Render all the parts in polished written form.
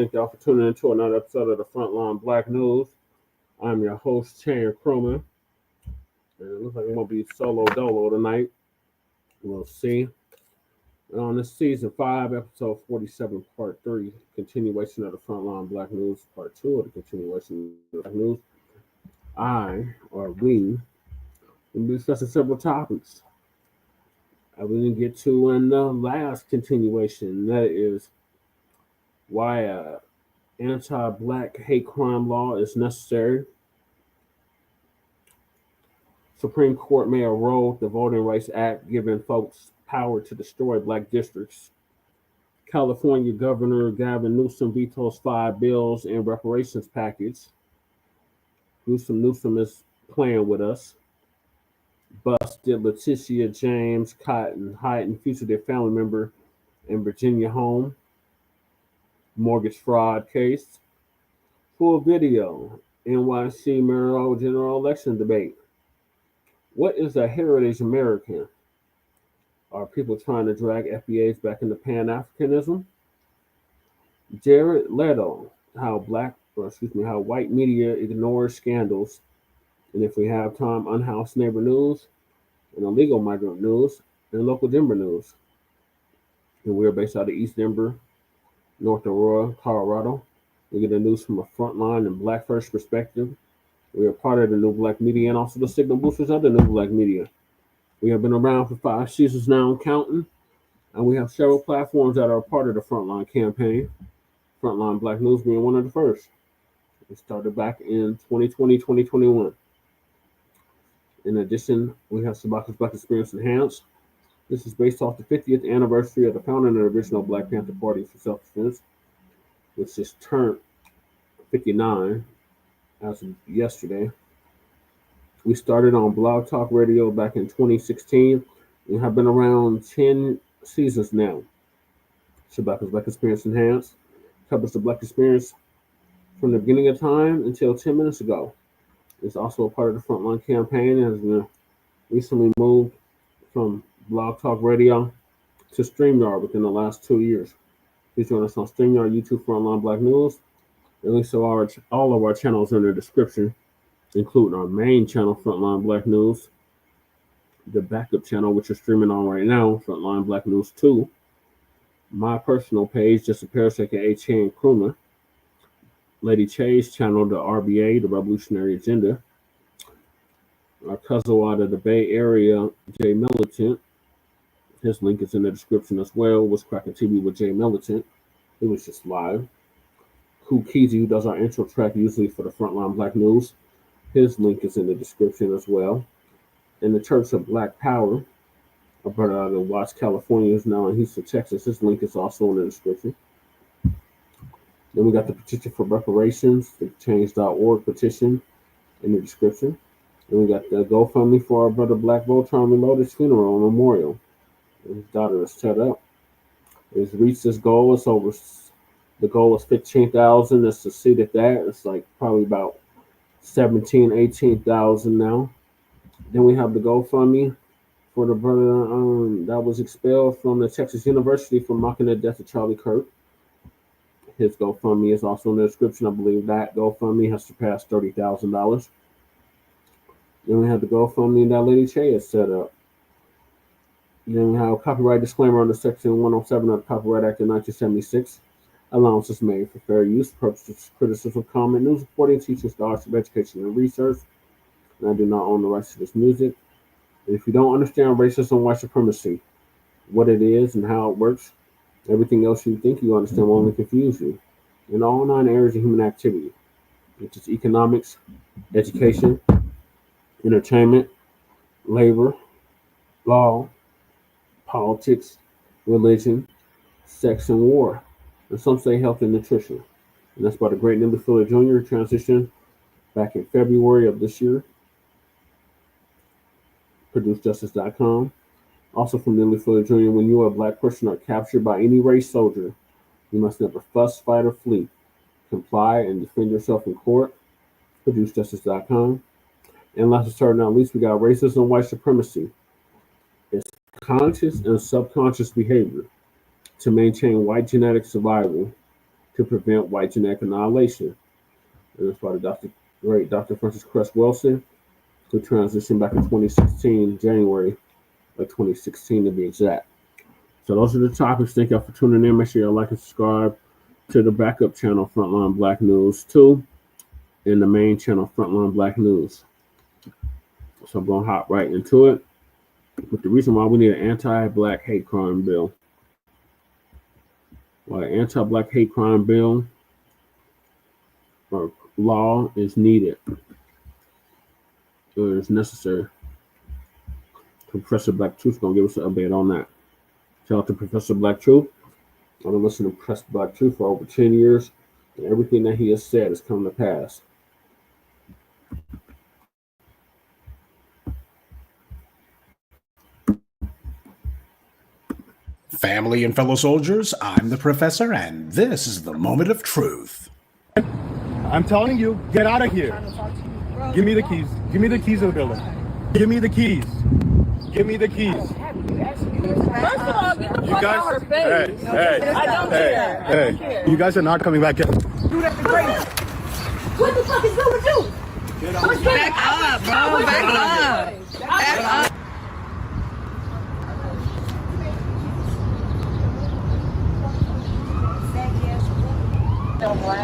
thank y'all for tuning in to another episode of the Frontline Black News. I'm your host, Chan Croman. And it looks like I'm going to be solo dolo tonight. We'll see. On this season 5, episode 47, part 3, continuation of the Frontline Black News, part 2 of the continuation of the Black News. We will be discussing several topics we didn't get to in the last continuation. That is why anti-Black hate crime law is necessary. Supreme Court may erode the Voting Rights Act, giving folks power to destroy Black districts. California Governor Gavin Newsom vetoes 5 bills in reparations package. Newsom is playing with us. Busted LETITIA James Cotton hiding fugitive family member in Virginia home. Mortgage fraud case. Full video. NYC mayoral general election debate. What is a heritage American? Are people trying to drag FBAs back into Pan-Africanism? Leto, how white media ignores scandals. And if we have time, Unhoused neighbor news, and illegal migrant news, and local Denver news. And we're based out of East Denver, North Aurora, Colorado. We get the news from a frontline and Black First perspective. We are part of the new Blacc Media and also the signal boosters of the new Blacc Media. We have been around for 5 seasons now and counting, and we have several platforms that are part of the Frontline campaign. Frontline Black News being one of the first. It started back in 2020, 2021. In addition, we have Sabaca's Black Experience Enhanced. This is based off the 50th anniversary of the founding of the original Black Panther Party for Self-Defense, which just turned 59 as of yesterday. We started on Blog Talk Radio back in 2016 and have been around 10 seasons now. Sabaca's Black Experience Enhanced covers the Black experience from the beginning of time until 10 minutes ago. It's also a part of the Frontline campaign and has been recently moved from Blog Talk Radio to StreamYard within the last 2 years. Please join us on StreamYard, YouTube, Frontline Black News. The links to all of our channels are in the description, including our main channel, Frontline Black News, the backup channel, which you're streaming on right now, Frontline Black News 2, my personal page, just a parasite, aka Chan Kruma, Lady Chay's channel, the RBA, the Revolutionary Agenda, our cousin out of the Bay Area, Jay Militant. His link is in the description as well. Was Cracking TV with Jay Militant. It was just live. Keezy, who does our intro track usually for the Frontline Black News. His link is in the description as well. And the Church of Black Power, a brother out of Watts, California, is now in Houston, Texas. His link is also in the description. Then we got the petition for reparations, the change.org petition in the description. And we got the GoFundMe for our brother Black Voltron Reloaded's funeral and memorial. And his daughter is set up. It's reached its goal. The goal is 15,000. It's succeeded that. It's like probably about 17,000, 18,000 now. Then we have the GoFundMe for the brother that was expelled from the Texas University for mocking the death of Charlie Kirk. His GoFundMe is also in the description. I believe that GoFundMe has surpassed $30,000. Then we have the GoFundMe that Lady Che has set up. Then we have a copyright disclaimer under Section 107 of the Copyright Act of 1976. Allowances made for fair use, purposes, criticism, comment, news reporting, teaching, scholarship, education, and research. And I do not own the rights to this music. And if you don't understand racism, white supremacy, what it is and how it works, everything else you think you understand will only confuse you. In all 9 areas of human activity, which is economics, education, entertainment, labor, law, politics, religion, sex, and war. And some say health and nutrition. And that's by the great Nelly Fuller Jr., who transitioned back in February of this year. ProduceJustice.com. Also from Nelly Fuller Jr., when you are a Black person are captured by any race soldier, you must never fuss, fight, or flee. Comply and defend yourself in court. ProduceJustice.com. And last but not least, we got racism and white supremacy. It's conscious and subconscious behavior to maintain white genetic survival to prevent white genetic annihilation. It was by the great Dr. Francis Cress Wilson, who transitioned back in 2016, January of 2016 to be exact. So those are the topics. Thank y'all for tuning in. Make sure y'all like and subscribe to the backup channel, Frontline Blacc News 2, and the main channel, Frontline Blacc News. So I'm going to hop right into it. But the reason why we need an anti-Black hate crime bill. Why an anti-Black hate crime bill or law is needed. Or is necessary. Professor Black Truth is going to give us an update on that. Shout out to Professor Black Truth. I've been listening to Professor Black Truth for over 10 years, and everything that he has said has come to pass. Family and fellow soldiers, I'm the Professor, and this is the moment of truth. I'm telling you, get out of here. Give me the keys. Give me the keys of the building. Give me the keys. Give me the keys. First of all, get the You fuck guys, out of her face. I don't care. I don't care. You guys are not coming back in. Do that to Grace. What the fuck is wrong with you? Back up, bro. Back up. Back up.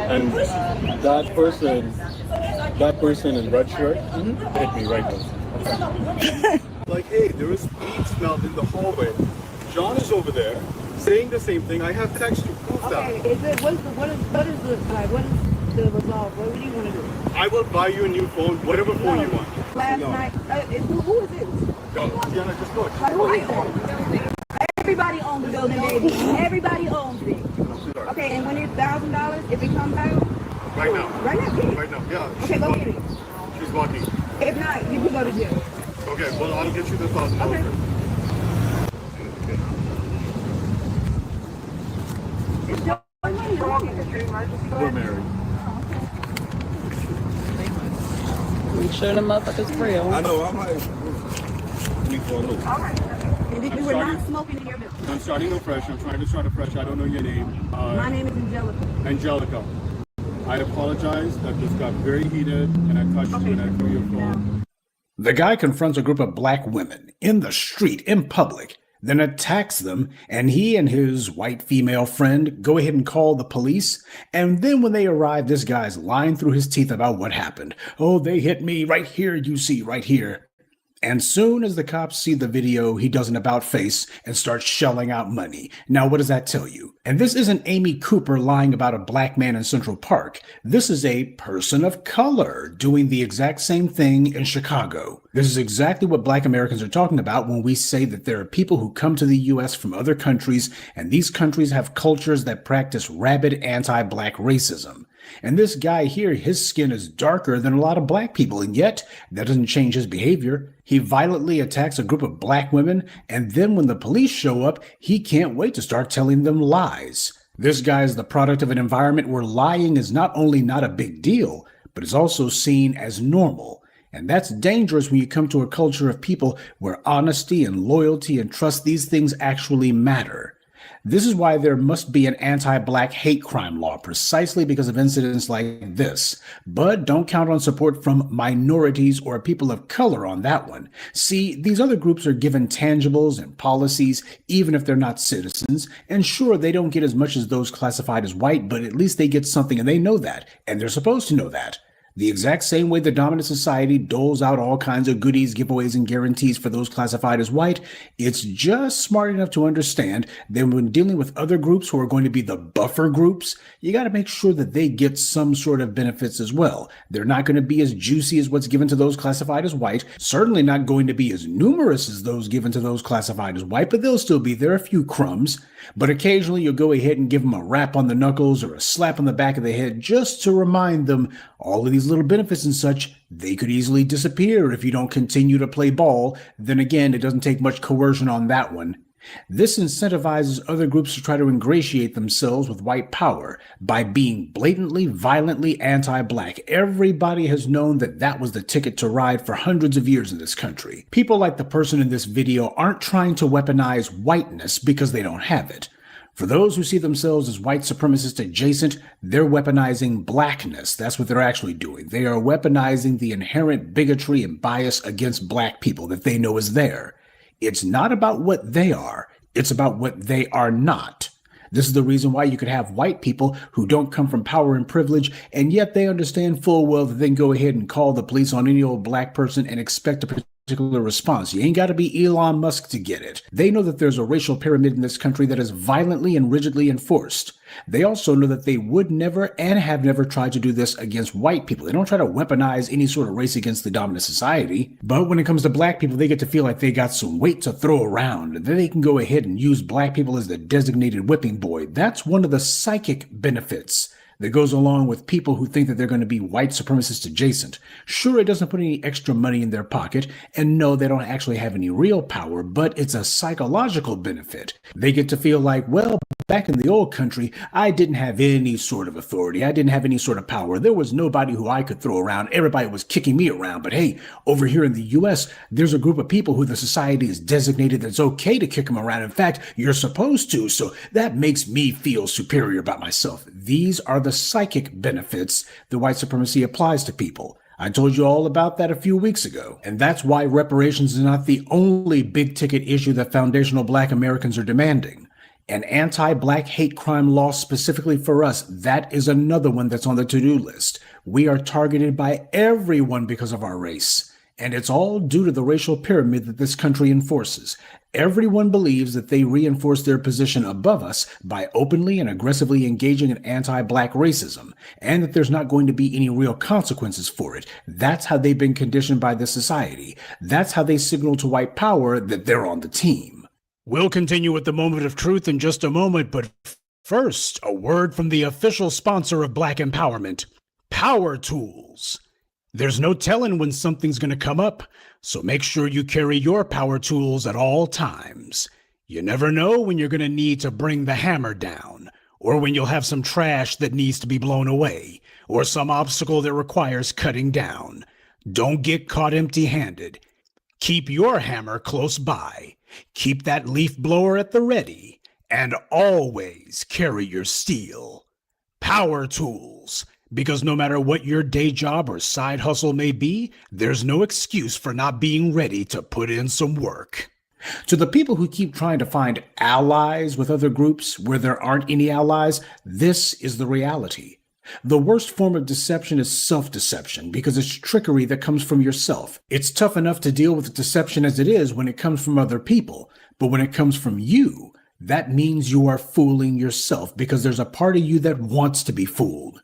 And that person in red shirt hit me right now. Like, hey, there is weed smelled in the hallway. John is over there saying the same thing. I have text to prove that. Okay, what is the resolve? What do you want to do? I will buy you a new phone, whatever phone you want. Last night, who is this? Go, Gianna, just go. Like, who is that? Everybody owns the building, baby. Everybody owns it. Okay, and when it's $1,000, if it comes out? Right now. Right now, get it. Right now, yeah. Okay, go get it. She's walking. If not, you can go to jail. Okay, well, I'll get you the $1,000. Okay. We're married. You sure the motherfucker's real. I know, I'm like, me for a loop. And if you were not smoking in your building. I'm starting afresh. I'm trying to start afresh. I don't know your name. My name is Angelica. Angelica. I apologize that this got very heated and I touched you and I threw your phone. The guy confronts a group of black women in the street, in public, then attacks them, and he and his white female friend go ahead and call the police, and then when they arrive, this guy's lying through his teeth about what happened. Oh, they hit me right here, you see, right here. And soon as the cops see the video, he does an about-face and starts shelling out money. Now, what does that tell you? And this isn't Amy Cooper lying about a black man in Central Park. This is a person of color doing the exact same thing in Chicago. This is exactly what black Americans are talking about when we say that there are people who come to the U.S. from other countries, and these countries have cultures that practice rabid anti-black racism. And this guy here, his skin is darker than a lot of black people, and yet that doesn't change his behavior. He violently attacks a group of black women, and then when the police show up, he can't wait to start telling them lies. This guy is the product of an environment where lying is not only not a big deal, but is also seen as normal. And that's dangerous when you come to a culture of people where honesty and loyalty and trust, these things actually matter. This is why there must be an anti-black hate crime law, precisely because of incidents like this. But don't count on support from minorities or people of color on that one. See, these other groups are given tangibles and policies, even if they're not citizens. And sure, they don't get as much as those classified as white, but at least they get something, and they know that. And they're supposed to know that. The exact same way the dominant society doles out all kinds of goodies, giveaways, and guarantees for those classified as white, it's just smart enough to understand that when dealing with other groups who are going to be the buffer groups, you got to make sure that they get some sort of benefits as well. They're not going to be as juicy as what's given to those classified as white, certainly not going to be as numerous as those given to those classified as white, but they'll still be there, a few crumbs. But occasionally you'll go ahead and give them a rap on the knuckles or a slap on the back of the head just to remind them all of these little benefits and such, they could easily disappear if you don't continue to play ball. Then again, it doesn't take much coercion on that one. This incentivizes other groups to try to ingratiate themselves with white power by being blatantly, violently anti-black. Everybody has known that that was the ticket to ride for hundreds of years in this country. People like the person in this video aren't trying to weaponize whiteness because they don't have it. For those who see themselves as white supremacist adjacent, they're weaponizing blackness. That's what they're actually doing. They are weaponizing the inherent bigotry and bias against black people that they know is there. It's not about what they are. It's about what they are not. This is the reason why you could have white people who don't come from power and privilege, and yet they understand full well that they can go ahead and call the police on any old black person and expect a particular response. You ain't got to be Elon Musk to get it. They know that there's a racial pyramid in this country that is violently and rigidly enforced. They also know that they would never and have never tried to do this against white people. They don't try to weaponize any sort of race against the dominant society. But when it comes to black people, they get to feel like they got some weight to throw around. And then they can go ahead and use black people as the designated whipping boy. That's one of the psychic benefits that goes along with people who think that they're going to be white supremacist adjacent. Sure, it doesn't put any extra money in their pocket, and no, they don't actually have any real power, but it's a psychological benefit. They get to feel like, well, back in the old country, I didn't have any sort of authority. I didn't have any sort of power. There was nobody who I could throw around. Everybody was kicking me around. But hey, over here in the US, there's a group of people who the society is designated that it's okay to kick them around. In fact, you're supposed to. So that makes me feel superior about myself. These are the psychic benefits that white supremacy applies to people. I told you all about that a few weeks ago. And that's why reparations is not the only big ticket issue that foundational black Americans are demanding. An anti-black hate crime law specifically for us, that is another one that's on the to-do list. We are targeted by everyone because of our race. And it's all due to the racial pyramid that this country enforces. Everyone believes that they reinforce their position above us by openly and aggressively engaging in anti-black racism, and that there's not going to be any real consequences for it. That's how they've been conditioned by this society. That's how they signal to white power that they're on the team. We'll continue with the moment of truth in just a moment, but first, a word from the official sponsor of Black Empowerment, Power Tools. There's no telling when something's going to come up, so make sure you carry your power tools at all times. You never know when you're going to need to bring the hammer down, or when you'll have some trash that needs to be blown away, or some obstacle that requires cutting down. Don't get caught empty-handed. Keep your hammer close by. Keep that leaf blower at the ready, and always carry your steel. Power tools. Because no matter what your day job or side hustle may be, there's no excuse for not being ready to put in some work. To the people who keep trying to find allies with other groups where there aren't any allies, this is the reality. The worst form of deception is self-deception because it's trickery that comes from yourself. It's tough enough to deal with deception as it is when it comes from other people, but when it comes from you, that means you are fooling yourself because there's a part of you that wants to be fooled.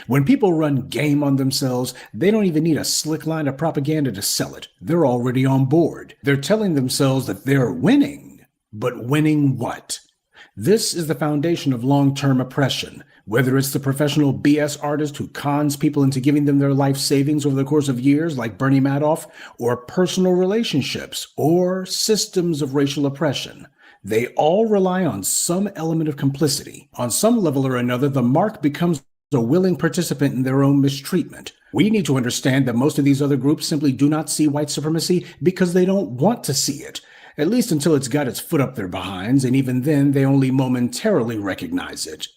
When people run game on themselves, they don't even need a slick line of propaganda to sell it. They're already on board. They're telling themselves that they're winning. But winning what? This is the foundation of long-term oppression. Whether it's the professional BS artist who cons people into giving them their life savings over the course of years, like Bernie Madoff, or personal relationships, or systems of racial oppression. They all rely on some element of complicity. On some level or another, the mark becomes a willing participant in their own mistreatment. We need to understand that most of these other groups simply do not see white supremacy because they don't want to see it, at least until it's got its foot up their behinds, and even then they only momentarily recognize it.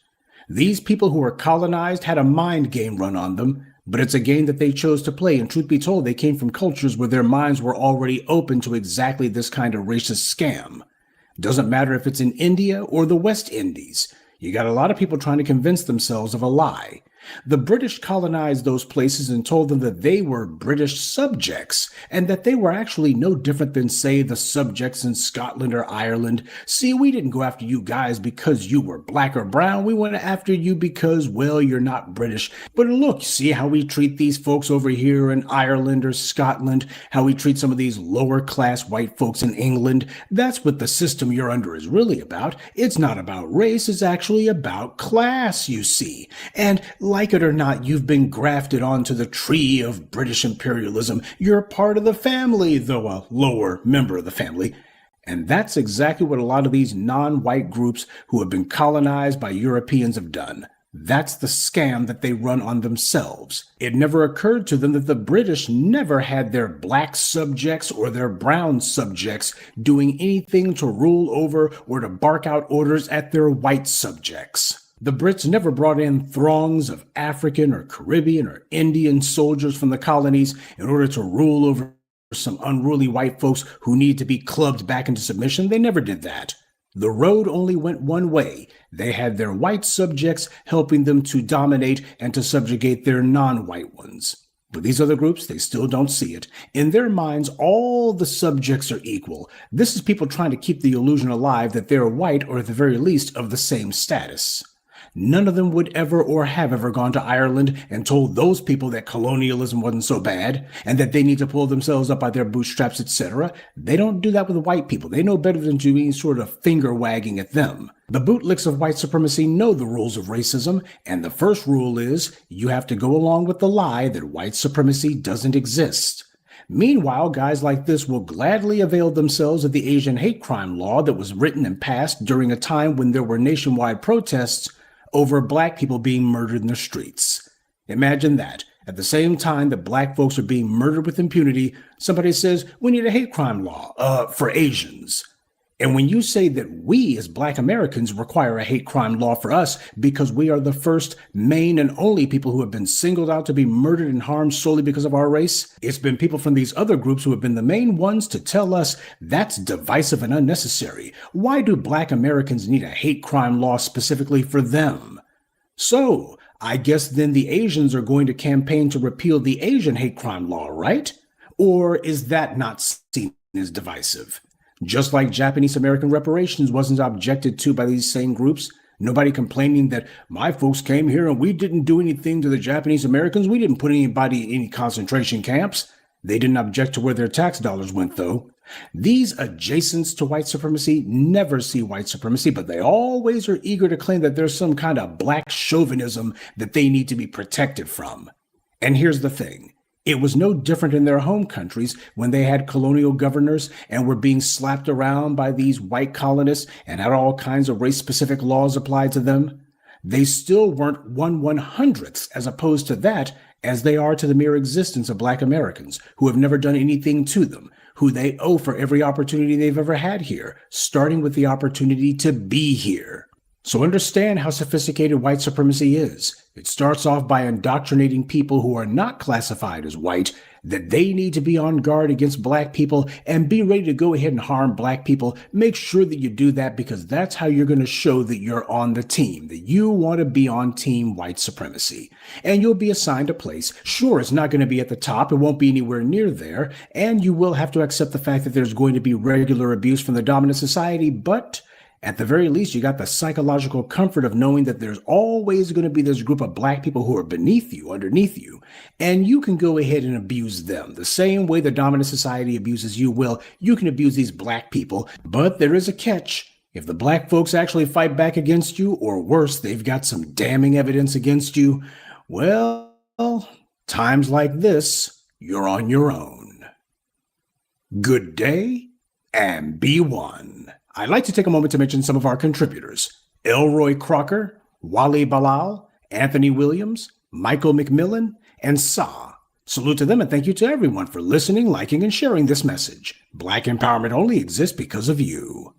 These people who were colonized had a mind game run on them, but it's a game that they chose to play, and truth be told, they came from cultures where their minds were already open to exactly this kind of racist scam. Doesn't matter if it's in India or the West Indies. You got a lot of people trying to convince themselves of a lie. The British colonized those places and told them that they were British subjects and that they were actually no different than, say, the subjects in Scotland or Ireland. See, we didn't go after you guys because you were black or brown. We went after you because, well, you're not British. But look, see how we treat these folks over here in Ireland or Scotland, how we treat some of these lower class white folks in England. That's what the system you're under is really about. It's not about race. It's actually about class, you see. And like it or not, you've been grafted onto the tree of British imperialism. You're part of the family, though a lower member of the family. And that's exactly what a lot of these non-white groups who have been colonized by Europeans have done. That's the scam that they run on themselves. It never occurred to them that the British never had their black subjects or their brown subjects doing anything to rule over or to bark out orders at their white subjects. The Brits never brought in throngs of African or Caribbean or Indian soldiers from the colonies in order to rule over some unruly white folks who needed to be clubbed back into submission. They never did that. The road only went one way. They had their white subjects helping them to dominate and to subjugate their non-white ones. But these other groups, they still don't see it. In their minds, all the subjects are equal. This is people trying to keep the illusion alive that they're white or at the very least of the same status. None of them would ever or have ever gone to Ireland and told those people that colonialism wasn't so bad and that they need to pull themselves up by their bootstraps, etc. They don't do that with white people. They know better than to be sort of finger wagging at them. The bootlicks of white supremacy know the rules of racism, and the first rule is you have to go along with the lie that white supremacy doesn't exist. Meanwhile, guys like this will gladly avail themselves of the Asian hate crime law that was written and passed during a time when there were nationwide protests over black people being murdered in the streets. Imagine that. At the same time that black folks are being murdered with impunity, somebody says, we need a hate crime law for Asians. And when you say that we as black Americans require a hate crime law for us because we are the first, main, and only people who have been singled out to be murdered and harmed solely because of our race, it's been people from these other groups who have been the main ones to tell us that's divisive and unnecessary. Why do black Americans need a hate crime law specifically for them? So, I guess then the Asians are going to campaign to repeal the Asian hate crime law, right? Or is that not seen as divisive? Just like Japanese American reparations wasn't objected to by these same groups, nobody complaining that my folks came here and we didn't do anything to the Japanese Americans. We didn't put anybody in any concentration camps. They didn't object to where their tax dollars went, though. These adjacents to white supremacy never see white supremacy, but they always are eager to claim that there's some kind of black chauvinism that they need to be protected from. And here's the thing. It was no different in their home countries when they had colonial governors and were being slapped around by these white colonists and had all kinds of race-specific laws applied to them. They still weren't 1/100th as opposed to that as they are to the mere existence of black Americans who have never done anything to them, who they owe for every opportunity they've ever had here, starting with the opportunity to be here. So understand how sophisticated white supremacy is. It starts off by indoctrinating people who are not classified as white that they need to be on guard against black people and be ready to go ahead and harm black people. Make sure that you do that because that's how you're going to show that you're on the team, that you want to be on team white supremacy. And you'll be assigned a place. Sure, it's not going to be at the top. It won't be anywhere near there. And you will have to accept the fact that there's going to be regular abuse from the dominant society, but at the very least, you got the psychological comfort of knowing that there's always going to be this group of black people who are beneath you, underneath you, and you can go ahead and abuse them. The same way the dominant society abuses you, well, you can abuse these black people, but there is a catch. If the black folks actually fight back against you, or worse, they've got some damning evidence against you, well, times like this, you're on your own. Good day, and be one. I'd like to take a moment to mention some of our contributors: Elroy Crocker, Wally Balal, Anthony Williams, Michael McMillan, and Sa. Salute to them and thank you to everyone for listening, liking, and sharing this message. Black empowerment only exists because of you.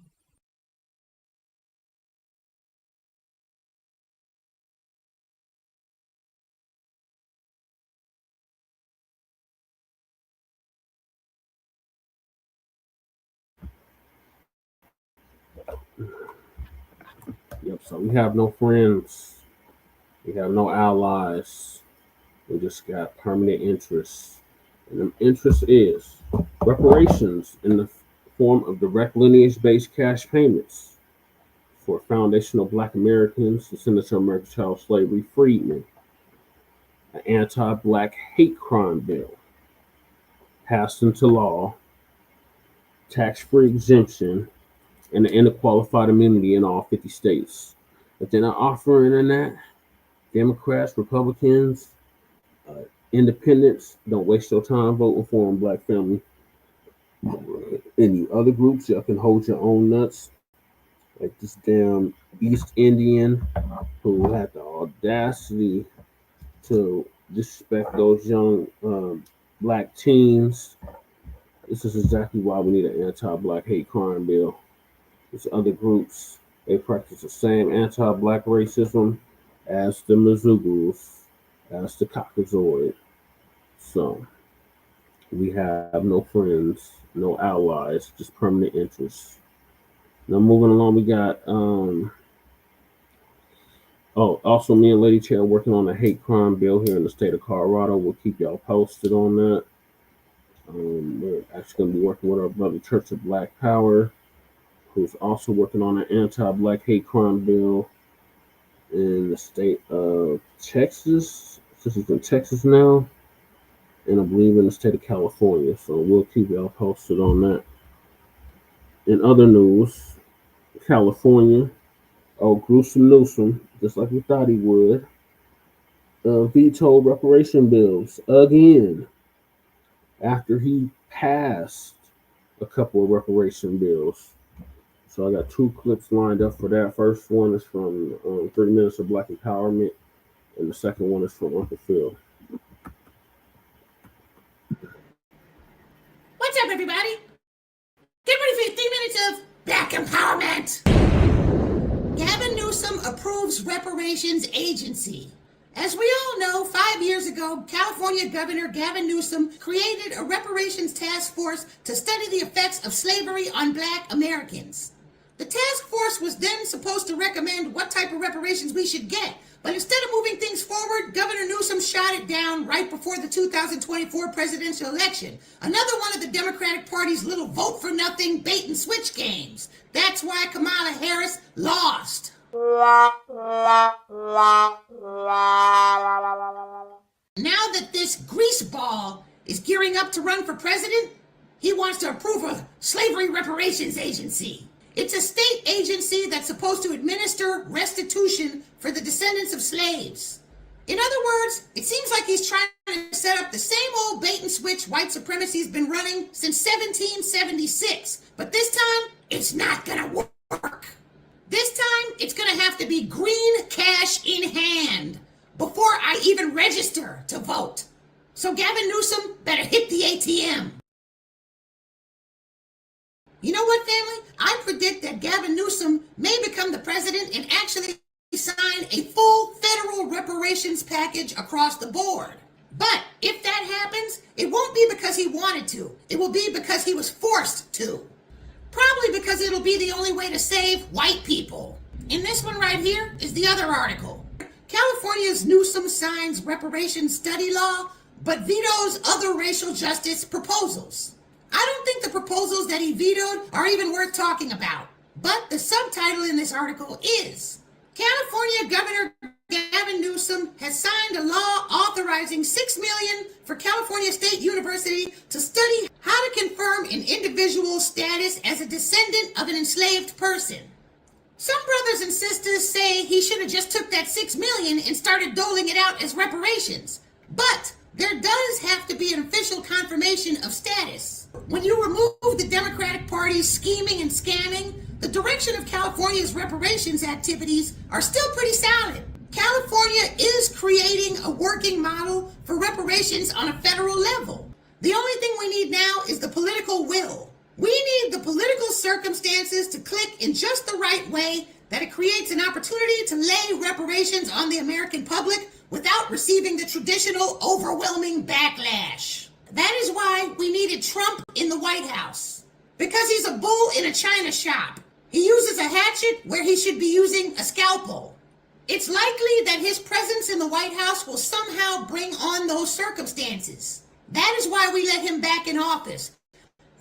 Yep, so we have no friends. We have no allies. We just got permanent interests. And the interest is reparations in the form of direct lineage-based cash payments for foundational Black Americans, descendants of American child slavery freedmen, an anti-Black hate crime bill passed into law, tax-free exemption, and the end of qualified immunity in all 50 states. But they're not offering in that. Democrats, Republicans, independents, don't waste your time voting for them, Black family. Any other groups, y'all can hold your own nuts. Like this damn East Indian who had the audacity to disrespect those young black teens. This is exactly why we need an anti-black hate crime bill. There's other groups, they practice the same anti-black racism as the Mizugus, as the Caucasoid. So we have no friends, no allies, just permanent interests. Now moving along, we got also me and LETITIA are working on a hate crime bill here in the state of Colorado. We'll keep y'all posted on that. We're actually going to be working with our brother Church of Black Power, who's also working on an anti-black hate crime bill in the state of Texas. This is in Texas now, and I believe in the state of California. So we'll keep y'all posted on that. In other news, California, gruesome Newsom, just like we thought he would, vetoed reparation bills again after he passed a couple of reparation bills. So I got two clips lined up for that. First one is from 30 Minutes of Black Empowerment, and the second one is from Uncle Phil. What's up, everybody? Get ready for your 3 minutes of Black Empowerment. Gavin Newsom approves Reparations Agency. As we all know, 5 years ago, California Governor Gavin Newsom created a reparations task force to study the effects of slavery on Black Americans. The task force was then supposed to recommend what type of reparations we should get, but instead of moving things forward, Governor Newsom shot it down right before the 2024 presidential election. Another one of the Democratic Party's little vote-for-nothing bait-and-switch games. That's why Kamala Harris lost. Now that this greaseball is gearing up to run for president, he wants to approve a slavery reparations agency. It's a state agency that's supposed to administer restitution for the descendants of slaves. In other words, it seems like he's trying to set up the same old bait-and-switch white supremacy's been running since 1776. But this time, it's not gonna work. This time, it's gonna have to be green cash in hand before I even register to vote. So Gavin Newsom better hit the ATM. You know what, family? I predict that Gavin Newsom may become the president and actually sign a full federal reparations package across the board. But if that happens, it won't be because he wanted to. It will be because he was forced to. Probably because it'll be the only way to save white people. In this one right here is the other article. California's Newsom signs reparations study law, but vetoes other racial justice proposals. I don't think the proposals that he vetoed are even worth talking about. But the subtitle in this article is, California Governor Gavin Newsom has signed a law authorizing $6 million for California State University to study how to confirm an individual's status as a descendant of an enslaved person. Some brothers and sisters say he should have just took that $6 million and started doling it out as reparations. But there does have to be an official confirmation of status. When you remove the Democratic Party's scheming and scamming, the direction of California's reparations activities are still pretty solid. California is creating a working model for reparations on a federal level. The only thing we need now is the political will. We need the political circumstances to click in just the right way that it creates an opportunity to lay reparations on the American public without receiving the traditional overwhelming backlash. That is why we needed Trump in the White House. Because he's a bull in a china shop. He uses a hatchet where he should be using a scalpel. It's likely that his presence in the White House will somehow bring on those circumstances. That is why we let him back in office.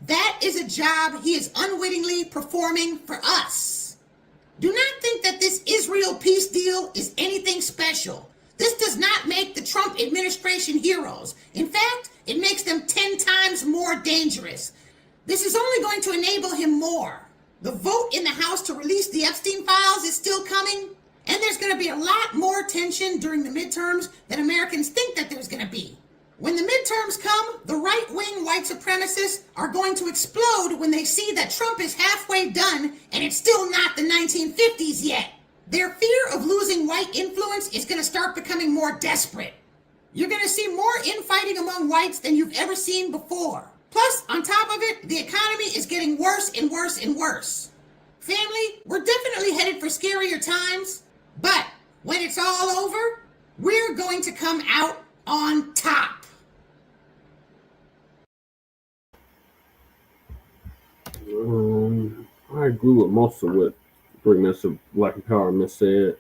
That is a job he is unwittingly performing for us. Do not think that this Israel peace deal is anything special. This does not make the Trump administration heroes. In fact, it makes them 10 times more dangerous. This is only going to enable him more. The vote in the House to release the Epstein files is still coming, and there's going to be a lot more tension during the midterms than Americans think that there's going to be. When the midterms come, the right-wing white supremacists are going to explode when they see that Trump is halfway done and it's still not the 1950s yet. Their fear of losing white influence is going to start becoming more desperate. You're going to see more infighting among whites than you've ever seen before. Plus, on top of it, the economy is getting worse and worse and worse. Family, we're definitely headed for scarier times, but when it's all over, we're going to come out on top. I agree with most of what Progressive Black Empowerment said,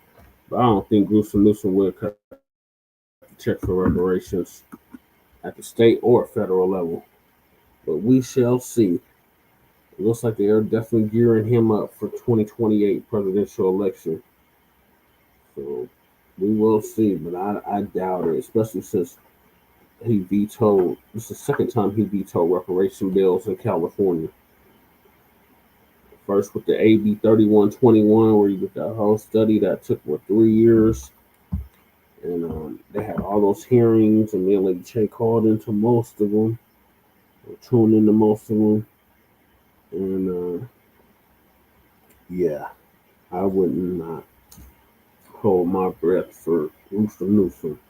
but I don't think Newsom will cut the check for reparations at the state or federal level. But we shall see. It looks like they are definitely gearing him up for 2028 presidential election. So we will see, but I doubt it, especially since he vetoed. This is the second time he vetoed reparation bills in California. First with the AB 3121, where you get that whole study that took 3 years, and they had all those hearings, and then LETITIA called into most of them, or tuned into most of them, and yeah, I would not hold my breath for Newsom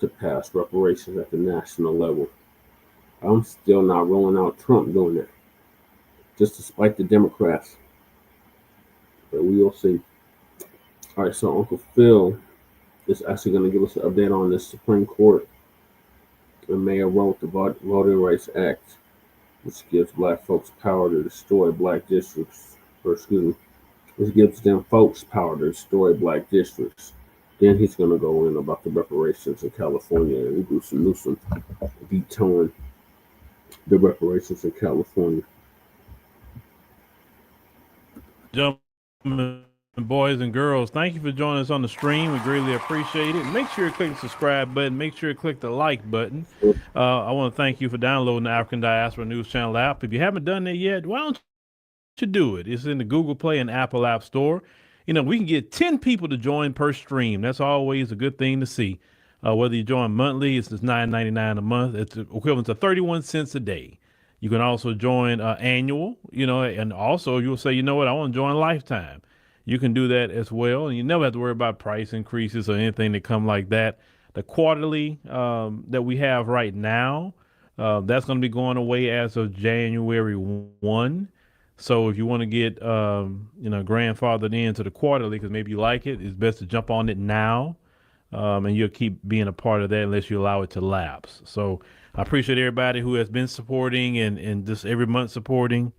to pass reparations at the national level. I'm still not rolling out Trump doing it, just despite the Democrats. But we will see. All right, so Uncle Phil is actually going to give us an update on the Supreme Court and Mayoral the Voting Rights Act, which gives black folks power to destroy black districts, which gives them folks power to destroy black districts. Then he's going to go in about the reparations in California and Newsom vetoing the reparations in California. Gentlemen, boys and girls, thank you for joining us on the stream. We greatly appreciate it. Make sure you click the subscribe button. Make sure you click the like button. I want to thank you for downloading the African Diaspora News Channel app. If you haven't done that yet, why don't you do it? It's in the Google Play and Apple App Store. You know, we can get 10 people to join per stream. That's always a good thing to see. Whether you join monthly, it's just $9.99 a month. It's equivalent to 31 cents a day. You can also join annual, you know, and also you'll say, you know what, I want to join lifetime. You can do that as well. And you never have to worry about price increases or anything that come like that. The quarterly that we have right now, that's going to be going away as of January 1. So if you want to get, grandfathered into the quarterly, because maybe you like it, it's best to jump on it now. And you'll keep being a part of that unless you allow it to lapse. So I appreciate everybody who has been supporting and just every month supporting.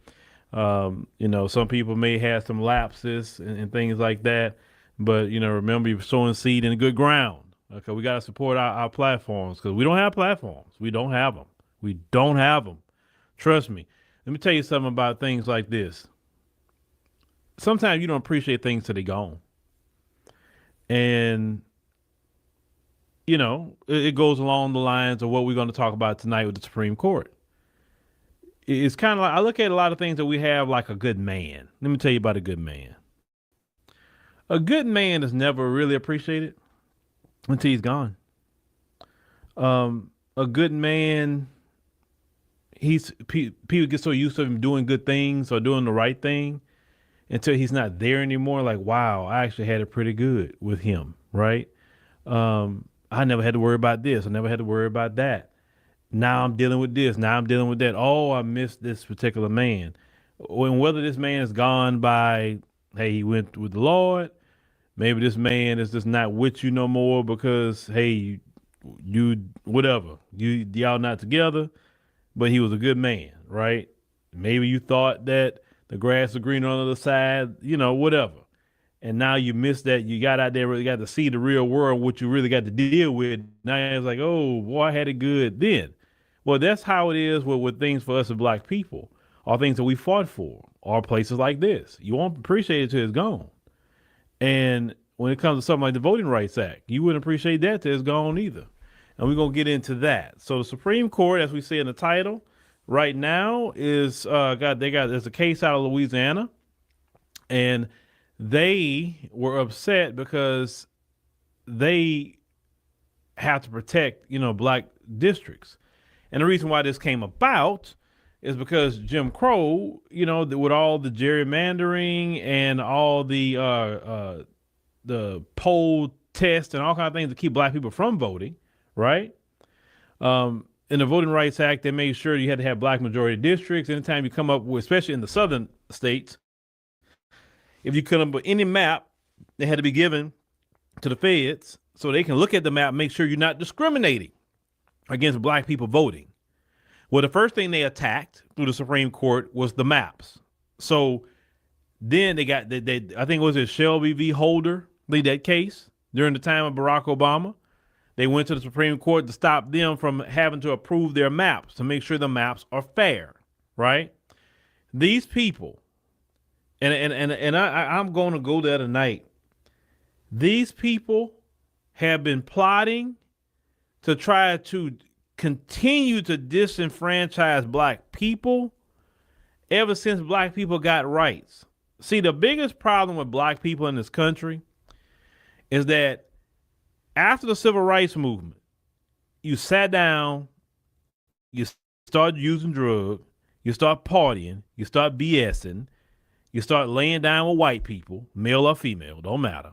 Some people may have some lapses and things like that. But, remember, you're sowing seed in good ground. Okay, we got to support our platforms because we don't have platforms. We don't have them. We don't have them. Trust me. Let me tell you something about things like this. Sometimes you don't appreciate things till they're gone. And, it goes along the lines of what we're going to talk about tonight with the Supreme Court. It's kind of like, I look at a lot of things that we have like a good man. Let me tell you about a good man. A good man is never really appreciated until he's gone. A good man, people get so used to him doing good things or doing the right thing until he's not there anymore. Like, wow, I actually had it pretty good with him, right? I never had to worry about this. I never had to worry about that. Now I'm dealing with this. Now I'm dealing with that. Oh, I missed this particular man. And whether this man is gone by, hey, he went with the Lord. Maybe this man is just not with you no more because, hey, you whatever. Y'all not together, but he was a good man, right? Maybe you thought that the grass was greener on the other side, whatever. And now you missed that. You got out there, really got to see the real world, what you really got to deal with. Now it's like, oh, boy, I had it good then. Well, that's how it is with things for us as black people, or things that we fought for, or places like this. You won't appreciate it till it's gone. And when it comes to something like the Voting Rights Act, you wouldn't appreciate that till it's gone either. And we're going to get into that. So the Supreme Court, as we say in the title, right now is there's a case out of Louisiana, and they were upset because they have to protect, black districts. And the reason why this came about is because Jim Crow, with all the gerrymandering and all the poll tests and all kinds of things to keep black people from voting, right? In the Voting Rights Act, they made sure you had to have black majority districts. Anytime you come up with, especially in the southern states, if you come up with any map, they had to be given to the feds so they can look at the map and make sure you're not discriminating against black people voting. Well, the first thing they attacked through the Supreme Court was the maps. So then they got, I think it was a Shelby v. Holder, that case during the time of Barack Obama. They went to the Supreme Court to stop them from having to approve their maps, to make sure the maps are fair, right? These people, and I'm going to go there tonight. These people have been plotting to try to continue to disenfranchise black people ever since black people got rights. See, the biggest problem with black people in this country is that after the civil rights movement, you sat down, you start using drugs, you start partying, you start BSing, you start laying down with white people, male or female, don't matter.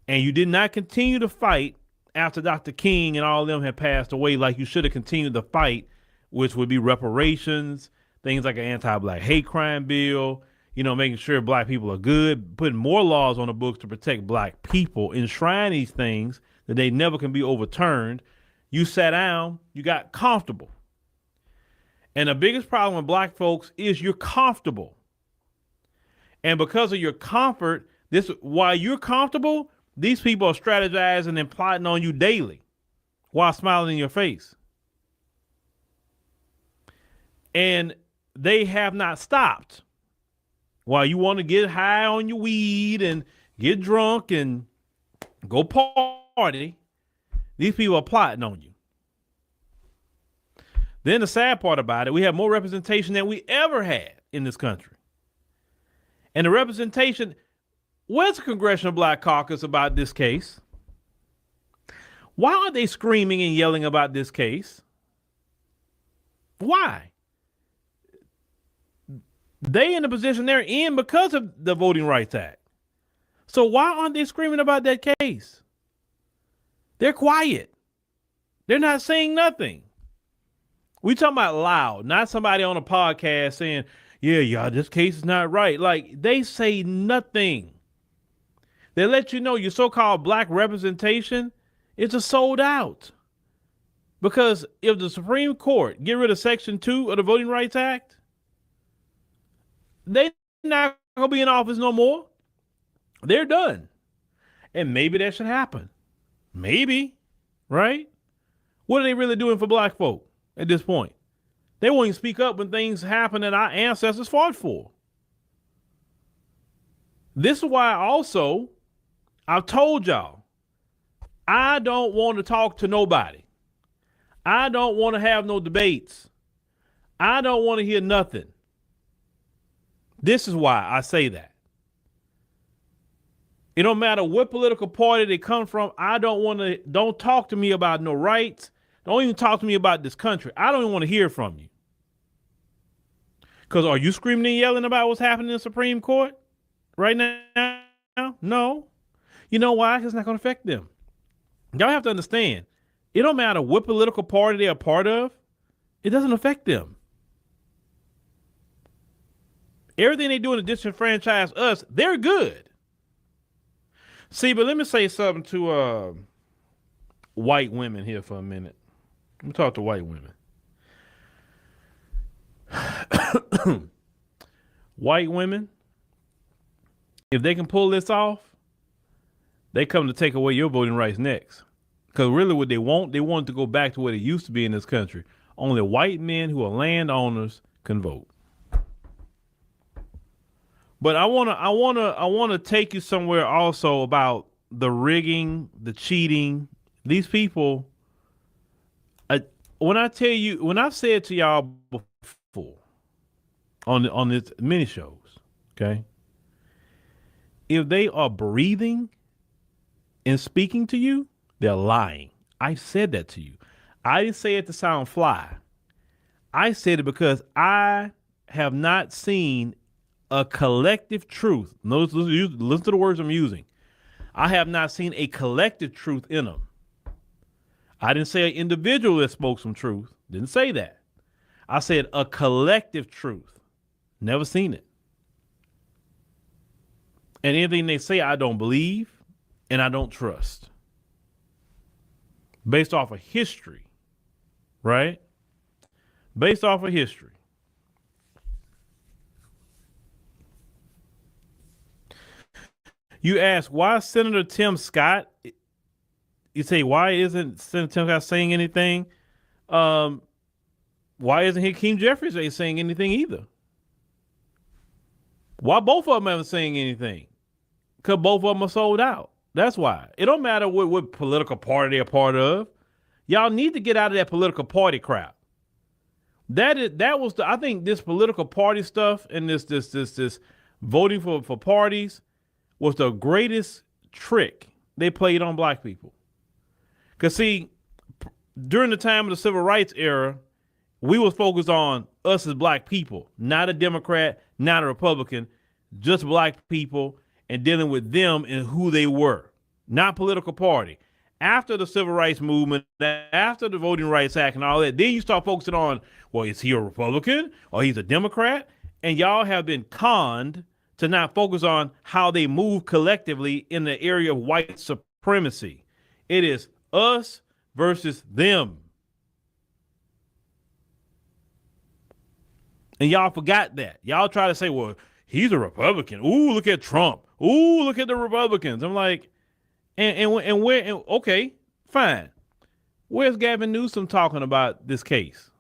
And you did not continue to fight after Dr. King and all of them had passed away like you should have continued to fight, which would be reparations, things like an anti-black hate crime bill, making sure black people are good, putting more laws on the books to protect black people, enshrine these things that they never can be overturned. You sat down, you got comfortable. And the biggest problem with black folks is you're comfortable. And because of your comfort, while you're comfortable, these people are strategizing and plotting on you daily while smiling in your face. And they have not stopped. While you want to get high on your weed and get drunk and go party, these people are plotting on you. Then the sad part about it, we have more representation than we ever had in this country. And the representation, where's the Congressional Black Caucus about this case? Why aren't they screaming and yelling about this case? Why? They in the position they're in because of the Voting Rights Act. So why aren't they screaming about that case? They're quiet. They're not saying nothing. We talking about loud, not somebody on a podcast saying, yeah, this case is not right. Like, they say nothing. They let you know your so-called black representation is a sold out. Because if the Supreme Court get rid of Section 2 of the Voting Rights Act, they're not going to be in office no more. They're done. And maybe that should happen. Maybe, right? What are they really doing for black folk at this point? They won't even speak up when things happen that our ancestors fought for. This is why also I've told y'all, I don't want to talk to nobody. I don't want to have no debates. I don't want to hear nothing. This is why I say that. It don't matter what political party they come from. Don't talk to me about no rights. Don't even talk to me about this country. I don't even want to hear from you. Because are you screaming and yelling about what's happening in the Supreme Court right now? No. You know why? It's not going to affect them. Y'all have to understand. It don't matter what political party they're a part of. It doesn't affect them. Everything they do to disenfranchise us, they're good. See, but let me say something to white women here for a minute. Let me talk to white women. White women, if they can pull this off, they come to take away your voting rights next. Because really what they want to go back to what it used to be in this country. Only white men who are landowners can vote. But I wanna take you somewhere also about the rigging, the cheating. These people, when I've said to y'all before on this mini shows, okay, if they are breathing and speaking to you, they're lying. I said that to you. I didn't say it to sound fly. I said it because I have not seen a collective truth. Notice, listen to the words I'm using. I have not seen a collective truth in them. I didn't say an individual that spoke some truth. Didn't say that. I said a collective truth. Never seen it. And anything they say, I don't believe and I don't trust. Based off of history, right? Based off of history. You ask, why Senator Tim Scott? You say, why isn't Senator Tim Scott saying anything? Why isn't Hakeem Jeffries ain't saying anything either? Why both of them haven't saying anything? Because both of them are sold out. That's why. It don't matter what political party they're part of. Y'all need to get out of that political party crap. I think this political party stuff and this voting for parties was the greatest trick they played on black people. Because see, during the time of the civil rights era, we was focused on us as black people, not a Democrat, not a Republican, just black people and dealing with them and who they were, not political party. After the civil rights movement, after the Voting Rights Act and all that, then you start focusing on, well, is he a Republican or he's a Democrat? And y'all have been conned to not focus on how they move collectively in the area of white supremacy. It is us versus them. And y'all forgot that. Y'all try to say, well, he's a Republican. Ooh, look at Trump. Ooh, look at the Republicans. I'm like, okay, fine. Where's Gavin Newsom talking about this case?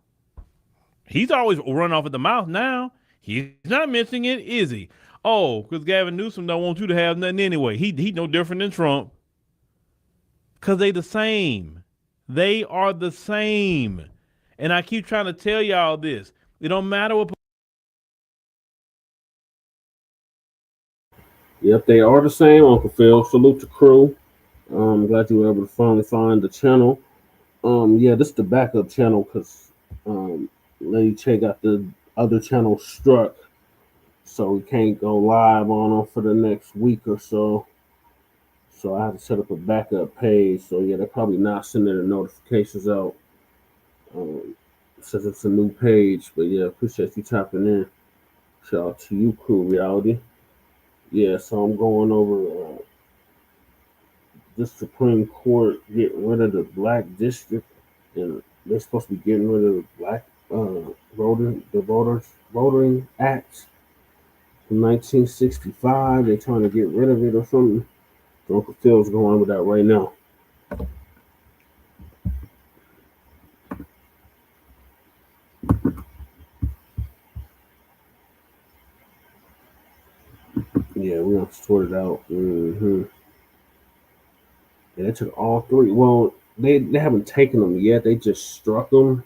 He's always run off at the mouth now. He's not mentioning it, is he? Oh, because Gavin Newsom don't want you to have nothing anyway. He no different than Trump. Because they the same. They are the same. And I keep trying to tell y'all this. It don't matter what. Yep, they are the same, Uncle Phil. Salute the crew. I'm glad you were able to finally find the channel. Yeah, this is the backup channel because Lady Che got the other channel struck. So we can't go live on them for the next week or so. So I had to set up a backup page. So yeah, they're probably not sending the notifications out since it's a new page. But yeah, appreciate you tapping in. Shout out to you, Crew Reality. Yeah, so I'm going over the Supreme Court getting rid of the black district, and they're supposed to be getting rid of the black voting act from 1965. They're trying to get rid of it or something. Uncle Phil's going with that right now. Yeah, we have to sort it out. Mm-hmm. Yeah, they took all three. Well, they haven't taken them yet. They just struck them.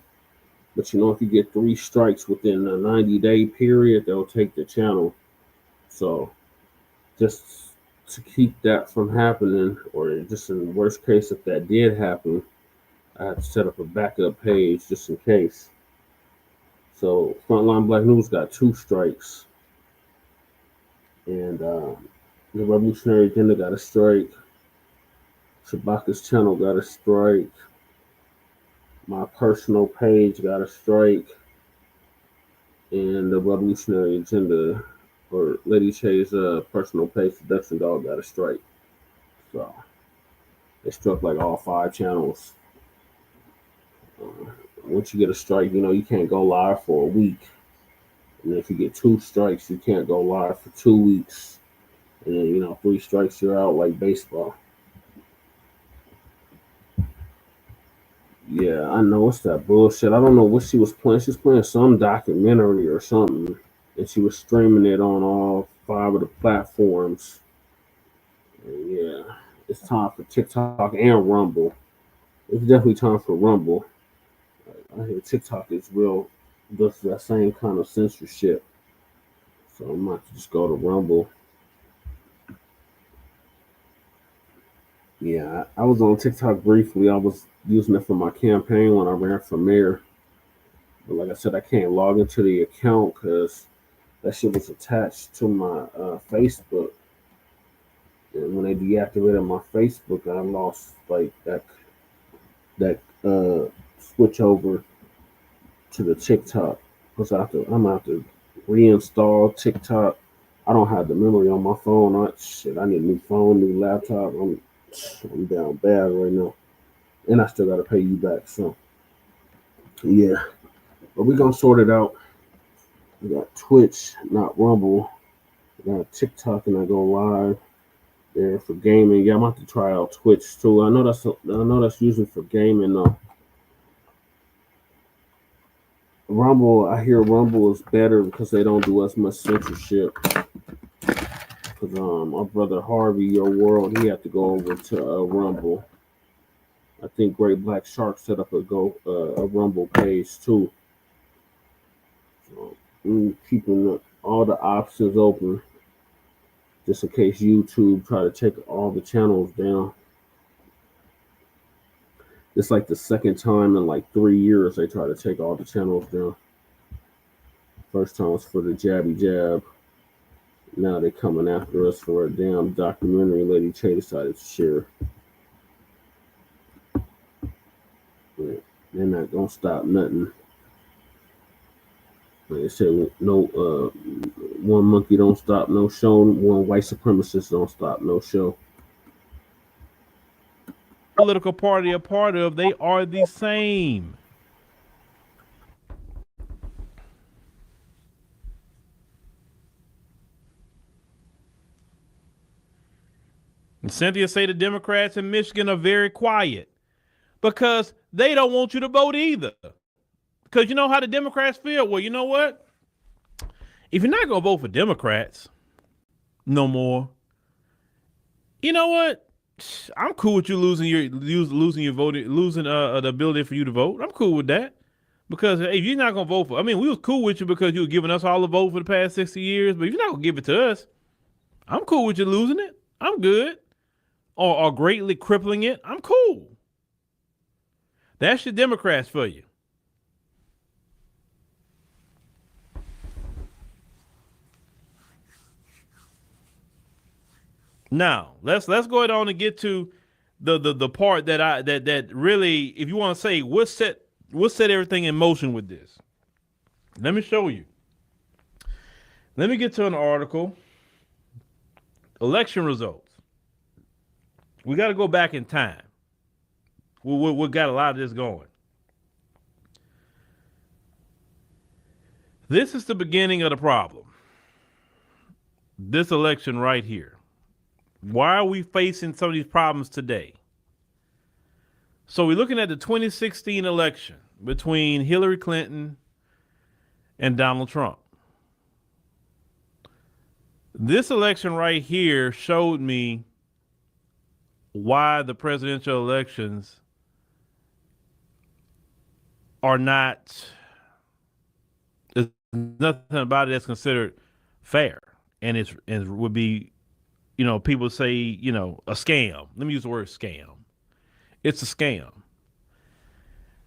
But you know, if you get 3 strikes within a 90-day period, they'll take the channel. So just to keep that from happening, or just in the worst case, if that did happen, I have to set up a backup page just in case. So Frontline Black News got 2 strikes. And the Revolutionary Agenda got a strike. Shabaka's channel got a strike. My personal page got a strike. And the Revolutionary Agenda, or Lady Che's personal page, Seduction Dog, got a strike. So they struck like all 5 channels. Once you get a strike, you know, you can't go live for a week. And if you get 2 strikes, you can't go live for 2 weeks. And then, you know, 3 strikes, you're out like baseball. Yeah, I know it's that bullshit. I don't know what she was playing. She was playing some documentary or something. And she was streaming it on all 5 of the platforms. And yeah, it's time for TikTok and Rumble. It's definitely time for Rumble. I hear TikTok is real, does that same kind of censorship. So I might just go to Rumble. Yeah, I was on TikTok briefly. I was using it for my campaign when I ran for mayor. But like I said, I can't log into the account because that shit was attached to my Facebook. And when they deactivated my Facebook, I lost like that switch over to the TikTok. Because I'm gonna have to reinstall TikTok. I don't have the memory on my phone. I need a new phone, new laptop. I'm down bad right now, and I still gotta pay you back. So yeah, but we gonna sort it out. We got Twitch, not Rumble. We got TikTok, and I go live there for gaming. Yeah, I'm about to try out Twitch too. I know that's usually for gaming though. Rumble, I hear Rumble is better because they don't do as much censorship. Because my brother Harvey, Your World, he had to go over to Rumble. I think Great Black Shark set up a Rumble page too. So keeping all the options open just in case YouTube try to take all the channels down. It's like the second time in like 3 years they try to take all the channels down. First time was for the Jabby Jab. Now they're coming after us for a damn documentary Lady Che decided to share. But they're not gonna stop nothing. Like I said, no one monkey don't stop no show, one white supremacist don't stop no show. Political party a part of, they are the same. And Cynthia say the Democrats in Michigan are very quiet because they don't want you to vote either. Because you know how the Democrats feel? Well, you know what? If you're not going to vote for Democrats no more, you know what? I'm cool with you losing your voting, losing the ability for you to vote. I'm cool with that. Because if you're not going to vote for, I mean, we was cool with you because you were giving us all the vote for the past 60 years. But if you're not going to give it to us, I'm cool with you losing it. I'm good. Or greatly crippling it. I'm cool. That's your Democrats for you. Now let's go ahead on and get to the part that really, if you want to say what set everything in motion with this. Let me show you. Let me get to an article. Election results. We got to go back in time. We got a lot of this going. This is the beginning of the problem. This election right here. Why are we facing some of these problems today? So we're looking at the 2016 election between Hillary Clinton and Donald Trump. This election right here showed me why the presidential elections are not, there's nothing about it that's considered fair. And it would be, you know, people say, you know, a scam. Let me use the word scam. It's a scam.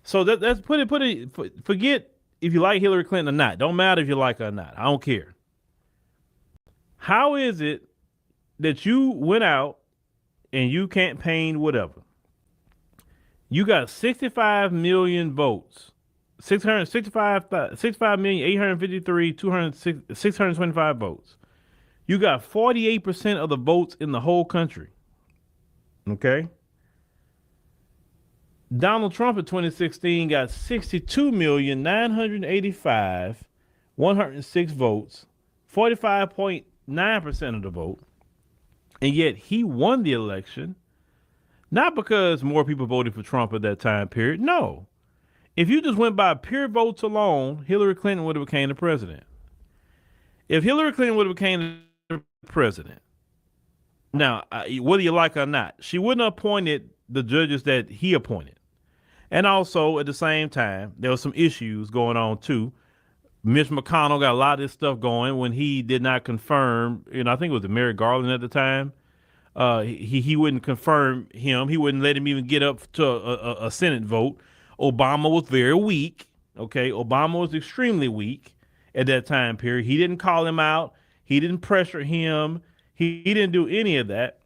So that's forget if you like Hillary Clinton or not. Don't matter if you like her or not. I don't care. How is it that you went out and you campaigned whatever? You got 65 million votes. 65,853,625 votes. You got 48% of the votes in the whole country. Okay? Donald Trump in 2016 got 62,985,106 votes, 45.9% of the vote. And yet he won the election, not because more people voted for Trump at that time period. No. If you just went by pure votes alone, Hillary Clinton would have became the president. If Hillary Clinton would have became the president, now, whether you like her or not, she wouldn't have appointed the judges that he appointed. And also, at the same time, there were some issues going on, too. Mitch McConnell got a lot of this stuff going when he did not confirm, you know, I think it was Merrick Garland at the time, He wouldn't confirm him. He wouldn't let him even get up to a Senate vote. Obama was very weak. Okay, Obama was extremely weak at that time period. He didn't call him out. He didn't pressure him. He didn't do any of that.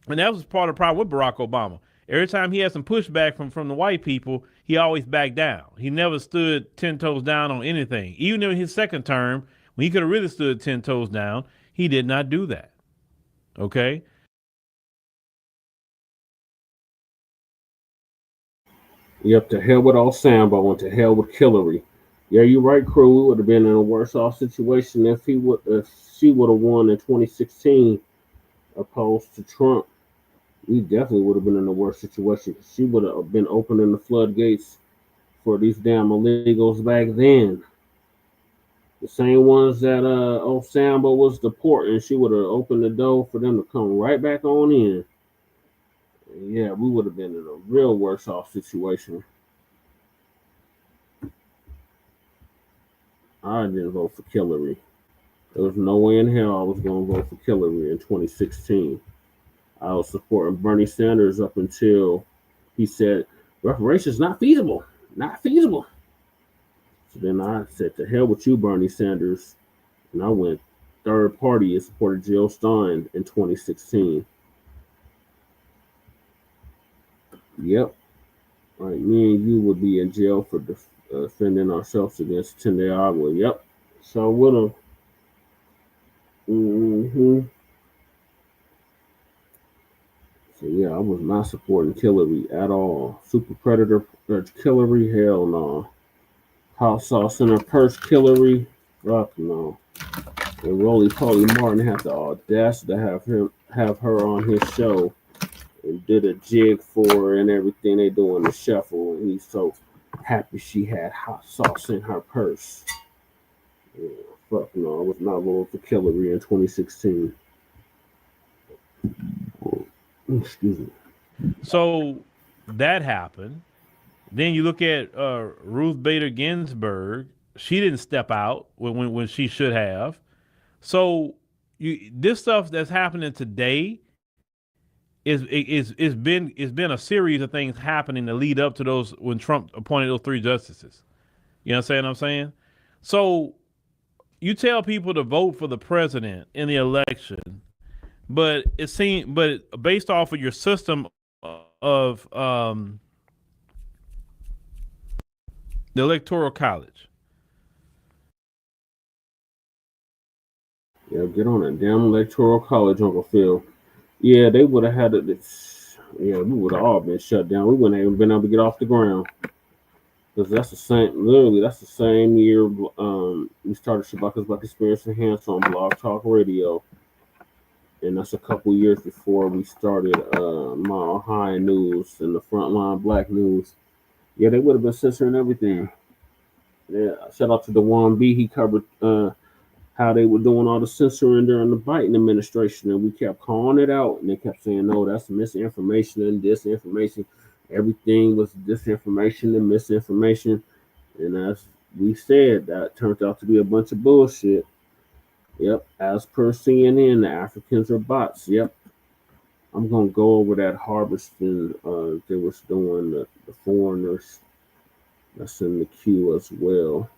And that was part of the problem with Barack Obama. Every time he had some pushback from the white people, he always backed down. He never stood 10 toes down on anything. Even in his second term, when he could have really stood 10 toes down, he did not do that. Okay? Yep, to hell with all Sambo and to hell with Hillary. Yeah, you're right, crew. We would have been in a worse off situation if she would have won in 2016 opposed to Trump. We definitely would have been in a worse situation. She would have been opening the floodgates for these damn illegals back then. The same ones that old Sambo was deporting, she would have opened the door for them to come right back on in. Yeah, we would have been in a real worse off situation. I didn't vote for Hillary. There was no way in hell I was going to vote for Hillary in 2016. I was supporting Bernie Sanders up until he said reparations not feasible, not feasible. So then I said, to hell with you, Bernie Sanders, and I went third party and supported Jill Stein in 2016. Yep. Right, me and you would be in jail for defending ourselves against Tende Agua. Yep. So would have. So yeah, I was not supporting Hillary at all. Super Predator Hillary, hell no. Hot sauce in her purse Hillary, fuck no. And Roly Poly Martin had the audacity to have her on his show and did a jig for her and everything they do in the shuffle, and he's so happy she had hot sauce in her purse. Yeah, fuck no, I was not voting for Hillary in 2016. Excuse me. So that happened. Then you look at Ruth Bader Ginsburg. She didn't step out when she should have. So this stuff that's happening today is been a series of things happening to lead up to those when Trump appointed those 3 justices. You understand what I'm saying? So you tell people to vote for the president in the election, but based off of your system of the Electoral College. Yeah, get on that damn Electoral College, Uncle Phil. Yeah, they would have had it. Yeah, we would have all been shut down. We wouldn't have even been able to get off the ground. Because that's the same year we started Shabaka's Black Experience Enhanced on Blog Talk Radio. And that's a couple years before we started Mile High News and the Frontline Black News. Yeah, they would have been censoring everything. Yeah, shout out to Dewan B. He covered how they were doing all the censoring during the Biden administration, and we kept calling it out, and they kept saying, no, that's misinformation and disinformation. Everything was disinformation and misinformation. And as we said, that turned out to be a bunch of bullshit. Yep, as per CNN, the Africans are bots. Yep. I'm going to go over that harvesting they was doing, the foreigners. That's in the queue as well.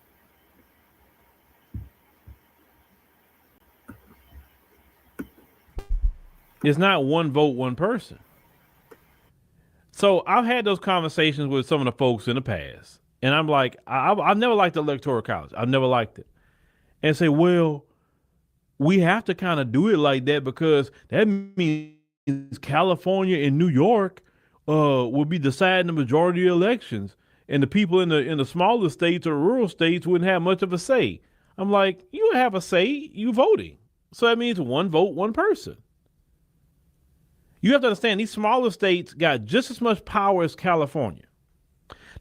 It's not one vote, one person. So I've had those conversations with some of the folks in the past, and I'm like, I've never liked the Electoral College. I've never liked it. And say, well, we have to kind of do it like that because that means California and New York will be deciding the majority of elections, and the people in the smaller states or rural states wouldn't have much of a say. I'm like, you have a say, you voting. So that means one vote, one person. You have to understand these smaller states got just as much power as California.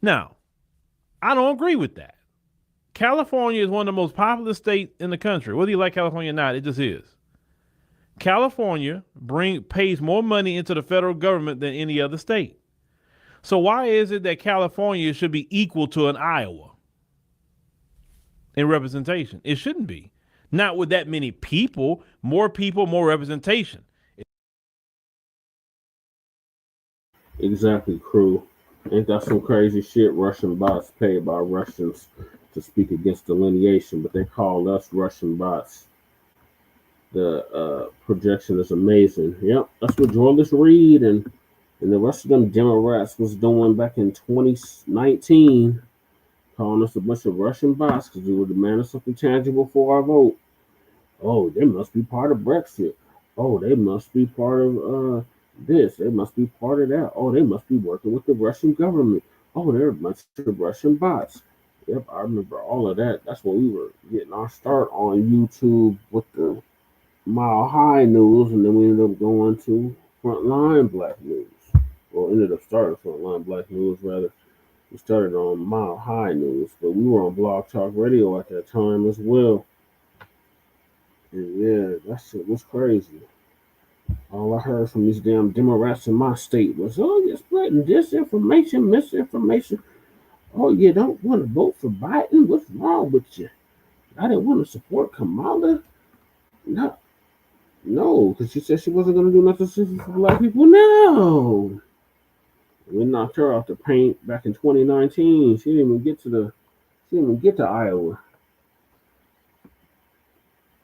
Now, I don't agree with that. California is one of the most populous states in the country. Whether you like California or not, it just is. California pays more money into the federal government than any other state. So why is it that California should be equal to an Iowa in representation? It shouldn't be. Not with that many people, more representation. Exactly, crew. Ain't that some crazy shit? Russian bots paid by Russians to speak against delineation, but they call us Russian bots. The projection is amazing. Yep, that's what Julius Reed and the rest of them Democrats was doing back in 2019, calling us a bunch of Russian bots because we were demanding something tangible for our vote. Oh, they must be part of Brexit. Oh, they must be part of this. They must be part of that. Oh, they must be working with the Russian government. Oh, they're a bunch of Russian bots. Yep, I remember all of that. That's when we were getting our start on YouTube with the Mile High News, and then we ended up going to Frontline Black News. Well, ended up starting Frontline Black News, rather. We started on Mile High News, but we were on Blog Talk Radio at that time as well. And yeah, that shit was crazy. All I heard from these damn Democrats in my state was, oh, you're spreading disinformation, misinformation. Oh, you don't want to vote for Biden? What's wrong with you? I didn't want to support Kamala. No, because she said she wasn't going to do nothing for black people. No. We knocked her off the paint back in 2019. She didn't even get to Iowa.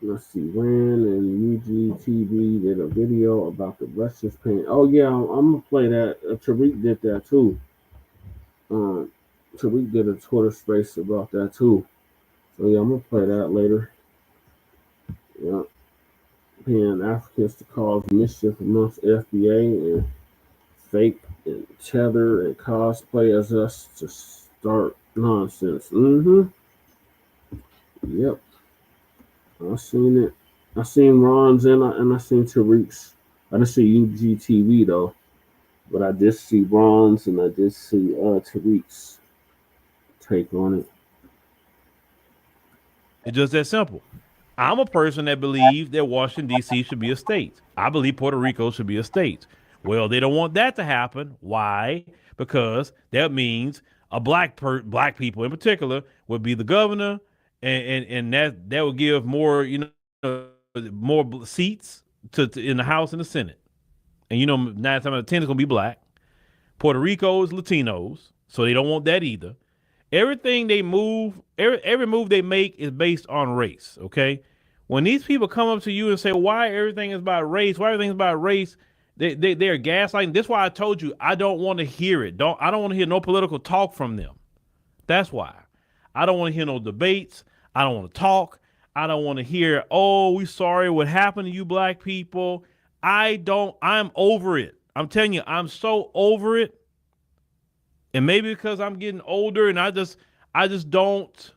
Let's see, Rand and UGTV did a video about the Russians paint. Oh yeah, I'm gonna play that. Tariq did that too. Tariq did a Twitter space about that too. So yeah, I'm gonna play that later. Yeah, paying Africans to cause mischief amongst FBA and fake and tether and cosplay as us to start nonsense. Yep. I seen it. I seen Ron's and I seen Tariq's. I didn't see UGTV though, but I did see Ron's and I did see Tariq's take on it. It's just that simple. I'm a person that believes that Washington, D.C. should be a state. I believe Puerto Rico should be a state. Well, they don't want that to happen. Why? Because that means black people in particular would be the governor, and that would give more, more seats to in the House and the Senate. And 9 times out of 10 is going to be black. Puerto Rico is Latinos, so they don't want that either. Everything they move, every move they make is based on race. Okay, when these people come up to you and say why everything is about race, they're gaslighting. That's why I told you I don't want to hear it. I don't want to hear no political talk from them. That's why I don't want to hear no debates. I don't want to talk. I don't want to hear, oh, we sorry what happened to you black people. I'm over it. I'm telling you, I'm so over it. And maybe because I'm getting older and I just don't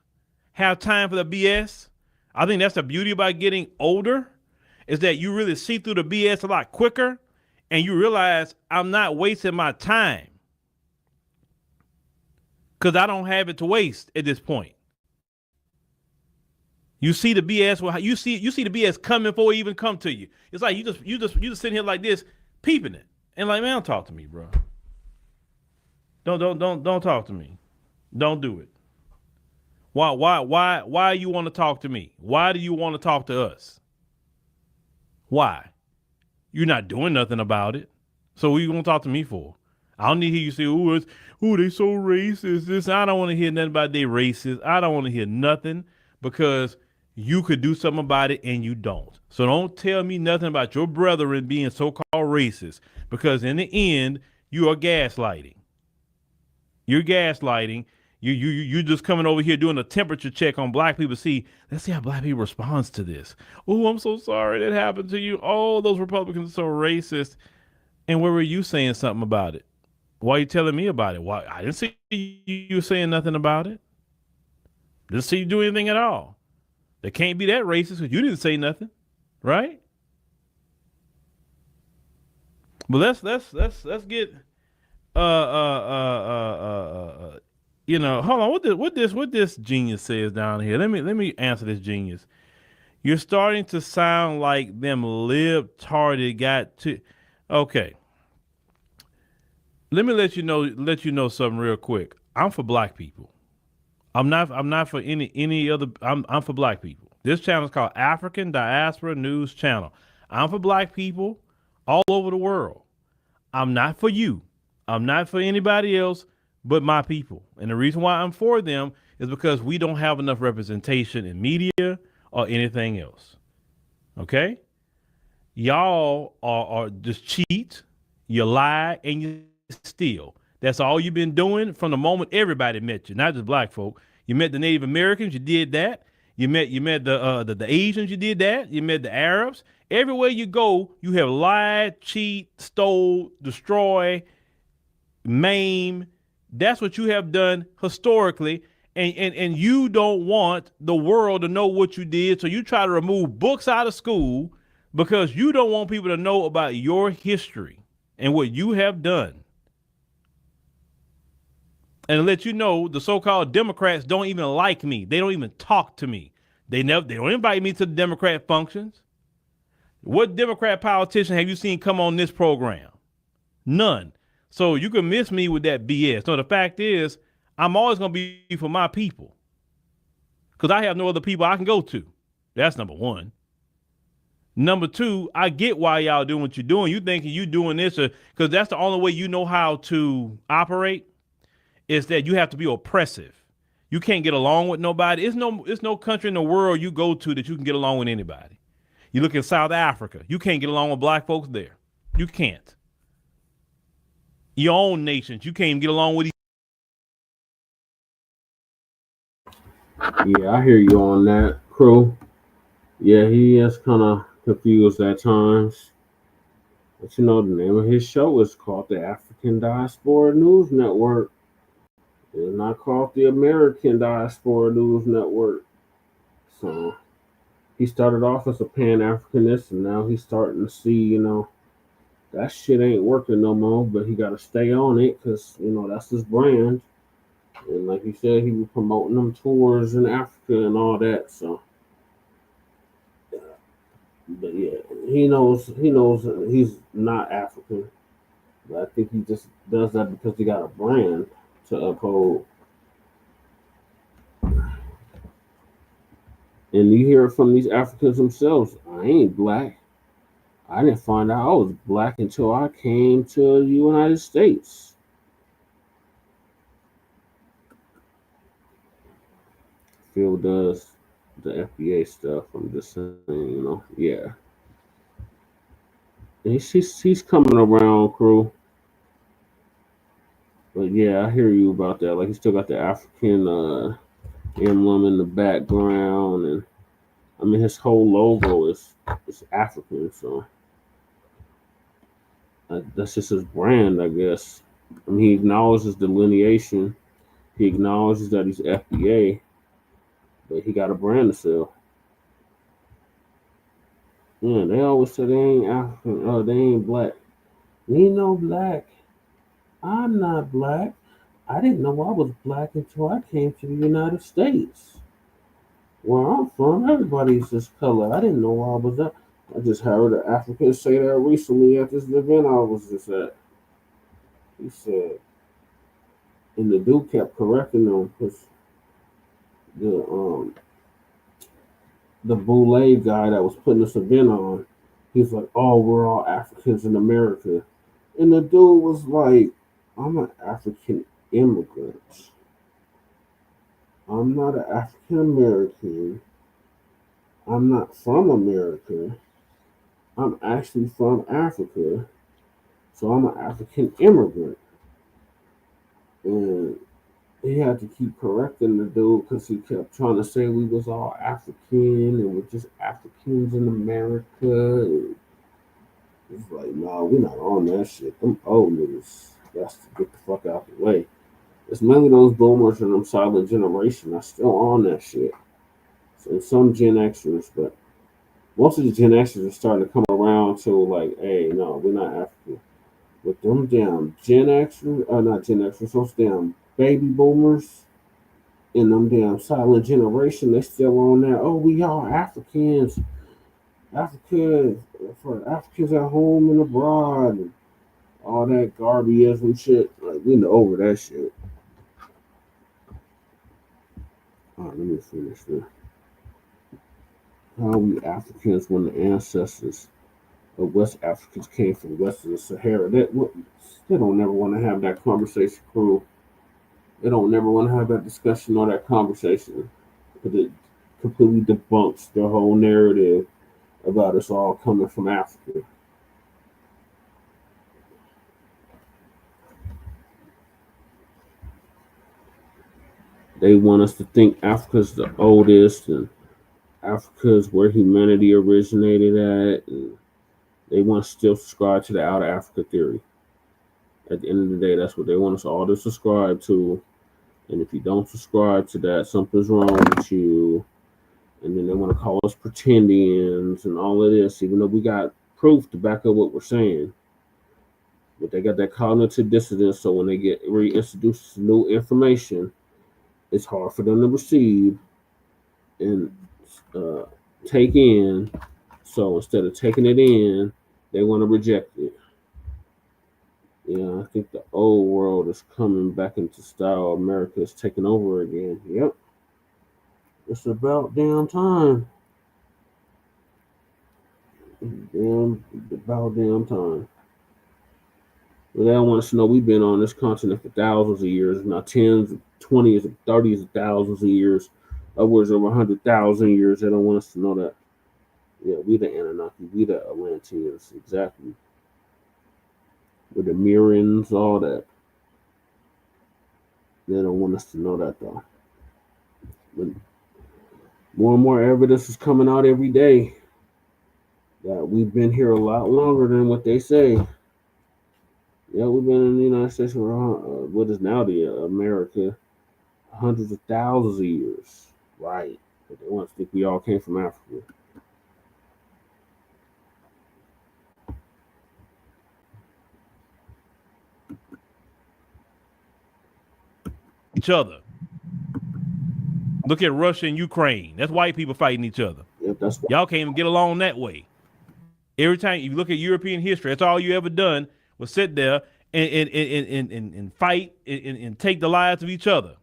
have time for the BS. I think that's the beauty about getting older, is that you really see through the BS a lot quicker and you realize I'm not wasting my time because I don't have it to waste at this point. You see the BS, you see the BS coming before it even come to you. It's like you just sitting here like this, peeping it. And like, man, don't talk to me, bro. Don't talk to me. Don't do it. Why you want to talk to me? Why do you want to talk to us? Why? You're not doing nothing about it. So what you gonna talk to me for? I don't need to hear you say, they so racist. I don't want to hear nothing about they racist. I don't want to hear nothing because you could do something about it and you don't. So don't tell me nothing about your brethren being so-called racist, because in the end, you are gaslighting. You're gaslighting. You're just coming over here doing a temperature check on black people. Let's see how black people responds to this. Oh, I'm so sorry that happened to you. Oh, those Republicans are so racist. And where were you saying something about it? Why are you telling me about it? Why? I didn't see you saying nothing about it. Didn't see you do anything at all. They can't be that racist because you didn't say nothing, right? But let's get hold on. What this genius says down here. Let me answer this genius. You're starting to sound like them libtarded got to. Okay. Let me let you know something real quick. I'm for black people. I'm not for any other. I'm for black people. This channel is called African Diaspora News Channel. I'm for black people all over the world. I'm not for you. I'm not for anybody else but my people. And the reason why I'm for them is because we don't have enough representation in media or anything else. Okay? Y'all are just cheat, you lie, and you steal. That's all you've been doing from the moment everybody met you, not just black folk. You met the Native Americans, you did that. You met the Asians, you did that. You met the Arabs. Everywhere you go, you have lied, cheat, stole, destroy, maim. That's what you have done historically. And you don't want the world to know what you did. So you try to remove books out of school because you don't want people to know about your history and what you have done. And to let you know, the so-called Democrats don't even like me. They don't even talk to me. They don't invite me to the Democrat functions. What Democrat politician have you seen come on this program? None. So you can miss me with that BS. No, the fact is, I'm always going to be for my people because I have no other people I can go to. That's number one. Number two, I get why y'all doing what you're doing. You thinking you doing this because that's the only way you know how to operate is that you have to be oppressive. You can't get along with nobody. It's no country in the world you go to that you can get along with anybody. You look at South Africa. You can't get along with black folks there. You can't. Your own nations, you can't even get along with each. Yeah, I hear you on that, Crew. Yeah, he is kind of confused at times. But you know, the name of his show is called the African Diaspora News Network. It's not called the American Diaspora News Network. So he started off as a Pan-Africanist, and now he's starting to see, you know, that shit ain't working no more. But he got to stay on it because, you know, that's his brand. And like you said, he was promoting them tours in Africa and all that. So, but yeah, he knows he's not African. But I think he just does that because he got a brand to uphold. And you hear it from these Africans themselves. I ain't black. I didn't find out I was black until I came to the United States. Phil does the FBA stuff. I'm just saying, you know, yeah. And he's coming around, Crew. But yeah, I hear you about that. Like he still got the African emblem in the background, and I mean his whole logo is African, so that's just his brand, I guess. I mean, he acknowledges delineation. He acknowledges that he's FBA, but he got a brand to sell. Yeah, they always say they ain't African. Oh, they ain't black. We know black. I'm not black. I didn't know I was black until I came to the United States. Where I'm from, everybody's this color. I didn't know I was that. I just heard an African say that recently at this event I was just at. He said, and the dude kept correcting him because the Boule guy that was putting this event on, he's like, "Oh, we're all Africans in America," and the dude was like, "I'm an African immigrant. I'm not an African American. I'm not from America. I'm actually from Africa. So I'm an African immigrant." And he had to keep correcting the dude because he kept trying to say we was all African and we're just Africans in America. And it's like, nah, we're not on that shit. Them old niggas, that's to get the fuck out the way. It's mainly those boomers and them silent generation that's still on that shit. So, and some Gen Xers, but most of the Gen Xers are starting to come around to like, hey, no, we're not African. With them damn Gen Xers, not Gen Xers, those damn baby boomers and them damn silent generation, they still on that. Oh, we all Africans. Africa for Africans at home and abroad and all that garbage and shit. Like, we know over that shit. Alright, let me finish this. How we Africans when the ancestors West Africans came from west of the Sahara. They don't never want to have that conversation, crew. They don't never want to have that discussion or that conversation because it completely debunks the whole narrative about us all coming from Africa. They want us to think Africa's the oldest and Africa's where humanity originated at. And they want to still subscribe to the Out of Africa theory. At the end of the day, that's what they want us all to subscribe to. And if you don't subscribe to that, something's wrong with you. And then they want to call us pretendians and all of this, even though we got proof to back up what we're saying. But they got that cognitive dissonance, so when they get reintroduced to new information, it's hard for them to receive and take in. So instead of taking it in, they want to reject it. Yeah, I think the old world is coming back into style. America is taking over again. Yep. It's about damn time. About damn time. But they don't want us to know we've been on this continent for thousands of years, not tens, 20s, 30s of thousands of years, upwards of 100,000 years. They don't want us to know that. Yeah, we the Anunnaki, we the Atlanteans, exactly. With the Mirrans, all that. They don't want us to know that though. But more and more evidence is coming out every day that we've been here a lot longer than what they say. Yeah, we've been in the United States for what is now the America hundreds of thousands of years. Right. But they want to think we all came from Africa. Each other. Look at Russia and Ukraine. That's white people fighting each other. Yep, that's y'all can't even get along that way. Every time you look at European history, that's all you ever done was sit there and fight and take the lives of each other.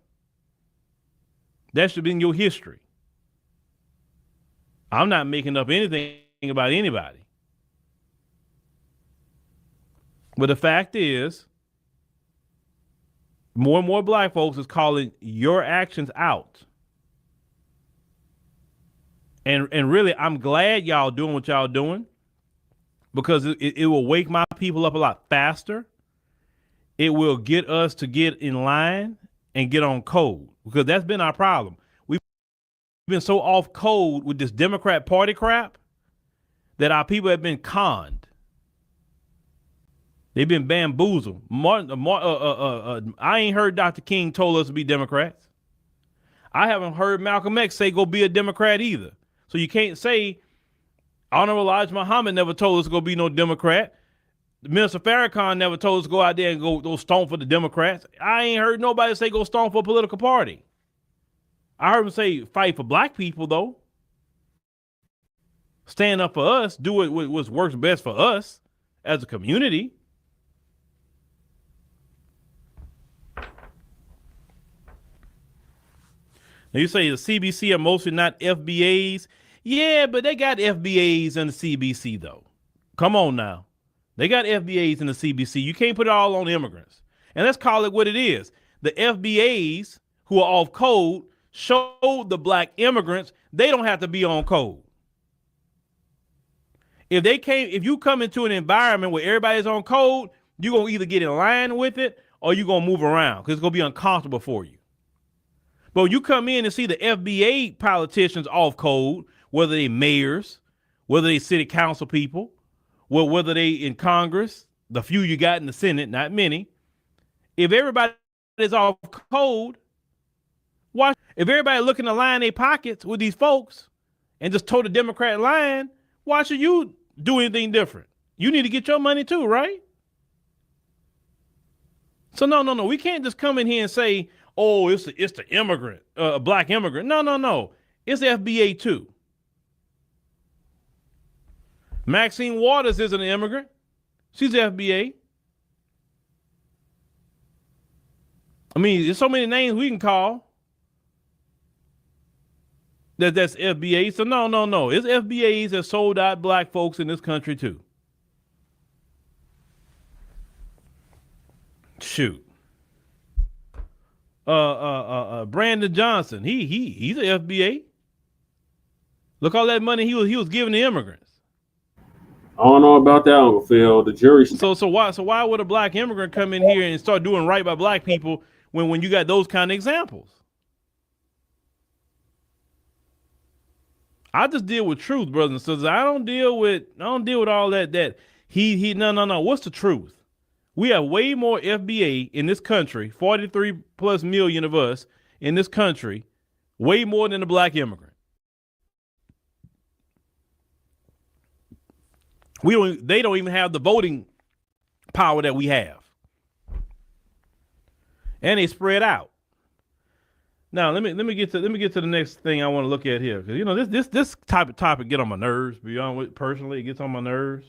That should have been your history. I'm not making up anything about anybody. But the fact is, more and more black folks is calling your actions out. And really, I'm glad y'all doing what y'all doing because it will wake my people up a lot faster. It will get us to get in line and get on code because that's been our problem. We've been so off code with this Democrat Party crap that our people have been conned. They've been bamboozled. I ain't heard Dr. King told us to be Democrats. I haven't heard Malcolm X say go be a Democrat either. So you can't say Honorable Elijah Muhammad never told us to go be no Democrat. Minister Farrakhan never told us to go out there and go stomp for the Democrats. I ain't heard nobody say go stomp for a political party. I heard him say fight for black people though. Stand up for us. Do what works best for us as a community. Now you say the CBC are mostly not FBAs. Yeah, but they got FBAs in the CBC though. Come on now. They got FBAs in the CBC. You can't put it all on immigrants. And let's call it what it is. The FBAs who are off code showed the black immigrants they don't have to be on code. If you come into an environment where everybody's on code, you're going to either get in line with it or you're going to move around because it's going to be uncomfortable for you. But when you come in and see the FBA politicians off code, whether they mayors, whether they city council people, whether they in Congress, the few you got in the Senate, not many, if everybody is off code, watch. If everybody looking to line their pockets with these folks and just toe the Democrat line, why should you do anything different? You need to get your money too, right? So no. We can't just come in here and say, oh, it's the immigrant, black immigrant. No. It's FBA too. Maxine Waters isn't an immigrant. She's FBA. I mean, there's so many names we can call that's FBA. So no. It's FBAs that sold out black folks in this country too. shoot. Brandon Johnson, he's an FBA. Look, all that money he was giving the immigrants. I don't know about that, Uncle Phil. The jury. So why would a black immigrant come in here and start doing right by black people when you got those kind of examples? I just deal with truth, brothers and sisters. I don't deal with all that no. What's the truth? We have way more FBA in this country, 43 plus million of us in this country, way more than the black immigrant. They don't even have the voting power that we have. And they spread out. Now let me get to the next thing I want to look at here, because this type of topic get on my nerves. Personally, it gets on my nerves.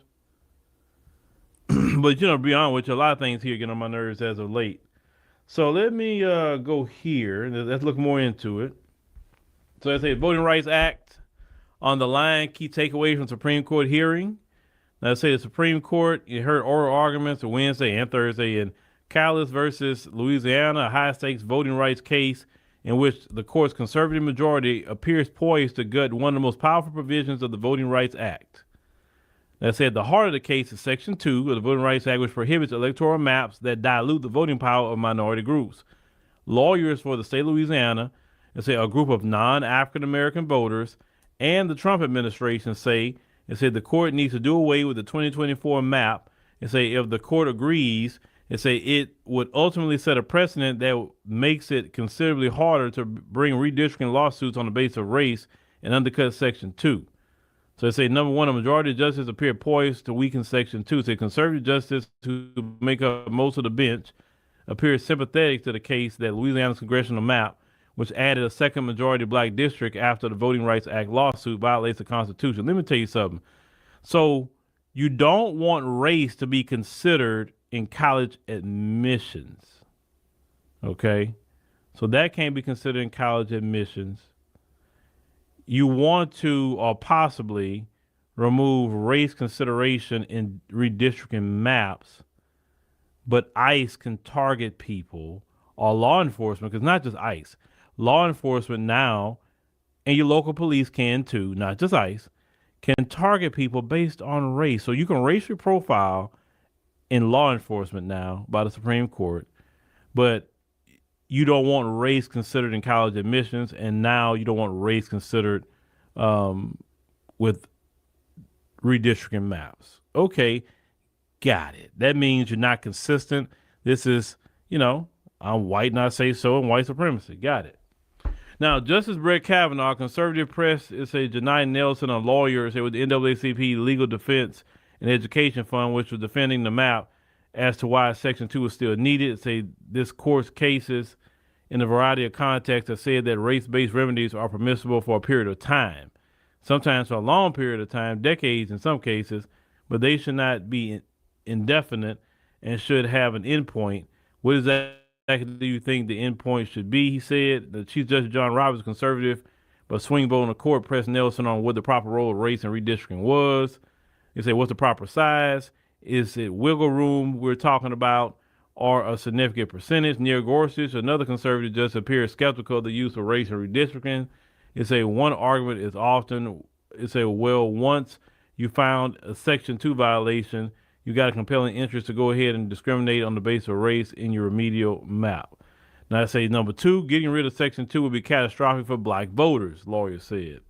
But to be honest with you, a lot of things here get on my nerves as of late. So let me go here and let's look more into it. So I say Voting Rights Act on the line, key takeaways from Supreme Court hearing. Now I say the Supreme Court heard oral arguments on Wednesday and Thursday in Callis versus Louisiana, a high stakes voting rights case in which the court's conservative majority appears poised to gut one of the most powerful provisions of the Voting Rights Act. That said, the heart of the case is Section 2 of the Voting Rights Act, which prohibits electoral maps that dilute the voting power of minority groups. Lawyers for the state of Louisiana, a group of non-African American voters, and the Trump administration say the court needs to do away with the 2024 map, if the court agrees, it would ultimately set a precedent that makes it considerably harder to bring redistricting lawsuits on the basis of race and undercut Section 2. So number one, a majority of justices appear poised to weaken Section 2. Conservative justices who make up most of the bench appear sympathetic to the case that Louisiana's congressional map, which added a second majority black district after the Voting Rights Act lawsuit, violates the Constitution. Let me tell you something. So you don't want race to be considered in college admissions. Okay? So that can't be considered in college admissions. You want to, or possibly, remove race consideration in redistricting maps, but ICE can target people, or law enforcement, because not just ICE. Law enforcement now, and your local police can too, not just ICE, can target people based on race. So you can racially profile in law enforcement now by the Supreme Court, but you don't want race considered in college admissions, and now you don't want race considered with redistricting maps. Okay, got it. That means you're not consistent. This is, I'm white and I say so, and white supremacy. Got it. Now, Justice Brett Kavanaugh, conservative press, Janai Nelson, a lawyer, with the NAACP Legal Defense and Education Fund, which was defending the map as to why Section 2 is still needed. This court's cases in a variety of contexts have said that race-based remedies are permissible for a period of time, sometimes for a long period of time, decades in some cases, but they should not be indefinite and should have an endpoint. What exactly do you think the endpoint should be? He said the Chief Justice John Roberts, conservative, but swing vote in the court, pressed Nelson on what the proper role of race and redistricting was. He said, what's the proper size? Is it wiggle room we're talking about, or a significant percentage? Neil Gorsuch, another conservative justice, appears skeptical of the use of race and redistricting. One argument is often, once you found a Section 2 violation, you got a compelling interest to go ahead and discriminate on the basis of race in your remedial map. Now number two, getting rid of Section 2 would be catastrophic for black voters, lawyers said.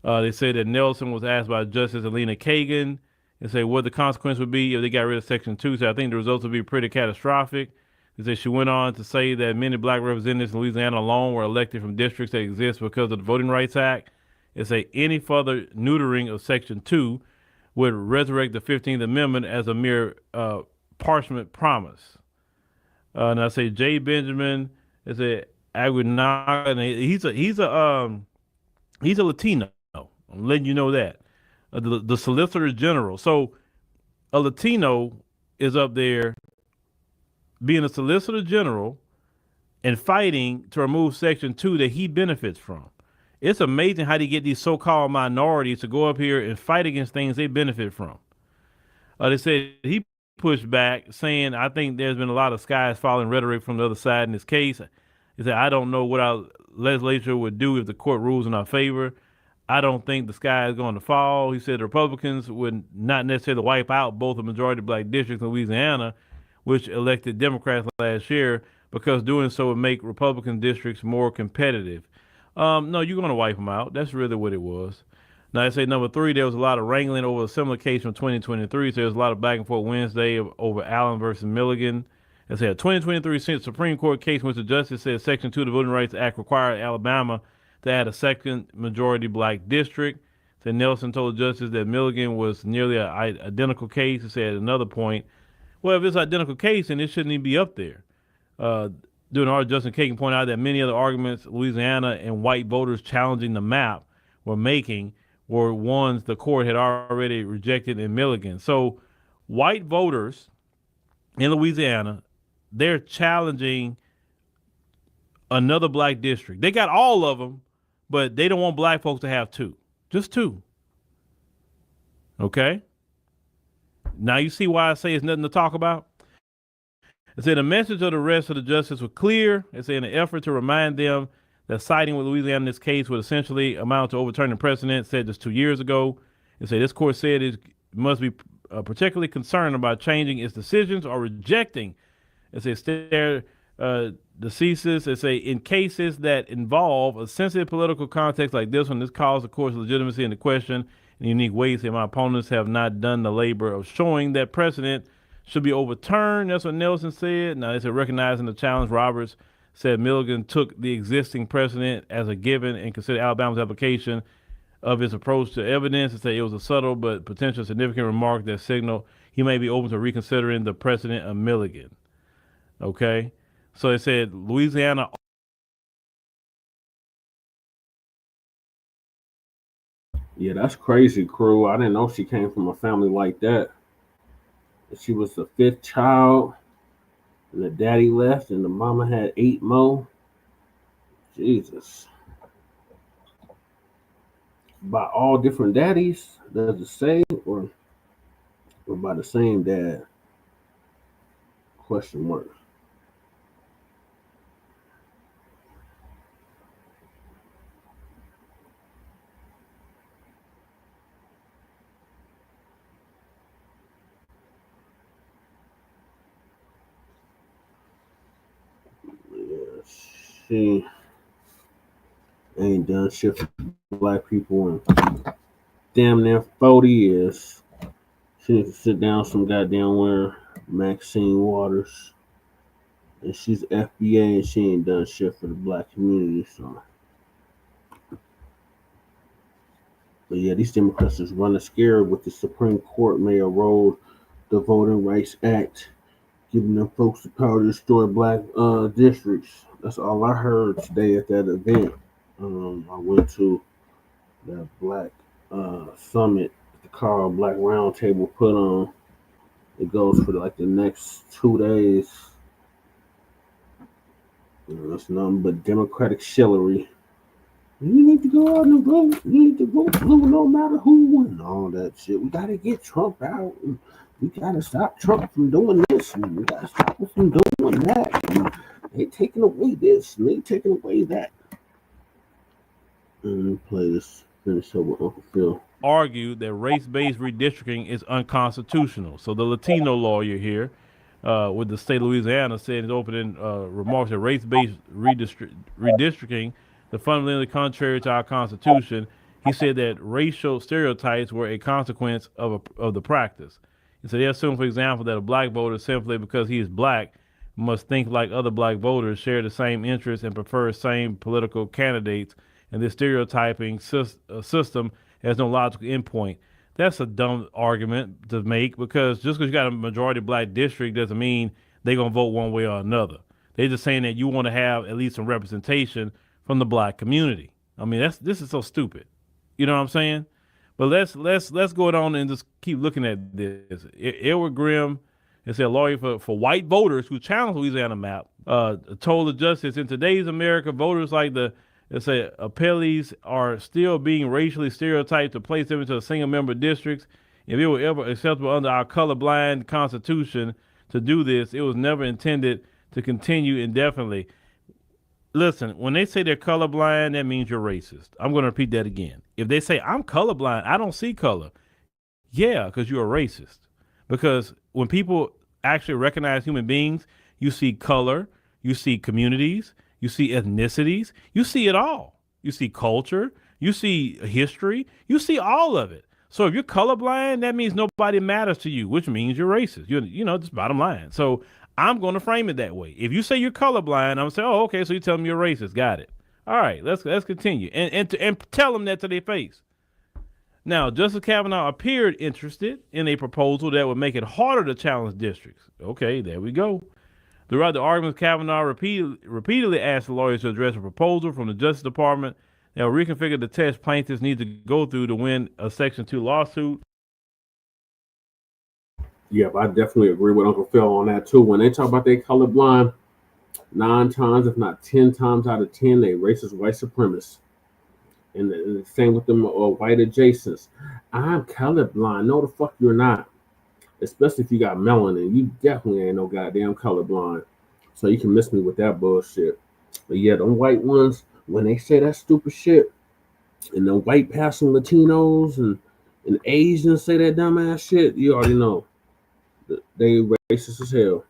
They said that Nelson was asked by Justice Alina Kagan and what the consequence would be if they got rid of Section 2. So I think the results would be pretty catastrophic. She went on to say that many black representatives in Louisiana alone were elected from districts that exist because of the Voting Rights Act. Any further neutering of Section 2 would resurrect the 15th Amendment as a mere parchment promise. And Jay Benjamin is Aguinaga, and he's a Latino. I'm letting you know that. The Solicitor General. So a Latino is up there being a Solicitor General and fighting to remove Section 2 that he benefits from. It's amazing how they get these so-called minorities to go up here and fight against things they benefit from. They said he pushed back, saying, I think there's been a lot of skies falling rhetoric from the other side in this case. He said, I don't know what our legislature would do if the court rules in our favor. I don't think the sky is going to fall. He said the Republicans would not necessarily wipe out both the majority black districts in Louisiana, which elected Democrats last year, because doing so would make Republican districts more competitive. No, you're going to wipe them out. That's really what it was. Now, I say number 3, there was a lot of wrangling over a similar case from 2023. So there was a lot of back and forth Wednesday over Allen versus Milligan. I say a 2023 Supreme Court case in which the justice said Section 2 of the Voting Rights Act required Alabama to add a second majority black district. So Nelson told the justice that Milligan was nearly an identical case. He said at another point, well, if it's an identical case, then it shouldn't even be up there. During our Justin Kagan pointed out that many other arguments Louisiana and white voters challenging the map were making were ones the court had already rejected in Milligan. So white voters in Louisiana, they're challenging another black district. They got all of them, but they don't want black folks to have 2. Just 2. Okay? Now you see why I say it's nothing to talk about? It said the message of the rest of the justice was clear. It said in an effort to remind them that siding with Louisiana in this case would essentially amount to overturning precedent said just 2 years ago. It said this court said it must be particularly concerned about changing its decisions or rejecting. It says deceases. It say in cases that involve a sensitive political context like this one, this calls the court's legitimacy into question in unique ways that my opponents have not done the labor of showing that precedent should be overturned. That's what Nelson said. Now, they said recognizing the challenge, Roberts said Milligan took the existing precedent as a given and considered Alabama's application of its approach to evidence. It said it was a subtle but potentially significant remark that signaled he may be open to reconsidering the precedent of Milligan. Okay? So it said Louisiana. Yeah, that's crazy, crew. I didn't know she came from a family like that. She was the 5th child, and the daddy left, and the mama had 8 more. Jesus. By all different daddies, does it say, or by the same dad? Question mark. She ain't done shit for black people in damn near 40 years. She needs to sit down somewhere, Maxine Waters. And she's FBA and she ain't done shit for the black community, so. But yeah, these Democrats is running scared with the Supreme Court may erode the Voting Rights Act, giving them folks the power to destroy black districts. That's all I heard today at that event. I went to that black summit the Carl Black Roundtable put on. It goes for like the next 2 days. It's nothing but Democratic shillery. You need to go out and vote. You need to vote blue no matter who and all that shit. We gotta get Trump out. We gotta stop Trump from doing this. And we gotta stop him from doing that. And they taking away this and they taking away that. And let me play this. Finish up with Uncle Phil. Argued that race-based redistricting is unconstitutional. So the Latino lawyer here with the state of Louisiana said in his opening remarks that race-based redistricting is fundamentally contrary to our Constitution. He said that racial stereotypes were a consequence of the practice. He said they assume, for example, that a black voter simply because he is black must think like other black voters, share the same interests, and prefer same political candidates. And this stereotyping system has no logical endpoint. That's a dumb argument to make because just because you got a majority black district doesn't mean they're going to vote one way or another. They're just saying that you want to have at least some representation from the black community. I mean, this is so stupid. You know what I'm saying? But let's go on and just keep looking at this. Edward Grimm is a lawyer for white voters who challenged Louisiana map, told the justice in today's America, voters like appellees are still being racially stereotyped to place them into single member districts. if it were ever acceptable under our colorblind constitution to do this, it was never intended to continue indefinitely. Listen, when they say they're colorblind, that means you're racist. I'm going to repeat that again. If they say I'm colorblind, I don't see color. Yeah, because you're a racist. Because when people actually recognize human beings, you see color, you see communities, you see ethnicities, you see it all. You see culture, you see history, you see all of it. So if you're colorblind, that means nobody matters to you, which means you're racist. You know, just bottom line. So I'm going to frame it that way. If you say you're colorblind, I'm going to say, oh, okay, so you tell me you're racist. Got it. All right, let's continue. And tell them that to their face. Now, Justice Kavanaugh appeared interested in a proposal that would make it harder to challenge districts. Okay, there we go. Throughout the arguments, Kavanaugh repeatedly asked the lawyers to address a proposal from the Justice Department that will reconfigure the test plaintiffs need to go through to win a Section 2 lawsuit. Yeah, I definitely agree with Uncle Phil on that too. When they talk about they colorblind, 9 times, if not 10 times out of 10, they racist white supremacists. And the same with them white adjacents. I'm colorblind. No, the fuck you're not. Especially if you got melanin. You definitely ain't no goddamn colorblind. So you can miss me with that bullshit. But yeah, them white ones, when they say that stupid shit, and the white passing Latinos and Asians say that dumbass shit, you already know. They racist as hell.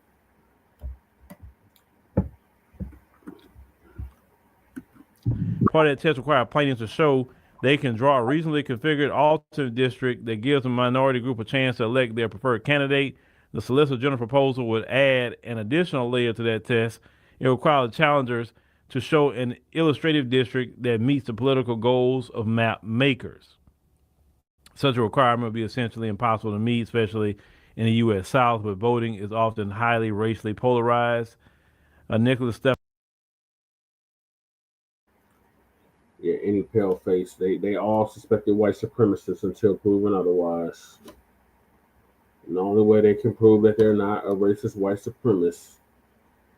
Part of that test requires plaintiffs to show they can draw a reasonably configured alternate district that gives a minority group a chance to elect their preferred candidate. The Solicitor General proposal would add an additional layer to that test. It requires challengers to show an illustrative district that meets the political goals of map makers. Such a requirement would be essentially impossible to meet, especially in the U.S. South, where voting is often highly racially polarized. Nicholas Steph. Yeah, any pale face. They all suspected white supremacists until proven otherwise. And the only way they can prove that they're not a racist white supremacist,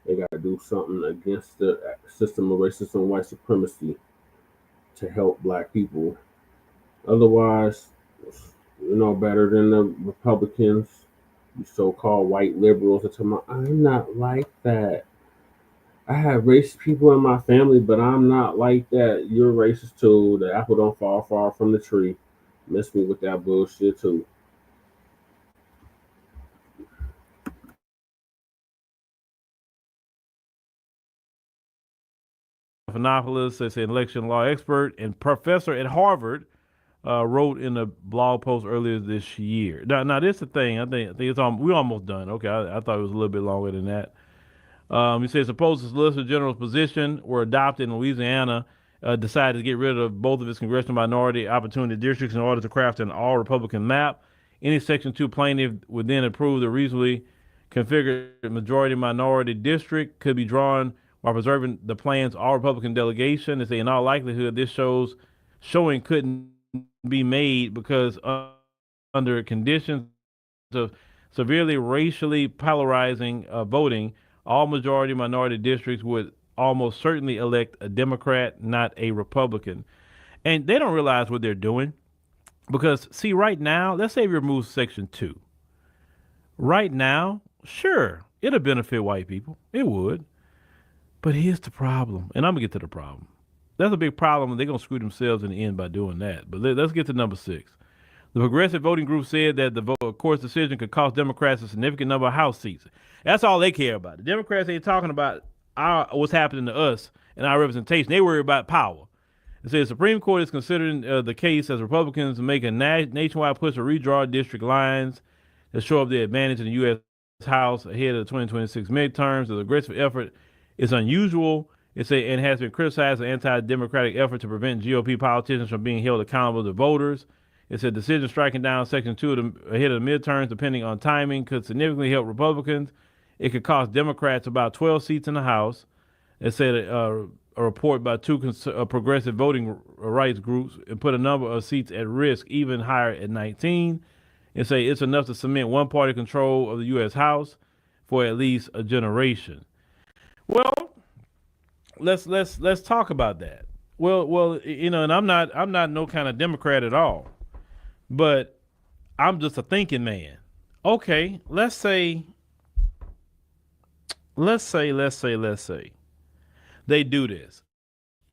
they got to do something against the system of racism and white supremacy to help black people. Otherwise, you're no better than the Republicans, you so-called white liberals that tell me, I'm not like that. I have racist people in my family, but I'm not like that. You're racist too. The apple don't fall far from the tree. Miss me with that bullshit too. Stephanopoulos is an election law expert and professor at Harvard, wrote in a blog post earlier this year. Now this is the thing. I think it's we're almost done. Okay, I thought it was a little bit longer than that. He says, suppose the Solicitor General's position were adopted in Louisiana, decided to get rid of both of its congressional minority opportunity districts in order to craft an all-Republican map. Any Section 2 plaintiff would then approve the reasonably configured majority-minority district could be drawn while preserving the plan's all-Republican delegation. They say, in all likelihood, this showing couldn't be made because under conditions of severely racially polarizing voting, all majority minority districts would almost certainly elect a Democrat, not a Republican. And they don't realize what they're doing because, see, right now, let's say we remove Section 2. Right now, sure, it'll benefit white people. It would. But here's the problem, and I'm going to get to the problem. That's a big problem, and they're going to screw themselves in the end by doing that. But let's get to number 6. The Progressive Voting Group said that the court's decision could cost Democrats a significant number of House seats. That's all they care about. The Democrats ain't talking about what's happening to us and our representation. They worry about power. It says the Supreme Court is considering the case as Republicans make a nationwide push to redraw district lines that show up their advantage in the U.S. House ahead of the 2026 midterms. The aggressive effort is unusual. And has been criticized as an anti-democratic effort to prevent GOP politicians from being held accountable to voters. It's a decision striking down Section 2 ahead of the midterms, depending on timing, could significantly help Republicans. It could cost Democrats about 12 seats in the House. It said a report by 2 progressive voting rights groups and put a number of seats at risk, even higher at 19. It say it's enough to cement one-party control of the U.S. House for at least a generation. Well, let's talk about that. Well, and I'm not no kind of Democrat at all. But I'm just a thinking man. Okay, let's say they do this,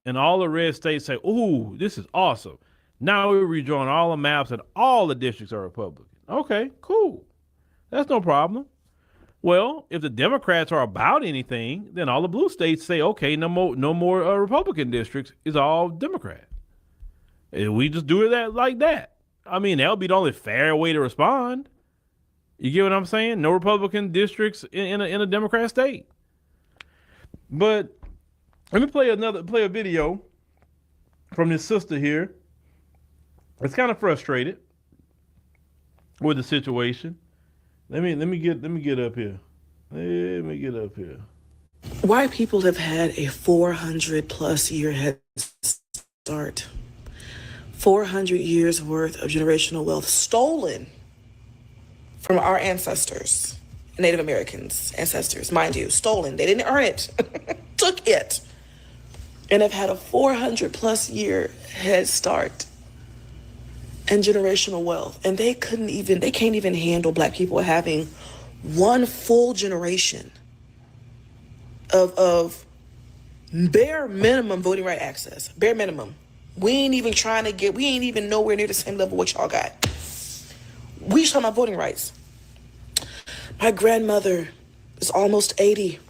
and all the red states say, "Ooh, this is awesome." Now we're redrawing all the maps, and all the districts are Republican. Okay, cool. That's no problem. Well, if the Democrats are about anything, then all the blue states say, "Okay, no more Republican districts. It's all Democrat." And we just do it like that. I mean, that would be the only fair way to respond. You get what I'm saying? No Republican districts in a Democrat state. But let me play a video from this sister here. It's kind of frustrated with the situation. Let me get up here. Let me get up here. White people have had a 400 plus year head start. 400 years worth of generational wealth stolen from our ancestors, Native Americans, ancestors, mind you, stolen. They didn't earn it, took it, and have had a 400 plus year head start and generational wealth. And they can't even handle Black people having one full generation of bare minimum voting right access, bare minimum. We ain't even nowhere near the same level what y'all got. We talking about voting rights. My grandmother is almost 80.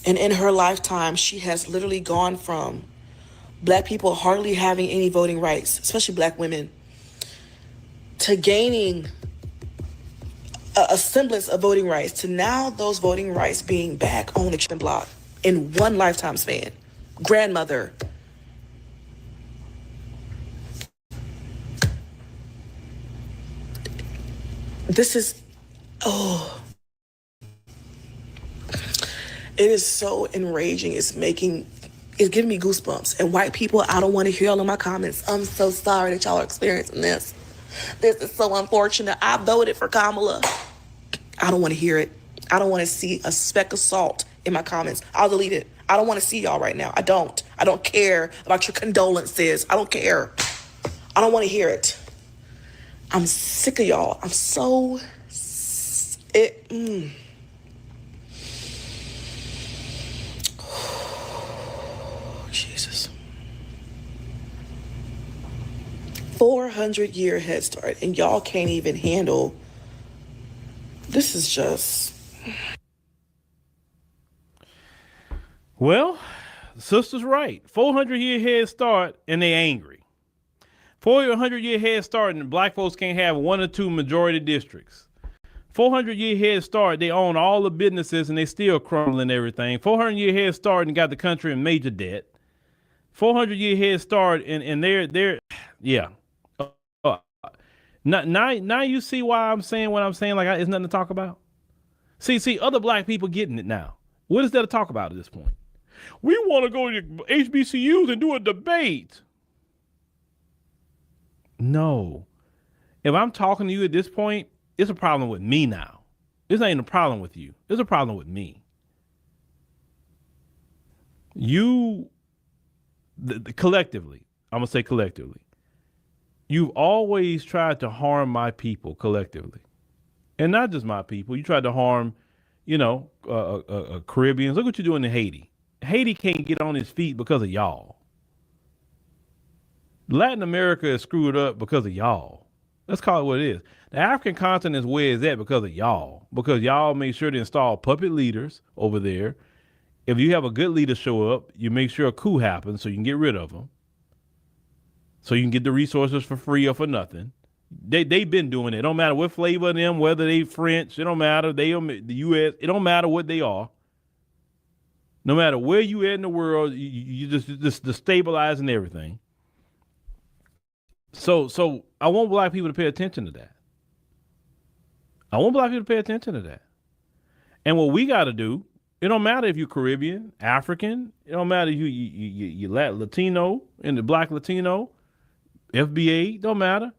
And in her lifetime, she has literally gone from Black people hardly having any voting rights, especially Black women, to gaining a semblance of voting rights, to now those voting rights being back on the chopping block in one lifetime span. Grandmother. This is, it is so enraging. It's giving me goosebumps. And white people, I don't want to hear all of my comments. I'm so sorry that y'all are experiencing this. This is so unfortunate. I voted for Kamala. I don't want to hear it. I don't want to see a speck of salt in my comments. I'll delete it. I don't want to see y'all right now. I don't care about your condolences. I don't care. I don't want to hear it. I'm sick of y'all. I'm so Jesus. 400 year head start, and y'all can't even handle. This is just. Well, the sister's right. 400-year head start, and they angry. 400-year head start, and Black folks can't have one or two majority districts. 400-year head start, they own all the businesses and they still crumbling everything. 400-year head start and got the country in major debt. 400-year head start and they're yeah. Now you see why I'm saying what I'm saying. Like it's nothing to talk about. See, other Black people getting it now. What is there to talk about at this point? We want to go to HBCUs and do a debate. No. If I'm talking to you at this point, it's a problem with me now. It's not even a problem with you. It's a problem with me. Collectively, I'm going to say collectively, you've always tried to harm my people collectively. And not just my people. You tried to harm, Caribbeans. Look what you're doing in Haiti. Haiti can't get on his feet because of y'all. Latin America is screwed up because of y'all. Let's call it what it is. The African continent is where it's at because of y'all. Because y'all make sure to install puppet leaders over there. If you have a good leader show up, you make sure a coup happens so you can get rid of them. So you can get the resources for free or for nothing. They've been doing it. It don't matter what flavor of them, whether they French, it don't matter. The U.S., it don't matter what they are. No matter where you at in the world, you just destabilizing everything. So I want Black people to pay attention to that. And what we got to do, it don't matter if you're Caribbean, African, it don't matter if you Latino, and the Black Latino, FBA, don't matter.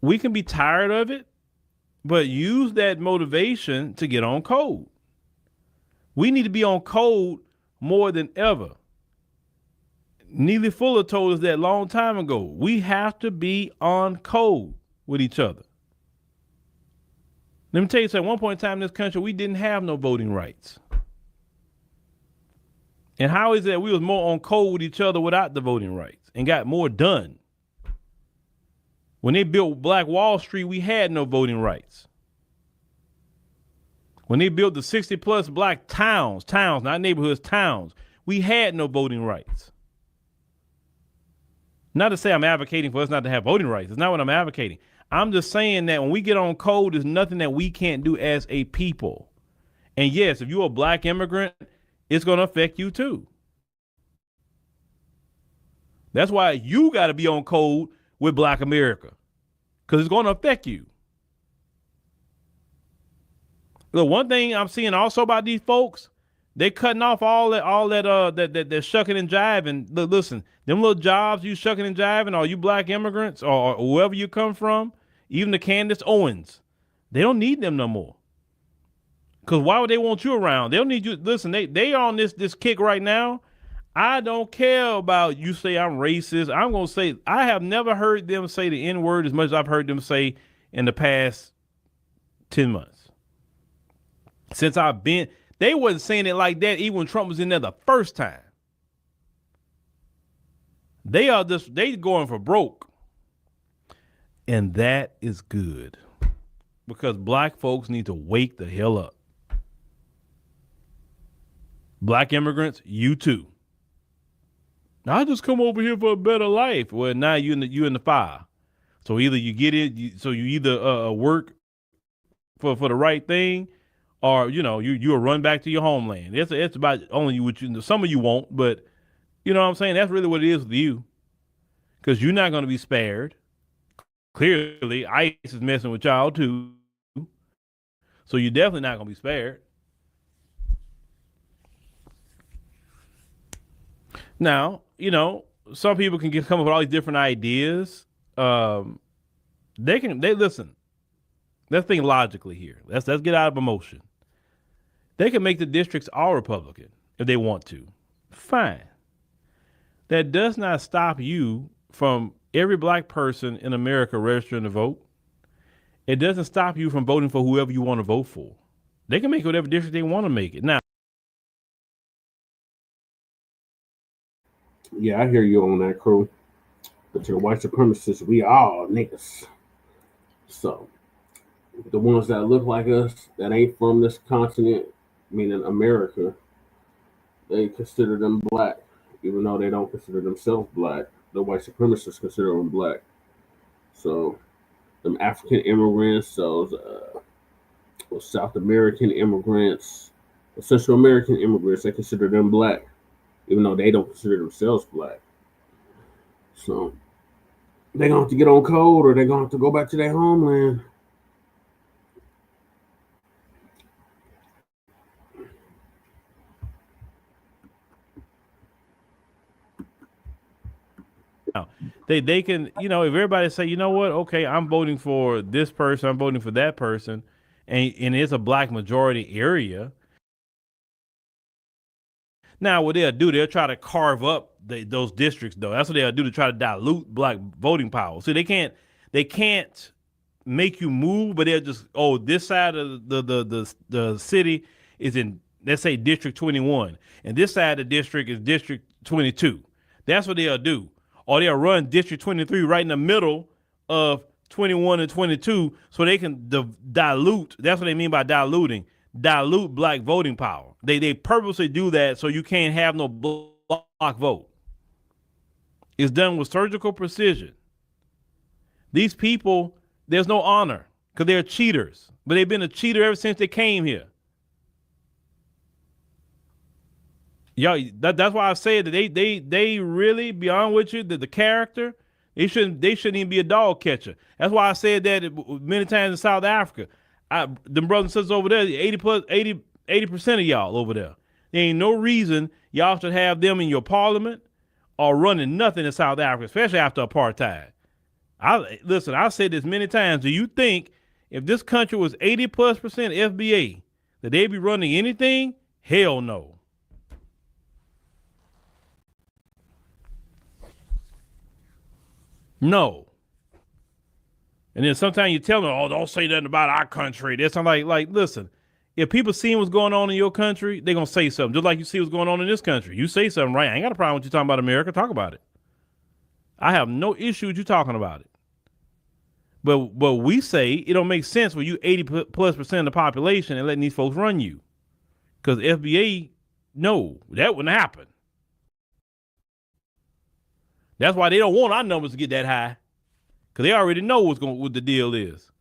We can be tired of it, but use that motivation to get on code. We need to be on code more than ever. Neely Fuller told us that a long time ago. We have to be on code. with each other. Let me tell you something. At one point in time in this country, we didn't have no voting rights. And how is it that we was more on code with each other without the voting rights and got more done? When they built Black Wall Street, we had no voting rights. When they built the 60 plus black towns, not neighborhoods, towns, we had no voting rights. Not to say I'm advocating for us not to have voting rights. It's not what I'm advocating. I'm just saying that when we get on code, there's nothing that we can't do as a people. And yes, if you're a black immigrant, it's going to affect you too. That's why you got to be on code with Black America, because it's going to affect you. The one thing I'm seeing also about these folks, they cutting off all that shucking and jiving. Listen, them little jobs you shucking and jiving, or you black immigrants, or wherever you come from, even the Candace Owens, they don't need them no more. Because why would they want you around? They don't need you. Listen, they are on this kick right now. I don't care about you say I'm racist. I'm going to say I have never heard them say the N-word as much as I've heard them say in the past 10 months. Since I've been, they wasn't saying it like that even when Trump was in there the first time. They going for broke. And that is good. Because black folks need to wake the hell up. Black immigrants, you too. Now I just come over here for a better life. Well, now you in the fire. So either you get it, you work for the right thing, or you'll run back to your homeland. It's about only what some of you won't, but you know what I'm saying? That's really what it is with you. Because you're not going to be spared. Clearly, ICE is messing with y'all too. So you're definitely not going to be spared. Now, some people can come up with all these different ideas. They listen. Let's think logically here. Let's get out of emotion. They can make the districts all Republican if they want to. Fine. That does not stop you from every black person in America registering to vote. It doesn't stop you from voting for whoever you want to vote for. They can make whatever district they want to make it. Now, yeah, I hear you on that, crew. But to the white supremacists, we all niggas. So, the ones that look like us, that ain't from this continent, meaning America, they consider them black, even though they don't consider themselves black. The white supremacists consider them black. So, them African immigrants, those South American immigrants, Central American immigrants, they consider them black, even though they don't consider themselves black. So, they're going to have to get on code, or they're going to have to go back to their homeland. Now, they can, if everybody say, you know what, okay, I'm voting for this person, I'm voting for that person, and it's a black majority area. Now, what they'll do, they'll try to carve up those districts, though. That's what they'll do, to try to dilute black voting power. So they can't make you move, but they'll just, this side of the city is in, let's say, District 21, and this side of the district is District 22. That's what they'll do. Or they'll run District 23 right in the middle of 21 and 22 so they can dilute. That's what they mean by diluting. Dilute black voting power. They purposely do that so you can't have no block vote. It's done with surgical precision. These people, there's no honor because they're cheaters. But they've been a cheater ever since they came here. Y'all, that's why I said that they really, beyond with you, the character, they shouldn't even be a dog catcher. That's why I said that many times in South Africa. Them brothers and sisters over there, 80% of y'all over there. There ain't no reason y'all should have them in your parliament or running nothing in South Africa, especially after apartheid. I said this many times. Do you think if this country was 80+% FBA, that they'd be running anything? Hell no. No. And then sometimes you tell them, oh, don't say nothing about our country. That's not like, listen, if people see what's going on in your country, they're going to say something. Just like you see what's going on in this country. You say something, right? I ain't got a problem with you talking about America. Talk about it. I have no issue with you talking about it. But we say it don't make sense for you 80+% of the population and letting these folks run you. Because FBA, no, that wouldn't happen. That's why they don't want our numbers to get that high. Because they already know what the deal is.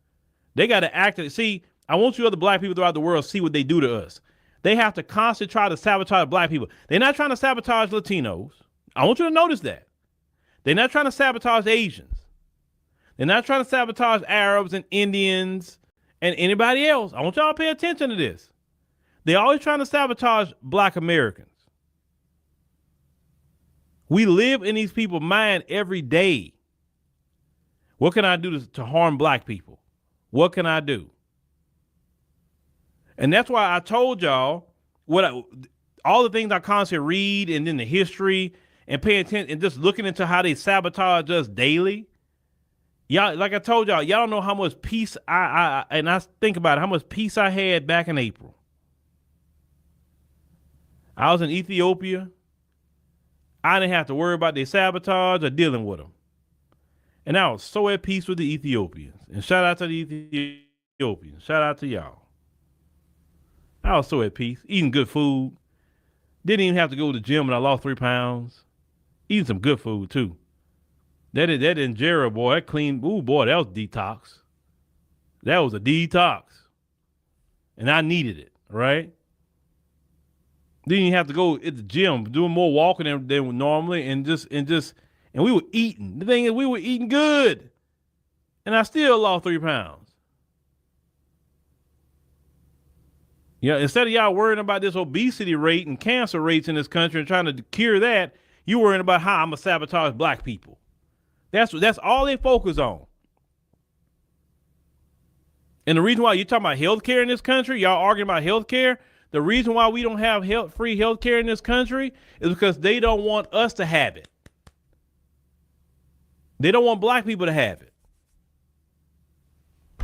They got to act. See, I want you other black people throughout the world to see what they do to us. They have to constantly try to sabotage black people. They're not trying to sabotage Latinos. I want you to notice that. They're not trying to sabotage Asians. They're not trying to sabotage Arabs and Indians and anybody else. I want y'all to pay attention to this. They're always trying to sabotage black Americans. We live in these people's mind every day. What can I do to harm black people? What can I do? And that's why I told y'all all the things I constantly read and then the history and pay attention and just looking into how they sabotage us daily. Y'all, like I told y'all don't know how much peace I think about it, how much peace I had back in April. I was in Ethiopia. I didn't have to worry about their sabotage or dealing with them. And I was so at peace with the Ethiopians. And shout out to the Ethiopians. Shout out to y'all. I was so at peace, eating good food. Didn't even have to go to the gym and I lost 3 pounds. Eating some good food too. That injera, boy, that clean, ooh, boy, that was detox. That was a detox. And I needed it, right? Didn't even have to go at the gym, doing more walking than normally, and we were eating. The thing is, we were eating good. And I still lost 3 pounds. Yeah, instead of y'all worrying about this obesity rate and cancer rates in this country and trying to cure that, you worrying about how I'm gonna sabotage black people. That's all they focus on. And the reason why you're talking about health care in this country, y'all arguing about health care, the reason why we don't have free health care in this country is because they don't want us to have it. They don't want black people to have it.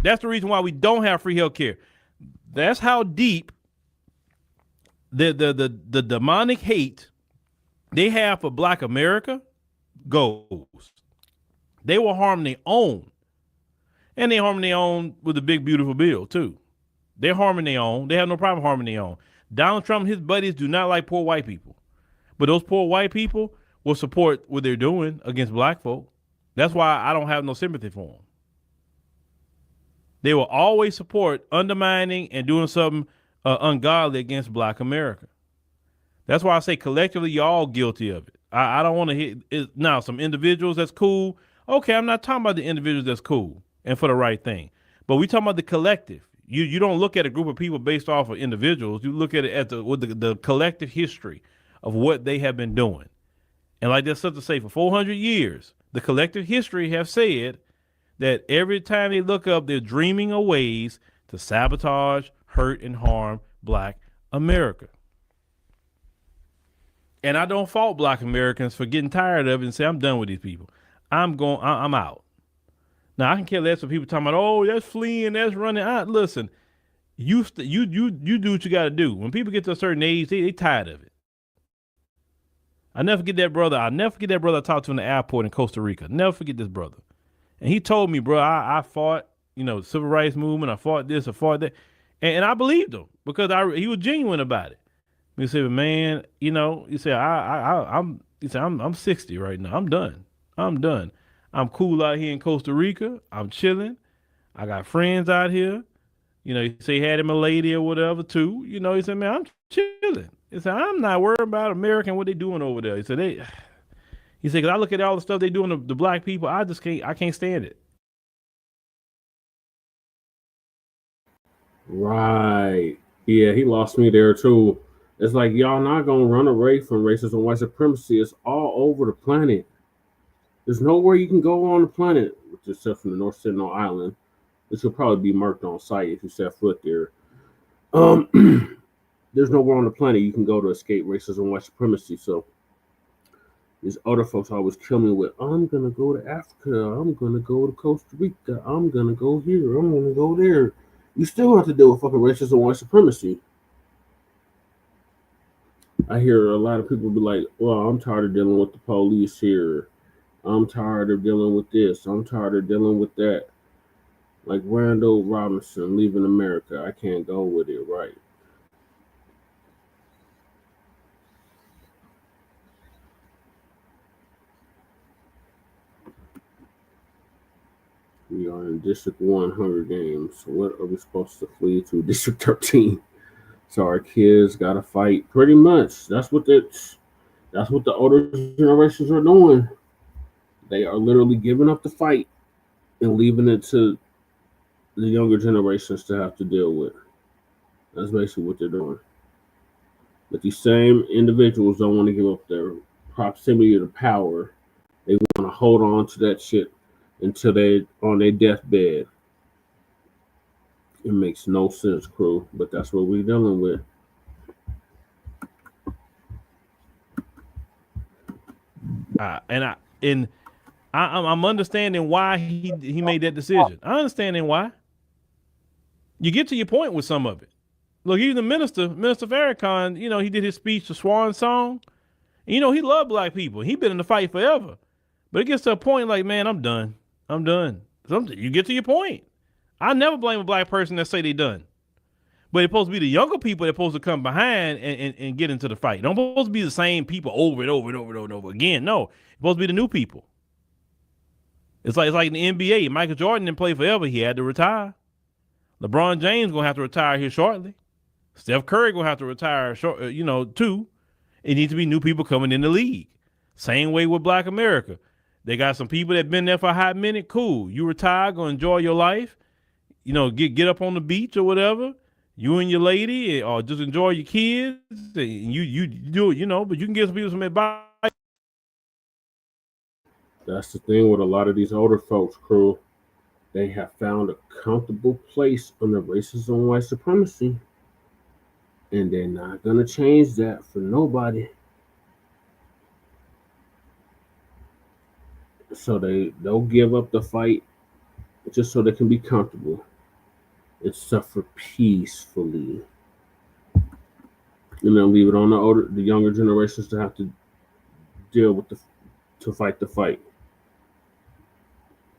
That's the reason why we don't have free health care. That's how deep the demonic hate they have for black America goes. They will harm their own. And they harm their own with the big, beautiful bill, too. They're harming their own. They have no problem harming their own. Donald Trump and his buddies do not like poor white people. But those poor white people will support what they're doing against black folk. That's why I don't have no sympathy for them. They will always support undermining and doing something ungodly against black America. That's why I say collectively, you're all guilty of it. I don't want to hit it. Now, some individuals that's cool. Okay, I'm not talking about the individuals that's cool and for the right thing. But we talking about the collective. You don't look at a group of people based off of individuals. You look at it at the collective history of what they have been doing. And like that's something to say, for 400 years, the collective history have said that every time they look up, they're dreaming of ways to sabotage, hurt, and harm black America. And I don't fault black Americans for getting tired of it and say, I'm done with these people. I'm out. Now I can care less for people talking about, oh, that's fleeing, that's running out. Listen, you do what you got to do. When people get to a certain age, they tired of it. I'll never forget that brother I talked to in the airport in Costa Rica. Never forget this brother. And he told me, bro, I fought, the civil rights movement. I fought this, I fought that. And I believed him because he was genuine about it. He said, man, he said, I'm 60 right now. I'm done. I'm cool out here in Costa Rica. I'm chilling. I got friends out here. He said he had him a lady or whatever too. He said, man, I'm chilling. He said, I'm not worried about America and what they doing over there. He said, because I look at all the stuff they doing to the black people, I can't stand it. Right. Yeah, he lost me there too. It's like y'all not gonna run away from racism and white supremacy. It's all over the planet. There's nowhere you can go on the planet, except from the North Sentinel Island, which will probably be marked on site if you set foot there. There's nowhere on the planet you can go to escape racism and white supremacy. So These older folks always kill me with, I'm gonna go to Africa, I'm gonna go to Costa Rica, I'm gonna go here, I'm gonna go there. You still have to deal with fucking racism and white supremacy. I hear a lot of people be like, well, I'm tired of dealing with the police here. I'm tired of dealing with this. I'm tired of dealing with that. Like Randall Robinson leaving America. I can't go with it, right? We are in District 1 Hunger Games. What are we supposed to flee to? District 13. So our kids gotta fight. Pretty much. That's what the older generations are doing. They are literally giving up the fight and leaving it to the younger generations to have to deal with. That's basically what they're doing. But these same individuals don't want to give up their proximity to power. They want to hold on to that shit until they on their deathbed. It makes no sense, crew, but that's what we're dealing with. I'm understanding why he made that decision. I understanding why. You get to your point with some of it. Look, even the Minister Farrakhan, he did his speech, the Swan Song. He loved black people. He been in the fight forever. But it gets to a point like, man, I'm done. You get to your point. I never blame a black person that say they done. But it's supposed to be the younger people that supposed to come behind and get into the fight. Don't supposed to be the same people over and over and over and over again. No, it's supposed to be the new people. It's like in the NBA. Michael Jordan didn't play forever. He had to retire. LeBron James gonna have to retire here shortly. Steph Curry gonna have to retire too. It needs to be new people coming in the league. Same way with Black America. They got some people that been there for a hot minute. Cool. You retire, go enjoy your life. Get up on the beach or whatever. You and your lady, or just enjoy your kids. And you do it, but you can give some people some advice. That's the thing with a lot of these older folks, crew. They have found a comfortable place under racism and white supremacy. And they're not going to change that for nobody. So they'll give up the fight just so they can be comfortable and suffer peacefully. And they'll leave it on the younger generations to have to deal with to fight the fight.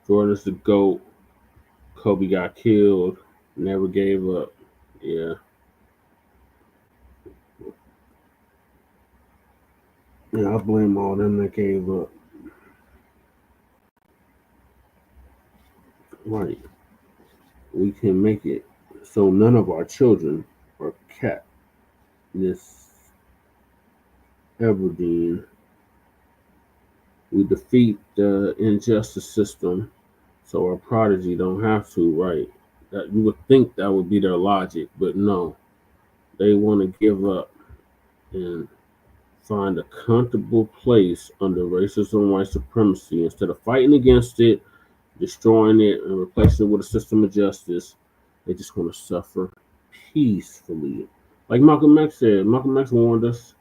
Jordan's the GOAT. Kobe got killed, never gave up. Yeah. Yeah, I blame all them that gave up. Right. We can make it so none of our children are kept this Aberdeen. We defeat the injustice system so our prodigy don't have to, right? That you would think that would be their logic, but no. They want to give up and find a comfortable place under racism and white supremacy. Instead of fighting against it, destroying it, and replacing it with a system of justice, they just want to suffer peacefully. Like Malcolm X said, Malcolm X warned us.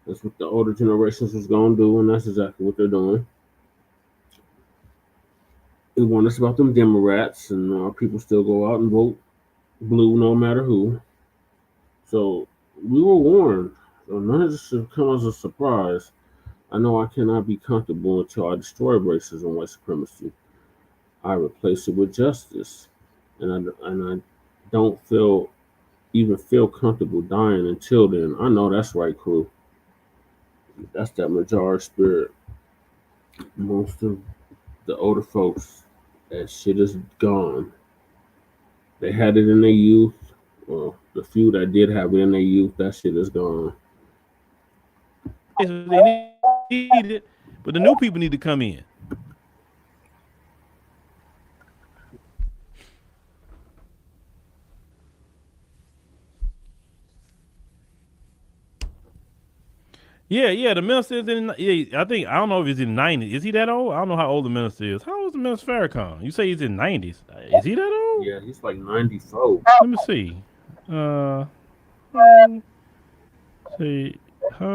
That's what the older generations was going to do, and that's exactly what they're doing. He warned us about them Democrats, and our people still go out and vote blue no matter who. So we were warned. So none of this should come as a surprise. I know I cannot be comfortable until I destroy racism and white supremacy. I replace it with justice, and I don't even feel comfortable dying until then. I know that's right, crew. That's that majority spirit. Most of the older folks, that shit is gone. They had it in their youth. Well, the few that did have it in their youth, that shit is gone. They need it, but the new people need to come in. Yeah, the minister is I don't know if he's in 90s. Is he that old? I don't know how old the minister is. How old is the minister Farrakhan? You say he's in 90s. Is he that old? Yeah, he's like 94. Let me see. See, Hold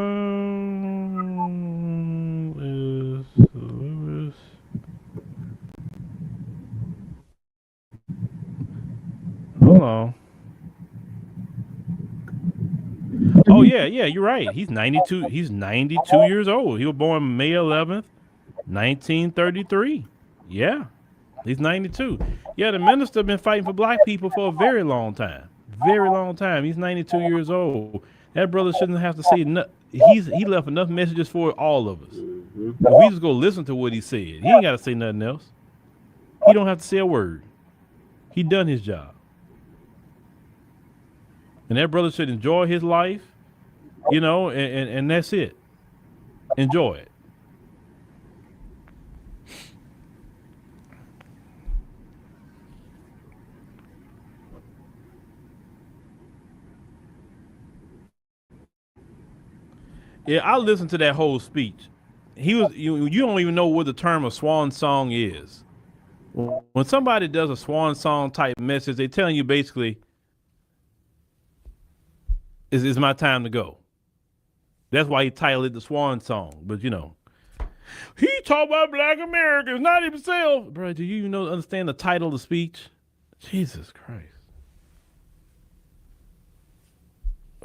on. Oh yeah, you're right. He's 92. He's 92 years old. He was born May 11th, 1933. Yeah, he's 92. Yeah, the minister been fighting for black people for a very long time. Very long time. He's 92 years old. That brother shouldn't have to say nothing. He left enough messages for all of us. If we just go listen to what he said, he ain't got to say nothing else. He don't have to say a word. He done his job. And that brother should enjoy his life, you know, and that's it. Enjoy it. Yeah, I listened to that whole speech. You don't even know what the term of swan song is. When somebody does a swan song type message, they telling you basically, it's my time to go. That's why he titled it the swan song. But you know, he talked about black Americans, not himself. Bro, do you even understand the title of the speech? Jesus Christ.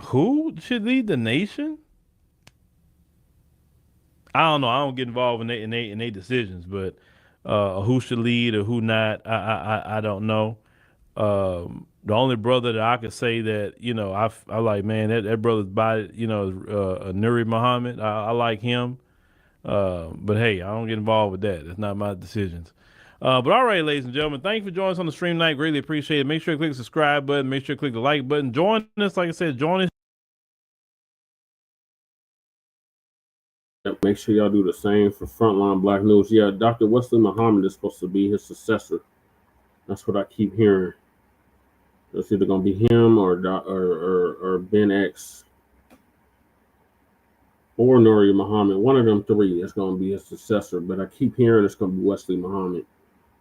Who should lead the nation? I don't know. I don't get involved in they decisions, but who should lead or who not, I don't know. The only brother that I could say that, you know, I like, man, that brother's body, you know, Nuri Muhammad. I like him. But hey, I don't get involved with that. That's not my decisions. But all right, ladies and gentlemen, thank you for joining us on the stream tonight. Greatly appreciate it. Make sure you click the subscribe button. Make sure you click the like button. Join us, like I said, join us. Make sure y'all do the same for Frontline Black News. Yeah, Dr. Wesley Muhammad is supposed to be his successor. That's what I keep hearing. It's either gonna be him or Ben X or Nuri Muhammad. One of them three is gonna be his successor. But I keep hearing it's gonna be Wesley Muhammad,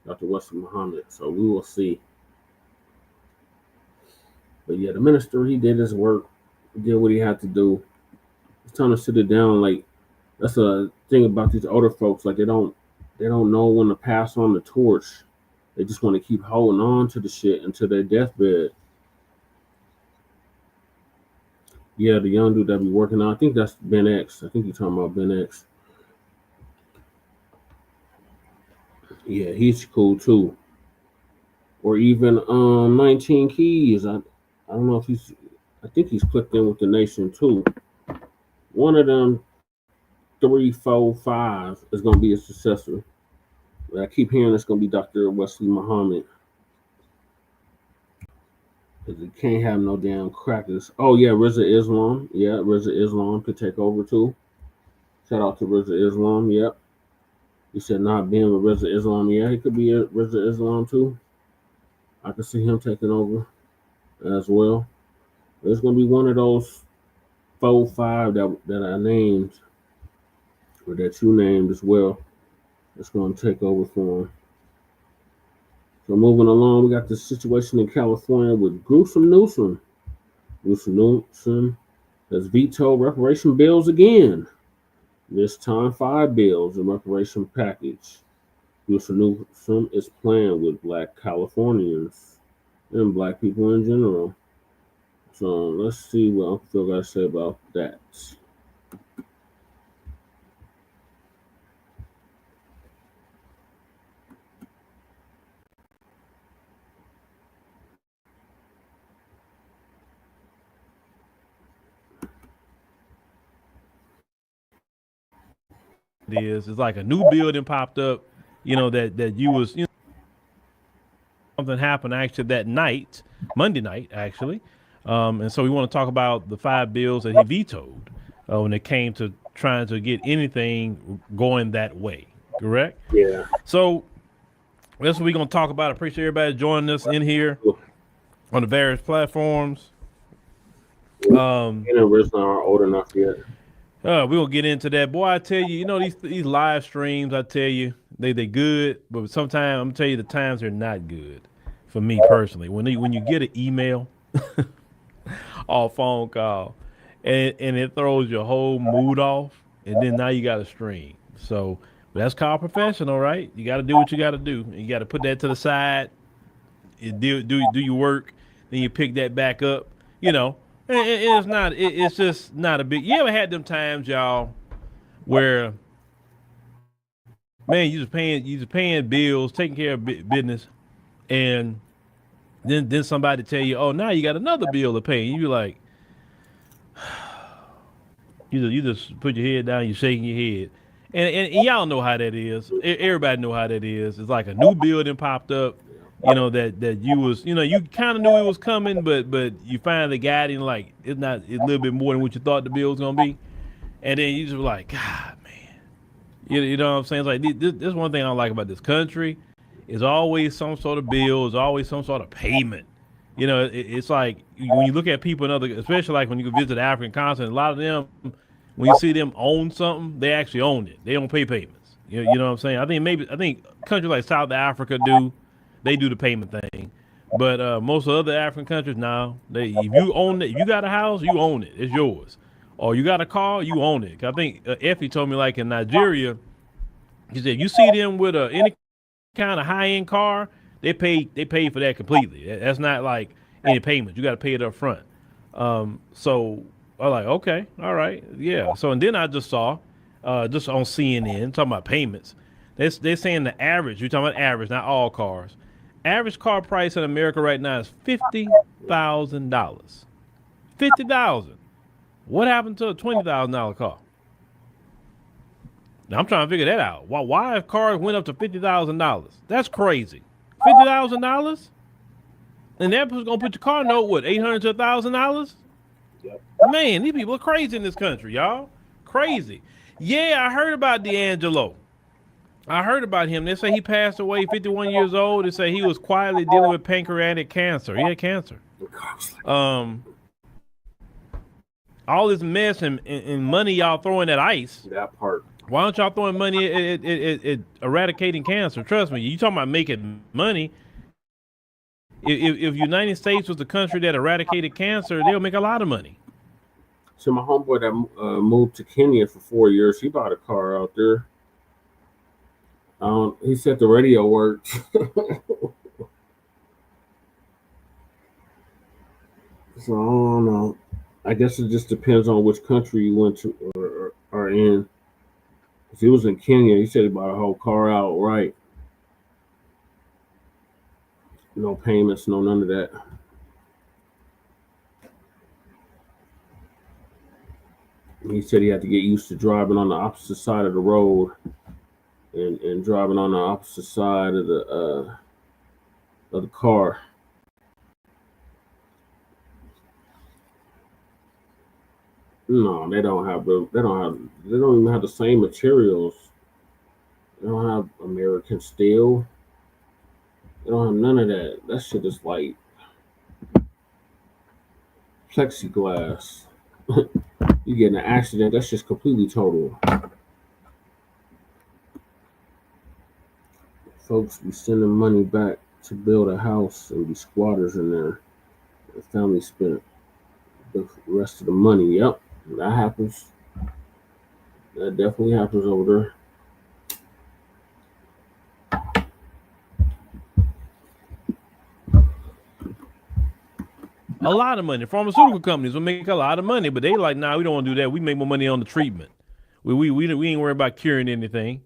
Dr. Wesley Muhammad. So we will see. But yeah, the minister, he did his work, did what he had to do. It's time to sit it down. Like, that's a thing about these older folks. Like, they don't know when to pass on the torch. They just want to keep holding on to the shit until their deathbed. Yeah, the young dude that be working on, I think that's Ben X. I think you're talking about Ben X. Yeah, he's cool too. Or even 19 Keys. I don't know if I think he's clicked in with the nation too. One of them 3, 4, 5 is gonna be a successor. But I keep hearing it's gonna be Dr. Wesley Muhammad. Because you can't have no damn crackers. Oh yeah, Rizza Islam. Yeah, Rizza Islam could take over too. Shout out to Rizza Islam. Yep. He said not being with Rizza Islam. Yeah, he could be a Rizza Islam too. I could see him taking over as well. There's gonna be one of those 4, 5 that I named, or that you named as well. That's gonna take over for him. So moving along, we got the situation in California with Newsom. Newsom has vetoed reparation bills again. This time 5 bills in reparation package. Newsom is playing with black Californians and black people in general. So let's see what Uncle Phil got to say about that. It's like a new building popped up, you know, that you was, you know, something happened actually that night, Monday night actually. And so we want to talk about the 5 bills that he vetoed when it came to trying to get anything going that way. Correct? Yeah. So that's what we're going to talk about. I appreciate everybody joining us in here on the various platforms. We're not old enough yet. We're gonna get into that. Boy, I tell you, you know, these live streams, I tell you, they good, but sometimes I'm tell you the times are not good for me personally. When you get an email or phone call and it throws your whole mood off, and then now you got a stream. So that's called professional, right? You got to do what you got to do. You got to put that to the side. You do your work, then you pick that back up. You know, and it's not. It's just not a big. You ever had them times, y'all, where man, you just paying bills, taking care of business, and then somebody tell you, oh, now you got another bill to pay, and you be like, you just put your head down, you're shaking your head, and y'all know how that is. Everybody know how that is. It's like a new building popped up, you know that you was, you know, you kind of knew it was coming, but you finally got in, like it's a little bit more than what you thought the bill was gonna be, and then you just were like, God, man, you know what I'm saying? It's like this one thing I don't like about this country. Is always some sort of bill, is always some sort of payment. You know, it's like when you look at people in other, especially like when you go visit the African continent, a lot of them, when you see them own something, they actually own it. They don't pay payments. You know what I'm saying? I think countries like South Africa do the payment thing, but most of the other African countries now, if you own it, if you got a house, you own it, it's yours. Or you got a car, you own it. I think Effie told me, like in Nigeria, he said you see them with any kind of high-end car, they pay for that completely. That's not like any payment. You got to pay it up front. So I'm like, okay, all right, yeah. So and then I just saw, just on CNN talking about payments. They're saying the average. You're talking about average, not all cars. Average car price in America right now is $50,000. $50,000. What happened to a $20,000 car? Now I'm trying to figure that out. Why if cars went up to $50,000? That's crazy. $50,000, and that was gonna put your car note what, $800 to $1,000? Yep. Man, these people are crazy in this country, y'all. Crazy. Yeah, I heard about D'Angelo. I heard about him. They say he passed away, 51 years old. They say he was quietly dealing with pancreatic cancer. He had cancer. All this mess and money y'all throwing at ICE. That part. Why don't y'all throwing money at eradicating cancer? Trust me, you talking about making money. If United States was the country that eradicated cancer, they'll make a lot of money. So my homeboy that moved to Kenya for 4 years, he bought a car out there. He said the radio worked. So I don't know. I guess it just depends on which country you went to or are in. If he was in Kenya, he said he bought a whole car outright. No payments, no none of that. He said he had to get used to driving on the opposite side of the road and driving on the opposite side of the car. No, they don't even have the same materials. They don't have American steel. They don't have none of that. That shit is like plexiglass. You get in an accident, that's just completely total. Folks be sending money back to build a house and be squatters in there. The family spent the rest of the money. Yep, that happens. That definitely happens over there. A lot of money. Pharmaceutical companies will make a lot of money, but they like, nah, we don't want to do that. We make more money on the treatment. We ain't worried about curing anything.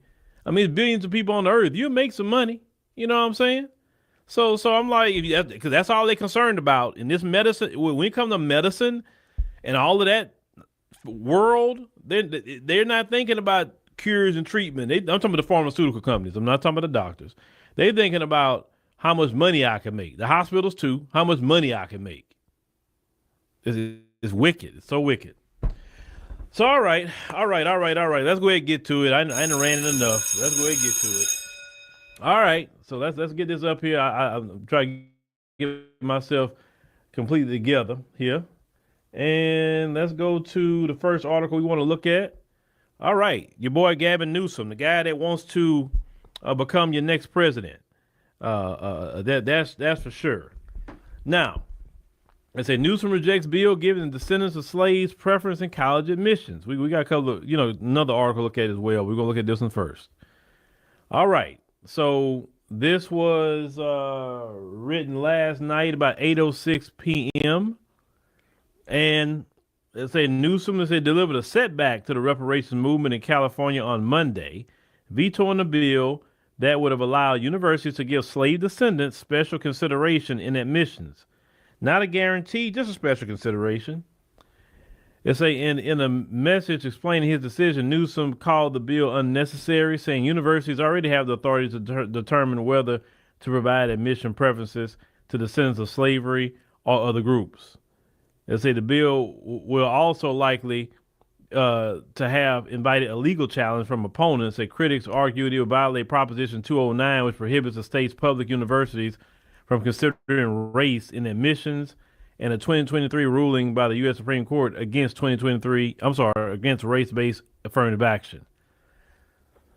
I mean, there's billions of people on the earth. You'll make some money. You know what I'm saying? So I'm like, because that's all they're concerned about in this medicine. When it comes to medicine and all of that world, they're not thinking about cures and treatment. I'm talking about the pharmaceutical companies. I'm not talking about the doctors. They're thinking about how much money I can make. The hospitals too. How much money I can make. It's wicked. It's so wicked. So all right. Let's go ahead and get to it. I ain't ran it enough. Let's go ahead and get to it. All right. So let's get this up here. I'm trying to get myself completely together here. And let's go to the first article we want to look at. All right. Your boy Gavin Newsom, the guy that wants to become your next president. That's for sure. Now, They say Newsom rejects bill giving descendants of slaves preference in college admissions. We got a couple of, another article to look at as well. We're going to look at this one first. All right. So this was written last night about 8:06 p.m. And they say Newsom delivered a setback to the reparations movement in California on Monday, vetoing a bill that would have allowed universities to give slave descendants special consideration in admissions. Not a guarantee, just a special consideration. They say in a message explaining his decision, Newsom called the bill unnecessary, saying universities already have the authority to determine whether to provide admission preferences to descendants of slavery or other groups. They say the bill will also likely to have invited a legal challenge from opponents. Say critics argued it would violate Proposition 209, which prohibits the state's public universities from considering race in admissions, and a 2023 ruling by the U.S. Supreme Court against race-based affirmative action.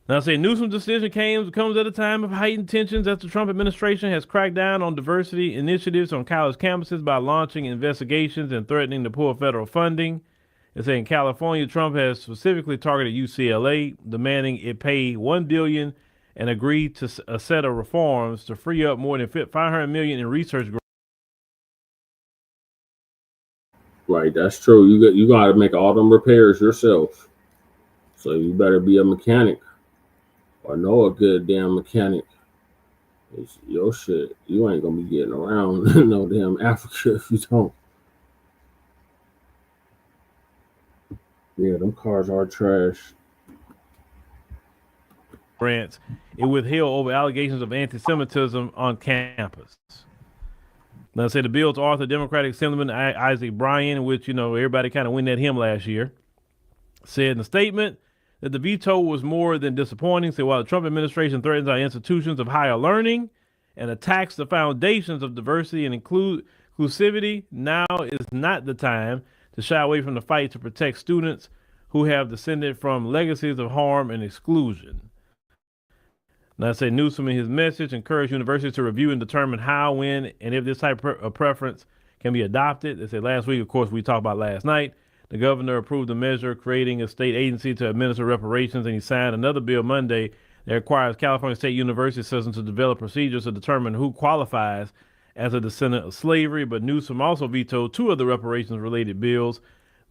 Now, say Newsom's decision comes at a time of heightened tensions as the Trump administration has cracked down on diversity initiatives on college campuses by launching investigations and threatening to pull federal funding. They say in California, Trump has specifically targeted UCLA, demanding it pay $1 billion and agreed to a set of reforms to free up more than $500 million in research grants. Right, that's true. You got to make all them repairs yourself. So you better be a mechanic or know a good damn mechanic. It's your shit. You ain't gonna be getting around no damn Africa if you don't. Yeah, them cars are trash. Grants it withheld over allegations of anti-Semitism on campus. Now, say the bill's author, Democratic Assemblyman Isaac Bryan, which everybody kind of went at him last year, said in a statement that the veto was more than disappointing. Said while the Trump administration threatens our institutions of higher learning and attacks the foundations of diversity and inclusivity, now is not the time to shy away from the fight to protect students who have descended from legacies of harm and exclusion. Now, say Newsom in his message encouraged universities to review and determine how, when, and if this type of preference can be adopted. They said last week, of course, we talked about last night, the governor approved a measure creating a state agency to administer reparations, and he signed another bill Monday that requires California State University systems to develop procedures to determine who qualifies as a descendant of slavery. But Newsom also vetoed two other reparations-related bills,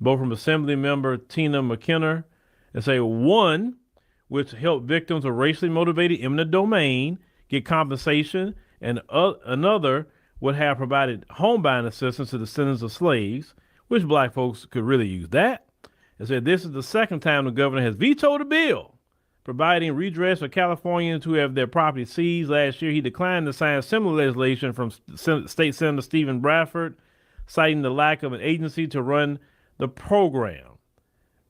both from Assembly member Tina McKenna. They say one, which helped victims of racially motivated eminent domain get compensation, and another would have provided home buying assistance to descendants of slaves, which black folks could really use that. It said this is the second time the governor has vetoed a bill providing redress for Californians who have their property seized. Last year, he declined to sign similar legislation from State Senator Stephen Bradford, citing the lack of an agency to run the program.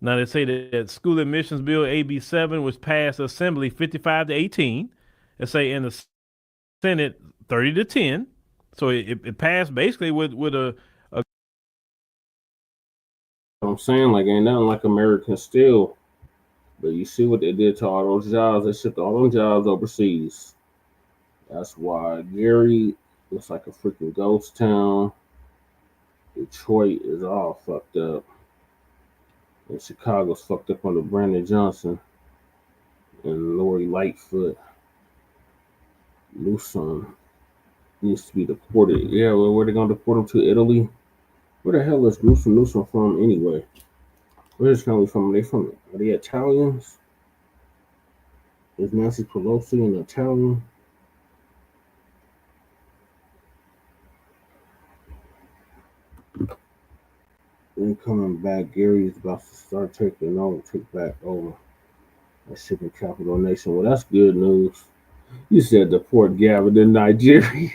Now, they say that school admissions bill AB 7 was passed Assembly 55-18. They say in the Senate 30-10. So it passed basically with a. I'm saying, like, ain't nothing like American Steel. But you see what they did to all those jobs. They shipped all them jobs overseas. That's why Gary looks like a freaking ghost town. Detroit is all fucked up. And Chicago's fucked up under Brandon Johnson and Lori Lightfoot. Newsom needs to be deported. Yeah, well, where they gonna deport him to? Italy? Where the hell is Newsom from anyway? Where's his family from? Are they Italians? Is Nancy Pelosi an Italian? Then coming back, Gary's about to start take back over a shipping capital nation. Well, that's good news. You said deport Gavin in Nigeria.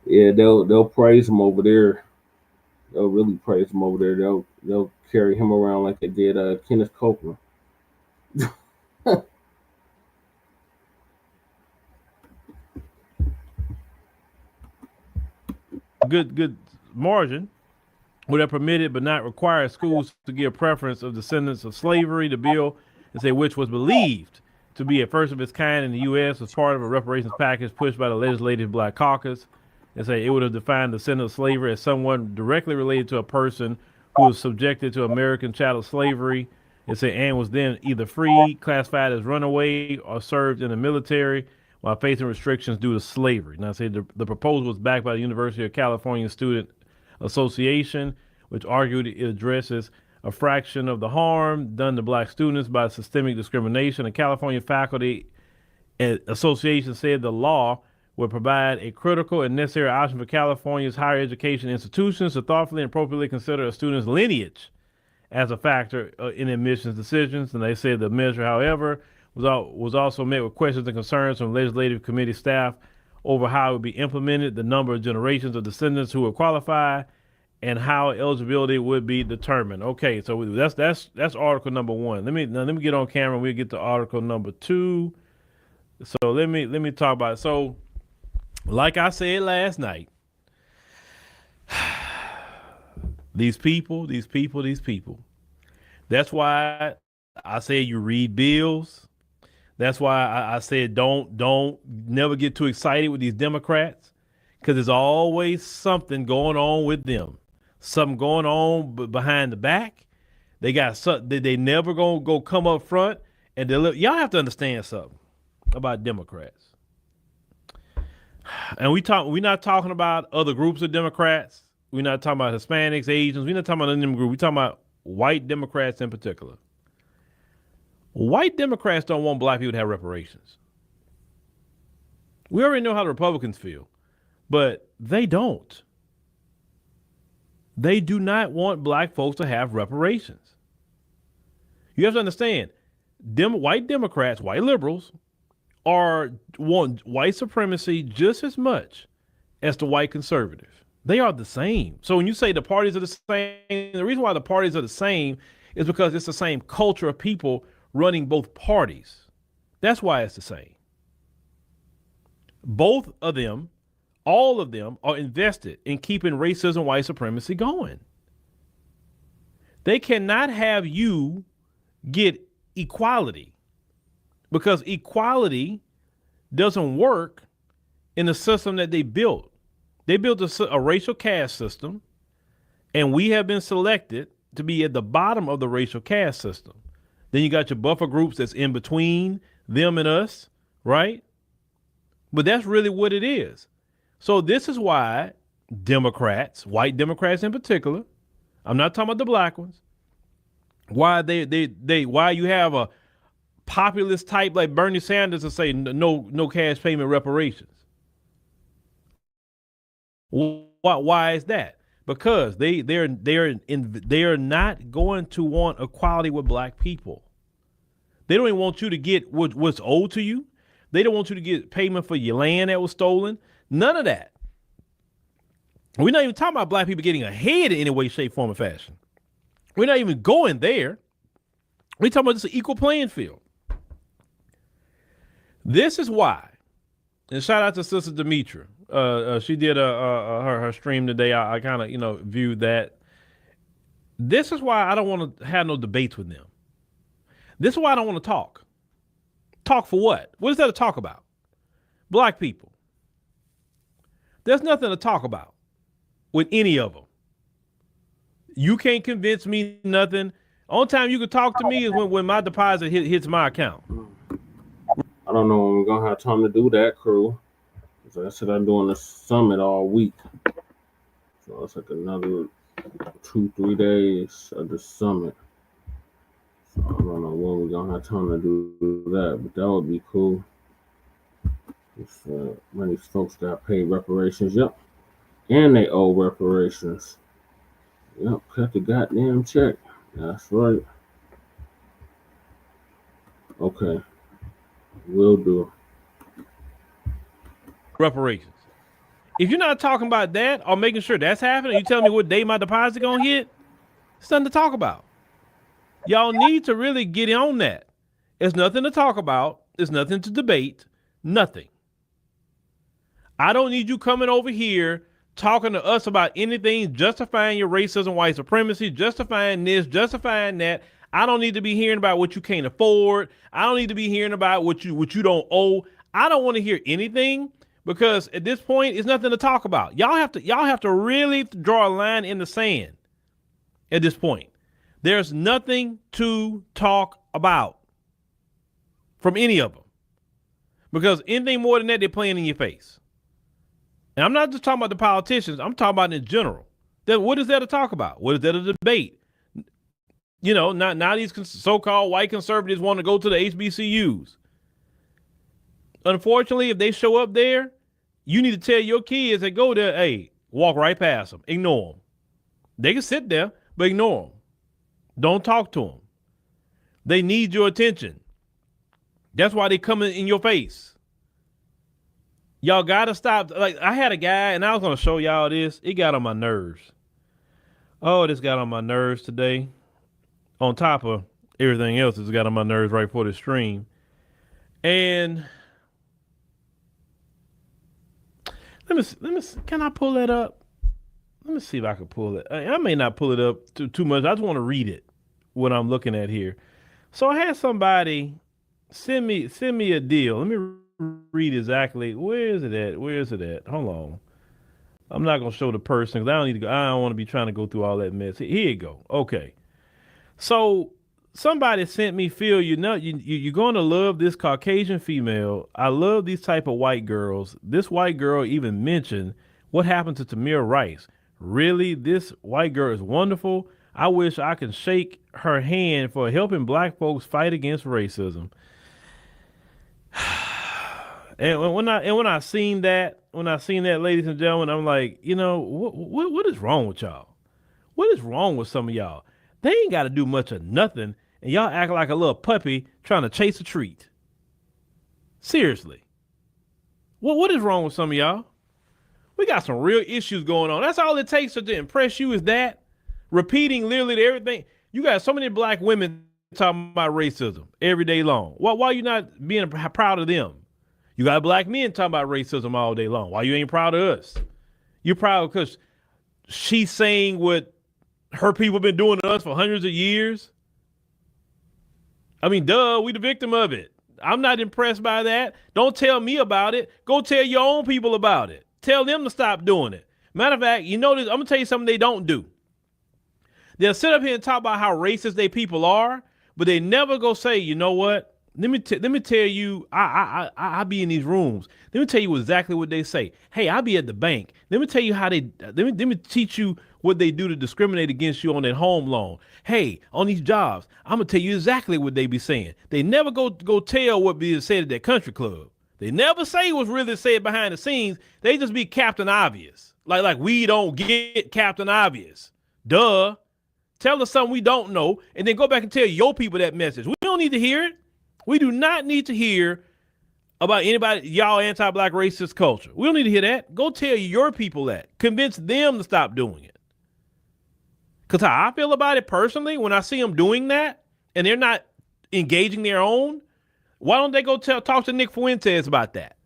Yeah, they'll praise him over there. They'll really praise him over there. They'll carry him around like they did Kenneth Copeland. Good margin would have permitted but not required schools to give preference of descendants of slavery. The bill, which was believed to be a first of its kind in the U.S., was part of a reparations package pushed by the Legislative Black Caucus. and say it would have defined the sin of slavery as someone directly related to a person who was subjected to American chattel slavery. It said and was then either free, classified as runaway, or served in the military while facing restrictions due to slavery. Now, I say the proposal was backed by the University of California Student Association, which argued it addresses a fraction of the harm done to black students by systemic discrimination. The California Faculty Association said the law would provide a critical and necessary option for California's higher education institutions to thoughtfully and appropriately consider a student's lineage as a factor in admissions decisions. And they said the measure, however, was also met with questions and concerns from legislative committee staff over how it would be implemented, the number of generations of descendants who would qualify, and how eligibility would be determined. Okay, so that's article number 1. Let me get on camera and we'll get to article number 2. So let me talk about it. So like I said last night, these people. That's why I said you read bills. That's why I said don't never get too excited with these Democrats, because there's always something going on with them. Something going on behind the back. They got something. They never gonna go come up front and deliver. Y'all have to understand something about Democrats. And we're not talking about other groups of Democrats. We're not talking about Hispanics, Asians. We're not talking about any group. We're talking about white Democrats in particular. White Democrats don't want black people to have reparations. We already know how the Republicans feel, but they don't. They do not want black folks to have reparations. You have to understand, white Democrats, white liberals, want white supremacy just as much as the white conservative. They are the same. So when you say the parties are the same, the reason why the parties are the same is because it's the same culture of people running both parties. That's why it's the same. Both of them, all of them, are invested in keeping racism, white supremacy going. They cannot have you get equality, because equality doesn't work in the system that they built. They built a racial caste system, and we have been selected to be at the bottom of the racial caste system. Then you got your buffer groups that's in between them and us, right? But that's really what it is. So this is why Democrats, white Democrats in particular, I'm not talking about the black ones, why why you have a populist type like Bernie Sanders to say no cash payment reparations. Why is that? Because they are not going to want equality with black people. They don't even want you to get what's owed to you. They don't want you to get payment for your land that was stolen. None of that. We're not even talking about black people getting ahead in any way, shape, form, or fashion. We're not even going there. We're talking about just an equal playing field. This is why, and shout out to Sister Demetra. She did her stream today. I kind of viewed that. This is why I don't want to have no debates with them. This is why I don't want to talk. Talk for what? What is there to talk about? Black people. There's nothing to talk about with any of them. You can't convince me nothing. Only time you can talk to me is when my deposit hits my account. I don't know when we're gonna have time to do that, crew. So I said I'm doing the summit all week. So it's like another 2-3 days of the summit. So I don't know when we're gonna have time to do that, but that would be cool. When these folks got paid reparations, yep. And they owe reparations. Yep, cut the goddamn check. That's right. Okay. Will do. Reparations. If you're not talking about that or making sure that's happening, you telling me what day my deposit gonna hit? It's nothing to talk about. Y'all need to really get on that. It's nothing to talk about. It's nothing to debate. Nothing. I don't need you coming over here talking to us about anything, justifying your racism, white supremacy, justifying this, justifying that. I don't need to be hearing about what you can't afford. I don't need to be hearing about what you don't owe. I don't want to hear anything because at this point, it's nothing to talk about. Y'all have to really draw a line in the sand at this point. There's nothing to talk about from any of them, because anything more than that, they're playing in your face. And I'm not just talking about the politicians. I'm talking about in general. Then what is there to talk about? What is there to debate? You know, now these so-called white conservatives want to go to the HBCUs. Unfortunately, if they show up there, you need to tell your kids that go there, hey, walk right past them. Ignore them. They can sit there, but ignore them. Don't talk to them. They need your attention. That's why they coming in your face. Y'all got to stop. Like, I had a guy, and I was going to show y'all this. It got on my nerves. Oh, this got on my nerves today. On top of everything else, it's got on my nerves right before the stream. And let me. Can I pull that up? Let me see if I can pull it. I may not pull it up too much. I just want to read it, what I'm looking at here. So I had somebody send me a deal. Let me read exactly. Where is it at? Hold on. I'm not gonna show the person because I don't need to go. I don't want to be trying to go through all that mess. Here you go. Okay. So somebody sent me, Phil, you're going to love this Caucasian female. I love these type of white girls. This white girl even mentioned what happened to Tamir Rice. Really, this white girl is wonderful. I wish I could shake her hand for helping black folks fight against racism. And when I seen that, ladies and gentlemen, I'm like, you know, what is wrong with y'all? What is wrong with some of y'all? They ain't got to do much of nothing, and y'all act like a little puppy trying to chase a treat. Seriously. What is wrong with some of y'all? We got some real issues going on. That's all it takes to impress you, is that repeating literally everything. You got so many black women talking about racism every day long. Why you not being proud of them? You got black men talking about racism all day long. Why you ain't proud of us? You're proud because she's saying what her people been doing to us for hundreds of years. I mean, duh, we the victim of it. I'm not impressed by that. Don't tell me about it. Go tell your own people about it. Tell them to stop doing it. Matter of fact, you know this, I'm gonna tell you something they don't do. They'll sit up here and talk about how racist they people are, but they never go say, you know what? Let me tell you, I be in these rooms. Let me tell you exactly what they say. Hey, I be at the bank. Let me tell you how let me teach you what they do to discriminate against you on that home loan. Hey, on these jobs, I'm gonna tell you exactly what they be saying. They never go tell what be said at that country club. They never say what's really said behind the scenes. They just be Captain Obvious. Like we don't get Captain Obvious. Duh. Tell us something we don't know, and then go back and tell your people that message. We don't need to hear it. We do not need to hear about anybody, y'all anti-black racist culture. We don't need to hear that. Go tell your people that. Convince them to stop doing it. Because how I feel about it personally, when I see them doing that and they're not engaging their own, why don't they go talk to Nick Fuentes about that?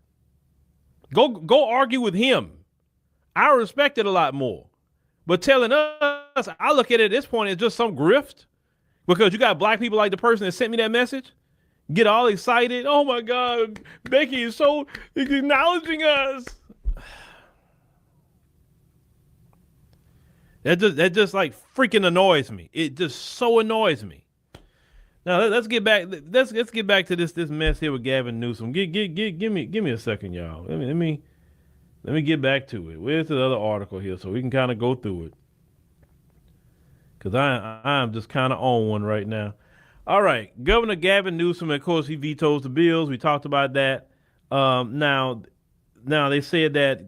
Go argue with him. I respect it a lot more. But telling us, I look at it at this point as just some grift, because you got black people like the person that sent me that message get all excited. Oh my God, Becky is so acknowledging us. That just like freaking annoys me. It just so annoys me. Now let's get back. Let's get back to this mess here with Gavin Newsom. Give me a second, y'all. Let me get back to it. Where's the other article here so we can kind of go through it? Because I'm just kind of on one right now. All right, Governor Gavin Newsom, of course, he vetoes the bills. We talked about that. Now they said that,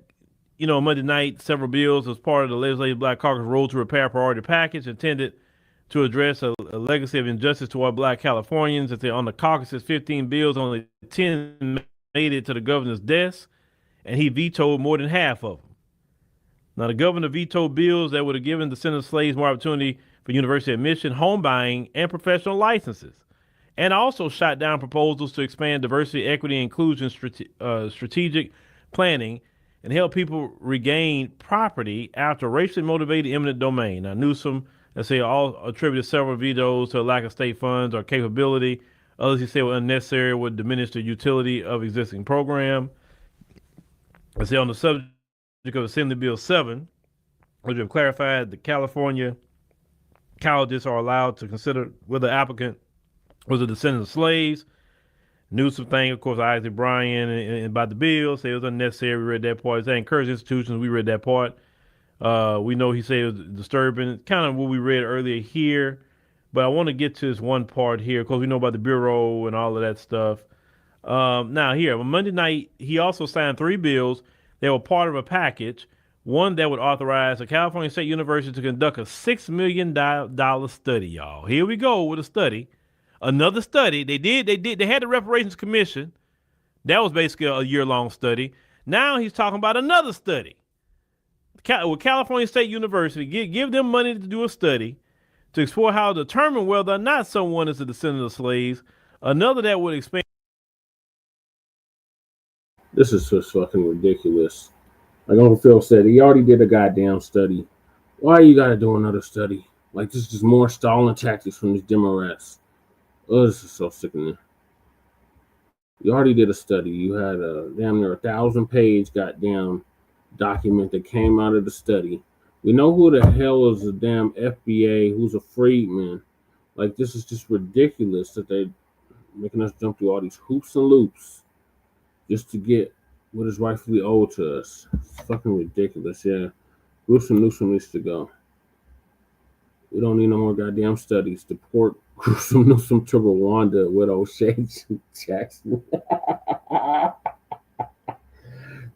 you know, Monday night, several bills as part of the Legislative Black Caucus Road to Repair priority package intended to address a legacy of injustice toward black Californians. That on the caucus's 15 bills, only 10 made it to the governor's desk, and he vetoed more than half of them. Now, the governor vetoed bills that would have given descendant slaves more opportunity for university admission, home buying, and professional licenses, and also shot down proposals to expand diversity, equity, and inclusion strategic planning and help people regain property after racially motivated eminent domain. Now, Newsom, let's say, all attributed several vetoes to a lack of state funds or capability. Others he said were unnecessary, would diminish the utility of existing program. I say on the subject of Assembly Bill 7, which have clarified that California colleges are allowed to consider whether the applicant was a descendant of slaves. Newsom thing, of course, Isaac Bryan and about the bill, say it was unnecessary. We read that part. They encouraged institutions. We read that part. We know he said it was disturbing. Kind of what we read earlier here. But I want to get to this one part here because we know about the Bureau and all of that stuff. Now, here, on Monday night, he also signed 3 bills that were part of a package. One that would authorize a California State University to conduct a $6 million study, y'all. Here we go with a study. Another study. They had the Reparations Commission. That was basically a year-long study. Now he's talking about another study. With California State University, give them money to do a study to explore how to determine whether or not someone is a descendant of slaves. Another that would expand. This is just fucking ridiculous. Like Uncle Phil said, he already did a goddamn study. Why you gotta do another study? Like, this is just more stalling tactics from these Democrats. Oh, this is so sickening. You already did a study. You had a damn near 1,000-page goddamn document that came out of the study. We know who the hell is a damn FBA, who's a freedman. Like, this is just ridiculous that they're making us jump through all these hoops and loops just to get what is rightfully owed to us. It's fucking ridiculous, yeah. Newsom needs to go. We don't need no more goddamn studies. Deport Newsom to Rwanda with O'Shea Jackson.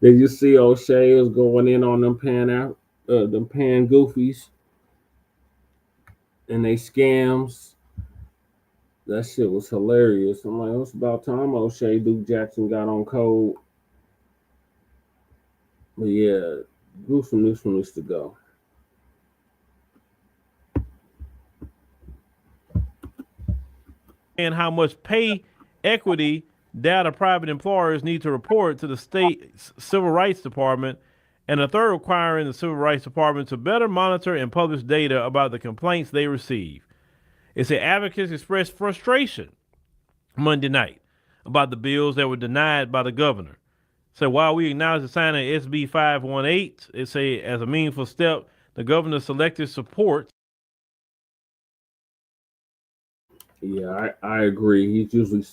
Did you see O'Shea is going in on them pan goofies and they scams? That shit was hilarious. I'm like, it's about time O'Shea Duke Jackson got on code. But yeah, Newsom needs to go. And how much pay equity data private employers need to report to the state civil rights department, and a third requiring the civil rights department to better monitor and publish data about the complaints they receive. It said advocates expressed frustration Monday night about the bills that were denied by the governor. So while we acknowledge the signing of SB 518, it say as a meaningful step, the governor selected support. Yeah, I agree. He's usually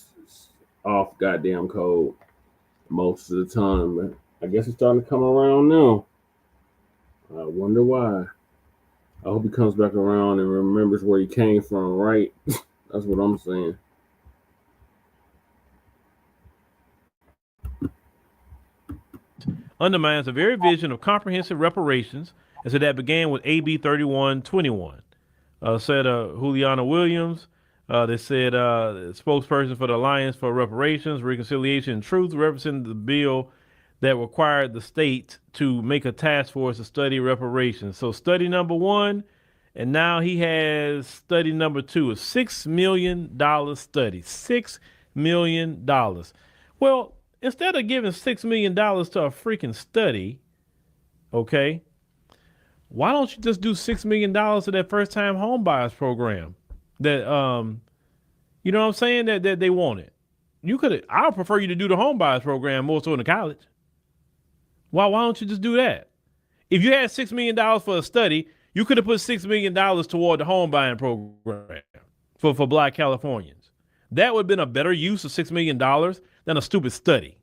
off goddamn code most of the time, but I guess it's starting to come around now. I wonder why. I hope he comes back around and remembers where he came from, right? That's what I'm saying. Undermines the very vision of comprehensive reparations, and so that began with AB 3121. Said Juliana Williams. They said spokesperson for the Alliance for Reparations, Reconciliation, and Truth, represented the bill that required the state to make a task force to study reparations. So study number 1, and now he has study number 2, a $6 million study. $6 million. Well, instead of giving $6 million to a freaking study, okay, why don't you just do $6 million to that first time home buyers program? That you know what I'm saying, that they wanted. You could I would prefer you to do the home buyers program more so in the college. Why don't you just do that? If you had $6 million for a study, you could have put $6 million toward the home buying program for Black Californians. That would have been a better use of $6 million than a stupid study.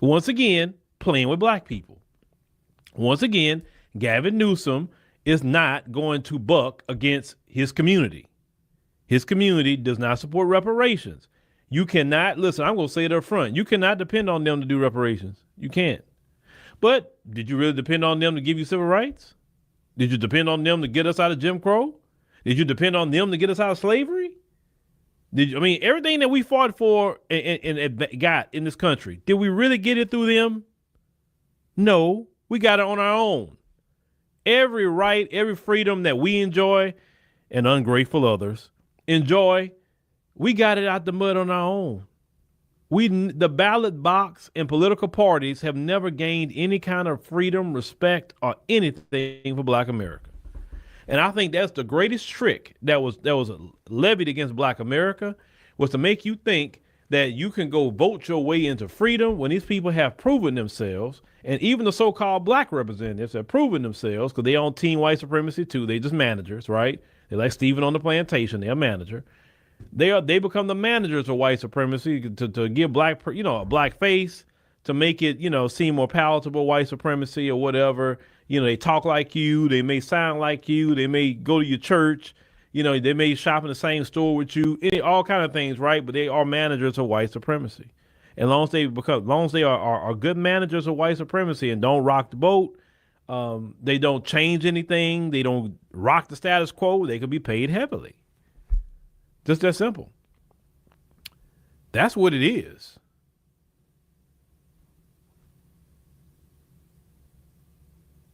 Once again, playing with black people. Once again, Gavin Newsom is not going to buck against his community. His community does not support reparations. You cannot, listen, I'm going to say it up front. You cannot depend on them to do reparations. You can't. But did you really depend on them to give you civil rights? Did you depend on them to get us out of Jim Crow? Did you depend on them to get us out of slavery? Everything that we fought for and got in this country, did we really get it through them? No, we got it on our own. Every right, every freedom that we enjoy and ungrateful others enjoy, we got it out the mud on our own. The ballot box and political parties have never gained any kind of freedom, respect, or anything for Black America. And I think that's the greatest trick that was levied against Black America, was to make you think that you can go vote your way into freedom when these people have proven themselves, and even the so-called black representatives have proven themselves, because they on team white supremacy too. They just managers, right? They're like Stephen on the plantation. They're a manager. They become the managers of white supremacy to give black, a black face, to make it, seem more palatable, white supremacy or whatever. They talk like you. They may sound like you. They may go to your church. They may shop in the same store with you, all kind of things, right? But they are managers of white supremacy. And as long as they are good managers of white supremacy and don't rock the boat, they don't change anything, they don't rock the status quo, they could be paid heavily. Just that simple. That's what it is.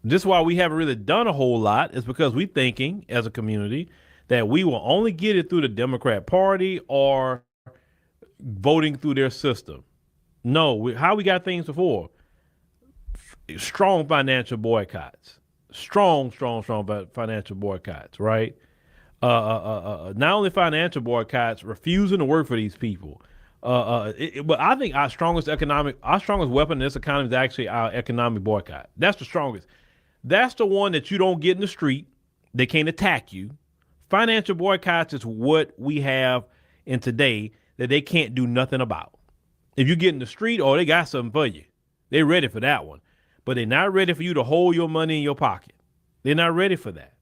This is why we haven't really done a whole lot, is because we're thinking as a community that we will only get it through the Democrat Party or voting through their system. No, how we got things before? Strong financial boycotts. Strong financial boycotts, right? Not only financial boycotts, refusing to work for these people. But I think our strongest weapon in this economy is actually our economic boycott. That's the strongest. That's the one that you don't get in the street. They can't attack you. Financial boycotts is what we have in today that they can't do nothing about. If you get in the street, they got something for you. They're ready for that one. But they're not ready for you to hold your money in your pocket. They're not ready for that.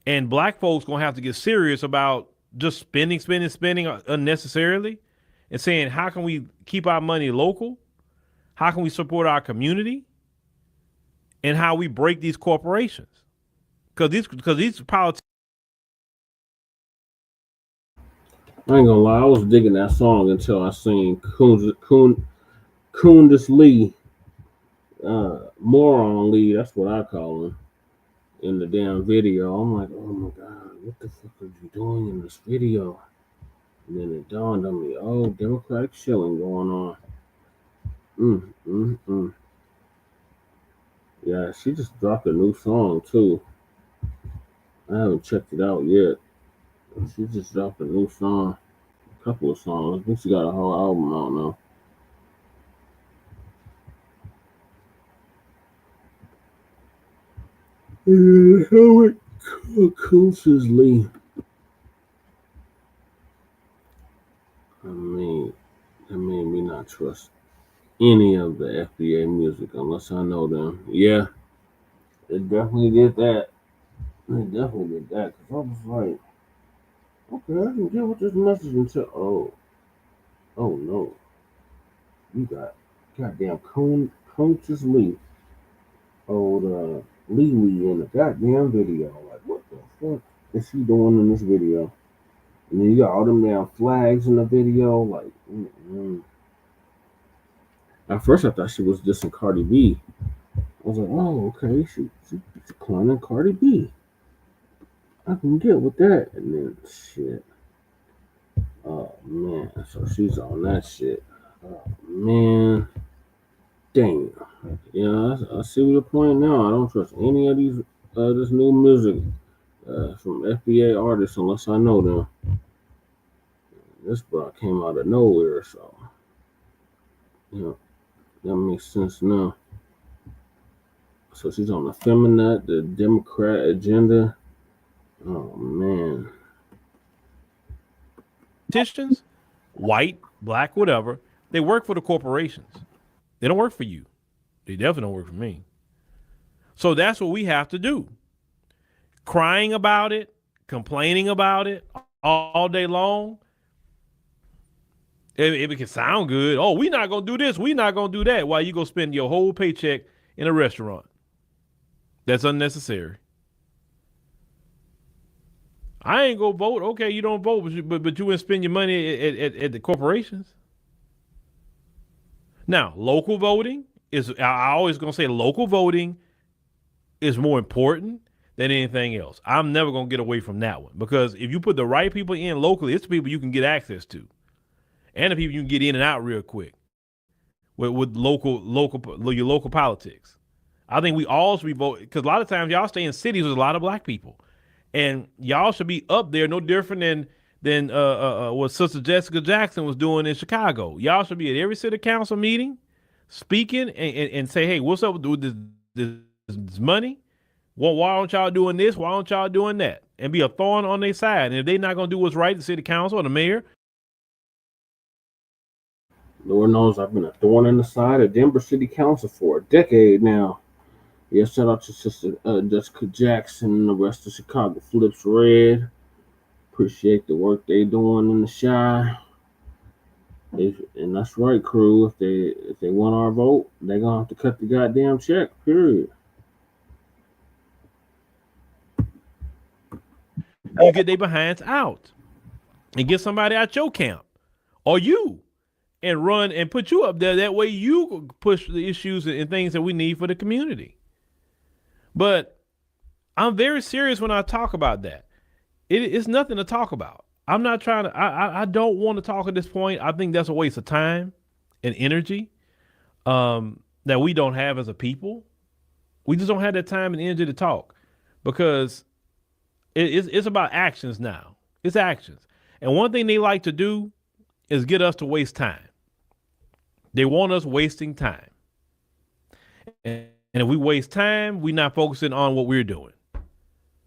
And black folks going to have to get serious about just spending unnecessarily and saying, how can we keep our money local? How can we support our community? And how we break these corporations. Because these politicians. I ain't gonna lie, I was digging that song until I seen Kundis Lee, Moron Lee, that's what I call him, in the damn video. I'm like, oh my God, what the fuck are you doing in this video? And then it dawned on me, Democratic shilling going on. Yeah, she just dropped a new song too. I haven't checked it out yet. She just dropped a new song, a couple of songs. I think she got a whole album out now. Howard Kundis Lee. That made me not trust any of the FBA music unless I know them. Yeah, it definitely did that. Because I was like, okay, I can deal with this message until, oh no. You got goddamn Kundis Lee, old Lee in the goddamn video. Like, what the fuck is she doing in this video? And then you got all them damn flags in the video. Like, At first I thought she was dissing Cardi B. I was like, oh, okay, she's cloning Cardi B. I can get with that. And then shit. Oh man, so she's on that shit. Oh man. Damn. Yeah, I see what you're pointing now. I don't trust any of these this new music from FBA artists unless I know them. This bro came out of nowhere, so that makes sense now. So she's on the feminine, the Democrat agenda. Oh man. Politicians, white, black, whatever, they work for the corporations. They don't work for you. They definitely don't work for me. So that's what we have to do. Crying about it, complaining about it all day long. It can sound good. Oh, we're not going to do this. We're not going to do that. While you go spend your whole paycheck in a restaurant. That's unnecessary. I ain't going to vote. Okay, you don't vote, but you wouldn't spend your money at the corporations. Now, local voting is, I always going to say local voting is more important than anything else. I'm never going to get away from that one, because if you put the right people in locally, it's the people you can get access to. And the people you can get in and out real quick with your local politics. I think we all should be voting, because a lot of times y'all stay in cities with a lot of black people, and y'all should be up there no different than what Sister Jessica Jackson was doing in Chicago. Y'all should be at every city council meeting, speaking and say, hey, what's up with this money? Well, why aren't y'all doing this? Why aren't y'all doing that? And be a thorn on their side. And if they're not going to do what's right, the city council or the mayor. Lord knows I've been a thorn in the side of Denver City Council for a decade now. Yeah, shout out to Sister Jessica Jackson and the rest of Chicago Flips Red. Appreciate the work they doing in the Chi. And that's right, crew. If they want our vote, they're gonna have to cut the goddamn check. Period. You get their behinds out and get somebody out your camp or you and run and put you up there. That way you push the issues and things that we need for the community. But I'm very serious when I talk about that. It's nothing to talk about. I'm not trying to, I don't want to talk at this point. I think that's a waste of time and energy that we don't have as a people. We just don't have that time and energy to talk because it's about actions now. It's actions. And one thing they like to do is get us to waste time. They want us wasting time. And if we waste time, we're not focusing on what we're doing.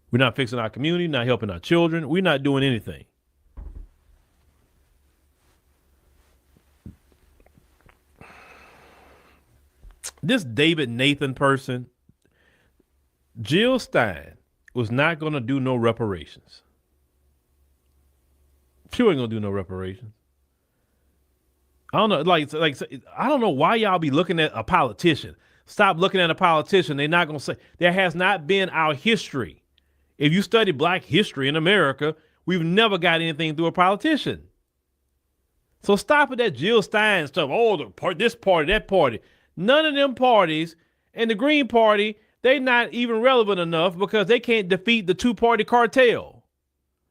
We're not fixing our community, not helping our children. We're not doing anything. This David Nathan person, Jill Stein, was not going to do no reparations. She ain't going to do no reparations. I don't know, like I don't know why y'all be looking at a politician. Stop looking at a politician. They're not going to say, there has not been our history. If you study Black history in America, we've never got anything through a politician. So stop at that Jill Stein stuff. Oh, this party, that party. None of them parties and the Green Party, they're not even relevant enough because they can't defeat the two-party cartel.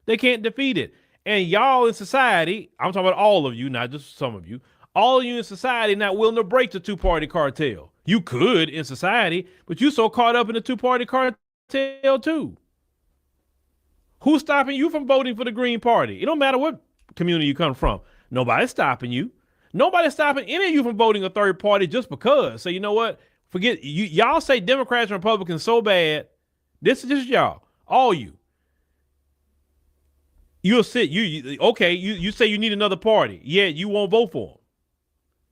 They can't defeat it. And y'all in society, I'm talking about all of you, not just some of you, all of you in society not willing to break the two-party cartel. You could in society, but you so caught up in the two-party cartel too. Who's stopping you from voting for the Green Party? It don't matter what community you come from. Nobody's stopping you. Nobody's stopping any of you from voting a third party just because. So you know what? Forget you. Y'all say Democrats and Republicans so bad. This is y'all, all you. You'll sit. You say you need another party. Yeah, you won't vote for them.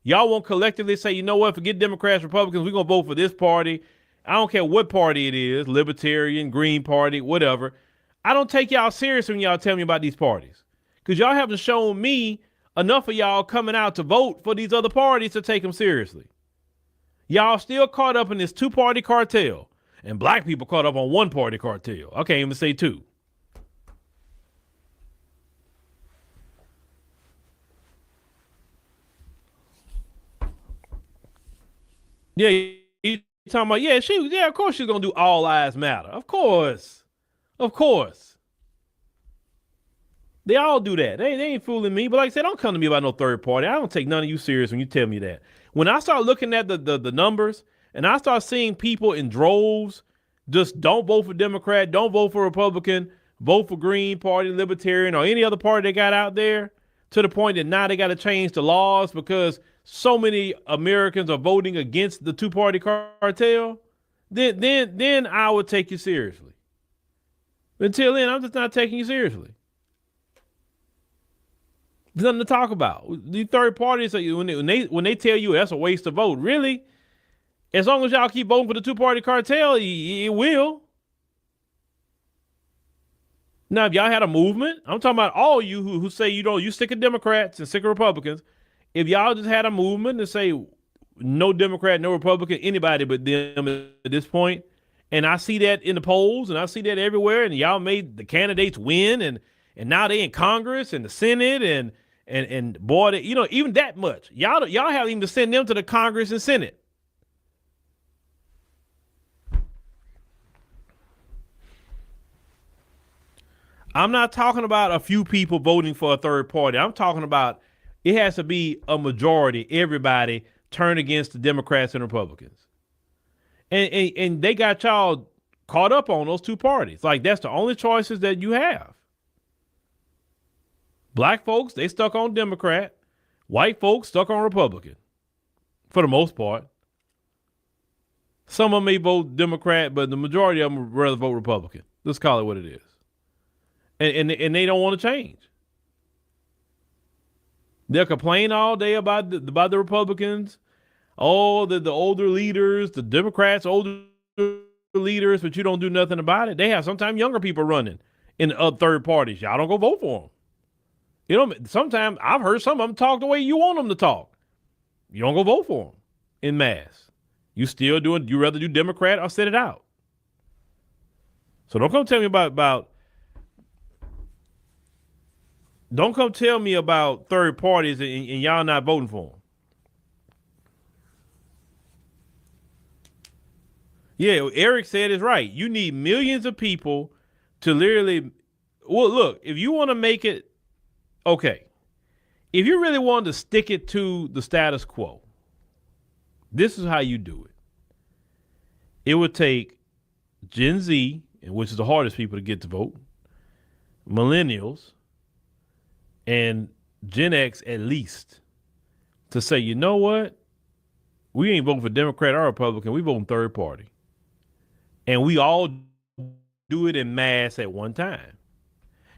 Y'all won't collectively say, you know what? Forget Democrats, Republicans. We're gonna vote for this party. I don't care what party it is, Libertarian, Green Party, whatever. I don't take y'all serious when y'all tell me about these parties because y'all haven't shown me enough of y'all coming out to vote for these other parties to take them seriously. Y'all still caught up in this two-party cartel and Black people caught up on one-party cartel. I can't even say two. Yeah, you talking about, of course she's going to do all lives matter. Of course. They all do that. They ain't fooling me. But like I said, don't come to me about no third party. I don't take none of you serious when you tell me that. When I start looking at the numbers and I start seeing people in droves, just don't vote for Democrat, don't vote for Republican, vote for Green Party, Libertarian, or any other party they got out there, to the point that now they got to change the laws because so many Americans are voting against the two-party cartel, then I would take you seriously. Until then, I'm just not taking you seriously. There's nothing to talk about. The third parties, when they tell you that's a waste of vote, really? As long as y'all keep voting for the two-party cartel, it will. Now, if y'all had a movement, I'm talking about all you who say you sick of Democrats and sick of Republicans. If y'all just had a movement and say no Democrat, no Republican, anybody but them at this point, and I see that in the polls and I see that everywhere, and y'all made the candidates win, and now they in Congress and the Senate and boy, even that much, y'all haven't even sent them to the Congress and Senate. I'm not talking about a few people voting for a third party. I'm talking about it has to be a majority. Everybody turn against the Democrats and Republicans. And they got y'all caught up on those two parties. Like that's the only choices that you have. Black folks, they stuck on Democrat. White folks stuck on Republican for the most part. Some of them may vote Democrat, but the majority of them would rather vote Republican. Let's call it what it is. And they don't want to change. They'll complain all day about the Republicans, all the older leaders, the Democrats, older leaders, but you don't do nothing about it. They have sometimes younger people running in other third parties. Y'all don't go vote for them. You know, sometimes I've heard some of them talk the way you want them to talk. You don't go vote for them in mass. You rather do Democrat or sit it out. So don't come tell me don't come tell me about third parties and y'all not voting for them. Yeah, Eric said it's right. You need millions of people to literally, well, look, if you want to make it, okay, if you really wanted to stick it to the status quo, this is how you do it. It would take Gen Z, which is the hardest people to get to vote, millennials, and Gen X at least, to say, you know what? We ain't voting for Democrat or Republican. We voting third party. And we all do it in mass at one time.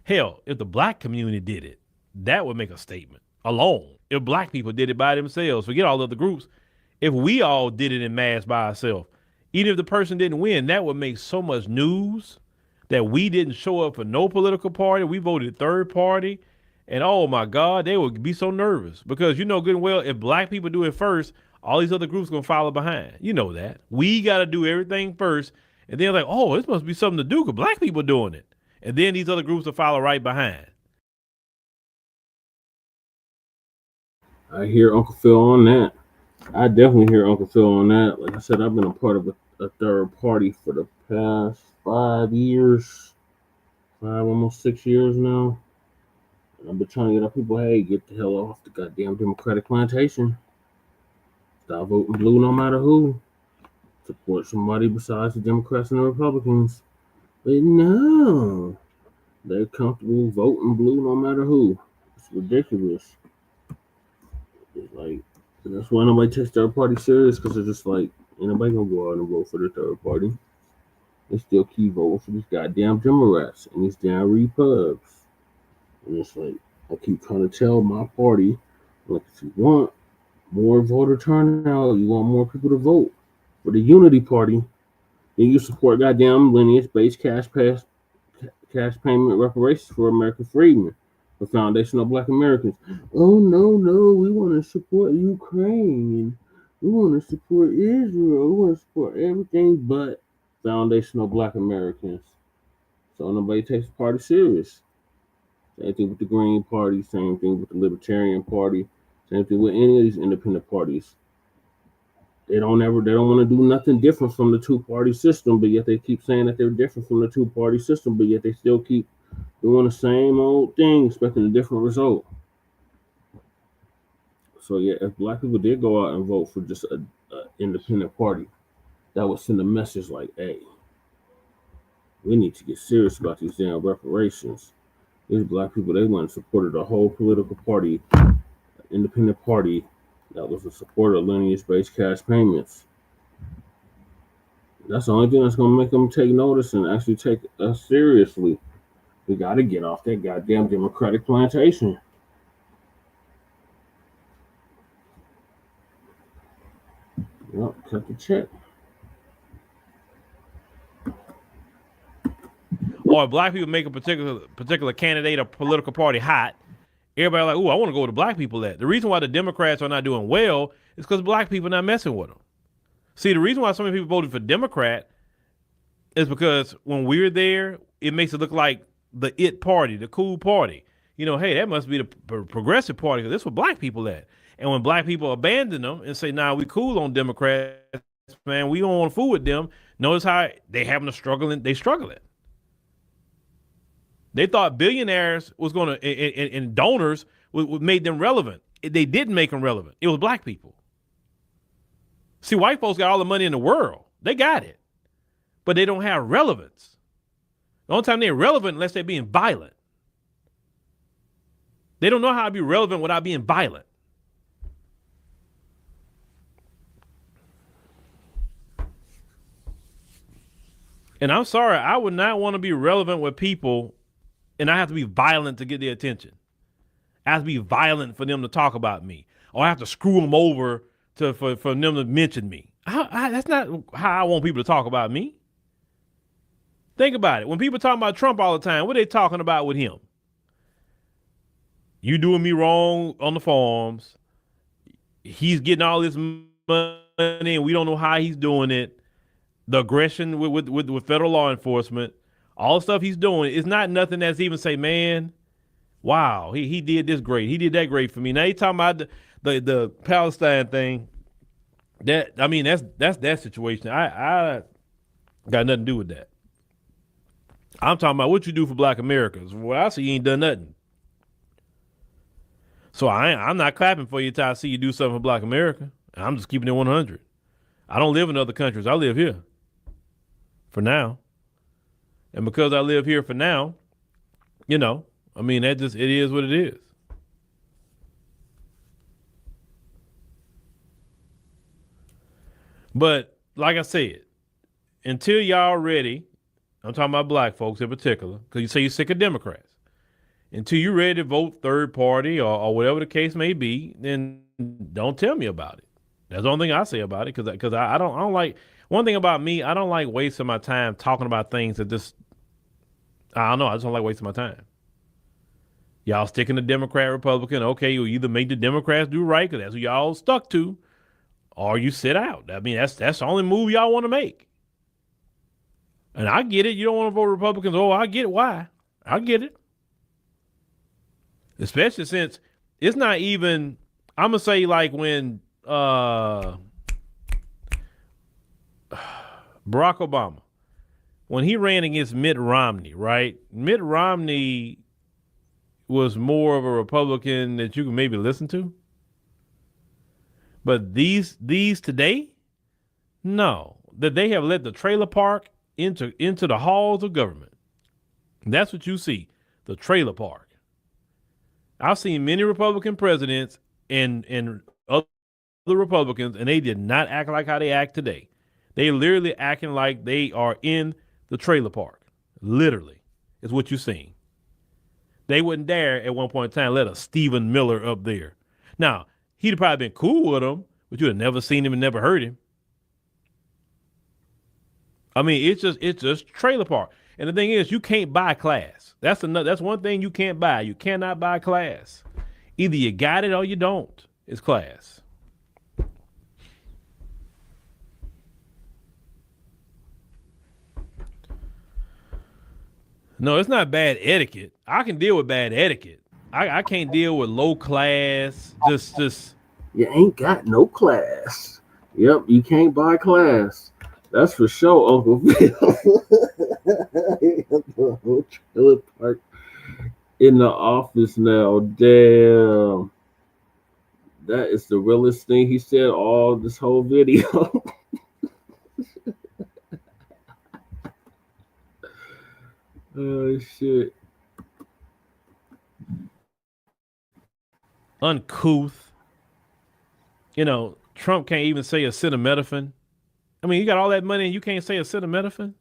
Hell, if the black community did it, that would make a statement alone. If black people did it by themselves, forget all the other groups. If we all did it in mass by ourselves, even if the person didn't win, that would make so much news that we didn't show up for no political party. We voted third party. And oh my God, they would be so nervous because you know good and well, if black people do it first, all these other groups going to follow behind. You know that. We got to do everything first. And then like, oh, this must be something to do because black people doing it. And then these other groups will follow right behind. I hear Uncle Phil on that. I definitely hear Uncle Phil on that. Like I said, I've been a part of a third party for the past 5 years, almost 6 years now. And I've been trying to get our people, hey, get the hell off the goddamn Democratic plantation. Stop voting blue no matter who. Support somebody besides the Democrats and the Republicans. But no, they're comfortable voting blue no matter who. It's ridiculous. It's like, that's why nobody takes third party serious, because they're just like, ain't nobody gonna go out and vote for the third party. They still keep voting for these goddamn Democrats and these damn repubs. And it's like, I keep trying to tell my party, like, if you want more voter turnout, you want more people to vote for the Unity Party, then you support goddamn lineage-based cash payment reparations for American freedmen, for foundational Black Americans. Oh, no, we want to support Ukraine. We want to support Israel. We want to support everything but foundational Black Americans. So nobody takes the party serious. Same thing with the Green Party, same thing with the Libertarian Party, same thing with any of these independent parties. They don't want to do nothing different from the two-party system, but yet they keep saying that they're different from the two-party system, but yet they still keep doing the same old thing, expecting a different result. So yeah, if Black people did go out and vote for just an independent party, that would send a message like, hey, we need to get serious about these damn reparations. These Black people, they went and supported a whole political party, independent party, that was a supporter of lineage-based cash payments. That's the only thing that's going to make them take notice and actually take us seriously. We got to get off that goddamn Democratic plantation. Yep, cut the check. Or Black people make a particular candidate or political party hot, everybody like, ooh, I want to go with the Black people at. The reason why the Democrats are not doing well is because Black people not messing with them. See, the reason why so many people voted for Democrat is because when we're there, it makes it look like the it party, the cool party. You know, hey, that must be the progressive party because that's what Black people at. And when Black people abandon them and say, nah, we cool on Democrats, man, we don't want to fool with them. Notice how they having a struggling, they struggling. They thought billionaires was going to, and donors made them relevant. They didn't make them relevant. It was Black people. See, white folks got all the money in the world. They got it. But they don't have relevance. The only time they're relevant unless they're being violent. They don't know how to be relevant without being violent. And I'm sorry, I would not want to be relevant with people and I have to be violent to get their attention. I have to be violent for them to talk about me, or I have to screw them over for them to mention me. That's not how I want people to talk about me. Think about it. When people talk about Trump all the time, what are they talking about with him? You doing me wrong on the farms. He's getting all this money and we don't know how he's doing it. The aggression with federal law enforcement, all the stuff he's doing is not nothing that's even say, man, wow, he did this great. He did that great for me. Now you talking about the Palestine thing. That's that situation. I got nothing to do with that. I'm talking about what you do for Black Americans. Well, I see you ain't done nothing. So I'm not clapping for you till I see you do something for Black America. I'm just keeping it 100. I don't live in other countries. I live here for now. And because I live here for now, it is what it is. But like I said, until y'all ready, I'm talking about Black folks in particular, because you say you're sick of Democrats. Until you're ready to vote third party or whatever the case may be, then don't tell me about it. That's the only thing I say about it, because I don't like, one thing about me, I don't like wasting my time talking about things that just, I don't know, I just don't like wasting my time. Y'all sticking to Democrat, Republican, okay, you either make the Democrats do right, because that's what y'all stuck to, or you sit out. I mean, that's the only move y'all want to make. And I get it, you don't want to vote Republicans. Oh, I get why. I get it. Especially since it's not even, I'm going to say like when Barack Obama, when he ran against Mitt Romney, right? Mitt Romney was more of a Republican that you can maybe listen to. But these today, no, that they have let the trailer park into the halls of government. That's what you see, the trailer park. I've seen many Republican presidents and other Republicans, and they did not act like how they act today. They literally acting like they are in the trailer park. Literally, is what you're seeing. They wouldn't dare at one point in time let a Stephen Miller up there. Now, he'd have probably been cool with him, but you'd have never seen him and never heard him. I mean, it's just trailer park. And the thing is, you can't buy class. That's one thing you can't buy. You cannot buy class. Either you got it or you don't. It's class. No, it's not bad etiquette. I can deal with bad etiquette. I can't deal with low class. Just You ain't got no class. Yep, you can't buy class. That's for sure, Uncle Phil. Trailer park in the office now. Damn. That is the realest thing he said all this whole video. Oh, shit. uncouth. Trump can't even say acetaminophen. I mean, you got all that money and you can't say acetaminophen?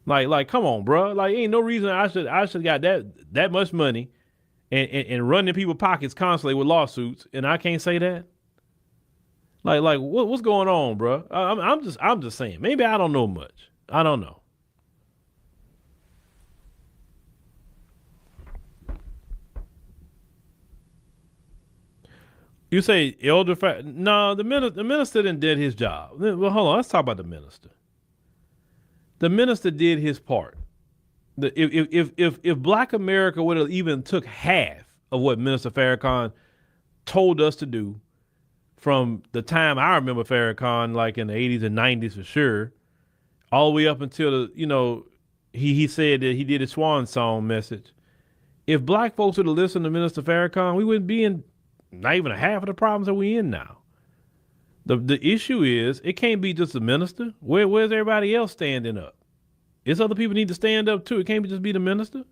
Like, come on, bro. Like, ain't no reason I should got that much money and run in people's pockets constantly with lawsuits, and I can't say that. Like what's going on, bro? I'm just saying. Maybe I don't know much. I don't know. You say elder? No, the minister did his job. Well, hold on. Let's talk about the minister. The minister did his part. If Black America would have even took half of what Minister Farrakhan told us to do, from the time I remember Farrakhan, like in the 80s and 90s for sure, all the way up until he said that he did a swan song message. If Black folks would have listened to Minister Farrakhan, we wouldn't be in not even a half of the problems that we in now. The issue is it can't be just the minister. Where's everybody else standing up? It's other people need to stand up too. It can't just be the minister.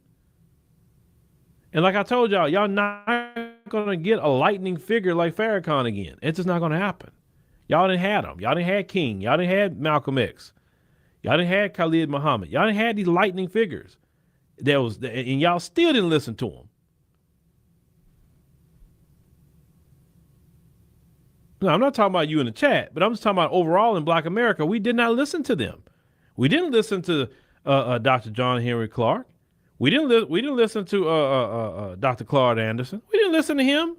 And like I told y'all not gonna get a lightning figure like Farrakhan again. It's just not gonna happen. Y'all didn't have them. Y'all didn't have King. Y'all didn't have Malcolm X. Y'all didn't have Khalid Muhammad. Y'all didn't have these lightning figures. And y'all still didn't listen to them. No, I'm not talking about you in the chat, but I'm just talking about overall in Black America. We did not listen to them. We didn't listen to Dr. John Henry Clark. We didn't listen to Dr. Claude Anderson. We didn't listen to him.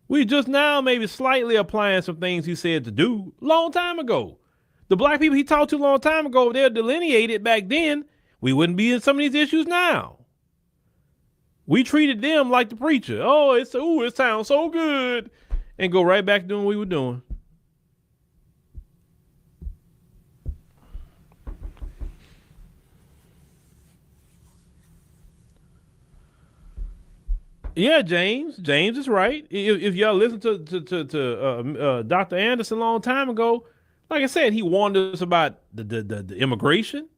We just now maybe slightly applying some things he said to do long time ago. The black people he talked to a long time ago, they're delineated back then. We wouldn't be in some of these issues now. We treated them like the preacher. Oh, it sounds so good. And go right back to doing what we were doing. Yeah, James is right. If y'all listen to Dr. Anderson a long time ago, like I said, he warned us about the immigration.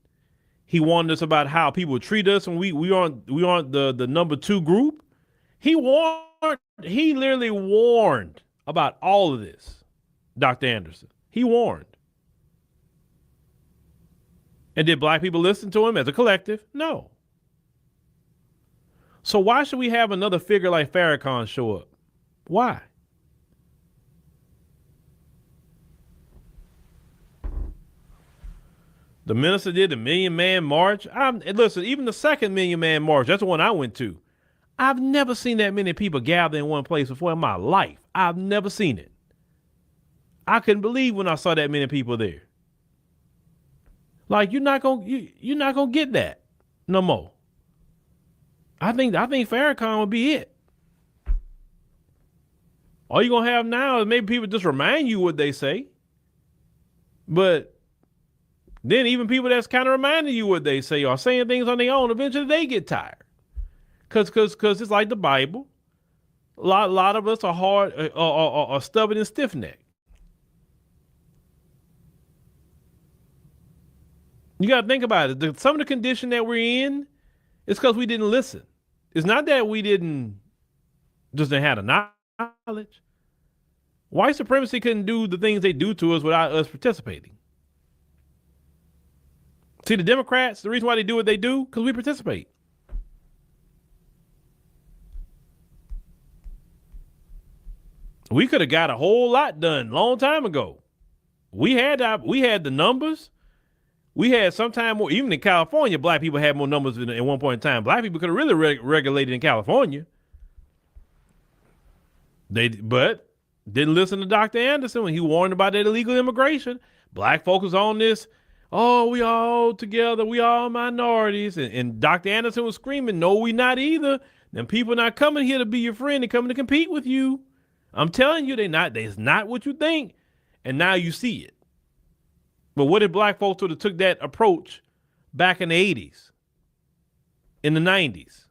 He warned us about how people treat us when we aren't the number 2 group. He literally warned about all of this, Dr. Anderson. He warned. And did black people listen to him as a collective? No. So why should we have another figure like Farrakhan show up? Why? The minister did the Million Man March. Listen, even the second Million Man March, that's the one I went to. I've never seen that many people gather in one place before in my life. I've never seen it. I couldn't believe when I saw that many people there. Like you're not gonna get that no more. I think Farrakhan would be it. All you're gonna have now is maybe people just remind you what they say. But then even people that's kind of reminding you what they say or saying things on their own, eventually they get tired. Cause it's like the Bible. A lot of us are hard, are stubborn and stiff-necked. You got to think about it. Some of the condition that we're in is because we didn't listen. It's not that we didn't have the knowledge. White supremacy couldn't do the things they do to us without us participating. See, the Democrats, the reason why they do what they do, because we participate. We could have got a whole lot done long time ago. We had the numbers. We had sometime more, even in California, black people had more numbers at one point in time. Black people could have really regulated in California. But didn't listen to Dr. Anderson when he warned about that illegal immigration. Black folks on this, oh, we all together, we all minorities. And Dr. Anderson was screaming, no, we not either. Them people not coming here to be your friend, they're coming to compete with you. I'm telling you, it's not what you think. And now you see it. But what if black folks would have took that approach back in the 80s, in the 90s?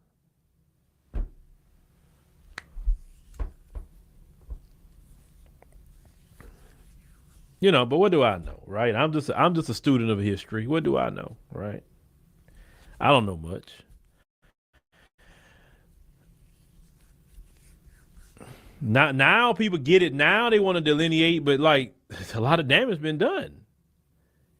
You know, but what do I know, right? I'm just a student of history. What do I know, right? I don't know much. Now people get it. Now they want to delineate, but like a lot of damage been done.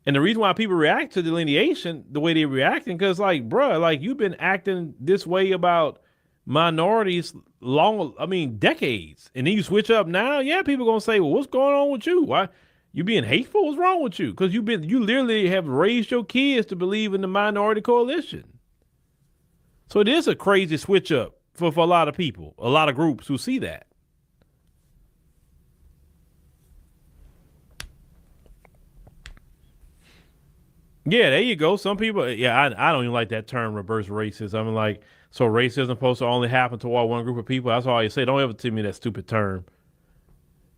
And the reason why people react to delineation the way they're reacting, because like, bruh, like you've been acting this way about minorities decades. And then you switch up now. Yeah, people gonna say, well, what's going on with you? Why you being hateful? What's wrong with you? Because you literally have raised your kids to believe in the minority coalition. So it is a crazy switch up for a lot of people, a lot of groups who see that. Yeah, there you go. Some people, I don't even like that term, reverse racism. I'm like, so racism supposed to only happen toward one group of people? That's all you say. Don't ever tell me that stupid term.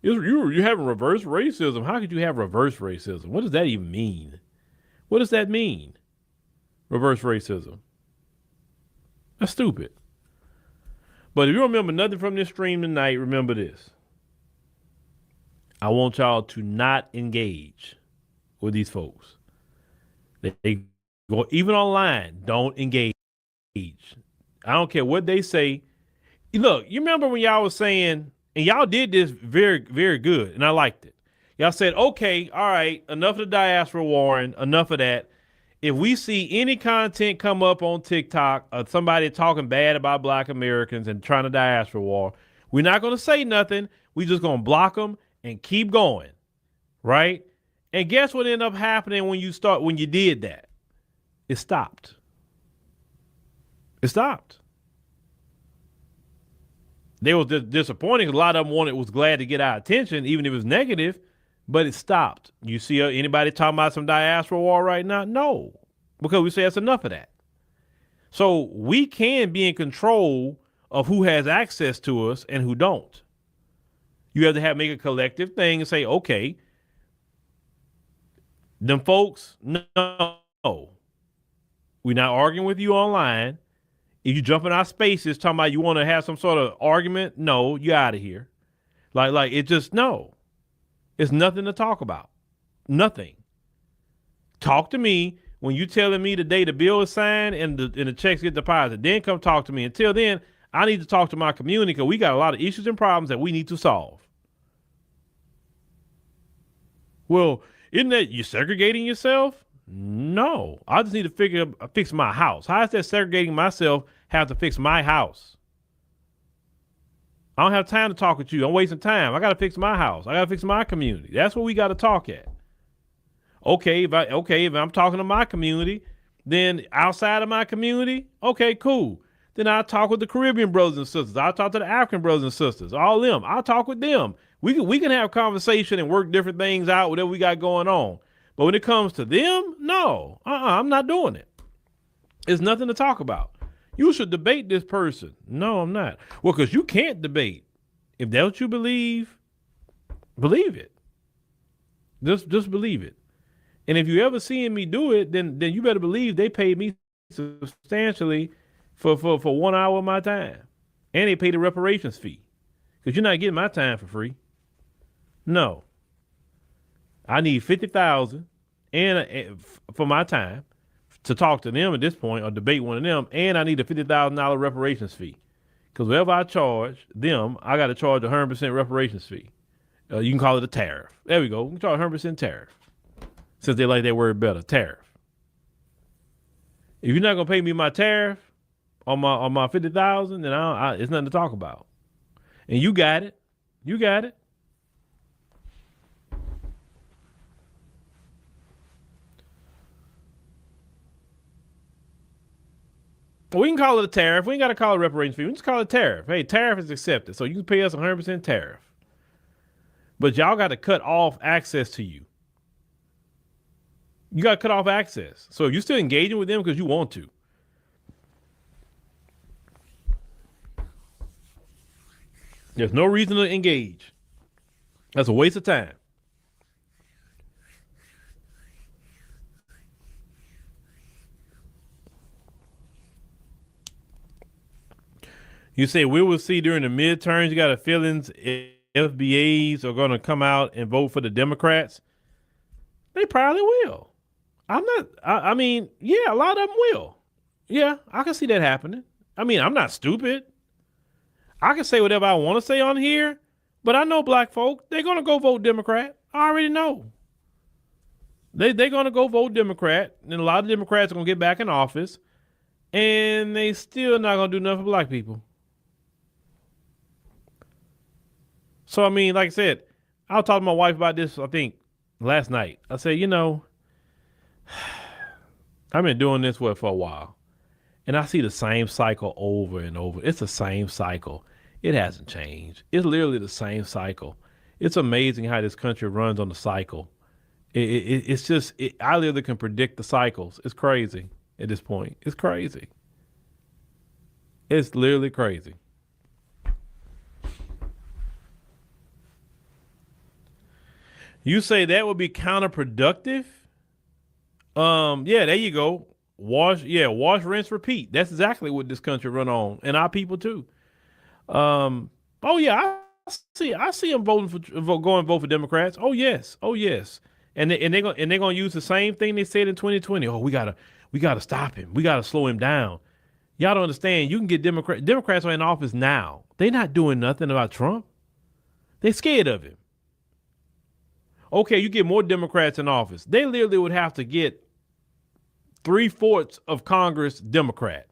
You having reverse racism. How could you have reverse racism? What does that even mean? What does that mean? Reverse racism. That's stupid. But if you remember nothing from this stream tonight, remember this. I want y'all to not engage with these folks. They go even online. Don't engage. I don't care what they say. Look, you remember when y'all was saying, and y'all did this very, very good, and I liked it. Y'all said, okay, all right, enough of the diaspora warring, enough of that. If we see any content come up on TikTok of somebody talking bad about Black Americans and trying to diaspora war, we're not going to say nothing. We just going to block them and keep going, right? And guess what ended up happening when you did that? It stopped. It stopped. They was disappointing. A lot of them was glad to get our attention, even if it was negative, but it stopped. You see anybody talking about some diaspora war right now? No, because we say that's enough of that. So we can be in control of who has access to us and who don't. You have to make a collective thing and say, okay, them folks, no, we're not arguing with you online. If you jump in our spaces talking about you want to have some sort of argument, no, you out of here. Like it just, no. It's nothing to talk about. Nothing. Talk to me when you telling me the day the bill is signed and the checks get deposited. Then come talk to me. Until then, I need to talk to my community because we got a lot of issues and problems that we need to solve. Well, isn't that you segregating yourself? No, I just need to fix my house. How is that segregating myself have to fix my house? I don't have time to talk with you. I'm wasting time. I got to fix my house. I got to fix my community. That's what we got to talk at. Okay, if I'm talking to my community, then outside of my community, okay, cool. Then I'll talk with the Caribbean brothers and sisters. I'll talk to the African brothers and sisters. All of them. I'll talk with them. We can have conversation and work different things out, whatever we got going on. But when it comes to them, no, I'm not doing it. It's nothing to talk about. You should debate this person. No, I'm not. Well, because you can't debate. If that's what you believe it. Just believe it. And if you ever seeing me do it, then you better believe they paid me substantially for 1 hour of my time. And they paid the reparations fee. Because you're not getting my time for free. No. I need $50,000 and for my time to talk to them at this point or debate one of them, and I need a $50,000 reparations fee. Because whatever I charge them, I got to charge 100% reparations fee. You can call it a tariff. There we go. We can charge 100% tariff. Since they like that word better, tariff. If you're not gonna pay me my tariff on my $50,000, then it's nothing to talk about. And you got it. You got it. We can call it a tariff. We ain't got to call it reparations fee. We just call it tariff. Hey, tariff is accepted. So you can pay us 100% tariff. But y'all got to cut off access to you. You got to cut off access. So if you're still engaging with them because you want to. There's no reason to engage. That's a waste of time. You say we will see during the midterms. You got a feelings FBAs are going to come out and vote for the Democrats? They probably will. I mean, yeah, a lot of them will. Yeah, I can see that happening. I mean, I'm not stupid. I can say whatever I want to say on here, but I know black folk, they're going to go vote Democrat. I already know. They're going to go vote Democrat, and a lot of Democrats are going to get back in office, and they still not going to do nothing for black people. So, I mean, like I said, I was talking to my wife about this, I think, last night. I said, I've been doing this for a while, and I see the same cycle over and over. It's the same cycle. It hasn't changed. It's literally the same cycle. It's amazing how this country runs on the cycle. It's just, I literally can predict the cycles. It's crazy at this point. It's crazy. It's literally crazy. You say that would be counterproductive? Yeah, there you go. Wash, rinse, repeat. That's exactly what this country run on, and our people too. Oh yeah, I see them going vote for Democrats. Oh yes, and they're gonna use the same thing they said in 2020. Oh, we gotta stop him. We gotta slow him down. Y'all don't understand. You can get Democrats are in office now. They're not doing nothing about Trump. They're scared of him. Okay, you get more Democrats in office. They literally would have to get 3/4 of Congress Democrat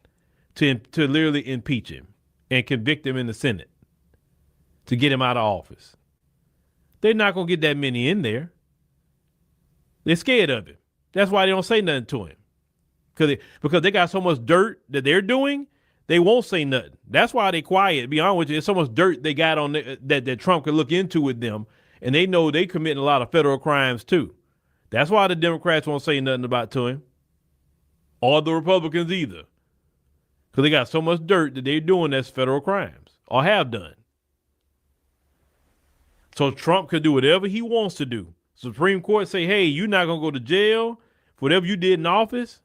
to literally impeach him and convict him in the Senate to get him out of office. They're not going to get that many in there. They're scared of him. That's why they don't say nothing to him. Because they got so much dirt that they're doing, they won't say nothing. That's why they quiet. To be honest with you, there's so much dirt they got on that Trump could look into with them, and they know they committing a lot of federal crimes too. That's why the Democrats won't say nothing about to him, or the Republicans either, because they got so much dirt that they're doing that's federal crimes or have done. So Trump could do whatever he wants to do. Supreme Court say, hey, you're not going to go to jail for whatever you did in office.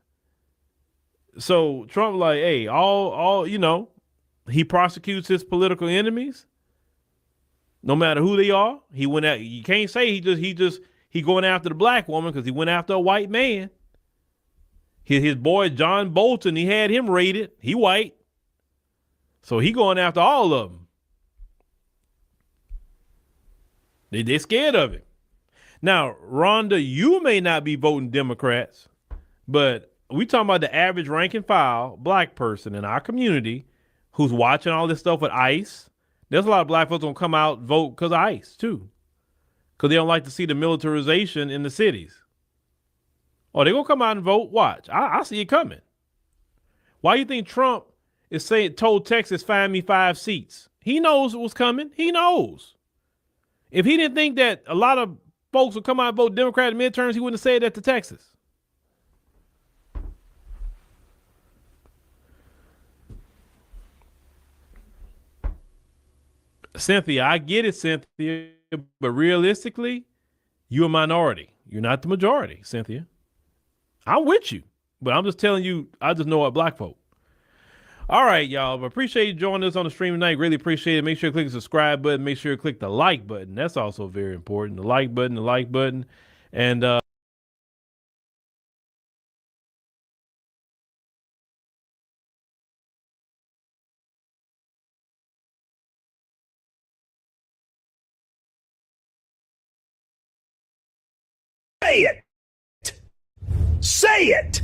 So Trump like, hey, all he prosecutes his political enemies, no matter who they are. He went out. You can't say he going after the black woman because he went after a white man. His boy John Bolton, he had him raided. He white. So he going after all of them. They're scared of it. Now, Rhonda, you may not be voting Democrats, but we talking about the average rank and file black person in our community who's watching all this stuff with ICE. There's a lot of black folks gonna come out and vote because of ICE too, because they don't like to see the militarization in the cities. Oh, they gonna come out and vote. Watch, I see it coming. Why you think Trump is told Texas, find me 5 seats? He knows it was coming. He knows. If he didn't think that a lot of folks would come out and vote Democrat in midterms, he wouldn't have said that to Texas. Cynthia, I get it, Cynthia, but realistically, you're a minority. You're not the majority, Cynthia. I'm with you, but I'm just telling you, I just know what black folk. All right, y'all. But appreciate you joining us on the stream tonight. Really appreciate it. Make sure you click the subscribe button. Make sure you click the like button. That's also very important. The like button. And say it. Say it.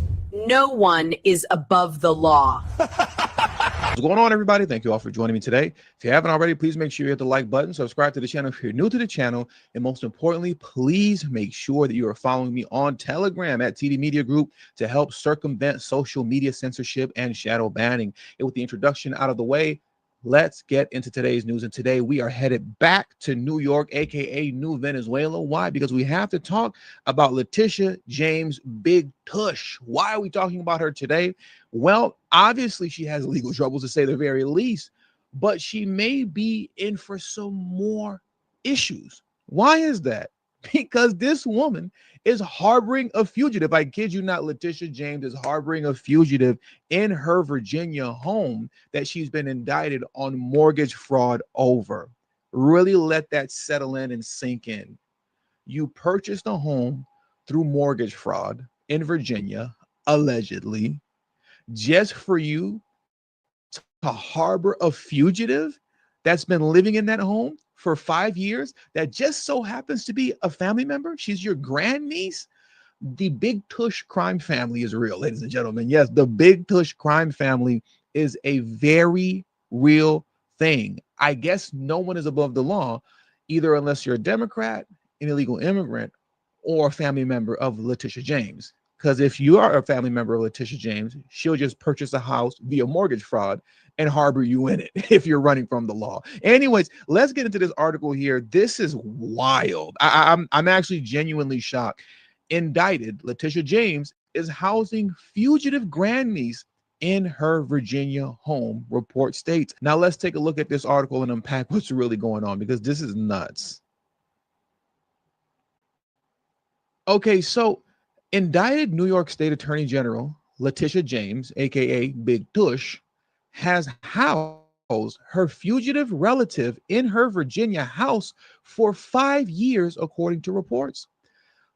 No one is above the law. What's going on, everybody? Thank you all for joining me today. If you haven't already, please make sure you hit the like button, subscribe to the channel if you're new to the channel, and most importantly, please make sure that you are following me on Telegram at TD Media Group to help circumvent social media censorship and shadow banning. And with the introduction out of the way, let's get into today's news. And today we are headed back to New York, aka New Venezuela. Why? Because we have to talk about LETITIA James Big Tush. Why are we talking about her today? Well, obviously she has legal troubles, to say the very least, but she may be in for some more issues. Why is that? Because this woman is harboring a fugitive. I kid you not, LETITIA James is harboring a fugitive in her Virginia home that she's been indicted on mortgage fraud over. Really let that settle in and sink in. You purchased a home through mortgage fraud in Virginia, allegedly, just for you to harbor a fugitive that's been living in that home for 5 years that just so happens to be a family member. She's your grandniece. The Big Tush crime family is real, ladies and gentlemen. Yes, the Big Tush crime family is a very real thing. I guess no one is above the law, either unless you're a Democrat, an illegal immigrant, or a family member of LETITIA James. Because if you are a family member of LETITIA James, she'll just purchase a house via mortgage fraud and harbor you in it if you're running from the law. Anyways, let's get into this article here. This is wild. I'm actually genuinely shocked. Indicted, LETITIA James is housing fugitive grandniece in her Virginia home, report states. Now let's take a look at this article and unpack what's really going on, because this is nuts. Okay, so indicted New York State Attorney General LETITIA James, aka Big Tush, has housed her fugitive relative in her Virginia house for 5 years, according to reports.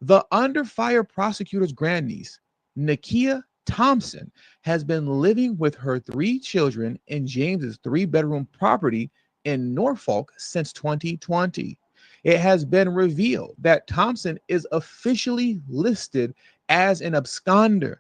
The under fire prosecutor's grandniece, Nakia Thompson has been living with her 3 children in James's 3-bedroom property in Norfolk since 2020. It has been revealed that Thompson is officially listed as an absconder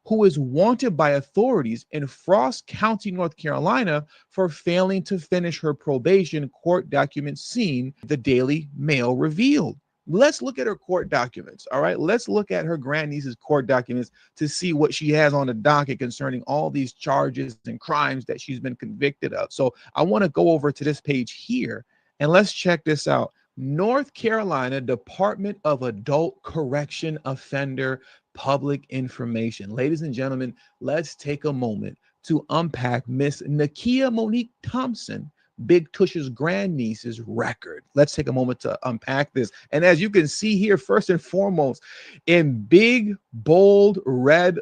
who is wanted by authorities in Frost County, North Carolina, for failing to finish her probation, court documents seen, the Daily Mail revealed. Let's look at her court documents, all right? Let's look at her grandniece's court documents to see what she has on the docket concerning all these charges and crimes that she's been convicted of. So I want to go over to this page here, and let's check this out. North Carolina Department of Adult Correction Offender Public Information. Ladies and gentlemen, let's take a moment to unpack Miss Nakia Monique Thompson, Big Tush's grandniece's record. Let's take a moment to unpack this. And as you can see here, first and foremost, in big, bold, red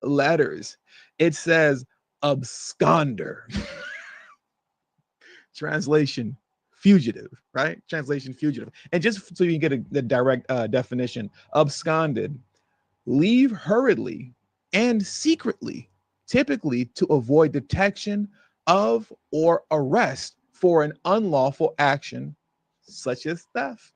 letters, it says absconder. Translation, fugitive, right? Translation, fugitive. And just so you can get the direct definition, absconded, leave hurriedly and secretly, typically to avoid detection of or arrest for an unlawful action such as theft.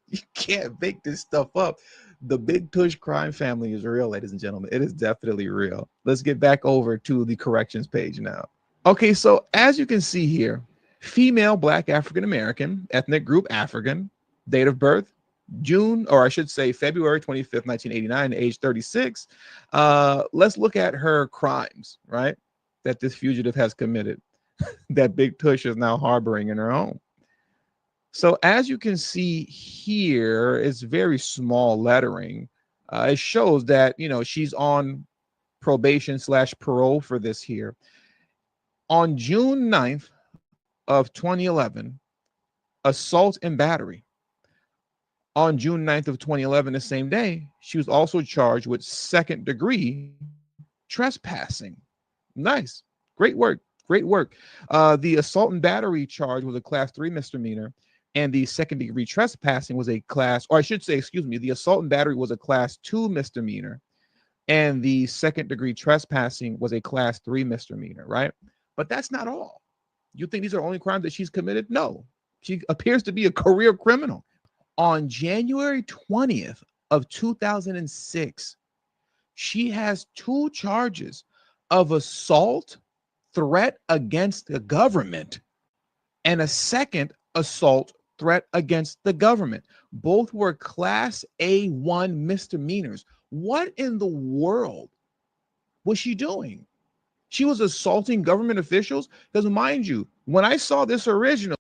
You can't make this stuff up. The Big Tush crime family is real, ladies and gentlemen. It is definitely real. Let's get back over to the corrections page now. Okay, so as you can see here, female Black African American, ethnic group African, date of birth June, or I should say February 25th, 1989, age 36. Let's look at her crimes, right, that this fugitive has committed, that Big Tush is now harboring in her home. So as you can see here, it's very small lettering. It shows that, you know, she's on probation / parole for this here. On June 9th of 2011, assault and battery. On June 9th of 2011, the same day, she was also charged with 2nd-degree trespassing. Nice. Great work. Great work. The assault and battery charge was a class 3 misdemeanor, and the 2nd-degree trespassing was a class, or I should say, excuse me, the assault and battery was a class 2 misdemeanor, and the 2nd-degree trespassing was a class 3 misdemeanor, right? But that's not all. You think these are only crimes that she's committed? No. She appears to be a career criminal. On January 20th of 2006, she has 2 charges of assault, threat against the government, and a 2nd assault, threat against the government. Both were class A1 misdemeanors. What in the world was she doing? She was assaulting government officials? Because mind you, when I saw this originally,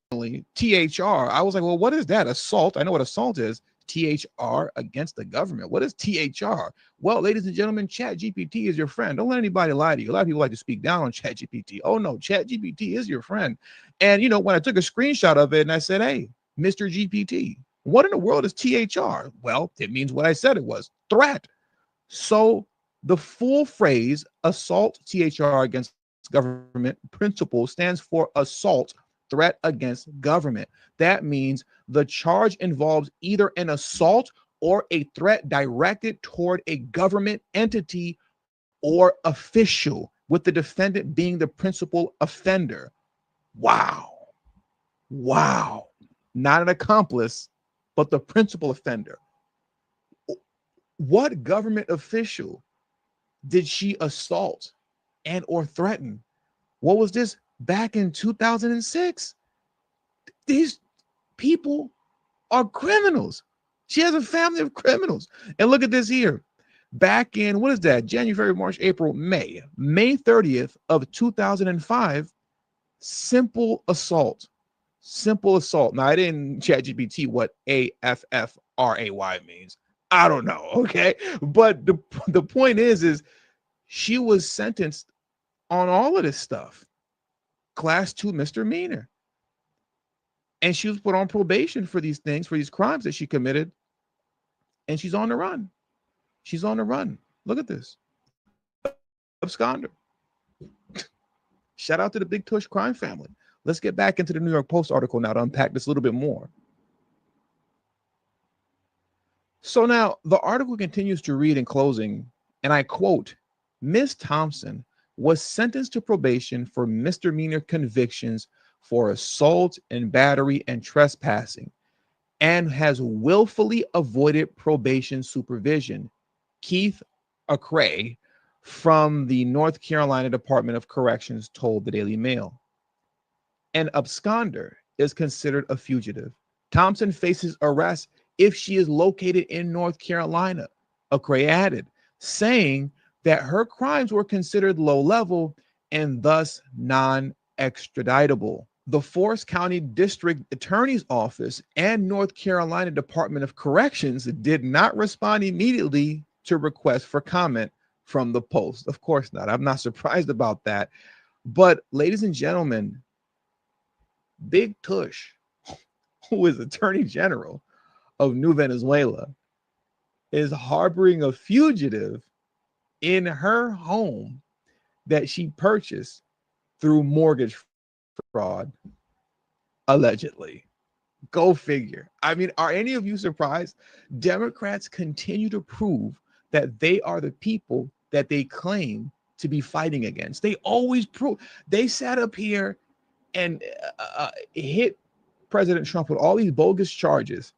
THR, I was like, well, what is that? Assault. I know what assault is. THR against the government. What is THR? Well, ladies and gentlemen, ChatGPT is your friend. Don't let anybody lie to you. A lot of people like to speak down on ChatGPT. Oh no, ChatGPT is your friend. And you know, when I took a screenshot of it and I said, hey, Mr. GPT, what in the world is THR? Well, it means what I said it was, threat. So the full phrase assault THR against government principle stands for assault, threat against government. That means the charge involves either an assault or a threat directed toward a government entity or official, with the defendant being the principal offender. Wow. Wow. Not an accomplice, but the principal offender. What government official did she assault and or threaten? What was this back in 2006? These people are criminals. She has a family of criminals. And look at this here. Back in, what is that? January, March, April, May 30th of 2005, simple assault. Simple assault. Now, I didn't ChatGPT what AFFRAY means. I don't know, okay? But the point is she was sentenced on all of this stuff. Class 2 misdemeanor. And she was put on probation for these things, for these crimes that she committed. And she's on the run. She's on the run. Look at this. Absconder. Shout out to the Big Tush crime family. Let's get back into the New York Post article now to unpack this a little bit more. So now the article continues to read in closing, And I quote, Ms. Thompson was sentenced to probation for misdemeanor convictions for assault and battery and trespassing, and has willfully avoided probation supervision. Keith Acray from the North Carolina Department of Corrections told the Daily Mail. An absconder is considered a fugitive. Thompson faces arrest if she is located in North Carolina, Acray added, saying that her crimes were considered low level and thus non-extraditable. The Forest County District Attorney's Office and North Carolina Department of Corrections did not respond immediately to requests for comment from the Post. Of course not. I'm not surprised about that. But ladies and gentlemen, Big Tush, who is Attorney General of New Venezuela, is harboring a fugitive in her home that she purchased through mortgage fraud, allegedly. Go figure. I mean, are any of you surprised? Democrats continue to prove that they are the people that they claim to be fighting against. They always prove. They sat up here and hit President Trump with all these bogus charges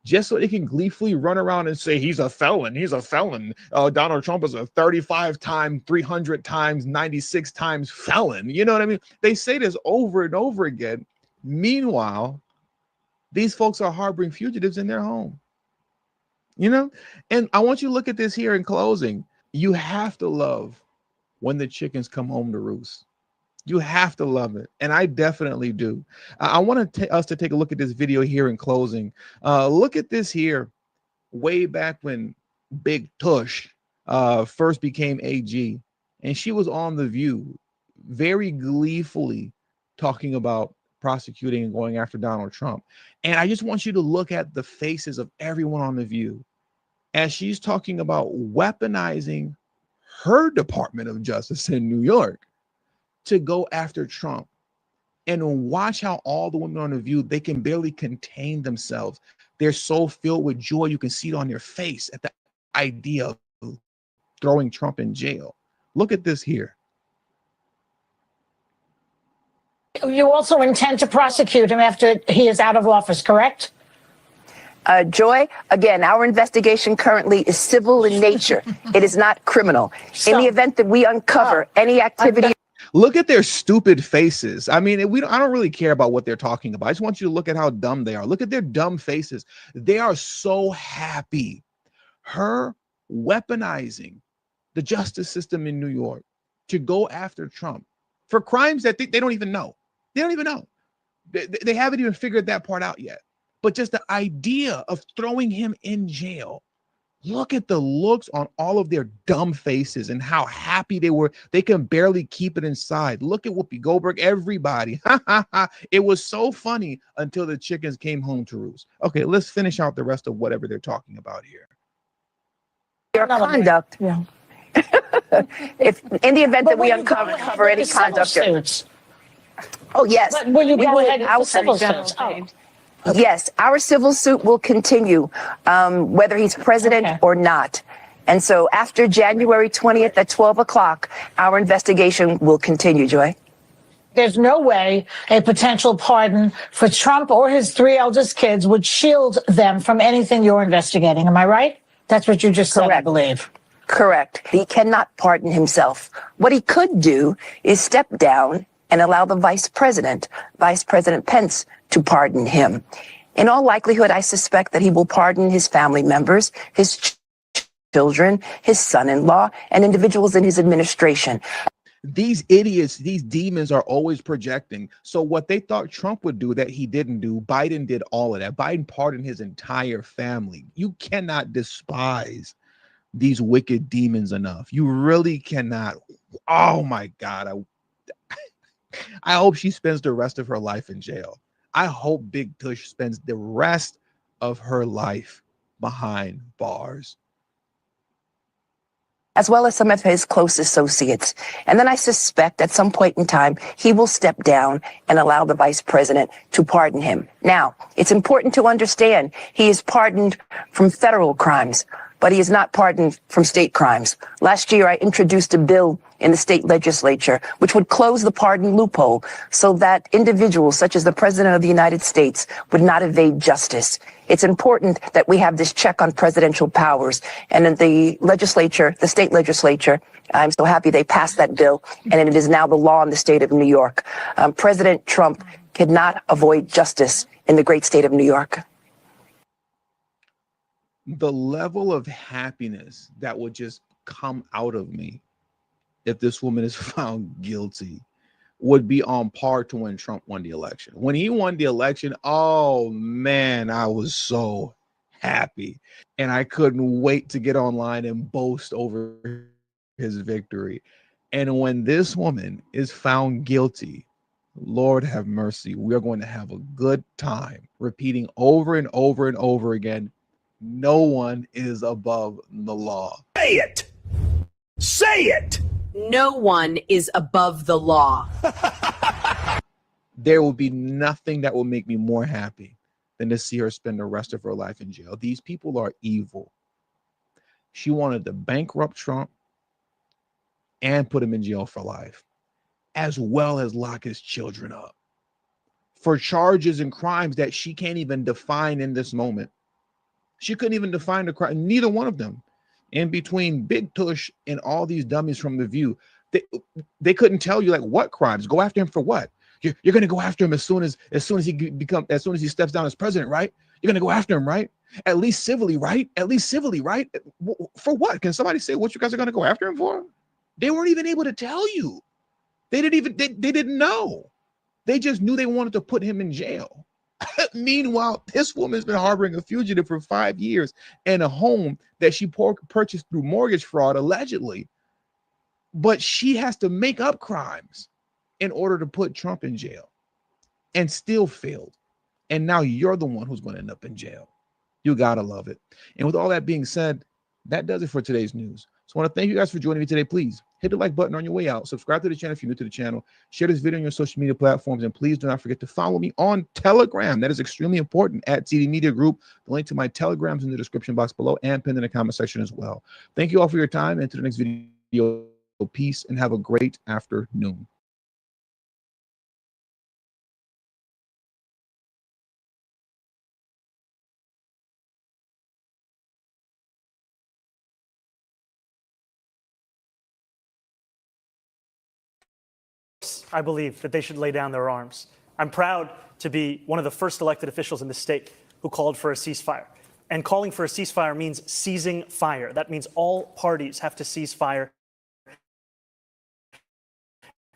just so they can gleefully run around and say he's a felon. He's a felon. Donald Trump is a 35 times, 300 times, 96 times felon. You know what I mean? They say this over and over again. Meanwhile, these folks are harboring fugitives in their home. You know? And I want you to look at this here in closing. You have to love when the chickens come home to roost. You have to love it. And I definitely do. I want us to take a look at this video here in closing. Look at this here. Way back when Big Tush first became AG, and she was on The View very gleefully talking about prosecuting and going after Donald Trump. And I just want you to look at the faces of everyone on The View as she's talking about weaponizing her Department of Justice in New York to go after Trump. And watch how all the women on The View, they can barely contain themselves. They're so filled with joy, you can see it on their face at the idea of throwing Trump in jail. Look at this here. You also intend to prosecute him after he is out of office, correct? Joy, again, our investigation currently is civil in nature. It is not criminal. In the event that we uncover any activity... Look at their stupid faces. I mean, I don't really care about what they're talking about. I just want you to look at how dumb they are. Look at their dumb faces. They are so happy. Her weaponizing the justice system in New York to go after Trump for crimes that they don't even know. They don't even know. They haven't even figured that part out yet. But just the idea of throwing him in jail. Look at the looks on all of their dumb faces and how happy they were. They can barely keep it inside. Look at Whoopi Goldberg, everybody. It was so funny until the chickens came home to roost. Okay, let's finish out the rest of whatever they're talking about here. Your conduct. Yeah. If in the event that we uncover any conduct. Oh, yes. But will you go ahead with the civil suits? Yes, our civil suit will continue, whether he's president or not. And so after January 20th at 12 o'clock, our investigation will continue, Joy. There's no way a potential pardon for Trump or his three eldest kids would shield them from anything you're investigating. Am I right? That's what you just said, I believe. Correct. He cannot pardon himself. What he could do is step down and allow the Vice President Pence, to pardon him. In all likelihood, I suspect that he will pardon his family members, his children, his son-in-law, and individuals in his administration. These idiots, these demons are always projecting. So what they thought Trump would do that he didn't do, Biden did all of that. Biden pardoned his entire family. You cannot despise these wicked demons enough. You really cannot. Oh my God. I hope she spends the rest of her life in jail. I hope Big Tush spends the rest of her life behind bars. As well as some of his close associates. And then I suspect at some point in time, he will step down and allow the vice president to pardon him. Now, it's important to understand he is pardoned from federal crimes. but he is not pardoned from state crimes. Last year, I introduced a bill in the state legislature which would close the pardon loophole so that individuals such as the President of the United States would not evade justice. It's important that we have this check on presidential powers. And in the legislature, the state legislature, I'm so happy they passed that bill, and it is now the law in the state of New York. President Trump cannot avoid justice in the great state of New York. The level of happiness that would just come out of me if this woman is found guilty would be on par to when Trump won the election. When he won the election, oh man, I was so happy. And I couldn't wait to get online and boast over his victory. And when this woman is found guilty, Lord have mercy, we're going to have a good time repeating over and over and over again, no one is above the law. Say it! Say it! No one is above the law. There will be nothing that will make me more happy than to see her spend the rest of her life in jail. These people are evil. She wanted to bankrupt Trump and put him in jail for life, as well as lock his children up for charges and crimes that she can't even define in this moment. She couldn't even define the crime, neither one of them. In between Big Tush and all these dummies from The View, they couldn't tell you like what crimes. Go after him for what? You're going to go after him as soon as he steps down as president, right? You're going to go after him, right? At least civilly, right? At least civilly, right? For what? Can somebody say what you guys are going to go after him for? They weren't even able to tell you. They didn't know. They just knew they wanted to put him in jail. Meanwhile, this woman's been harboring a fugitive for 5 years in a home that she purchased through mortgage fraud, allegedly. But she has to make up crimes in order to put Trump in jail, and still failed. And now you're the one who's going to end up in jail. You got to love it. And with all that being said, that does it for today's news. So I want to thank you guys for joining me today. Please hit the like button on your way out. Subscribe to the channel if you're new to the channel. Share this video on your social media platforms. And please do not forget to follow me on Telegram. That is extremely important, at TD Media Group. The link to my Telegram is in the description box below and pinned in the comment section as well. Thank you all for your time. And to the next video, peace and have a great afternoon. I believe that they should lay down their arms. I'm proud to be one of the first elected officials in the state who called for a ceasefire. And calling for a ceasefire means ceasing fire. That means all parties have to cease fire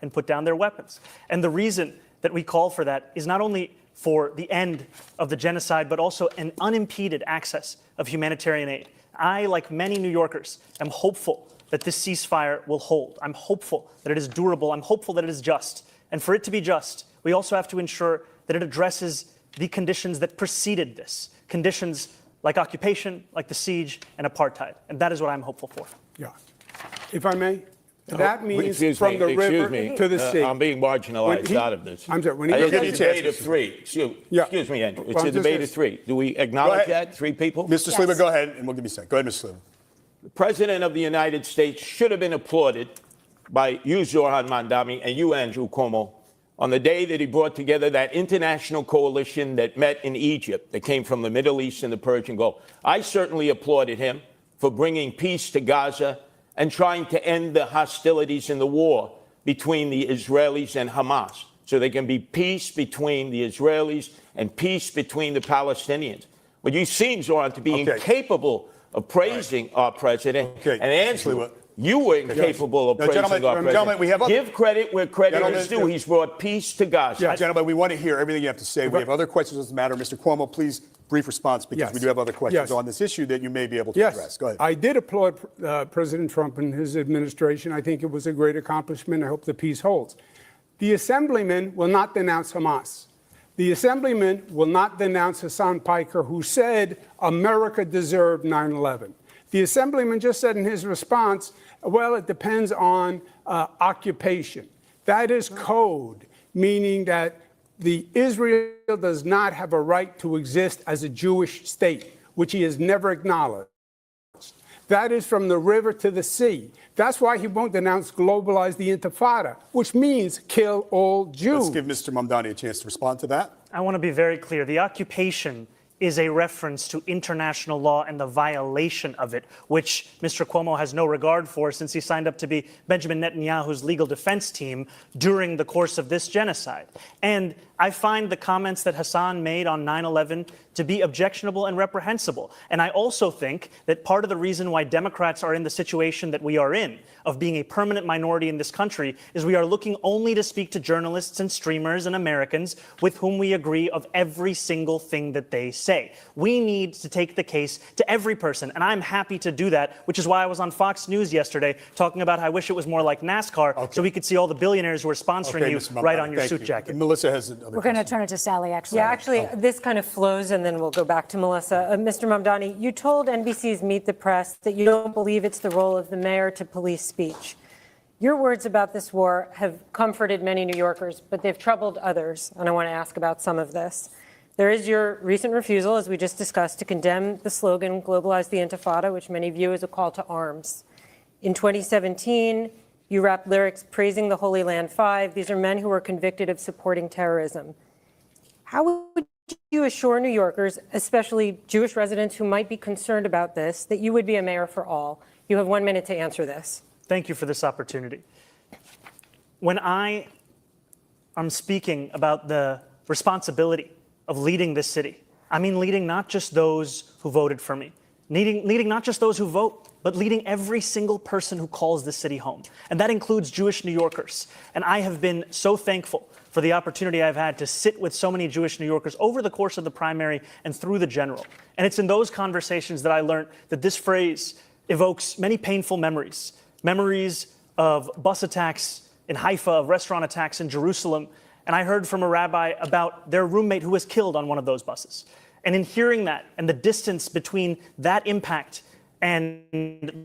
and put down their weapons. And the reason that we call for that is not only for the end of the genocide, but also an unimpeded access of humanitarian aid. I, like many New Yorkers, am hopeful that this ceasefire will hold. I'm hopeful that it is durable. I'm hopeful that it is just. And for it to be just, we also have to ensure that it addresses the conditions that preceded this. Conditions like occupation, like the siege, and apartheid. And that is what I'm hopeful for. Yeah. If I may, that means from the river to the sea. I'm being marginalized out of this. I'm sorry. When it's a debate of three. Excuse me, Andrew. It's a debate of three. Do we acknowledge that? Three people? Mr. Sliwa, go ahead, and we'll give you a second. Go ahead, Mr. Sliwa. The President of the United States should have been applauded by you, Zoran Mandami, and you, Andrew Cuomo, on the day that he brought together that international coalition that met in Egypt, that came from the Middle East and the Persian Gulf. I certainly applauded him for bringing peace to Gaza and trying to end the hostilities in the war between the Israelis and Hamas, so there can be peace between the Israelis and peace between the Palestinians. But you seem, Zoran, to be incapable of praising our president. And Andrew, you were incapable of praising our president. Gentlemen, we have Give credit where credit is due. He's brought peace to Gaza. Yeah, gentlemen, we want to hear everything you have to say. We have other questions on this matter. Mr. Cuomo, please, brief response, because we do have other questions on this issue that you may be able to address. Go ahead. I did applaud President Trump and his administration. I think it was a great accomplishment. I hope the peace holds. The Assemblyman will not denounce Hamas. The Assemblyman will not denounce Hassan Piker, who said America deserved 9/11. The Assemblyman just said in his response, well, it depends on occupation. That is code, meaning that Israel does not have a right to exist as a Jewish state, which he has never acknowledged. That is from the river to the sea. That's why he won't denounce globalize the Intifada, which means kill all Jews. Let's give Mr. Mamdani a chance to respond to that. I want to be very clear. The occupation is a reference to international law and the violation of it, which Mr. Cuomo has no regard for since he signed up to be Benjamin Netanyahu's legal defense team during the course of this genocide. And I find the comments that Hassan made on 9/11 to be objectionable and reprehensible. And I also think that part of the reason why Democrats are in the situation that we are in, of being a permanent minority in this country, is we are looking only to speak to journalists and streamers and Americans with whom we agree of every single thing that they say. We need to take the case to every person, and I'm happy to do that, which is why I was on Fox News yesterday talking about how I wish it was more like NASCAR, so we could see all the billionaires who are sponsoring you right on your suit jacket. Melissa has another We're going to turn it to Sally, actually. Yeah, actually, this kind of flows, and then we'll go back to Melissa. Mr. Mamdani, you told NBC's Meet the Press that you don't believe it's the role of the mayor to police speech. Your words about this war have comforted many New Yorkers, but they've troubled others, and I want to ask about some of this. There is your recent refusal, as we just discussed, to condemn the slogan, globalize the Intifada, which many view as a call to arms. In 2017, you rapped lyrics praising the Holy Land Five. These are men who were convicted of supporting terrorism. How would you assure New Yorkers, especially Jewish residents who might be concerned about this, that you would be a mayor for all? You have 1 minute to answer this. Thank you for this opportunity. When I am speaking about the responsibility of leading this city, I mean leading not just those who voted for me, leading not just those who vote, but leading every single person who calls this city home. And that includes Jewish New Yorkers. And I have been so thankful for the opportunity I've had to sit with so many Jewish New Yorkers over the course of the primary and through the general. And it's in those conversations that I learned that this phrase evokes many painful memories. Memories of bus attacks in Haifa, of restaurant attacks in Jerusalem. And I heard from a rabbi about their roommate who was killed on one of those buses. And in hearing that and the distance between that impact and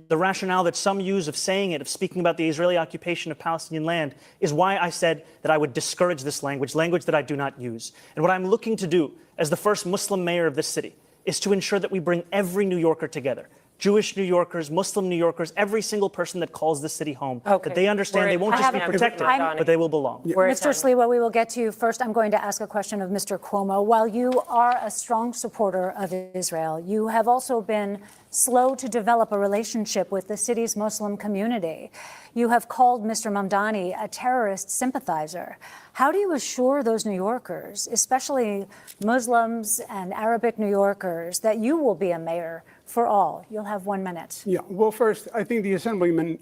the rationale that some use of saying it, of speaking about the Israeli occupation of Palestinian land, is why I said that I would discourage this language that I do not use. And what I'm looking to do as the first Muslim mayor of this city is to ensure that we bring every New Yorker together. Jewish New Yorkers, Muslim New Yorkers, every single person that calls this city home, that they understand they won't just be protected, but they will belong. Mr. Sliwa, we will get to you. First, I'm going to ask a question of Mr. Cuomo. While you are a strong supporter of Israel, you have also been slow to develop a relationship with the city's Muslim community. You have called Mr. Mamdani a terrorist sympathizer. How do you assure those New Yorkers, especially Muslims and Arabic New Yorkers, that you will be a mayor for all? You'll have 1 minute. Yeah, well, first, I think the Assemblyman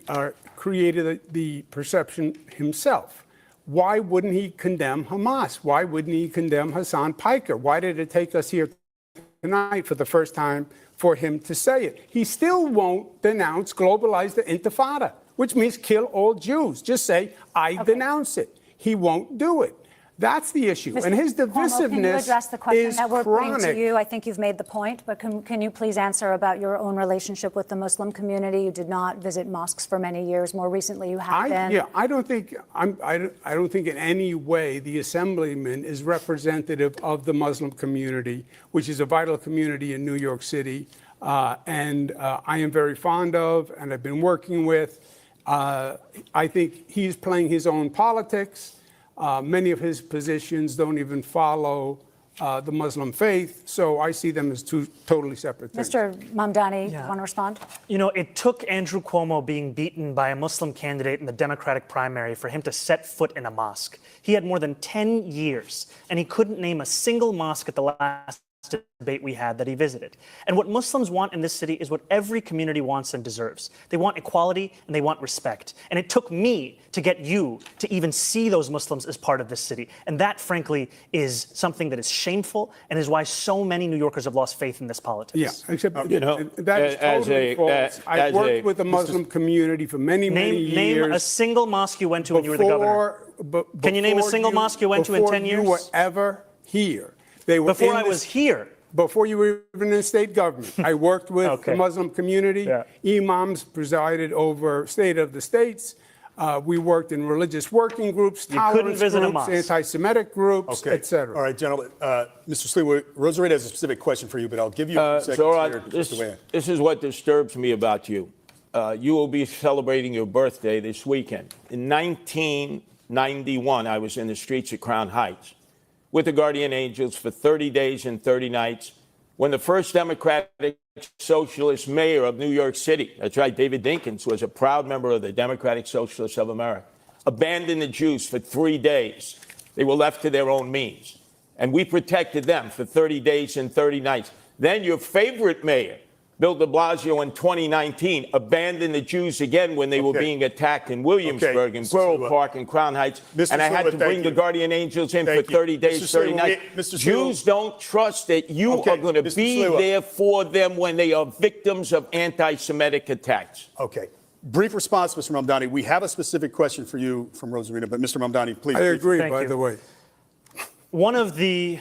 created the perception himself. Why wouldn't he condemn Hamas? Why wouldn't he condemn Hassan Piker? Why did it take us here tonight for the first time for him to say it? He still won't denounce globalize the Intifada, which means kill all Jews. Just say, I denounce it. He won't do it. That's the issue. Mr. And his divisiveness can you address the question is that we're putting chronic. to you? I think you've made the point, but can you please answer about your own relationship with the Muslim community? You did not visit mosques for many years. More recently, you have been. Yeah, I don't think in any way the Assemblyman is representative of the Muslim community, which is a vital community in New York City, and I am very fond of, and I've been working with. I think he's playing his own politics. Many of his positions don't even follow the Muslim faith, so I see them as two totally separate things. Mr. Mamdani, want to respond? You know, it took Andrew Cuomo being beaten by a Muslim candidate in the Democratic primary for him to set foot in a mosque. He had more than 10 years, and he couldn't name a single mosque at the last debate we had that he visited. And what Muslims want in this city is what every community wants and deserves. They want equality and they want respect. And it took me to get you to even see those Muslims as part of this city. And that, frankly, is something that is shameful and is why so many New Yorkers have lost faith in this politics. Yeah, except that is totally false. I've worked with the Muslim community for many years. Name a single mosque you went to when you were the governor. Can you name a single mosque you went to in 10 years? Before you were ever here. Before I was here. Before you were even in state government. I worked with the Muslim community. Imams presided over State of the States. We worked in religious working groups, You couldn't tolerance visit a groups, mosque. anti-Semitic groups, Okay. etc. All right, gentlemen. Mr. Sliwa, Rosarita has a specific question for you, but I'll give you a second Zora, here to weigh in. this is what disturbs me about you. You will be celebrating your birthday this weekend. In 1991, I was in the streets of Crown Heights with the Guardian Angels for 30 days and 30 nights when the first Democratic Socialist mayor of New York City, that's right, David Dinkins, was a proud member of the Democratic Socialists of America, abandoned the Jews for 3 days. They were left to their own means. And we protected them for 30 days and 30 nights. Then your favorite mayor, Bill de Blasio, in 2019, abandoned the Jews again when they were being attacked in Williamsburg, in Borough Park, and Crown Heights. And I had to bring the Guardian Angels in for 30 days, 30 nights. Jews don't trust that you are going to be there for them when they are victims of anti-Semitic attacks. Okay. Brief response, Mr. Mamdani. We have a specific question for you from Rosarita, but Mr. Mamdani, please. I agree, Thank by you. the way. One of the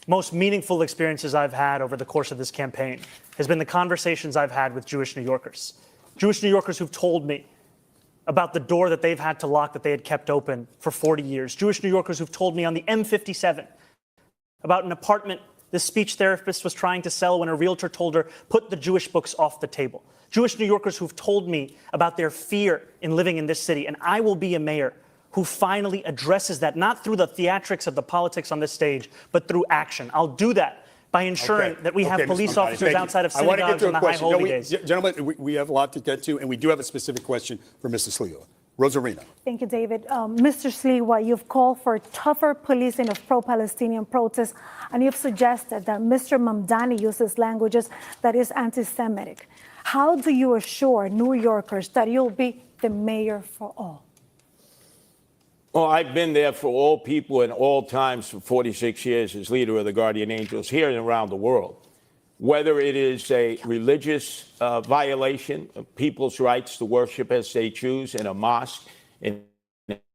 most meaningful experiences I've had over the course of this campaign has been the conversations I've had with Jewish New Yorkers. Jewish New Yorkers who've told me about the door that they've had to lock that they had kept open for 40 years. Jewish New Yorkers who've told me on the M57 about an apartment the speech therapist was trying to sell when a realtor told her, put the Jewish books off the table. Jewish New Yorkers who've told me about their fear in living in this city. And I will be a mayor who finally addresses that, not through the theatrics of the politics on this stage, but through action. I'll do that by ensuring that we have police officers outside of synagogues on the high holy days. Gentlemen, we have a lot to get to, and we do have a specific question for Mr. Sliwa. Rosarina. Thank you, David. Mr. Sliwa, you've called for tougher policing of pro-Palestinian protests, and you've suggested that Mr. Mamdani uses languages that is anti-Semitic. How do you assure New Yorkers that you'll be the mayor for all? Well, I've been there for all people and all times for 46 years as leader of the Guardian Angels here and around the world. Whether it is a religious violation of people's rights to worship as they choose in a mosque, in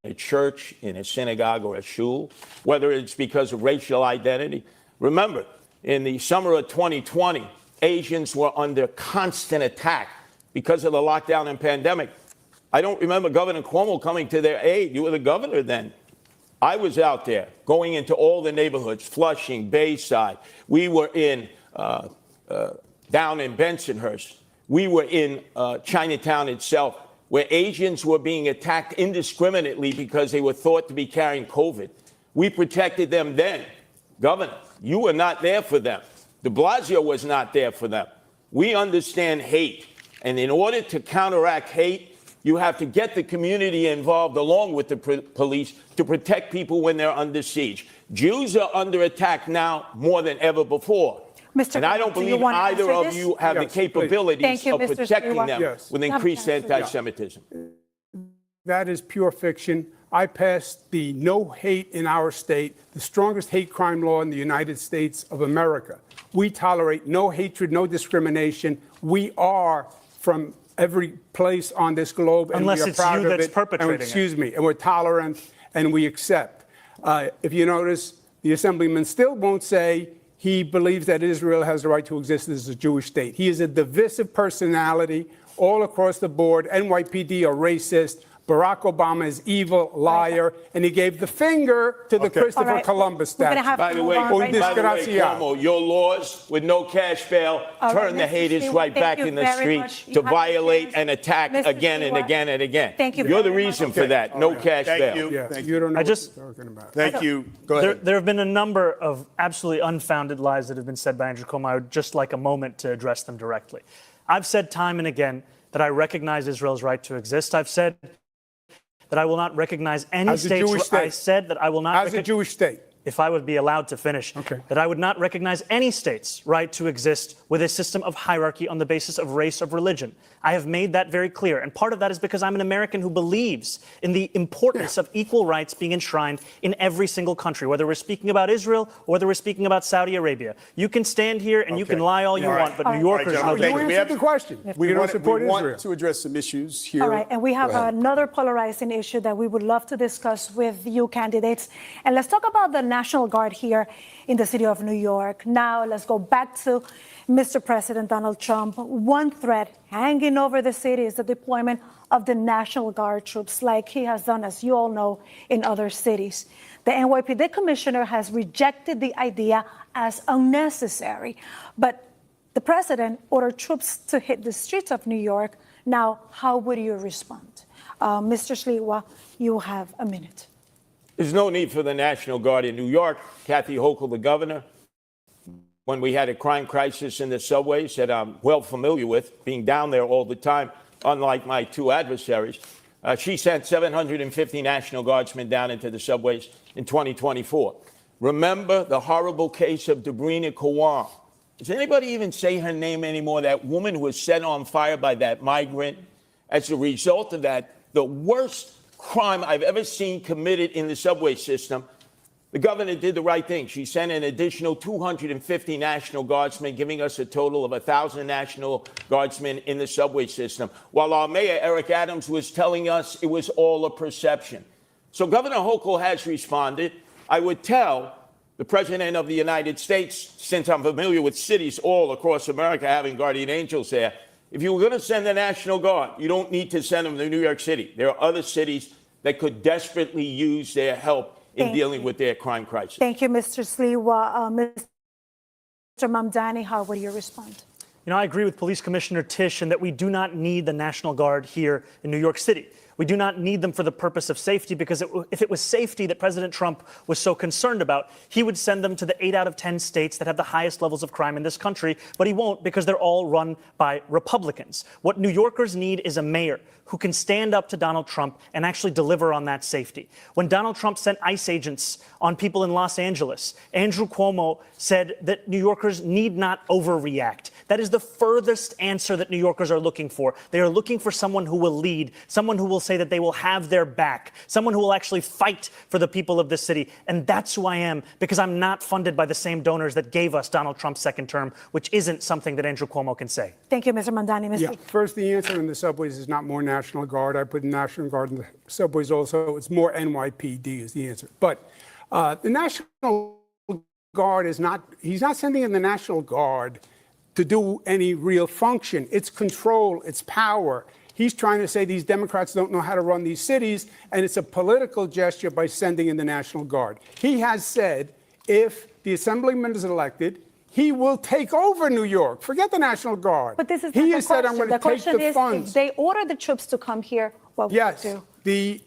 a church, in a synagogue, or a shul, whether it's because of racial identity. Remember, in the summer of 2020, Asians were under constant attack because of the lockdown and pandemic. I don't remember Governor Cuomo coming to their aid. You were the governor then. I was out there going into all the neighborhoods, Flushing, Bayside. We were in down in Bensonhurst. We were in Chinatown itself, where Asians were being attacked indiscriminately because they were thought to be carrying COVID. We protected them then. Governor, you were not there for them. De Blasio was not there for them. We understand hate. And in order to counteract hate, you have to get the community involved along with the police to protect people when they're under siege. Jews are under attack now more than ever before. And I don't believe either of you have the capabilities of protecting them with increased anti-Semitism. That is pure fiction. I passed the no hate in our state, the strongest hate crime law in the United States of America. We tolerate no hatred, no discrimination. We are from every place on this globe, and Unless we are it's proud you of that's it. perpetrating and, excuse me, and we're tolerant, and we accept. If you notice, the assemblyman still won't say he believes that Israel has the right to exist as a Jewish state. He is a divisive personality all across the board. NYPD are racist. Barack Obama is evil, liar, and he gave the finger to the Christopher Columbus statue. By the way, Cuomo, your laws with no cash bail turn the haters right back in the street to violate and attack again and again and again. Thank you. You're the reason for that. No cash bail. Thank you. Thank you. You don't know what you're talking about. Thank you. Go ahead. There have been a number of absolutely unfounded lies that have been said by Andrew Cuomo. I would just like a moment to address them directly. I've said time and again that I recognize Israel's right to exist. I've said that I will not recognize any states. I said that I will not. As a Jewish state. If I would be allowed to finish, that I would not recognize any state's right to exist with a system of hierarchy on the basis of race, of religion. I have made that very clear. And part of that is because I'm an American who believes in the importance of equal rights being enshrined in every single country, whether we're speaking about Israel or whether we're speaking about Saudi Arabia. You can stand here and you can lie all you want, but New Yorkers know that. You answered the question. We don't support Israel. want to address some issues here. All right, and we have another polarizing issue that we would love to discuss with you candidates. And let's talk about the National Guard here in the city of New York. Now let's go back to Mr. President Donald Trump. One threat hanging over the city is the deployment of the National Guard troops, like he has done, as you all know, in other cities. The NYPD commissioner has rejected the idea as unnecessary, but the president ordered troops to hit the streets of New York. Now, how would you respond? Mr. Sliwa, you have a minute. There's no need for the National Guard in New York. Kathy Hochul, the governor, when we had a crime crisis in the subways that I'm well familiar with, being down there all the time, unlike my two adversaries, she sent 750 National Guardsmen down into the subways in 2024. Remember the horrible case of Debrina Kawan. Does anybody even say her name anymore? That woman who was set on fire by that migrant. As a result of that, the worst crime I've ever seen committed in the subway system, the governor did the right thing. She sent an additional 250 National Guardsmen, giving us a total of 1,000 National Guardsmen in the subway system, while our mayor, Eric Adams, was telling us it was all a perception. So Governor Hochul has responded. I would tell the President of the United States, since I'm familiar with cities all across America having guardian angels there, if you were going to send the National Guard, you don't need to send them to New York City. There are other cities that could desperately use their help in dealing with their crime crisis. Thank you, Mr. Sliwa. Mr. Mamdani, how would you respond? You know, I agree with Police Commissioner Tisch in that we do not need the National Guard here in New York City. We do not need them for the purpose of safety, because if it was safety that President Trump was so concerned about, he would send them to the 8 out of 10 states that have the highest levels of crime in this country, but he won't, because they're all run by Republicans. What New Yorkers need is a mayor who can stand up to Donald Trump and actually deliver on that safety. When Donald Trump sent ICE agents on people in Los Angeles, Andrew Cuomo said that New Yorkers need not overreact. That is the furthest answer that New Yorkers are looking for. They are looking for someone who will lead, someone who will say that they will have their back, someone who will actually fight for the people of this city. And that's who I am, because I'm not funded by the same donors that gave us Donald Trump's second term, which isn't something that Andrew Cuomo can say. Thank you, Mr. Mamdani. Yeah, first, the answer in the subways is not more National Guard. I put National Guard in the subways also. It's more NYPD is the answer. But the National Guard is not, he's not sending in the National Guard to do any real function. It's control, it's power. He's trying to say these Democrats don't know how to run these cities, and it's a political gesture by sending in the National Guard. He has said if the Assemblyman is elected, he will take over New York. Forget the National Guard. But this is he not has the said, question. I'm going to The take question the is, funds. if they order the troops to come here, what Yes, would you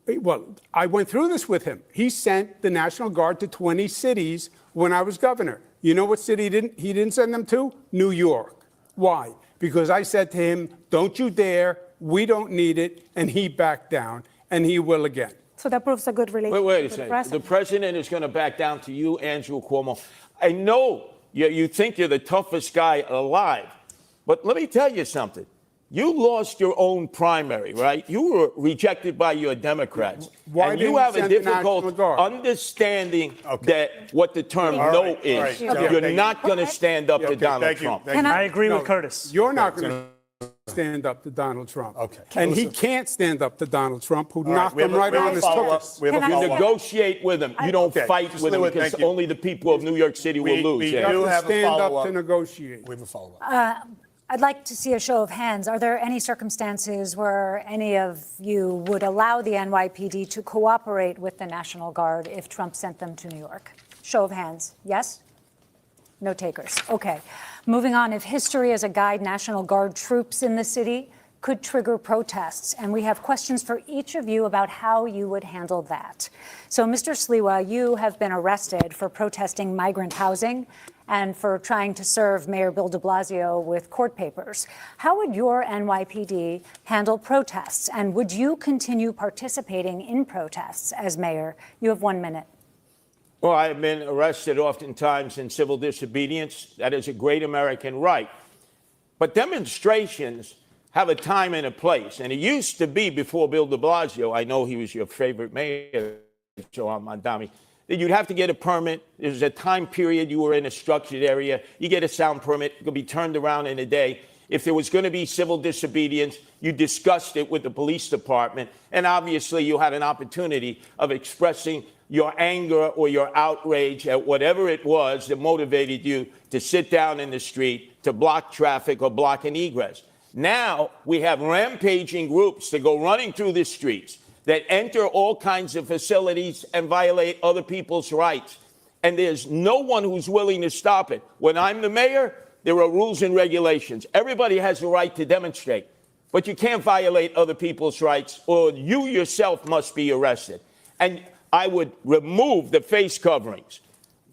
do? well, I went through this with him. He sent the National Guard to 20 cities when I was governor. You know what city he didn't send them to? New York. Why? Because I said to him, don't you dare, we don't need it, and he backed down, and he will again. So that proves a good relationship. Wait a with the second. president. The president is going to back down to you, Andrew Cuomo. I know you think you're the toughest guy alive, but let me tell you something. You lost your own primary, right? You were rejected by your Democrats. Why and didn't you have you a send the difficult National Guard? understanding that what the term no is. You're not going to stand up to Donald Trump. I agree with Curtis. You're not going to stand up to Donald Trump. Okay. And he can't stand up to Donald Trump, who knocked we have him a- right we have on a his follow-up. toes. We have a You follow-up. negotiate with him. You don't fight just with him, Lewis, because thank you. only the people of New York City will lose. we You yeah. do have have to a stand up follow-up. to negotiate. We have a follow-up. I'd like to see a show of hands. Are there any circumstances where any of you would allow the NYPD to cooperate with the National Guard if Trump sent them to New York? Show of hands. Yes? No takers. Okay. Moving on. If history is a guide, National Guard troops in the city could trigger protests. And we have questions for each of you about how you would handle that. So, Mr. Sliwa, you have been arrested for protesting migrant housing and for trying to serve Mayor Bill de Blasio with court papers. How would your NYPD handle protests? And would you continue participating in protests as mayor? You have 1 minute. Well, I have been arrested oftentimes in civil disobedience. That is a great American right. But demonstrations have a time and a place. And it used to be before Bill de Blasio, I know he was your favorite mayor, Joe Mondami, that you'd have to get a permit. There's a time period you were in a structured area. You get a sound permit, it could be turned around in a day. If there was going to be civil disobedience, you discussed it with the police department. And obviously you had an opportunity of expressing your anger or your outrage at whatever it was that motivated you to sit down in the street to block traffic or block an egress. Now we have rampaging groups that go running through the streets, that enter all kinds of facilities and violate other people's rights. And there's no one who's willing to stop it. When I'm the mayor, there are rules and regulations. Everybody has a right to demonstrate, but you can't violate other people's rights, or you yourself must be arrested. And I would remove the face coverings.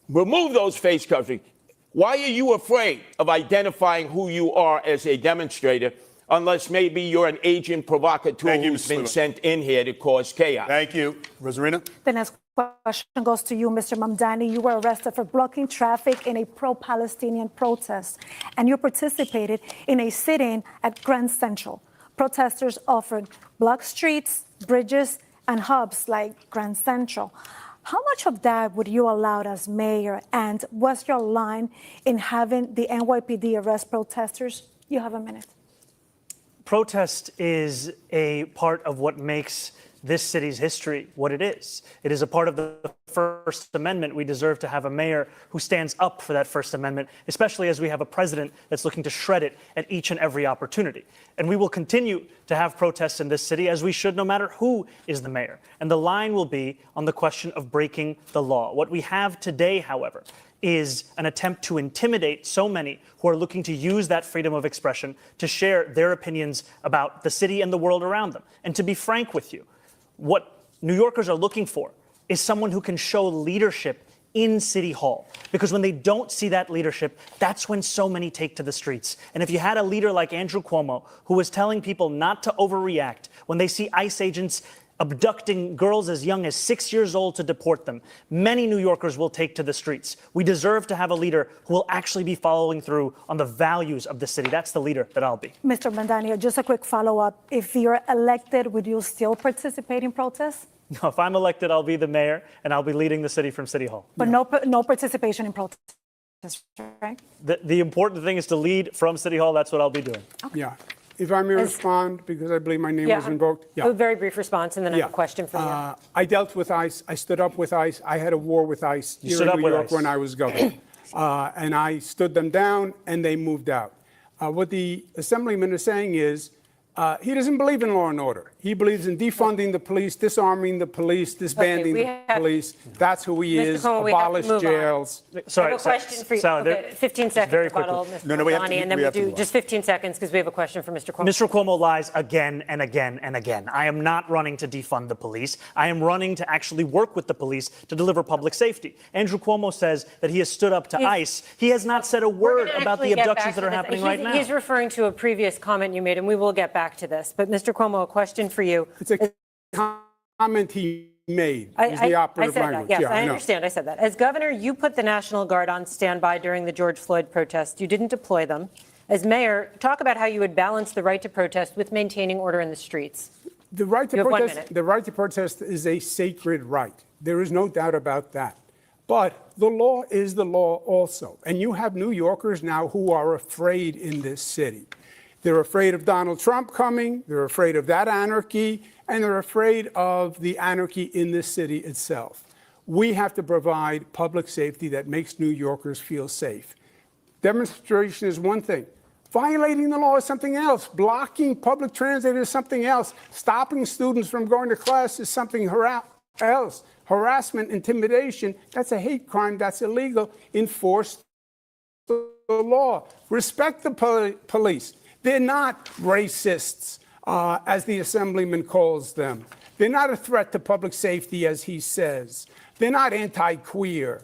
Remove those face coverings. Why are you afraid of identifying who you are as a demonstrator, unless maybe you're an agent provocateur who's been sent in here to cause chaos? Thank you. Rosarina? The next question goes to you, Mr. Mamdani. You were arrested for blocking traffic in a pro-Palestinian protest, and you participated in a sit-in at Grand Central. Protesters offered block streets, bridges, and hubs like Grand Central. How much of that would you allow as mayor, and what's your line in having the NYPD arrest protesters? You have a minute. Protest is a part of what makes this city's history what it is. It is a part of the First Amendment. We deserve to have a mayor who stands up for that First Amendment, especially as we have a president that's looking to shred it at each and every opportunity. And we will continue to have protests in this city, as we should, no matter who is the mayor. And the line will be on the question of breaking the law. What we have today, however, is an attempt to intimidate so many who are looking to use that freedom of expression to share their opinions about the city and the world around them. And to be frank with you, what New Yorkers are looking for is someone who can show leadership in City Hall. Because when they don't see that leadership, that's when so many take to the streets. And if you had a leader like Andrew Cuomo, who was telling people not to overreact when they see ICE agents abducting girls as young as 6 years old to deport them, many New Yorkers will take to the streets. We deserve to have a leader who will actually be following through on the values of the city. That's the leader that I'll be. Mr. Mamdani, just a quick follow-up. If you're elected, would you still participate in protests? No, if I'm elected, I'll be the mayor, and I'll be leading the city from City Hall. But no participation in protests, right? The important thing is to lead from City Hall. That's what I'll be doing. Okay. Yeah. If I may respond, because I believe my name was invoked. Yeah. A very brief response, and then I have a question for you. I dealt with ICE. I stood up with ICE. I had a war with ICE here in New York when I was governor. And I stood them down, and they moved out. What the assemblyman is saying is he doesn't believe in law and order. He believes in defunding the police, disarming the police, disbanding the police. That's who he is. Abolish jails. Sorry, I have a question for you. Okay, 15 seconds. Very rebuttal, quickly. Mr. Mamdani, and then we do just 15 seconds because we have a question for Mr. Cuomo. Mr. Cuomo lies again and again and again. I am not running to defund the police. I am running to actually work with the police to deliver public safety. Andrew Cuomo says that he has stood up to ICE. He has not said a word about the abductions that are happening right now. He's referring to a previous comment you made, and we will get back to this. But Mr. Cuomo, a question for you. It's a comment he made. The operative language. Yes, I understand. I said that. As governor, you put the National Guard on standby during the George Floyd protest. You didn't deploy them. As mayor, talk about how you would balance the right to protest with maintaining order in the streets. The right to protest is a sacred right. There is no doubt about that. But the law is the law also. And you have New Yorkers now who are afraid in this city. They're afraid of Donald Trump coming, they're afraid of that anarchy, and they're afraid of the anarchy in this city itself. We have to provide public safety that makes New Yorkers feel safe. Demonstration is one thing. Violating the law is something else. Blocking public transit is something else. Stopping students from going to class is something else. Harassment, intimidation, that's a hate crime, that's illegal. Enforce the law. Respect the police. They're not racists, as the assemblyman calls them. They're not a threat to public safety, as he says. They're not anti-queer.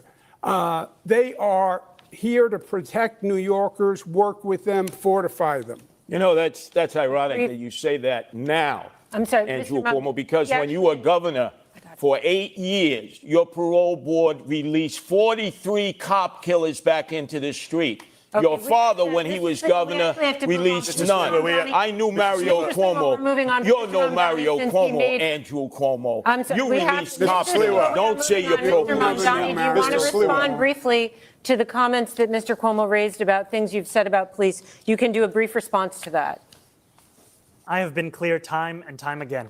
They are here to protect New Yorkers, work with them, fortify them. You know, that's ironic that you say that now, I'm sorry, Andrew Cuomo, because when you were governor for 8 years, your parole board released 43 cop killers back into the street. Okay, your father, when he was governor, released none. I knew Mario Cuomo. You know Mario Cuomo, Andrew Cuomo. You released cops. Don't say you're pro-police. Do you want to respond briefly to the comments that Mr. Cuomo raised about things you've said about police? You can do a brief response to that. I have been clear time and time again.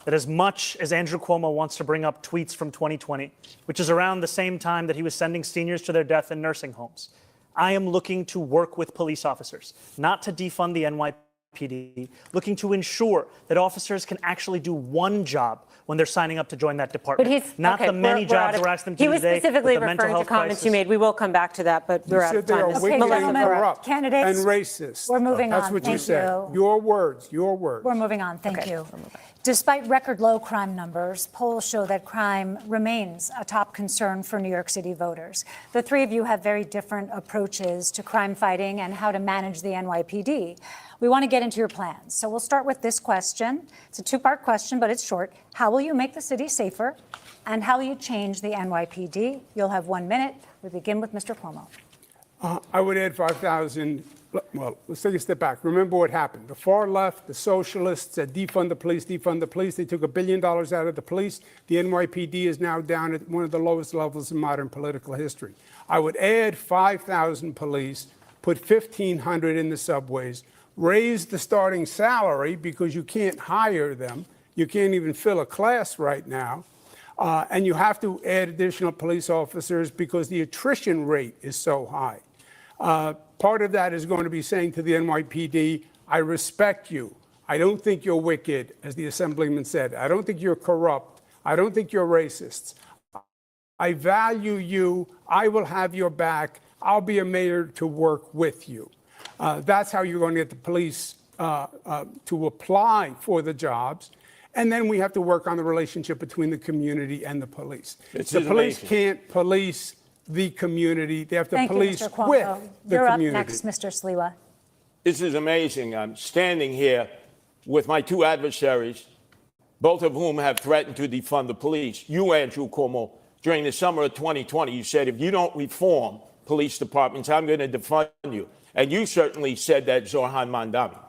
that as much as Andrew Cuomo wants to bring up tweets from 2020, which is around the same time that he was sending seniors to their death in nursing homes, I am looking to work with police officers, not to defund the NYPD, looking to ensure that officers can actually do one job when they're signing up to join that department. But he's not okay, the many jobs we're asking them to He do was today. specifically with the mental referring to health comments crisis. you made. We will come back to that, but we're out of time. Wicked and gentlemen, corrupt candidates, and racist. we're moving That's on. what Thank you said. you. Your words. Your words. We're moving on. Thank you. Despite record low crime numbers, polls show that crime remains a top concern for New York City voters. The three of you have very different approaches to crime fighting and how to manage the NYPD. We want to get into your plans. So we'll start with this question. It's a two-part question, but it's short. How will you make the city safer? And how will you change the NYPD? You'll have 1 minute. We begin with Mr. Cuomo. I would add 5,000. Well, let's take a step back. Remember what happened. The far left, the socialists said defund the police, defund the police. They took $1 billion out of the police. The NYPD is now down at one of the lowest levels in modern political history. I would add 5,000 police, put 1,500 in the subways, raise the starting salary because you can't hire them. You can't even fill a class right now. And you have to add additional police officers because the attrition rate is so high. Part of that is going to be saying to the NYPD, I respect you. I don't think you're wicked, as the assemblyman said. I don't think you're corrupt. I don't think you're racists. I value you. I will have your back. I'll be a mayor to work with you. That's how you're going to get the police to apply for the jobs. And then we have to work on the relationship between the community and the police. The police can't police the community. They have to Thank police you, Mr. Cuomo. with the You're community. up next, Mr. Sliwa. This is amazing. I'm standing here with my two adversaries, both of whom have threatened to defund the police. You, Andrew Cuomo, during the summer of 2020, you said, if you don't reform police departments, I'm going to defund you. And you certainly said that, Zoran Mandami.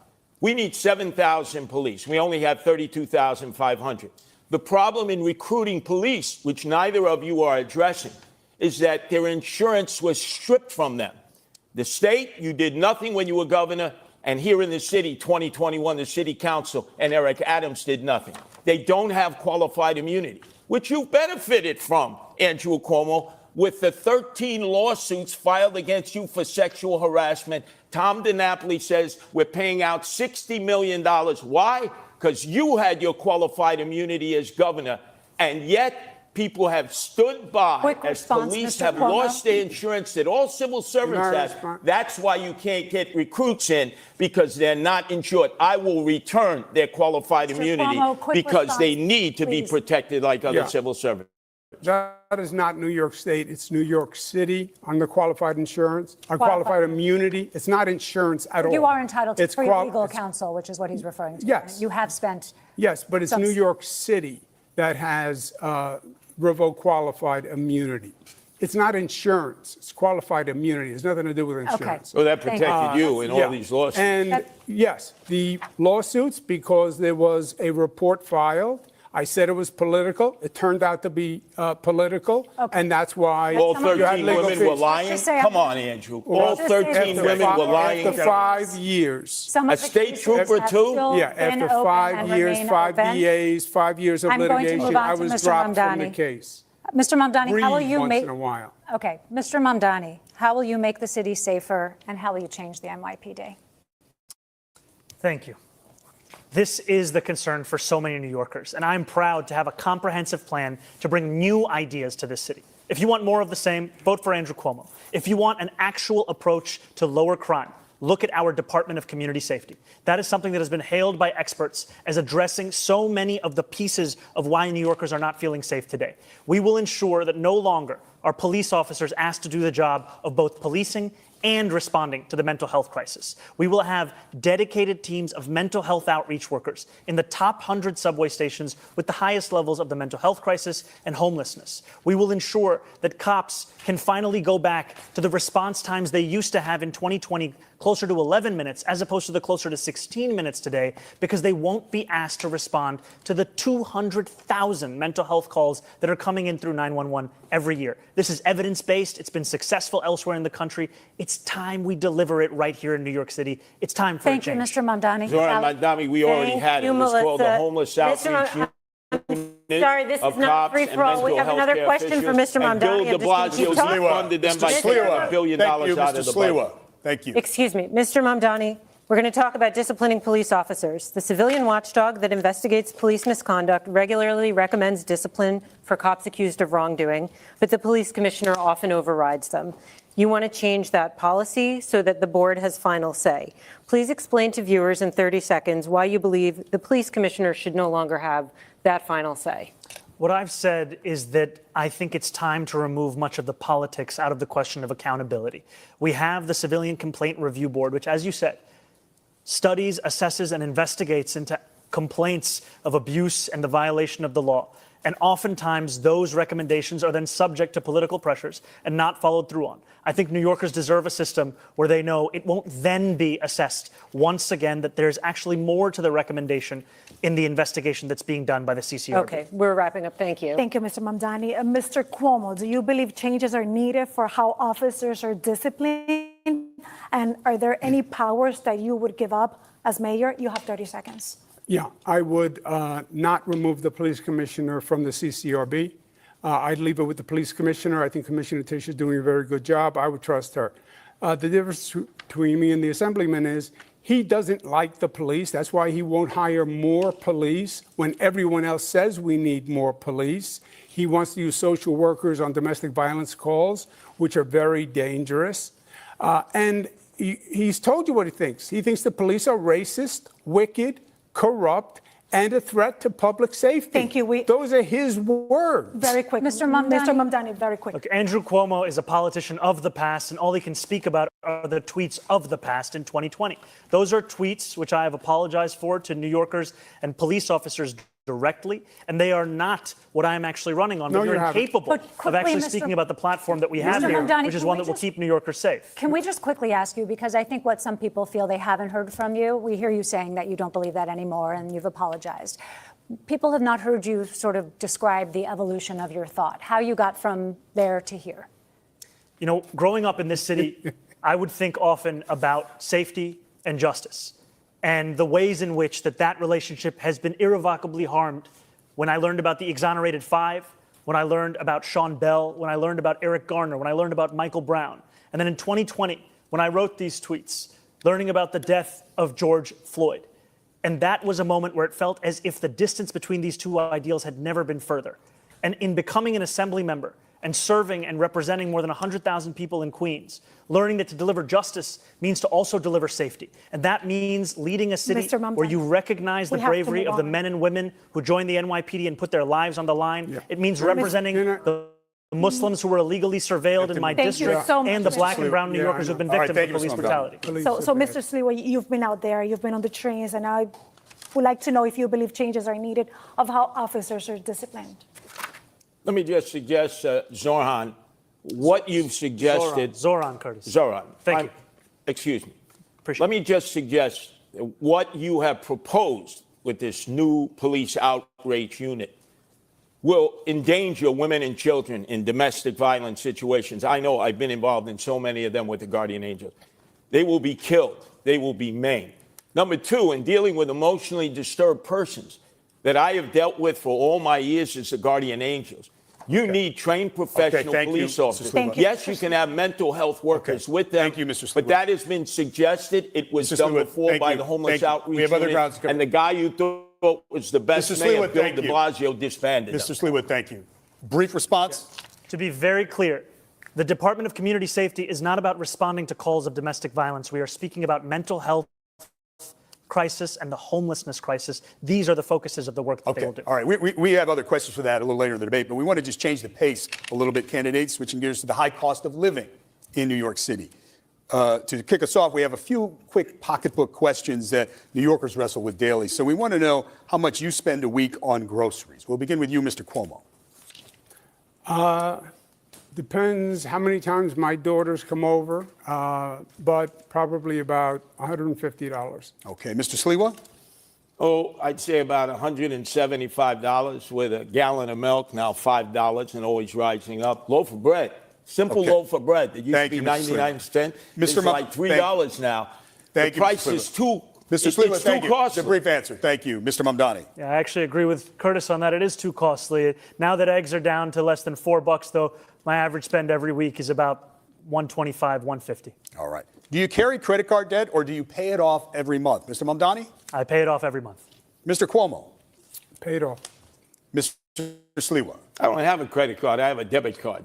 We need 7,000 police. We only have 32,500. The problem in recruiting police, which neither of you are addressing, is that their insurance was stripped from them. The state, you did nothing when you were governor, and here in the city, 2021, the city council and Eric Adams did nothing. They don't have qualified immunity, which you benefited from, Andrew Cuomo, with the 13 lawsuits filed against you for sexual harassment. Tom DiNapoli says we're paying out $60 million. Why? Because you had your qualified immunity as governor, and yet people have stood by as police Mr. have Cuomo. lost their insurance that all civil servants have. That's why you can't get recruits in, because they're not insured. I will return their qualified immunity Cuomo, because they need to be please. protected like other civil servants. That is not New York State. It's New York City on the qualified insurance, on qualified immunity. It's not insurance at all. You are entitled to It's free legal counsel, which is what he's referring to. Yes. You have spent. Yes, but it's New York City that has revoked qualified immunity. It's not insurance. It's qualified immunity. It has nothing to do with insurance. So that protected you in all these lawsuits. And yes, the lawsuits, because there was a report filed. I said it was political. It turned out to be political, and that's why all you had 13 legal women were fees. lying? Come on, Andrew. All 13 women were lying? After 5 years. A state trooper, too? Yeah, after 5 years, 5 DAs, 5 years of I'm going to litigation, move on I to was Mr. dropped from the Mamdani. case. Mr. Mamdani, how will Breathe you once make? in a while. Okay, Mr. Mamdani, how will you make the city safer, and how will you change the NYPD? Thank you. This is the concern for so many New Yorkers, and I'm proud to have a comprehensive plan to bring new ideas to this city. If you want more of the same, vote for Andrew Cuomo. If you want an actual approach to lower crime, look at our Department of Community Safety. That is something that has been hailed by experts as addressing so many of the pieces of why New Yorkers are not feeling safe today. We will ensure that no longer are police officers asked to do the job of both policing and responding to the mental health crisis. We will have dedicated teams of mental health outreach workers in the top 100 subway stations with the highest levels of the mental health crisis and homelessness. We will ensure that cops can finally go back to the response times they used to have in 2020, closer to 11 minutes, as opposed to the closer to 16 minutes today, because they won't be asked to respond to the 200,000 mental health calls that are coming in through 911 every year. This is evidence-based. It's been successful elsewhere in the country. It's time we deliver it right here in New York City. It's time for a change. Thank you, Mr. Mamdani. Zoran Mandami, we already had it. It was called the Homeless Outreach Sorry, this is not free for all. We have another question for Mr. Mamdani. Bill de Blasio funded them by taking $1 billion out of the budget. Thank you. Excuse me, Mr. Mamdani. We're going to talk about disciplining police officers. The civilian watchdog that investigates police misconduct regularly recommends discipline for cops accused of wrongdoing, but the police commissioner often overrides them. You want to change that policy so that the board has final say. Please explain to viewers in 30 seconds why you believe the police commissioner should no longer have that final say. What I've said is that I think it's time to remove much of the politics out of the question of accountability. We have the Civilian Complaint Review Board, which, as you said, studies, assesses, and investigates into complaints of abuse and the violation of the law. And oftentimes, those recommendations are then subject to political pressures and not followed through on. I think New Yorkers deserve a system where they know it won't then be assessed once again, that there's actually more to the recommendation in the investigation that's being done by the CCRB. Okay, we're wrapping up. Thank you. Thank you, Mr. Mamdani. Mr. Cuomo, do you believe changes are needed for how officers are disciplined? And are there any powers that you would give up as mayor? You have 30 seconds. Yeah, I would not remove the police commissioner from the CCRB. I'd leave it with the police commissioner. I think Commissioner Tish is doing a very good job. I would trust her. The difference between me and the assemblyman is he doesn't like the police. That's why he won't hire more police when everyone else says we need more police. He wants to use social workers on domestic violence calls, which are very dangerous. And he's told you what he thinks. He thinks the police are racist, wicked, corrupt, and a threat to public safety. Thank you. Those are his words. Very quick. Mr. Mamdani, very quick. Look, Andrew Cuomo is a politician of the past, and all he can speak about are the tweets of the past in 2020. Those are tweets which I have apologized for to New Yorkers and police officers directly, and they are not what I am actually running on. No, you're incapable of actually Mr. speaking about the platform that we have Mr. here, Mamdani, which is one that will keep New Yorkers safe. Can we just quickly ask you, because I think what some people feel they haven't heard from you, we hear you saying that you don't believe that anymore and you've apologized. People have not heard you sort of describe the evolution of your thought, how you got from there to here. You know, growing up in this city, I would think often about safety and justice, and the ways in which that relationship has been irrevocably harmed. When I learned about the exonerated five, when I learned about Sean Bell, when I learned about Eric Garner, when I learned about Michael Brown, and then in 2020, when I wrote these tweets, learning about the death of George Floyd. And that was a moment where it felt as if the distance between these two ideals had never been further. And in becoming an assembly member and serving and representing more than 100,000 people in Queens, learning that to deliver justice means to also deliver safety. And that means leading a city where you recognize the bravery of the men and women who joined the NYPD and put their lives on the line. Yeah. It means representing the Muslims who were illegally surveilled in my district so and the black and brown New Yorkers who have been victims of police brutality. So Mr. Sliwa, you've been out there, you've been on the trains, and I would like to know if you believe changes are needed of how officers are disciplined. Let me just suggest, Zoran, what you've suggested. Zoran Curtis. Zoran. Thank you. Excuse me. Appreciate Let me just suggest what you have proposed with this new police outreach unit will endanger women and children in domestic violence situations. I know I've been involved in so many of them with the Guardian Angels. They will be killed. They will be maimed. Number two, in dealing with emotionally disturbed persons that I have dealt with for all my years as the Guardian Angels, you need trained professional police officers. Yes, you can have mental health workers with them. Thank you, Mr. Sliwa. But that has been suggested. It was done before by the homeless outreach unit, and the guy you thought was the best mayor, Bill de Blasio, disbanded Mr. Sliwa, thank you. Brief response? To be very clear, the Department of Community Safety is not about responding to calls of domestic violence. We are speaking about mental health crisis and the homelessness crisis. These are the focuses of the work that they will do. All right. We have other questions for that a little later in the debate, but we want to just change the pace a little bit, candidates, switching gears to the high cost of living in New York City. To kick us off, we have a few quick pocketbook questions that New Yorkers wrestle with daily. So we want to know how much you spend a week on groceries. We'll begin with you, Mr. Cuomo. Depends how many times my daughters come over, but probably about $150. Okay. Mr. Sliwa? Oh, I'd say about $175 with a gallon of milk, now $5 and always rising up. Loaf of bread, simple loaf of bread that used to be 99 cents. It's like $3 now. Thank the price is too Mr. Sliwa, It's thank too you. costly. It's a brief answer. Thank you. Mr. Mamdani. Yeah, I actually agree with Curtis on that. It is too costly. Now that eggs are down to less than $4, though, my average spend every week is about $125, $150. All right. Do you carry credit card debt or do you pay it off every month? Mr. Mamdani? I pay it off every month. Mr. Cuomo? Pay it off. Mr. Sliwa? I don't have a credit card. I have a debit card.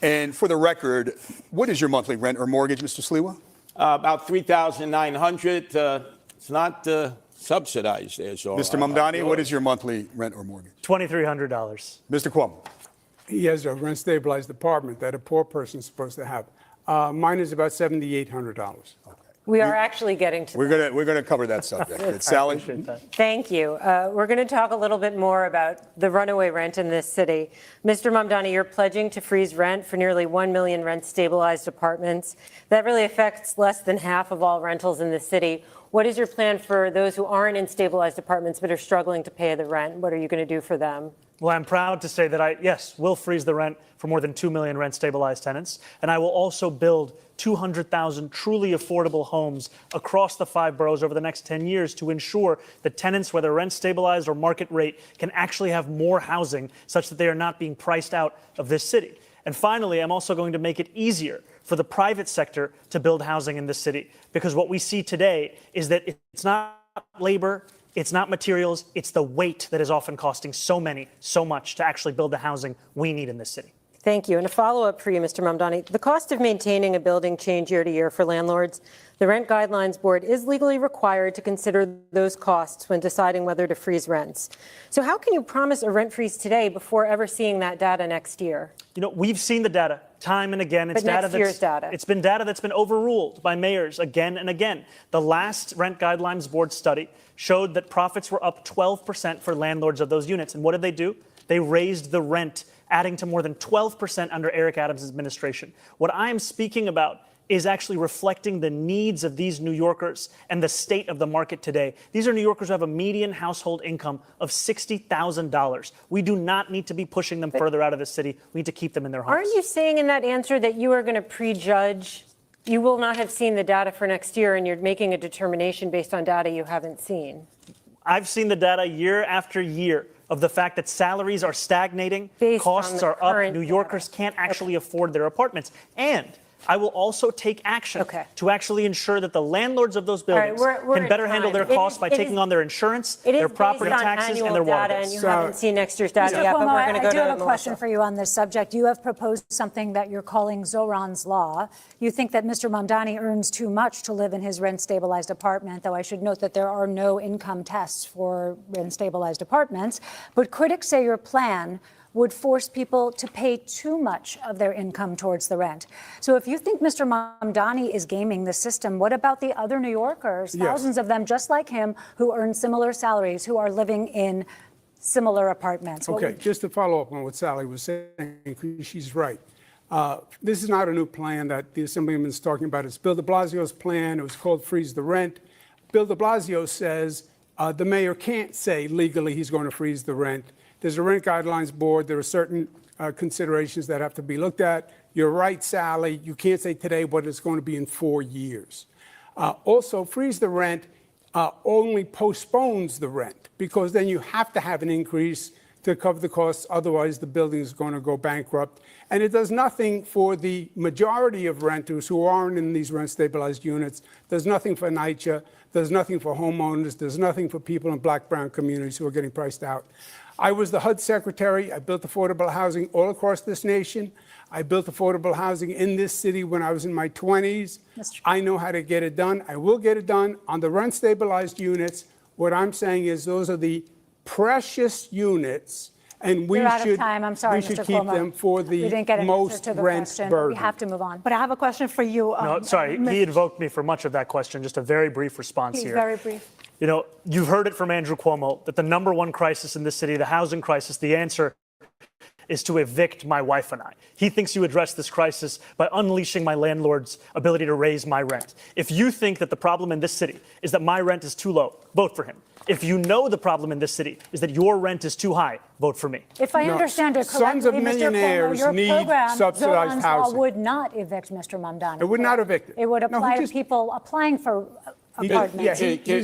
And for the record, what is your monthly rent or mortgage, Mr. Sliwa? About $3,900. It's not subsidized there. So Mr. Mamdani, what is your monthly rent or mortgage? $2,300. Mr. Cuomo? He has a rent-stabilized apartment that a poor person's supposed to have. Mine is about $7,800. We are actually getting to that. We're gonna cover that subject. Sally? Thank you. We're going to talk a little bit more about the runaway rent in this city. Mr. Mamdani, you're pledging to freeze rent for nearly 1 million rent-stabilized apartments. That really affects less than half of all rentals in the city. What is your plan for those who aren't in stabilized apartments but are struggling to pay the rent? What are you going to do for them? Well, I'm proud to say that yes, will freeze the rent for more than 2 million rent-stabilized tenants, and I will also build 200,000 truly affordable homes across the 5 boroughs over the next 10 years to ensure that tenants, whether rent-stabilized or market rate, can actually have more housing such that they are not being priced out of this city. And finally, I'm also going to make it easier for the private sector to build housing in this city, because what we see today is that it's not labor, it's not materials, it's the weight that is often costing so much to actually build the housing we need in this city. Thank you. And a follow-up for you, Mr. Mamdani. The cost of maintaining a building change year to year for landlords. The Rent Guidelines Board is legally required to consider those costs when deciding whether to freeze rents. So how can you promise a rent freeze today before ever seeing that data next year? You know, we've seen the data time and again. It's But next year's data. It's been data that's been overruled by mayors again and again. The last Rent Guidelines Board study showed that profits were up 12% for landlords of those units. And what did they do? They raised the rent, adding to more than 12% under Eric Adams' administration. What I'm speaking about is actually reflecting the needs of these New Yorkers and the state of the market today. These are New Yorkers who have a median household income of $60,000. We do not need to be pushing them further out of the city. We need to keep them in their homes. Aren't you saying in that answer that you are going to prejudge? You will not have seen the data for next year, and you're making a determination based on data you haven't seen. I've seen the data year after year of the fact that salaries are stagnating, costs are up, New Yorkers can't actually afford their apartments. And I will also take action to actually ensure that the landlords of those buildings we're can better at handle their time. costs by taking on their insurance, their property taxes, and their water bills. And you haven't seen next year's data Mr. yet, but Cuomo, we're going to go I do to have a Melissa. question for you on this subject. You have proposed something that you're calling Zoran's Law. You think that Mr. Mamdani earns too much to live in his rent-stabilized apartment, though I should note that there are no income tests for rent-stabilized apartments. But critics say your plan would force people to pay too much of their income towards the rent. So if you think Mr. Mamdani is gaming the system, what about the other New Yorkers, thousands of them just like him, who earn similar salaries, who are living in similar apartments? Okay, just to follow up on what Sally was saying, she's right. This is not a new plan that the Assemblyman's talking about. It's Bill de Blasio's plan. It was called Freeze the Rent. Bill de Blasio says the mayor can't say legally he's going to freeze the rent. There's a Rent Guidelines Board. There are certain considerations that have to be looked at. You're right, Sally. You can't say today what it's going to be in 4 years. Also, freeze the rent only postpones the rent, because then you have to have an increase to cover the costs. Otherwise, the building is going to go bankrupt. And it does nothing for the majority of renters who aren't in these rent-stabilized units. There's nothing for NYCHA. There's nothing for homeowners. There's nothing for people in black, brown communities who are getting priced out. I was the HUD secretary. I built affordable housing all across this nation. I built affordable housing in this city when I was in my 20s. I know how to get it done. I will get it done. On the rent-stabilized units, what I'm saying is those are the precious units, and we You're out should, of time. I'm sorry, we should Mr. keep Cuomo. them for We the didn't get an most answer to the rent question. burden. We have to move on. But I have a question for you. No, sorry, he invoked me for much of that question. Just a very brief response Please, here. very brief. You know, you've heard it from Andrew Cuomo that the number one crisis in this city, the housing crisis, the answer is to evict my wife and I. He thinks you address this crisis by unleashing my landlord's ability to raise my rent. If you think that the problem in this city is that my rent is too low, vote for him. If you know the problem in this city is that your rent is too high, vote for me. If I understand it correctly, sons of Mr. Cuomo, millionaires your need program, subsidized Zoran's housing. Law, would not evict Mr. Mamdani. It would not evict it. It would No, apply he to just- people applying for He's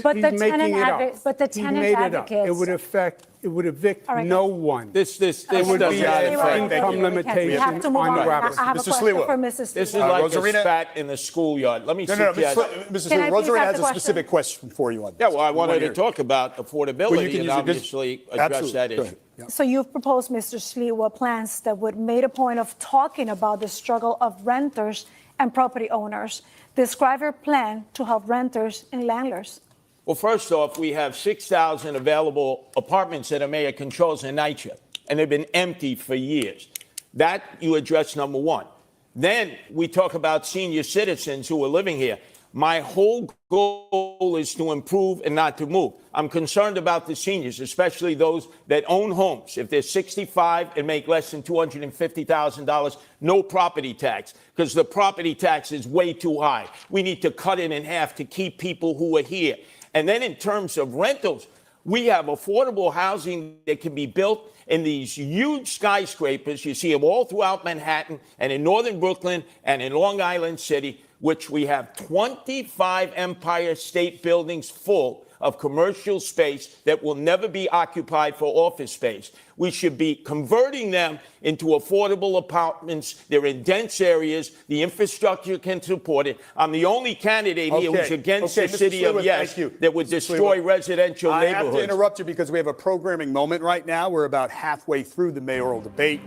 But the making tenant it up. but the He tenant made it up. advocates. It would evict All right. no one. This It would does be not an affect. income limitation We have to move on. on I rappers. have a Mr. question Sliwa. for Mrs. This is Sliwa. like Rosarina? a spat in the schoolyard. Let me No, suggest. Mrs. Can I Lee, please Rosarina ask has a a specific question for you on this. Yeah, well, I wanted to hear it. talk about affordability Well, you can and use it. obviously address Absolutely. that Go issue. ahead. Yeah. So you've proposed, Mr. Sliwa, plans that would make a point of talking about the struggle of renters and property owners. Describe your plan to help renters and landlords. Well, first off, we have 6,000 available apartments that the mayor controls in NYCHA, and they've been empty for years. That you address, number one. Then we talk about senior citizens who are living here. My whole goal is to improve and not to move. I'm concerned about the seniors, especially those that own homes. If they're 65 and make less than $250,000, no property tax, because the property tax is way too high. We need to cut it in half to keep people who are here. And then in terms of rentals, we have affordable housing that can be built in these huge skyscrapers. You see them all throughout Manhattan and in northern Brooklyn and in Long Island City, which we have 25 Empire State Buildings full of commercial space that will never be occupied for office space. We should be converting them into affordable apartments. They're in dense areas. The infrastructure can support it. I'm the only candidate here who's against the Mr. city of Sliwa, yes thank you. that would Mr. destroy Sliwa. residential I neighborhoods. have to interrupt you because we have a programming moment right now. We're about halfway through the mayoral debate.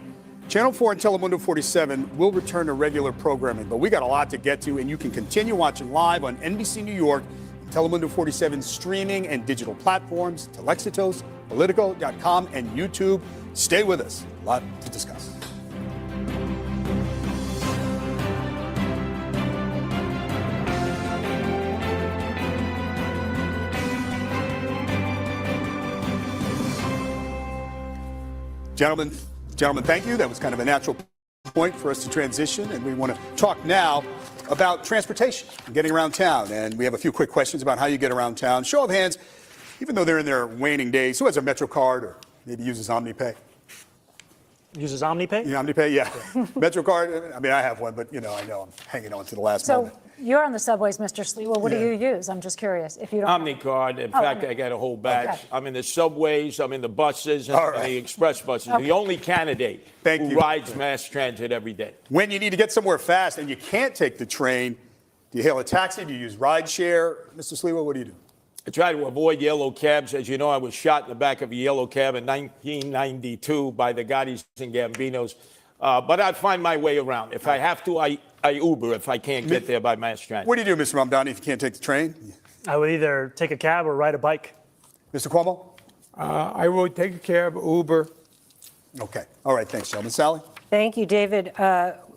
Channel 4 and Telemundo 47 will return to regular programming, but we got a lot to get to, and you can continue watching live on NBC New York, Telemundo 47 streaming and digital platforms, Lexitos, Politico.com, and YouTube. Stay with us. A lot to discuss. Gentlemen, thank you. That was kind of a natural point for us to transition, and we want to talk now about transportation and getting around town. And we have a few quick questions about how you get around town. Show of hands, even though they're in their waning days, who has a Metro card or maybe uses OmniPay? Uses OmniPay? Yeah, OmniPay, yeah. Metro card, I mean, I have one, but, I know I'm hanging on to the last moment. You're on the subways, Mr. Sliwa. What do you use? I'm just curious. If you don't OmniCard. In fact, I got a whole batch. Okay. I'm in the subways, I'm in the buses, and I'm in the express buses. Okay. The only candidate who rides mass transit every day. When you need to get somewhere fast and you can't take the train, do you hail a taxi? Do you use rideshare? Mr. Sliwa, what do you do? I try to avoid yellow cabs. As you know, I was shot in the back of a yellow cab in 1992 by the Gottis and Gambinos. But I find my way around. If I have to, I Uber if I can't get there by mass transit. What do you do, Mr. Mamdani, if you can't take the train? I would either take a cab or ride a bike. Mr. Cuomo? I would take a cab, Uber. Okay. All right. Thanks, gentlemen. Sally? Thank you, David.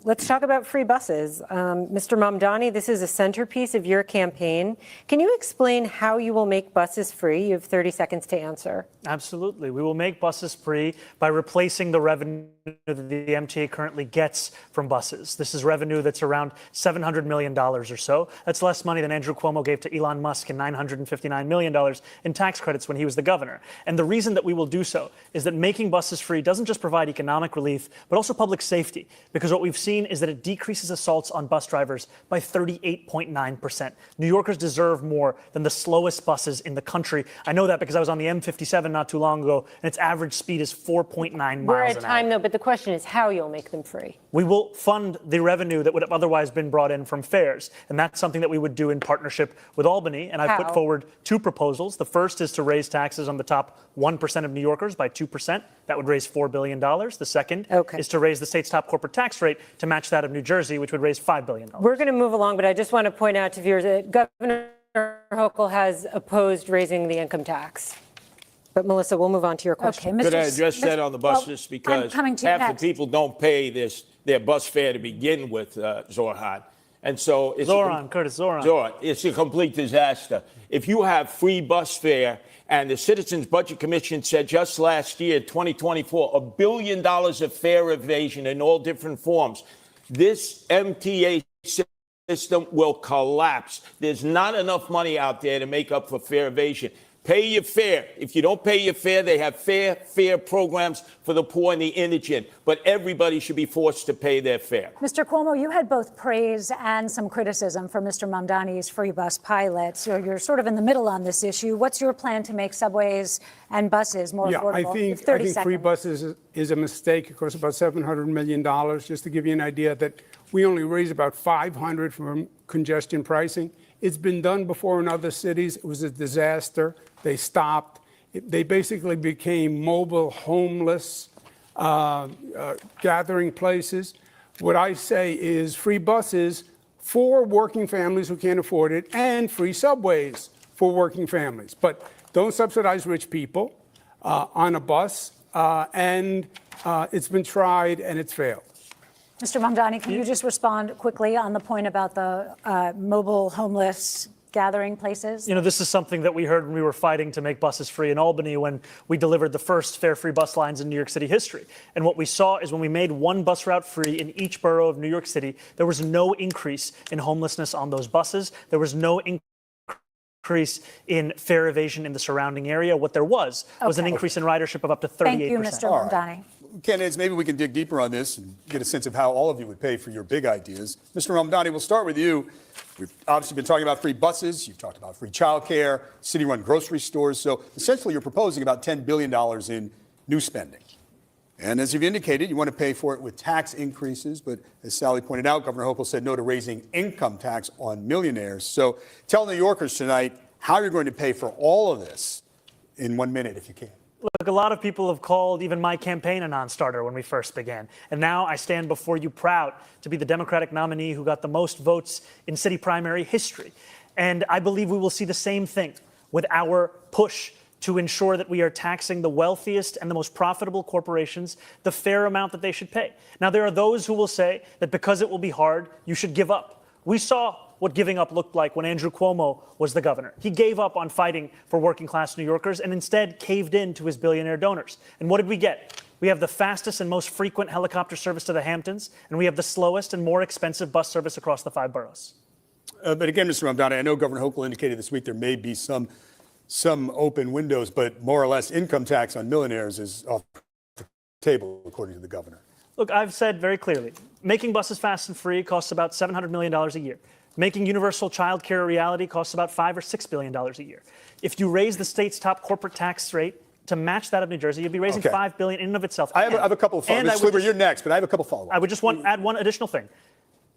Let's talk about free buses. Mr. Mamdani, this is a centerpiece of your campaign. Can you explain how you will make buses free? You have 30 seconds to answer. Absolutely. We will make buses free by replacing the revenue that the MTA currently gets from buses. This is revenue that's around $700 million or so. That's less money than Andrew Cuomo gave to Elon Musk in $959 million in tax credits when he was the governor. And the reason that we will do so is that making buses free doesn't just provide economic relief, but also public safety. Because what we've seen is that it decreases assaults on bus drivers by 38.9%. New Yorkers deserve more than the slowest buses in the country. I know that because I was on the M57 not too long ago, and its average speed is 4.9 miles an hour. We're at time, though, but the question is how you'll make them free. We will fund the revenue that would have otherwise been brought in from fares. And that's something that we would do in partnership with Albany. And I've put forward two proposals. The first is to raise taxes on the top 1% of New Yorkers by 2%. That would raise $4 billion. The second is to raise the state's top corporate tax rate to match that of New Jersey, which would raise $5 billion. We're going to move along, but I just want to point out to viewers that Governor Hochul has opposed raising the income tax. But Melissa, we'll move on to your question. Could I address that on the buses? Because half the people don't pay their bus fare to begin with, Zorhan. And so it's Zoran. It's a complete disaster. If you have free bus fare, and the Citizens Budget Commission said just last year, 2024, $1 billion of fare evasion in all different forms, this MTA system will collapse. There's not enough money out there to make up for fare evasion. Pay your fare. If you don't pay your fare, they have fair programs for the poor and the indigent. But everybody should be forced to pay their fare. Mr. Cuomo, you had both praise and some criticism for Mr. Mamdani's free bus pilots. So you're sort of in the middle on this issue. What's your plan to make subways and buses more affordable? I think free buses is a mistake. It costs about $700 million. Just to give you an idea that we only raise about 500 from congestion pricing. It's been done before in other cities. It was a disaster. They stopped. They basically became mobile homeless gathering places. What I say is free buses for working families who can't afford it and free subways for working families. But don't subsidize rich people on a bus. It's been tried and it's failed. Mr. Mamdani, can you just respond quickly on the point about the mobile homeless gathering places? You know, this is something that we heard when we were fighting to make buses free in Albany when we delivered the first fare-free bus lines in New York City history. And what we saw is when we made one bus route free in each borough of New York City, there was no increase in homelessness on those buses. There was no increase in fare evasion in the surrounding area. What there was an increase in ridership of up to 38%. Thank you, Mr. Mamdani. Candidates, maybe we can dig deeper on this and get a sense of how all of you would pay for your big ideas. Mr. Mamdani, we'll start with you. We've obviously been talking about free buses. You've talked about free childcare, city-run grocery stores. So essentially, you're proposing about $10 billion in new spending. And as you've indicated, you want to pay for it with tax increases. But as Sally pointed out, Governor Hochul said no to raising income tax on millionaires. So tell New Yorkers tonight how you're going to pay for all of this in 1 minute, if you can. Look, a lot of people have called even my campaign a non-starter when we first began. And now I stand before you proud to be the Democratic nominee who got the most votes in city primary history. And I believe we will see the same thing with our push to ensure that we are taxing the wealthiest and the most profitable corporations the fair amount that they should pay. Now, there are those who will say that because it will be hard, you should give up. We saw what giving up looked like when Andrew Cuomo was the governor. He gave up on fighting for working class New Yorkers and instead caved in to his billionaire donors. And what did we get? We have the fastest and most frequent helicopter service to the Hamptons, and we have the slowest and more expensive bus service across the 5 boroughs. But again, Mr. Mamdani, I know Governor Hochul indicated this week there may be some open windows, but more or less income tax on millionaires is off the table, according to the governor. Look, I've said very clearly, making buses fast and free costs about $700 million a year. Making universal child care a reality costs about $5 or $6 billion a year. If you raise the state's top corporate tax rate to match that of New Jersey, you'd be raising $5 billion in and of itself. I have a couple of follow-ups. Ms. Schlieber, you're next, but I have a couple of follow-ups. I would just add one additional thing.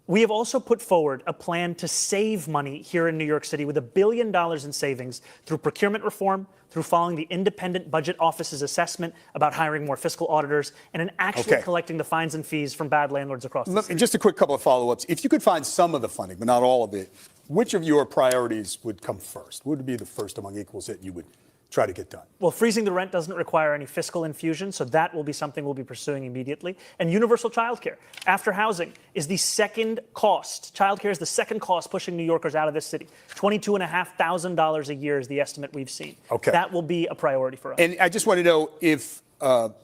We have also put forward a plan to save money here in New York City with $1 billion in savings through procurement reform, through following the independent budget office's assessment about hiring more fiscal auditors, and in actually collecting the fines and fees from bad landlords across the city. Just a quick couple of follow-ups. If you could find some of the funding, but not all of it, which of your priorities would come first? What would be the first among equals that you would try to get done? Well, freezing the rent doesn't require any fiscal infusion, so that will be something we'll be pursuing immediately. And universal childcare, after housing, is the second cost. Childcare is the second cost pushing New Yorkers out of this city. $22,500 a year is the estimate we've seen. Okay. That will be a priority for us. And I just want to know if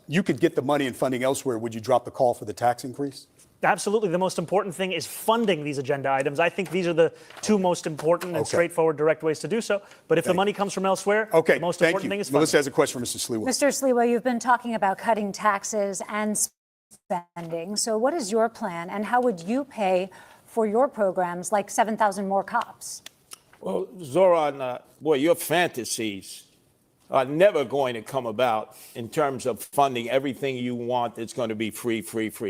you could get the money and funding elsewhere, would you drop the call for the tax increase? Absolutely. The most important thing is funding these agenda items. I think these are the two most important and straightforward, direct ways to do so. But if the money comes from elsewhere, the most important thing is funding. Melissa has a question for Mr. Sliwa. Mr. Sliwa, you've been talking about cutting taxes and spending. So what is your plan, and how would you pay for your programs like 7,000 more cops? Well, Zoran, boy, your fantasies are never going to come about in terms of funding everything you want that's going to be free.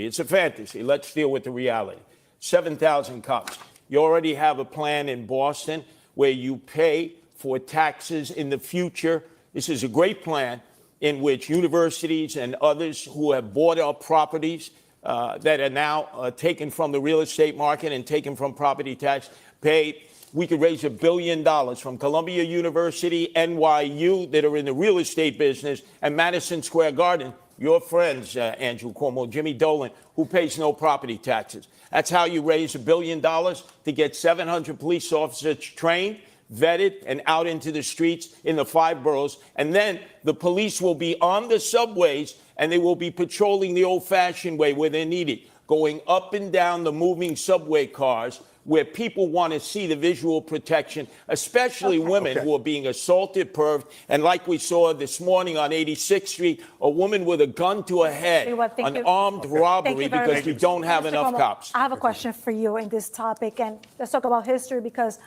It's a fantasy. Let's deal with the reality. 7,000 cops. You already have a plan in Boston where you pay for taxes in the future. This is a great plan in which universities and others who have bought up properties that are now taken from the real estate market and taken from property tax pay. We could raise $1 billion from Columbia University, NYU, that are in the real estate business, and Madison Square Garden, your friends, Andrew Cuomo, Jimmy Dolan, who pays no property taxes. That's how you raise $1 billion to get 700 police officers trained, vetted, and out into the streets in the 5 boroughs. And then the police will be on the subways, and they will be patrolling the old-fashioned way where they're needed, going up and down the moving subway cars where people want to see the visual protection, especially women who are being assaulted, perved, and like we saw this morning on 86th Street, a woman with a gun to her head, an armed robbery because we don't have enough cops. I have a question for you in this topic, and let's talk about history because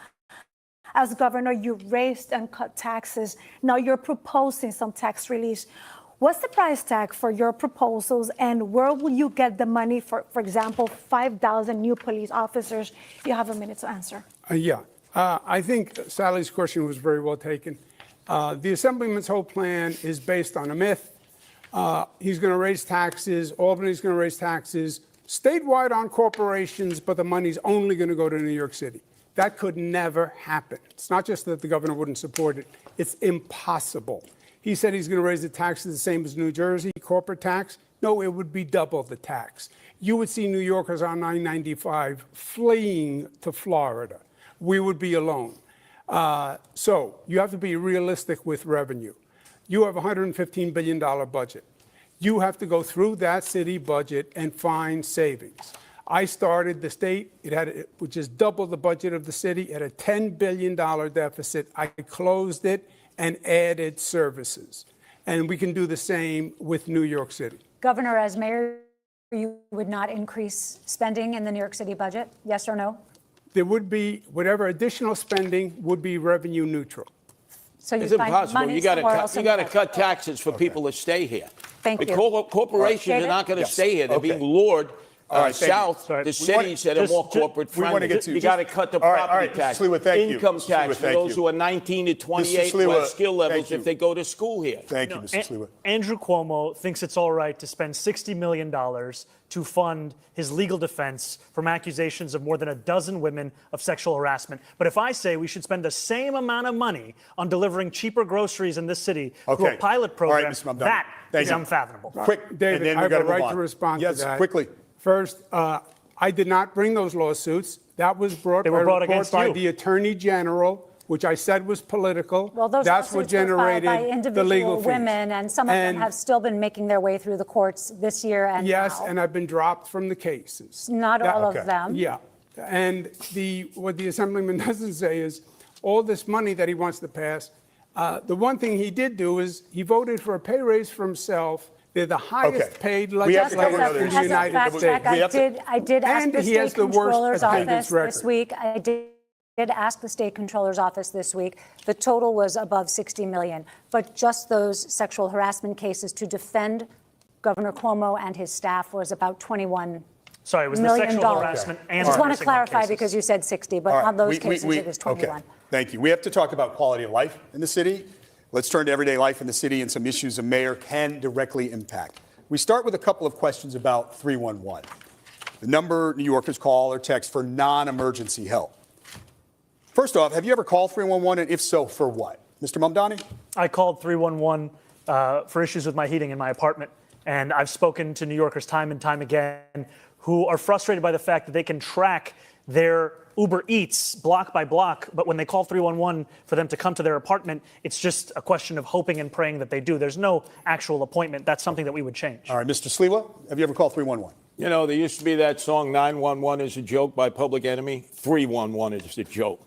as governor, you raised and cut taxes. Now you're proposing some tax relief. What's the price tag for your proposals, and where will you get the money for example, 5,000 new police officers? You have a minute to answer. I think Sally's question was very well taken. The Assemblyman's whole plan is based on a myth. He's going to raise taxes. Albany's going to raise taxes statewide on corporations, but the money's only going to go to New York City. That could never happen. It's not just that the governor wouldn't support it. It's impossible. He said he's going to raise the taxes the same as New Jersey, corporate tax. No, it would be double the tax. You would see New Yorkers on I-95 fleeing to Florida. We would be alone. So you have to be realistic with revenue. You have a $115 billion budget. You have to go through that city budget and find savings. I started the state, which is double the budget of the city, it had a $10 billion deficit. I closed it and added services. And we can do the same with New York City. Governor, as mayor, you would not increase spending in the New York City budget, yes or no? There would be, whatever additional spending would be revenue neutral. So it's impossible. You got to cut taxes for people to stay here. Thank you. Corporations are not going to stay here. They're being lured south to cities that are more corporate friendly. You got to cut the property tax, income tax for those who are 19 to 28 who have skill levels if they go to school here. Thank you, Mr. Sliwa. Andrew Cuomo thinks it's all right to spend $60 million to fund his legal defense from accusations of more than a dozen women of sexual harassment. But if I say we should spend the same amount of money on delivering cheaper groceries in this city through a pilot program, that is unfathomable. Quick, David, I have a right to respond to that. Yes, quickly. First, I did not bring those lawsuits. That was brought by the Attorney General, which I said was political. Well, those That's what generated by individual the legal women, and some of them have still been making their way through the courts this year and yes, now. and I've been dropped from the cases. Not all of them. Yeah, and what the Assemblyman doesn't say is all this money that he wants to pass. The one thing he did do is he voted for a pay raise for himself. They're the highest paid legislators in the United States. I did ask the State Controller's Office this week. I did ask the State Controller's Office this week. The total was above $60 million. But just those sexual harassment cases to defend Governor Cuomo and his staff was about $21 Sorry, it was million. The sexual harassment and I just want to clarify because you said 60, but on those cases it was 21. Okay. Thank you. We have to talk about quality of life in the city. Let's turn to everyday life in the city and some issues a mayor can directly impact. We start with a couple of questions about 311, the number New Yorkers call or text for non-emergency help. First off, have you ever called 311, and if so, for what? Mr. Mamdani? I called 311 for issues with my heating in my apartment, and I've spoken to New Yorkers time and time again who are frustrated by the fact that they can track their Uber Eats block by block, but when they call 311 for them to come to their apartment, it's just a question of hoping and praying that they do. There's no actual appointment. That's something that we would change. All right, Mr. Sliwa, have you ever called 311? You know, there used to be that song 911 is a joke by Public Enemy. 311 is a joke.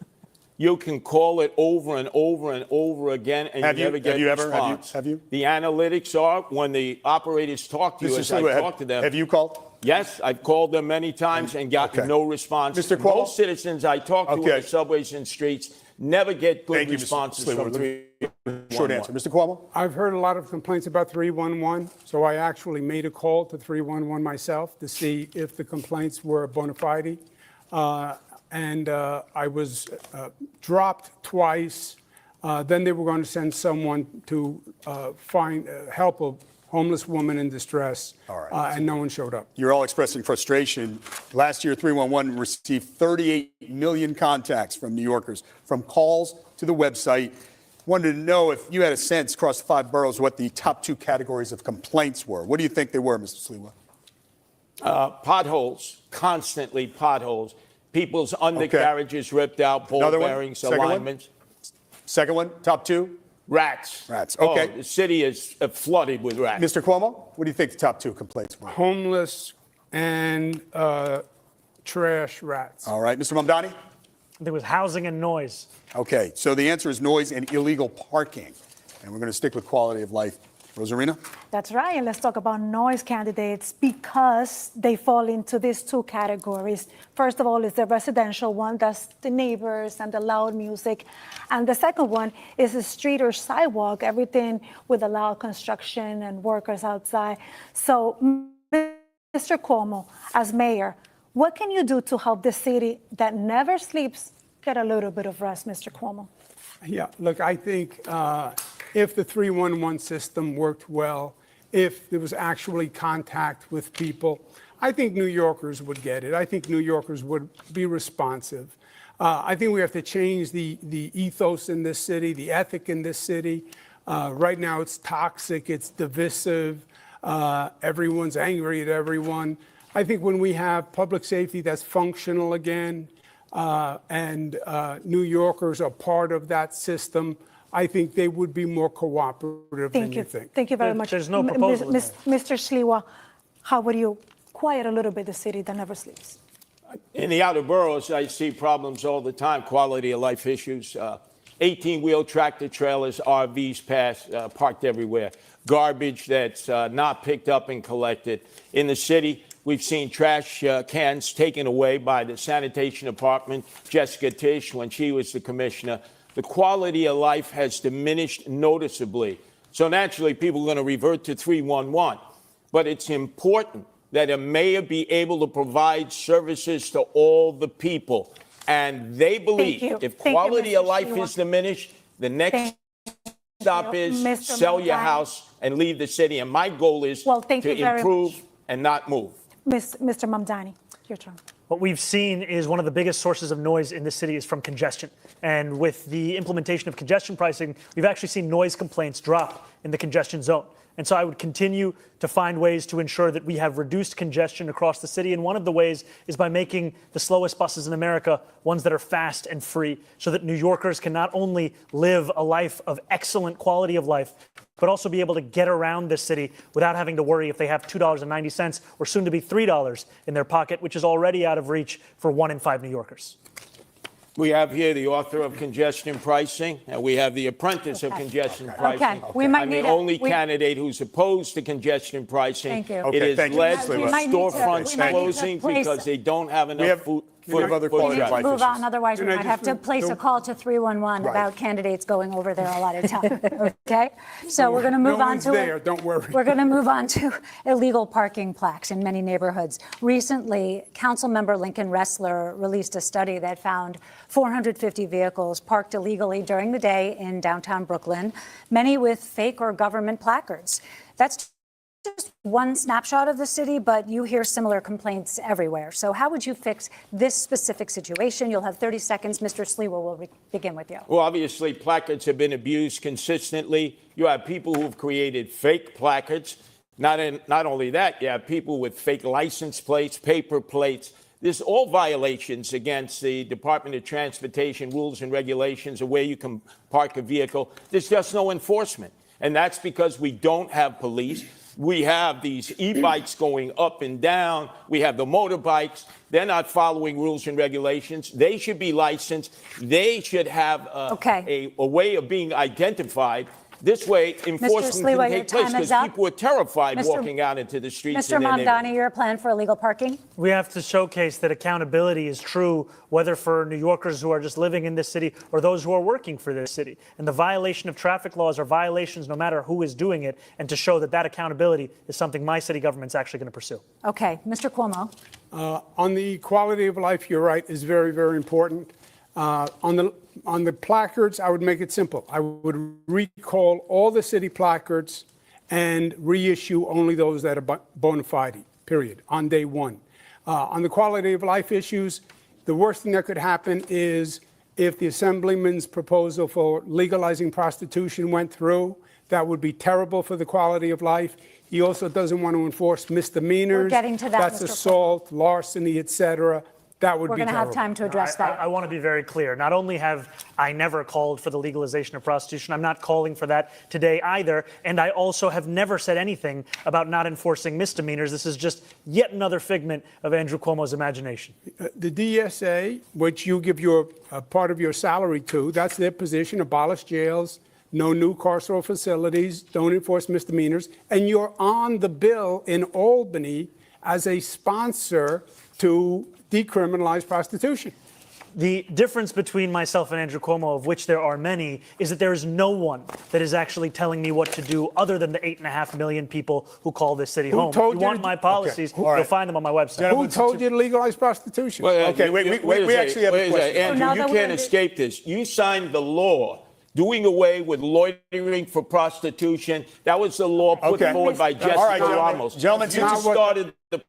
You can call it over and over and over again, and you never get a response. Have you? The analytics are when the operators talk to you, as I talk to them. Have you called? Yes, I've called them many times and gotten no response. Mr. Cuomo? Most citizens I talk to in the subways and streets never get good responses from 311. Short answer. Mr. Cuomo? I've heard a lot of complaints about 311, so I actually made a call to 311 myself to see if the complaints were bona fide. And I was dropped twice. Then they were going to send someone to help a homeless woman in distress, and no one showed up. You're all expressing frustration. Last year, 311 received 38 million contacts from New Yorkers, from calls to the website. Wanted to know if you had a sense across the 5 boroughs what the top 2 categories of complaints were. What do you think they were, Mr. Sliwa? Potholes, constantly potholes. People's undercarriages ripped out, ball bearings, alignments. Second one, top 2? Rats. Rats, okay. Oh, the city is flooded with rats. Mr. Cuomo, what do you think the top 2 complaints were? Homeless and trash rats. All right, Mr. Mamdani? There was housing and noise. Okay, so the answer is noise and illegal parking. And we're going to stick with quality of life. Rosarina? That's right. And let's talk about noise candidates because they fall into these two categories. First of all, is the residential one, that's the neighbors and the loud music. And the second one is the street or sidewalk, everything with the loud construction and workers outside. So, Mr. Cuomo, as mayor, what can you do to help the city that never sleeps get a little bit of rest, Mr. Cuomo? Yeah, look, I think if the 311 system worked well, if there was actually contact with people, I think New Yorkers would get it. I think New Yorkers would be responsive. I think we have to change the ethos in this city, the ethic in this city. Right now it's toxic, it's divisive, everyone's angry at everyone. I think when we have public safety that's functional again, and New Yorkers are part of that system, I think they would be more cooperative than you think. Thank you very much. There's no proposal. Mr. Sliwa, how would you quiet a little bit the city that never sleeps? In the outer boroughs, I see problems all the time, quality of life issues. 18-wheel tractor trailers, RVs parked everywhere. Garbage that's not picked up and collected. In the city, we've seen trash cans taken away by the sanitation department, Jessica Tisch, when she was the commissioner. The quality of life has diminished noticeably. So naturally, people are going to revert to 311. But it's important that a mayor be able to provide services to all the people. And they believe if quality of life is diminished, the next stop is sell your house and leave the city. And my goal is to improve and not move. Mr. Mamdani, your turn. What we've seen is one of the biggest sources of noise in the city is from congestion. And with the implementation of congestion pricing, we've actually seen noise complaints drop in the congestion zone. And so I would continue to find ways to ensure that we have reduced congestion across the city. And one of the ways is by making the slowest buses in America ones that are fast and free, so that New Yorkers can not only live a life of excellent quality of life, but also be able to get around this city without having to worry if they have $2.90 or soon to be $3 in their pocket, which is already out of reach for 1 in 5 New Yorkers. We have here the author of congestion pricing, and we have the apprentice of congestion pricing. Okay, we might I'm need the only candidate who's opposed to congestion pricing. Thank you. It has led to We might need to- storefronts we might need to closing place- because they don't have enough food. We need to move on, otherwise we might have to place a call to 311 about candidates going over there a lot of time. Okay, so we're going to move on to don't worry. We're going to move on to illegal parking plaques in many neighborhoods. Recently, Councilmember Lincoln Ressler released a study that found 450 vehicles parked illegally during the day in downtown Brooklyn, many with fake or government placards. That's just one snapshot of the city, but you hear similar complaints everywhere. So how would you fix this specific situation? You'll have 30 seconds. Mr. Sliwa will begin with you. Well, obviously, placards have been abused consistently. You have people who've created fake placards. Not only that, you have people with fake license plates, paper plates. This all violations against the Department of Transportation rules and regulations of where you can park a vehicle. There's just no enforcement. And that's because we don't have police. We have these e-bikes going up and down. We have the motorbikes. They're not following rules and regulations. They should be licensed. They should have a way of being identified. This way, enforcement can take place because people are terrified walking out into the streets. Mr. Mamdani, your plan for illegal parking? We have to showcase that accountability is true, whether for New Yorkers who are just living in this city or those who are working for this city. And the violation of traffic laws are violations no matter who is doing it, and to show that that accountability is something my city government's actually going to pursue. Okay, Mr. Cuomo. On the quality of life, you're right, is very, very important. On the placards, I would make it simple. I would recall all the city placards and reissue only those that are bona fide, period, on day one. On the quality of life issues, the worst thing that could happen is if the Assemblyman's proposal for legalizing prostitution went through. That would be terrible for the quality of life. He also doesn't want to enforce misdemeanors. We're getting to that, That's Mr. assault, larceny, et cetera. That would We're be going to have terrible. time to address that. I want to be very clear. Not only have I never called for the legalization of prostitution, I'm not calling for that today either. And I also have never said anything about not enforcing misdemeanors. This is just yet another figment of Andrew Cuomo's imagination. The DSA, which you give your part of your salary to, that's their position: abolish jails, no new carceral facilities, don't enforce misdemeanors. And you're on the bill in Albany as a sponsor to decriminalize prostitution. The difference between myself and Andrew Cuomo, of which there are many, is that there is no one that is actually telling me what to do other than the 8.5 million people who call this city home. If you want my policies, you'll find them on my website. Who told you to legalize prostitution? We actually have a question. Andrew, you can't escape this. You signed the law doing away with loitering for prostitution. That was the law put forward by Jessica Ramos. Gentlemen, you started the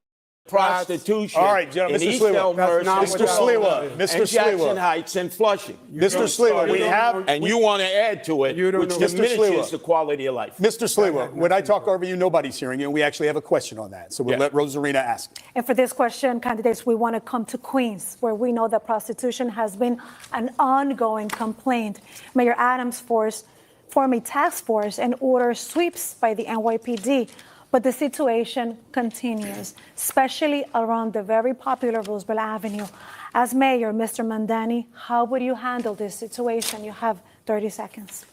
prostitution in East Elmhurst, Mr. Sliwa, and Jackson Heights and Flushing. Mr. Sliwa, and you want to add to it, which diminishes the quality of life. Mr. Sliwa, when I talk over you, nobody's hearing you, and we actually have a question on that. So we'll let Rosarina ask. And for this question, candidates, we want to come to Queens, where we know that prostitution has been an ongoing complaint. Mayor Adams formed a task force and ordered sweeps by the NYPD. But the situation continues, especially around the very popular Roosevelt Avenue. As mayor, Mr. Mamdani, how would you handle this situation? You have 30 seconds.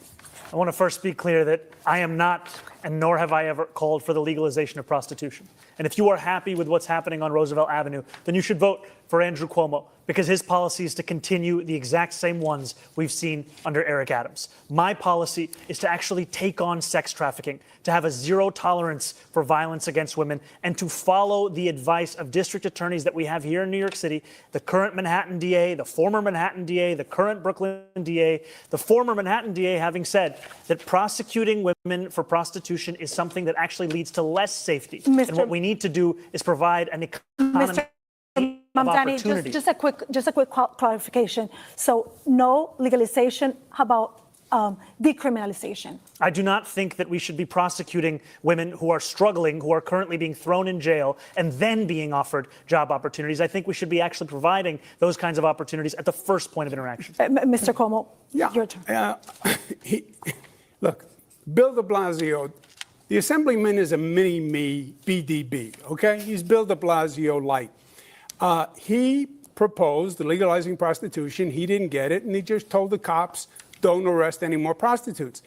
I want to first be clear that I am not, and nor have I ever called for the legalization of prostitution. And if you are happy with what's happening on Roosevelt Avenue, then you should vote for Andrew Cuomo, because his policy is to continue the exact same ones we've seen under Eric Adams. My policy is to actually take on sex trafficking, to have a zero tolerance for violence against women, and to follow the advice of district attorneys that we have here in New York City, the current Manhattan DA, the former Manhattan DA, the current Brooklyn DA, the former Manhattan DA having said that prosecuting women for prostitution is something that actually leads to less safety. And what we need to do is provide an economy Mamdani, just a quick clarification. So no legalization. How about decriminalization? I do not think that we should be prosecuting women who are struggling, who are currently being thrown in jail, and then being offered job opportunities. I think we should be actually providing those kinds of opportunities at the first point of interaction. Mr. Cuomo, your turn. Look, Bill de Blasio, the Assemblyman is a mini-me BDB, okay? He's Bill de Blasio light. He proposed legalizing prostitution. He didn't get it, and he just told the cops, don't arrest any more prostitutes.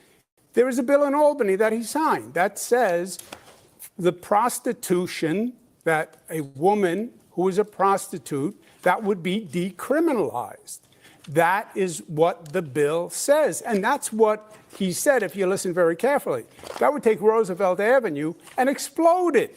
There is a bill in Albany that he signed that says the prostitution, that a woman who is a prostitute, that would be decriminalized. That is what the bill says. And that's what he said, if you listen very carefully. That would take Roosevelt Avenue and explode it,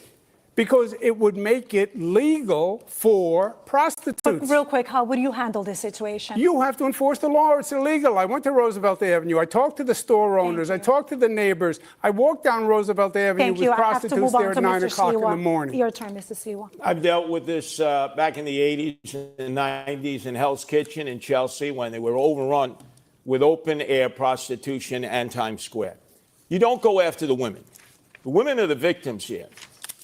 because it would make it legal for prostitutes. But real quick, how would you handle this situation? You have to enforce the law. It's illegal. I went to Roosevelt Avenue. I talked to the store owners. I talked to the neighbors. I walked down Roosevelt Avenue with prostitutes there at 9 o'clock in the morning. Your turn, Mr. Sliwa. I've dealt with this back in the 80s and 90s in Hell's Kitchen in Chelsea, when they were overrun with open-air prostitution and Times Square. You don't go after the women. The women are the victims here.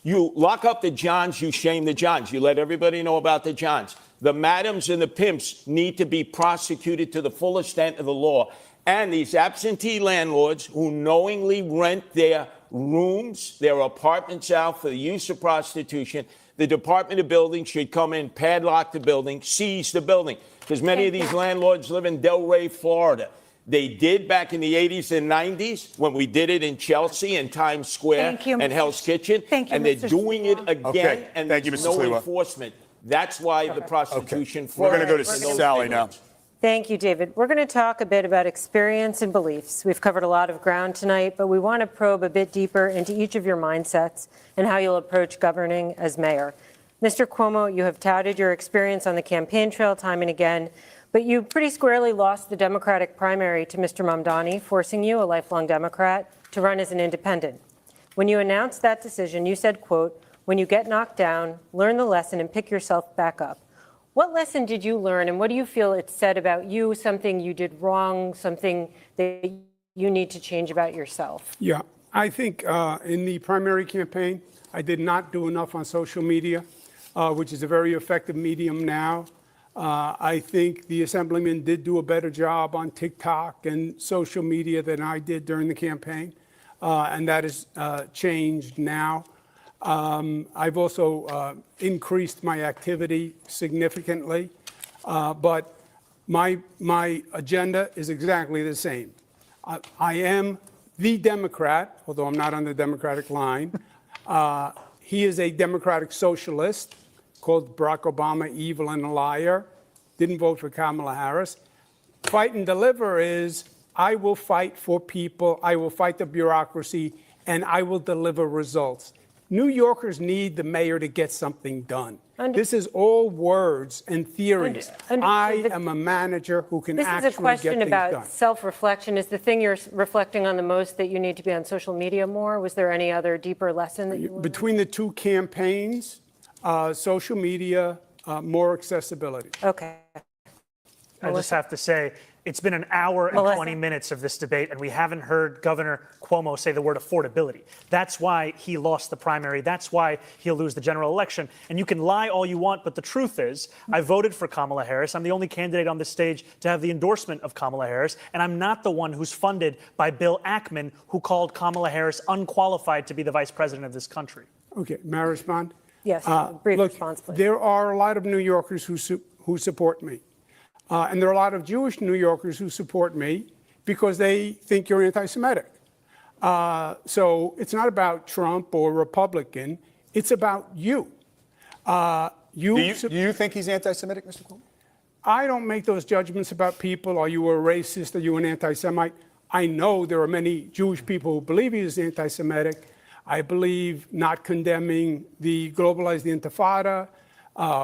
You lock up the Johns, you shame the Johns. You let everybody know about the Johns. The madams and the pimps need to be prosecuted to the full extent of the law. And these absentee landlords who knowingly rent their rooms, their apartments out for the use of prostitution, the Department of Building should come in, padlock the building, seize the building. Because many of these landlords live in Delray, Florida. They did back in the 80s and 90s when we did it in Chelsea and Times Square and Hell's Kitchen. And they're doing it again, and there's no enforcement. That's why the prostitution. We're going to go to Sally now. Thank you, David. We're going to talk a bit about experience and beliefs. We've covered a lot of ground tonight, but we want to probe a bit deeper into each of your mindsets and how you'll approach governing as mayor. Mr. Cuomo, you have touted your experience on the campaign trail time and again, but you pretty squarely lost the Democratic primary to Mr. Mamdani, forcing you, a lifelong Democrat, to run as an independent. When you announced that decision, you said, quote, "When you get knocked down, learn the lesson and pick yourself back up." What lesson did you learn, and what do you feel it said about you, something you did wrong, something that you need to change about yourself? Yeah, I think in the primary campaign, I did not do enough on social media, which is a very effective medium now. I think the Assemblyman did do a better job on TikTok and social media than I did during the campaign, and that has changed now. I've also increased my activity significantly, but my agenda is exactly the same. I am the Democrat, although I'm not on the Democratic line. He is a Democratic socialist, called Barack Obama evil and a liar, didn't vote for Kamala Harris. Fight and deliver is, I will fight for people, I will fight the bureaucracy, and I will deliver results. New Yorkers need the mayor to get something done. This is all words and theories. I am a manager who can actually get things done. This is a question about self-reflection. Is the thing you're reflecting on the most that you need to be on social media more? Was there any other deeper lesson that you learned? Between the two campaigns, social media, more accessibility. Okay. I just have to say, it's been an hour and 20 minutes of this debate, and we haven't heard Governor Cuomo say the word affordability. That's why he lost the primary. That's why he'll lose the general election. And you can lie all you want, but the truth is, I voted for Kamala Harris. I'm the only candidate on this stage to have the endorsement of Kamala Harris, and I'm not the one who's funded by Bill Ackman, who called Kamala Harris unqualified to be the vice president of this country. Okay, may I respond? Yes, brief response, please. There are a lot of New Yorkers who support me. And there are a lot of Jewish New Yorkers who support me because they think you're anti-Semitic. So it's not about Trump or Republican. It's about you. Do you think he's anti-Semitic, Mr. Cuomo? I don't make those judgments about people. Are you a racist? Are you an anti-Semite? I know there are many Jewish people who believe he is anti-Semitic. I believe not condemning the globalized Intifada,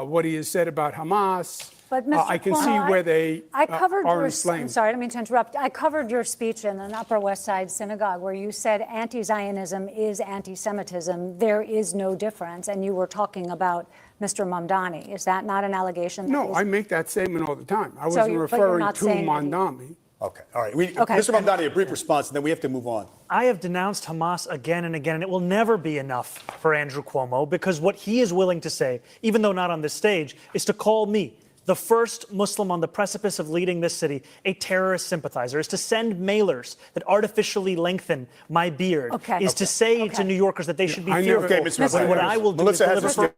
what he has said about Hamas. But Mr. I can Cuomo, see where they are I'm inflamed. sorry, I didn't mean to interrupt. I covered your speech in an Upper West Side synagogue where you said anti-Zionism is anti-Semitism. There is no difference. And you were talking about Mr. Mamdani. Is that not an allegation? No, I make that statement all the time. I wasn't referring to Mamdani. Okay, all right. Mr. Mamdani, a brief response, and then we have to move on. I have denounced Hamas again and again, and it will never be enough for Andrew Cuomo, because what he is willing to say, even though not on this stage, is to call me, the first Muslim on the precipice of leading this city, a terrorist sympathizer, is to send mailers that artificially lengthen my beard, is to say to New Yorkers that they should be fearful. Okay, Ms. Mamdani. What I will do is deliver.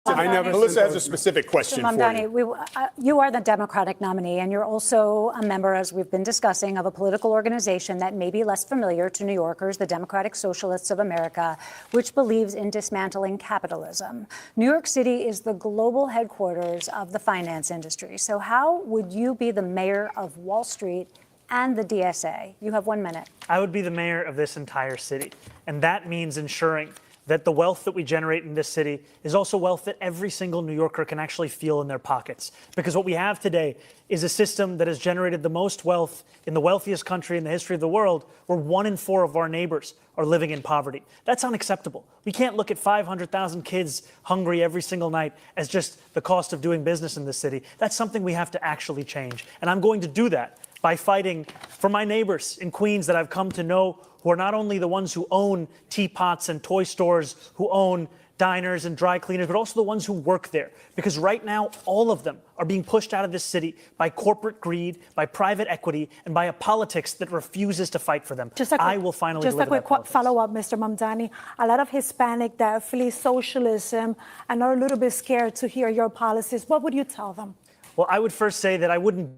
Melissa has a specific question Mr. Mamdani, for you. You are the Democratic nominee, and you're also a member, as we've been discussing, of a political organization that may be less familiar to New Yorkers, the Democratic Socialists of America, which believes in dismantling capitalism. New York City is the global headquarters of the finance industry. So how would you be the mayor of Wall Street and the DSA? You have 1 minute. I would be the mayor of this entire city, and that means ensuring that the wealth that we generate in this city is also wealth that every single New Yorker can actually feel in their pockets. Because what we have today is a system that has generated the most wealth in the wealthiest country in the history of the world, where 1 in 4 of our neighbors are living in poverty. That's unacceptable. We can't look at 500,000 kids hungry every single night as just the cost of doing business in this city. That's something we have to actually change. And I'm going to do that by fighting for my neighbors in Queens that I've come to know, who are not only the ones who own teapots and toy stores, who own diners and dry cleaners, but also the ones who work there. Because right now, all of them are being pushed out of this city by corporate greed, by private equity, and by a politics that refuses to fight for them. I will finally Just a deliver quick that follow-up, Mr. Mamdani. A lot of Hispanic that flee socialism and are a little bit scared to hear your policies. What would you tell them? Well, I would first say that I wouldn't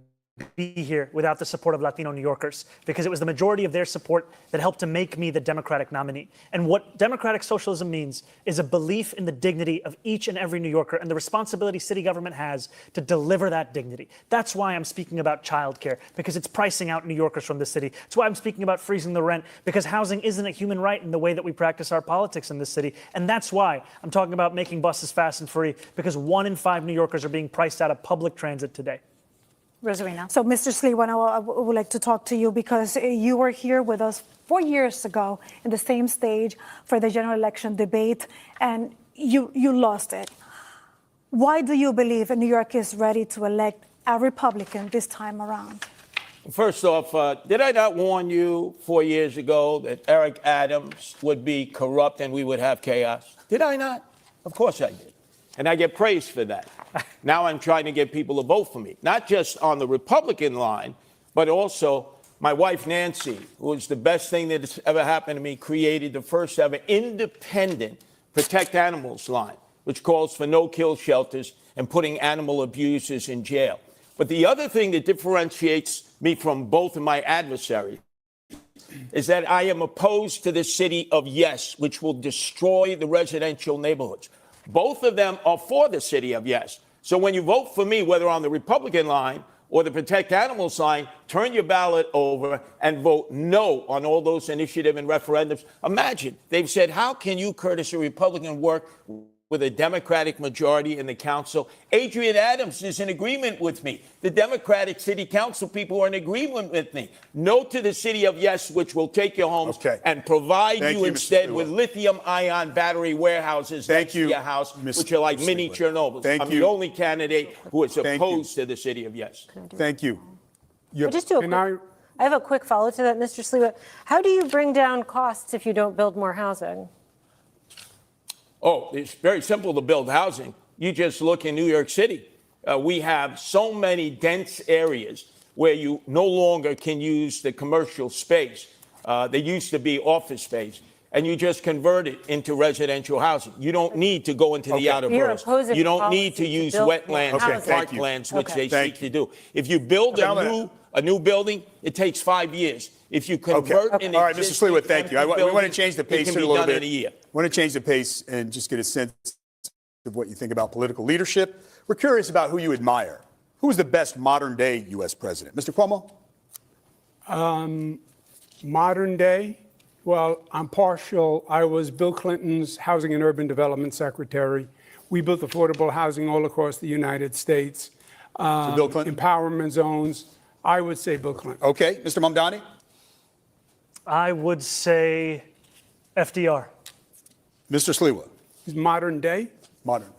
be here without the support of Latino New Yorkers, because it was the majority of their support that helped to make me the Democratic nominee. And what democratic socialism means is a belief in the dignity of each and every New Yorker and the responsibility city government has to deliver that dignity. That's why I'm speaking about childcare, because it's pricing out New Yorkers from the city. That's why I'm speaking about freezing the rent, because housing isn't a human right in the way that we practice our politics in this city. And that's why I'm talking about making buses fast and free, because 1 in 5 New Yorkers are being priced out of public transit today. Rosarino. So, Mr. Sliwa, I would like to talk to you because you were here with us 4 years ago in the same stage for the general election debate, and you lost it. Why do you believe New York is ready to elect a Republican this time around? First off, did I not warn you 4 years ago that Eric Adams would be corrupt and we would have chaos? Did I not? Of course I did. And I get praised for that. Now I'm trying to get people to vote for me, not just on the Republican line, but also my wife, Nancy, who was the best thing that's ever happened to me, created the first ever independent Protect Animals line, which calls for no-kill shelters and putting animal abusers in jail. But the other thing that differentiates me from both of my adversaries is that I am opposed to the city of yes, which will destroy the residential neighborhoods. Both of them are for the city of yes. So when you vote for me, whether on the Republican line or the Protect Animals line, turn your ballot over and vote no on all those initiatives and referendums. Imagine, they've said, how can you, Curtis, a Republican, work with a Democratic majority in the council? Adrian Adams is in agreement with me. The Democratic city council people are in agreement with me. No to the city of yes, which will take your homes and provide you instead with lithium-ion battery warehouses next to your house, which are like mini Chernobyl. I'm the only candidate who is opposed to the city of yes. Thank you. I have a quick follow to that, Mr. Sliwa. How do you bring down costs if you don't build more housing? Oh, it's very simple to build housing. You just look in New York City. We have so many dense areas where you no longer can use the commercial space. They used to be office space, and you just convert it into residential housing. You don't need to go into the outer boroughs. You don't need to use wetlands and parklands, which they seek to do. If you build a new building, it takes 5 years. If you convert an All right, Mr. Sliwa, thank you. We want to change the pace it can a be little done bit. in a year. I want to change the pace and just get a sense of what you think about political leadership. We're curious about who you admire. Who is the best modern-day U.S. president? Mr. Cuomo? Modern day? Well, I'm partial. I was Bill Clinton's Housing and Urban Development Secretary. We built affordable housing all across the United States. So Bill Clinton? Empowerment zones. I would say Bill Clinton. Okay. Mr. Mamdani? I would say FDR. Mr. Sliwa? Is modern day? Modern.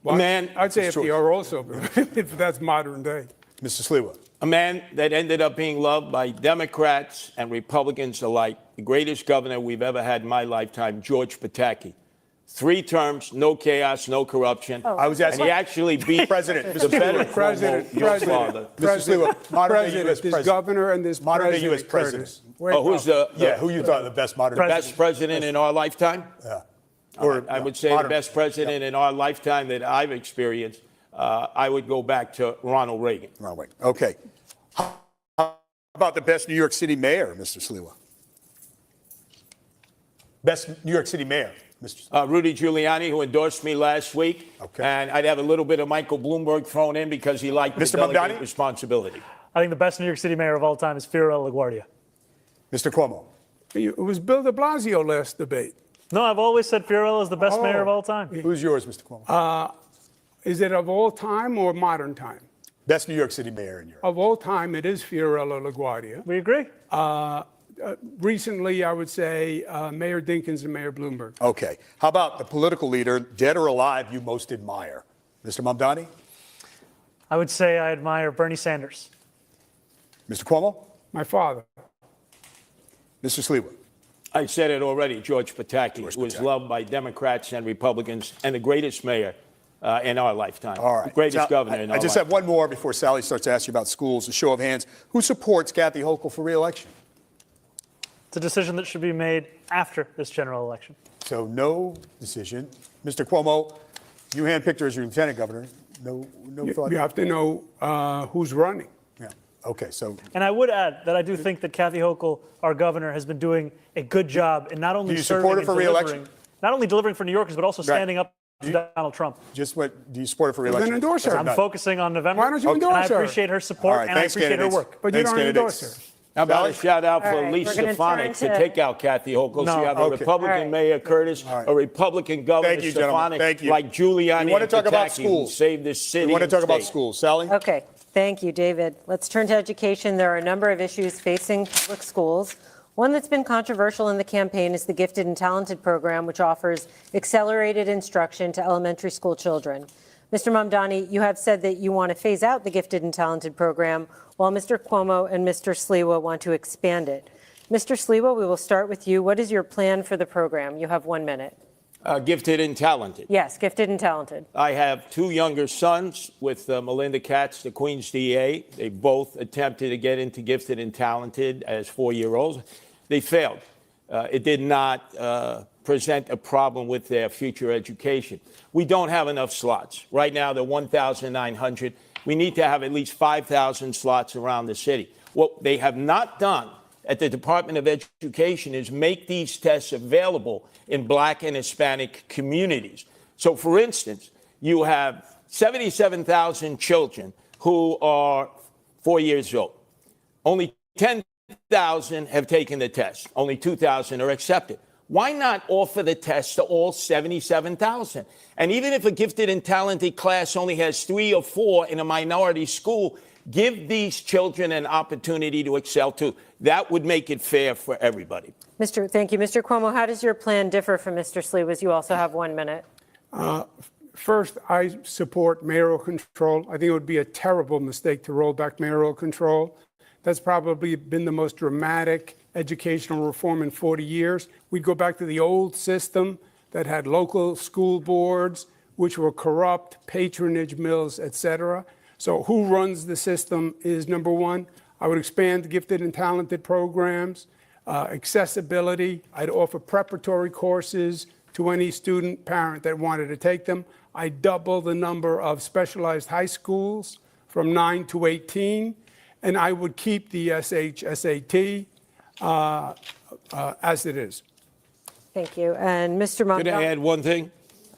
Well, Man, I'd say FDR also, if that's modern day. Mr. Sliwa? A man that ended up being loved by Democrats and Republicans alike, the greatest governor we've ever had in my lifetime, George Pataki. 3 terms, no chaos, no corruption. I was asking. And he actually beat President. the better President. your father. Mr. Sliwa, modern-day U.S. This president. governor and this Modern-day president. U.S. president. Curtis. Oh, who's the who you thought the best modern best president in our lifetime? Yeah. I would say the best president in our lifetime that I've experienced, I would go back to Ronald Reagan. Ronald Reagan. Okay. How about the best New York City mayor, Mr. Sliwa? Best New York City mayor, Mr. Rudy Giuliani, who endorsed me last week. Okay. And I'd have a little bit of Michael Bloomberg thrown in because he liked the Mr. delegate Mamdani? responsibility. I think the best New York City mayor of all time is Fiorello LaGuardia. Mr. Cuomo? It was Bill de Blasio last debate. No, I've always said Fiorello is the best mayor of all time. Who's yours, Mr. Cuomo? Is it of all time or modern time? Best New York City mayor in Europe. Of all time, it is Fiorello LaGuardia. We agree. Recently, I would say Mayor Dinkins and Mayor Bloomberg. Okay. How about the political leader, dead or alive, you most admire? Mr. Mamdani? I would say I admire Bernie Sanders. Mr. Cuomo? My father. Mr. Sliwa? I said it already, George Pataki, who was loved by Democrats and Republicans and the greatest mayor in our lifetime. All right. The greatest Now, governor in our I just lifetime. have one more before Sally starts to ask you about schools. A show of hands. Who supports Kathy Hochul for re-election? It's a decision that should be made after this general election. So no decision. Mr. Cuomo, you handpicked her as your lieutenant governor. No thought? You have to know who's running. Yeah. Okay, so. And I would add that I do think that Kathy Hochul, our governor, has been doing a good job in not only Do you serving support her and for re-election? not only delivering for New Yorkers, but also standing up to Donald Trump. Just what, do you support her for re-election? Then endorse her. I'm focusing on November. Why don't you endorse and I her? appreciate her support, All right, and I thanks, appreciate her candidates. work. But you Thanks, don't endorse candidates. her. How about a shout out for All right, Lisa we're gonna Stefanik turn to to- take out Kathy Hochul? No. So you have a Okay. Republican All right. Mayor Curtis, All right. a Republican Governor Thank you, gentlemen. Stefanik, Thank you. like Giuliani We want to and talk about Pataki, who schools. saved this city. We want to and talk about state. schools. Sally? Okay, thank you, David. Let's turn to education. There are a number of issues facing public schools. One that's been controversial in the campaign is the Gifted and Talented program, which offers accelerated instruction to elementary school children. Mr. Mamdani, you have said that you want to phase out the Gifted and Talented program, while Mr. Cuomo and Mr. Sliwa want to expand it. Mr. Sliwa, we will start with you. What is your plan for the program? You have 1 minute. Gifted and talented. Yes, gifted and talented. I have two younger sons with Melinda Katz, the Queens DA. They both attempted to get into gifted and talented as 4-year-olds. They failed. It did not present a problem with their future education. We don't have enough slots. Right now, they're 1,900. We need to have at least 5,000 slots around the city. What they have not done at the Department of Education is make these tests available in Black and Hispanic communities. So, for instance, you have 77,000 children who are 4 years old. Only 10,000 have taken the test. Only 2,000 are accepted. Why not offer the test to all 77,000? And even if a gifted and talented class only has 3 or 4 in a minority school, give these children an opportunity to excel too. That would make it fair for everybody. Thank you. Mr. Cuomo, how does your plan differ from Mr. Sliwa's? You also have 1 minute. First, I support mayoral control. I think it would be a terrible mistake to roll back mayoral control. That's probably been the most dramatic educational reform in 40 years. We'd go back to the old system that had local school boards, which were corrupt, patronage mills, et cetera. So who runs the system is number one. I would expand gifted and talented programs, accessibility. I'd offer preparatory courses to any student, parent that wanted to take them. I'd double the number of specialized high schools from 9 to 18. And I would keep the SAT as it is. Thank you. And Mr. Mamdani. Could I add one thing?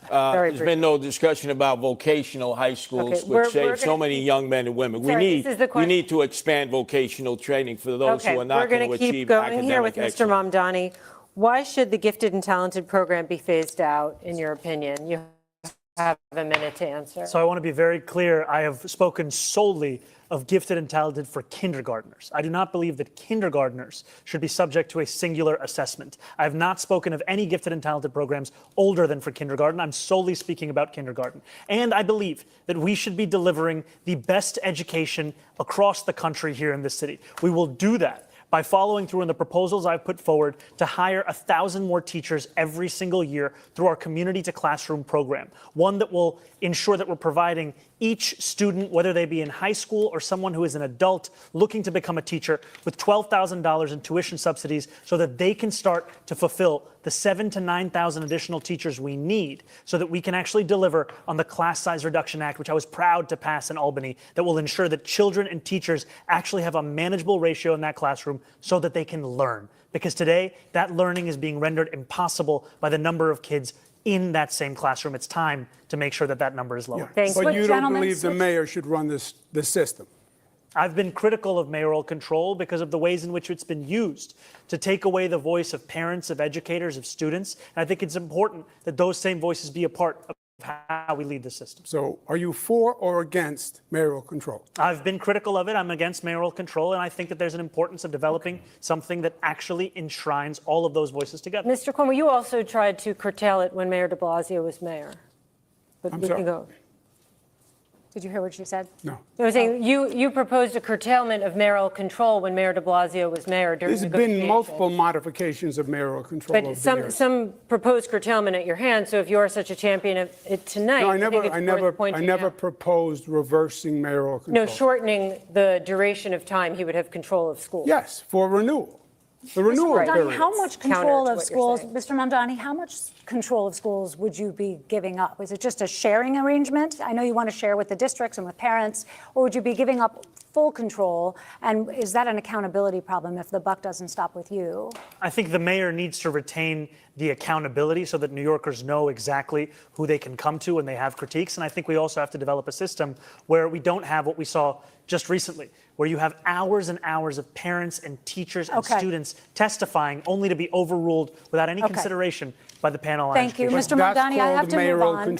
There's been no discussion about vocational high schools, Okay, which save so many young men and women. We need to expand vocational training for those who are not going to achieve academic excellence. We're going to keep going here with Mr. Mamdani. Why should the gifted and talented program be phased out, in your opinion? You have a minute to answer. So I want to be very clear. I have spoken solely of gifted and talented for kindergartners. I do not believe that kindergartners should be subject to a singular assessment. I have not spoken of any gifted and talented programs older than for kindergarten. I'm solely speaking about kindergarten. And I believe that we should be delivering the best education across the country here in this city. We will do that by following through on the proposals I've put forward to hire 1,000 more teachers every single year through our community to classroom program, one that will ensure that we're providing each student, whether they be in high school or someone who is an adult looking to become a teacher, with $12,000 in tuition subsidies so that they can start to fulfill the 7,000 to 9,000 additional teachers we need so that we can actually deliver on the Class Size Reduction Act, which I was proud to pass in Albany, that will ensure that children and teachers actually have a manageable ratio in that classroom so that they can learn. Because today, that learning is being rendered impossible by the number of kids in that same classroom. It's time to make sure that that number is lower. Yeah. But you don't believe the mayor should run this system? I've been critical of mayoral control because of the ways in which it's been used to take away the voice of parents, of educators, of students. And I think it's important that those same voices be a part of how we lead the system. So are you for or against mayoral control? I've been critical of it. I'm against mayoral control, and I think that there's an importance of developing something that actually enshrines all of those voices together. Mr. Cuomo, you also tried to curtail it when Mayor de Blasio was mayor. But I'm we sorry. can go. Did you hear what she said? No. I was saying you proposed a curtailment of mayoral control when Mayor de Blasio was mayor during There's been multiple modifications of mayoral control over But the years. some proposed curtailment at your hand. So if you are such a champion of it tonight, No, I think it's worth pointing I never out. proposed reversing mayoral control. No, shortening the duration of time he would have control of schools. Yes, for renewal. The renewal Mr. Mamdani, period. how much Counter control to of what you're schools, saying. Mr. Mamdani, how much control of schools would you be giving up? Is it just a sharing arrangement? I know you want to share with the districts and with parents, or would you be giving up full control? And is that an accountability problem if the buck doesn't stop with you? I think the mayor needs to retain the accountability so that New Yorkers know exactly who they can come to when they have critiques. And I think we also have to develop a system where we don't have what we saw just recently, where you have hours and hours of parents and teachers and students testifying only to be overruled without any consideration by the panel on Thank you. education. Mr. Mamdani, I have to move on.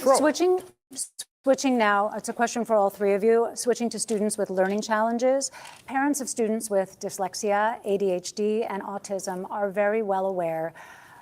Switching now, it's a question for all three of you. Switching to students with learning challenges. Parents of students with dyslexia, ADHD, and autism are very well aware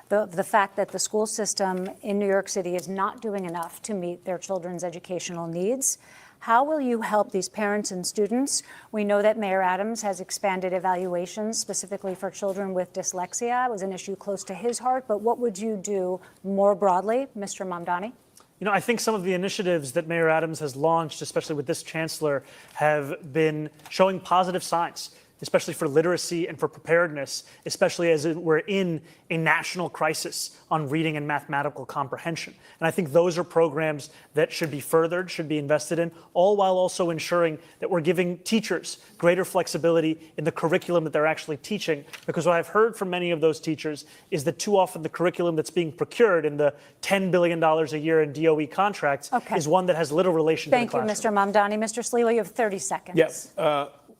the fact that the school system in New York City is not doing enough to meet their children's educational needs. How will you help these parents and students? We know that Mayor Adams has expanded evaluations specifically for children with dyslexia. It was an issue close to his heart, but what would you do more broadly, Mr. Mamdani? You know, I think some of the initiatives that Mayor Adams has launched, especially with this chancellor, have been showing positive signs, especially for literacy and for preparedness, especially as we're in a national crisis on reading and mathematical comprehension. And I think those are programs that should be furthered, should be invested in, all while also ensuring that we're giving teachers greater flexibility in the curriculum that they're actually teaching. Because what I've heard from many of those teachers is that too often the curriculum that's being procured in the $10 billion a year in DOE contracts is one that has little relation to the classroom. Thank you, Mr. Mamdani. Mr. Sliwa, you have 30 seconds. Yes.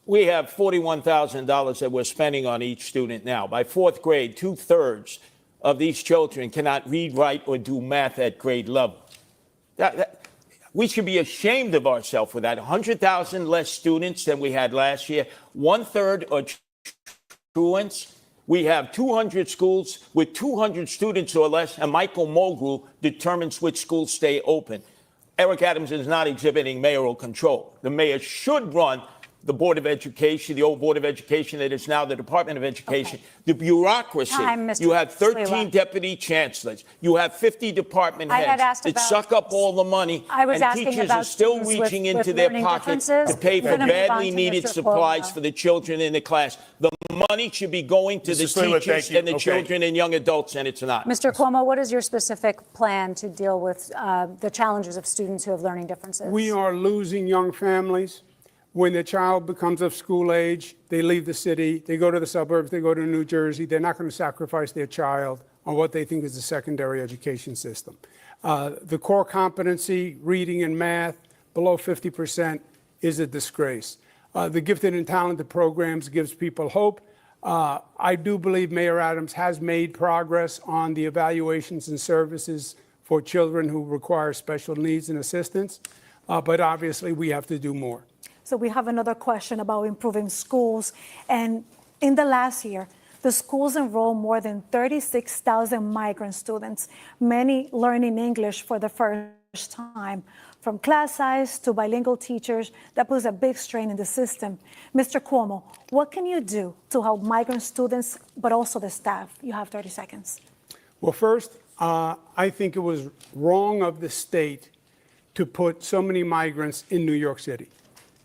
We have $41,000 that we're spending on each student now. By fourth grade, 2/3 of these children cannot read, write, or do math at grade level. We should be ashamed of ourselves with that. 100,000 less students than we had last year. 1/3 are truants. We have 200 schools with 200 students or less, and Michael Mulgrew determines which schools stay open. Eric Adams is not exhibiting mayoral control. The mayor should run the Board of Education, the old Board of Education that is now the Department of Education. The bureaucracy. You have 13 deputy chancellors. You have 50 department heads that suck up all the money, and teachers are still reaching into their pockets to pay for badly needed supplies for the children in the class. The money should be going to the teachers and the children and young adults, and it's not. Mr. Cuomo, what is your specific plan to deal with the challenges of students who have learning differences? We are losing young families. When the child becomes of school age, they leave the city, they go to the suburbs, they go to New Jersey. They're not going to sacrifice their child on what they think is the secondary education system. The core competency, reading and math, below 50% is a disgrace. The gifted and talented programs gives people hope. I do believe Mayor Adams has made progress on the evaluations and services for children who require special needs and assistance, but obviously we have to do more. So we have another question about improving schools. And in the last year, the schools enrolled more than 36,000 migrant students, many learning English for the first time. From class size to bilingual teachers, that puts a big strain in the system. Mr. Cuomo, what can you do to help migrant students, but also the staff? You have 30 seconds. Well, first, I think it was wrong of the state to put so many migrants in New York City.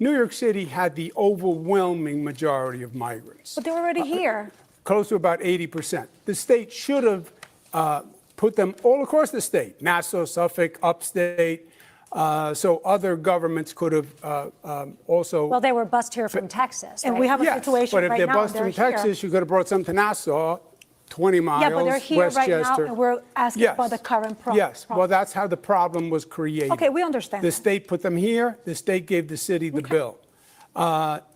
New York City had the overwhelming majority of migrants. But they're already here. Close to about 80%. The state should have put them all across the state, Nassau, Suffolk, upstate, so other governments could have also. Well, they were bused here from Texas. And we have a situation but if right they're now. bused from Texas, you could have brought some to Nassau, 20 miles, Yeah, but they're here Westchester. right now, and we're asking about the current problem. Yes, well, that's how the problem was created. Okay, we understand. The state put them here. The state gave the city the bill.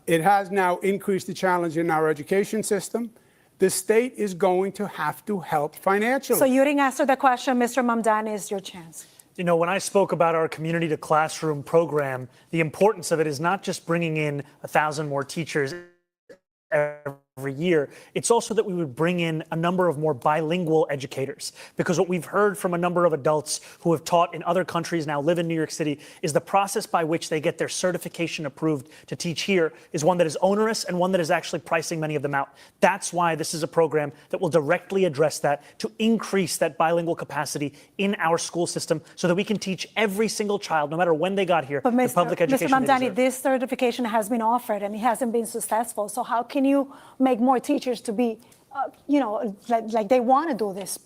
It has now increased the challenge in our education system. The state is going to have to help financially. So you didn't answer the question, Mr. Mamdani, is your chance. You know, when I spoke about our community to classroom program, the importance of it is not just bringing in 1,000 more teachers every year. It's also that we would bring in a number of more bilingual educators, because what we've heard from a number of adults who have taught in other countries, now live in New York City, is the process by which they get their certification approved to teach here is one that is onerous and one that is actually pricing many of them out. That's why this is a program that will directly address that, to increase that bilingual capacity in our school system so that we can teach every single child, no matter when they got here, the public education Mr. they Mamdani, deserve. this certification has been offered and it hasn't been successful. So how can you make more teachers to be, like they want to do this?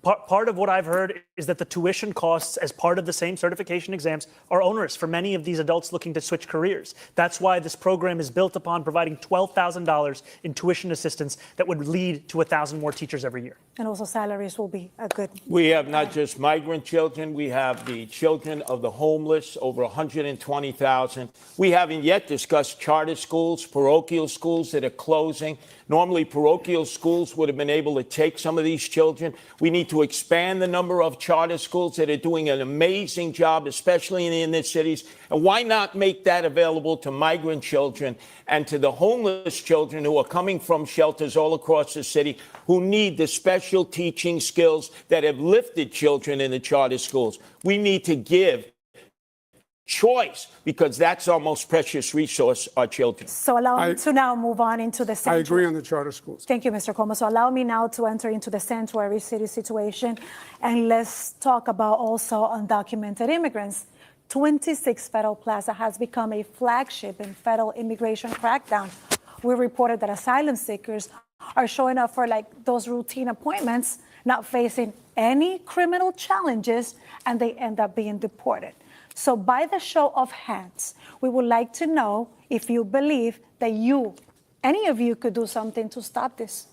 Part of what I've heard is that the tuition costs as part of the same certification exams are onerous for many of these adults looking to switch careers. That's why this program is built upon providing $12,000 in tuition assistance that would lead to 1,000 more teachers every year. And also salaries will be a good. We have not just migrant children, we have the children of the homeless, over 120,000. We haven't yet discussed charter schools, parochial schools that are closing. Normally, parochial schools would have been able to take some of these children. We need to expand the number of charter schools that are doing an amazing job, especially in the inner cities? And why not make that available to migrant children and to the homeless children who are coming from shelters all across the city who need the special teaching skills that have lifted children in the charter schools? We need to give choice, because that's our most precious resource, our children. So allow me to now move on into the sanctuary. I agree on the charter schools. Thank you, Mr. Cuomo. So allow me now to enter into the sanctuary city situation, and let's talk about also undocumented immigrants. 26 Federal Plaza has become a flagship in federal immigration crackdown. We reported that asylum seekers are showing up for like those routine appointments, not facing any criminal challenges, and they end up being deported. So by the show of hands, we would like to know if you believe that any of you could do something to stop this.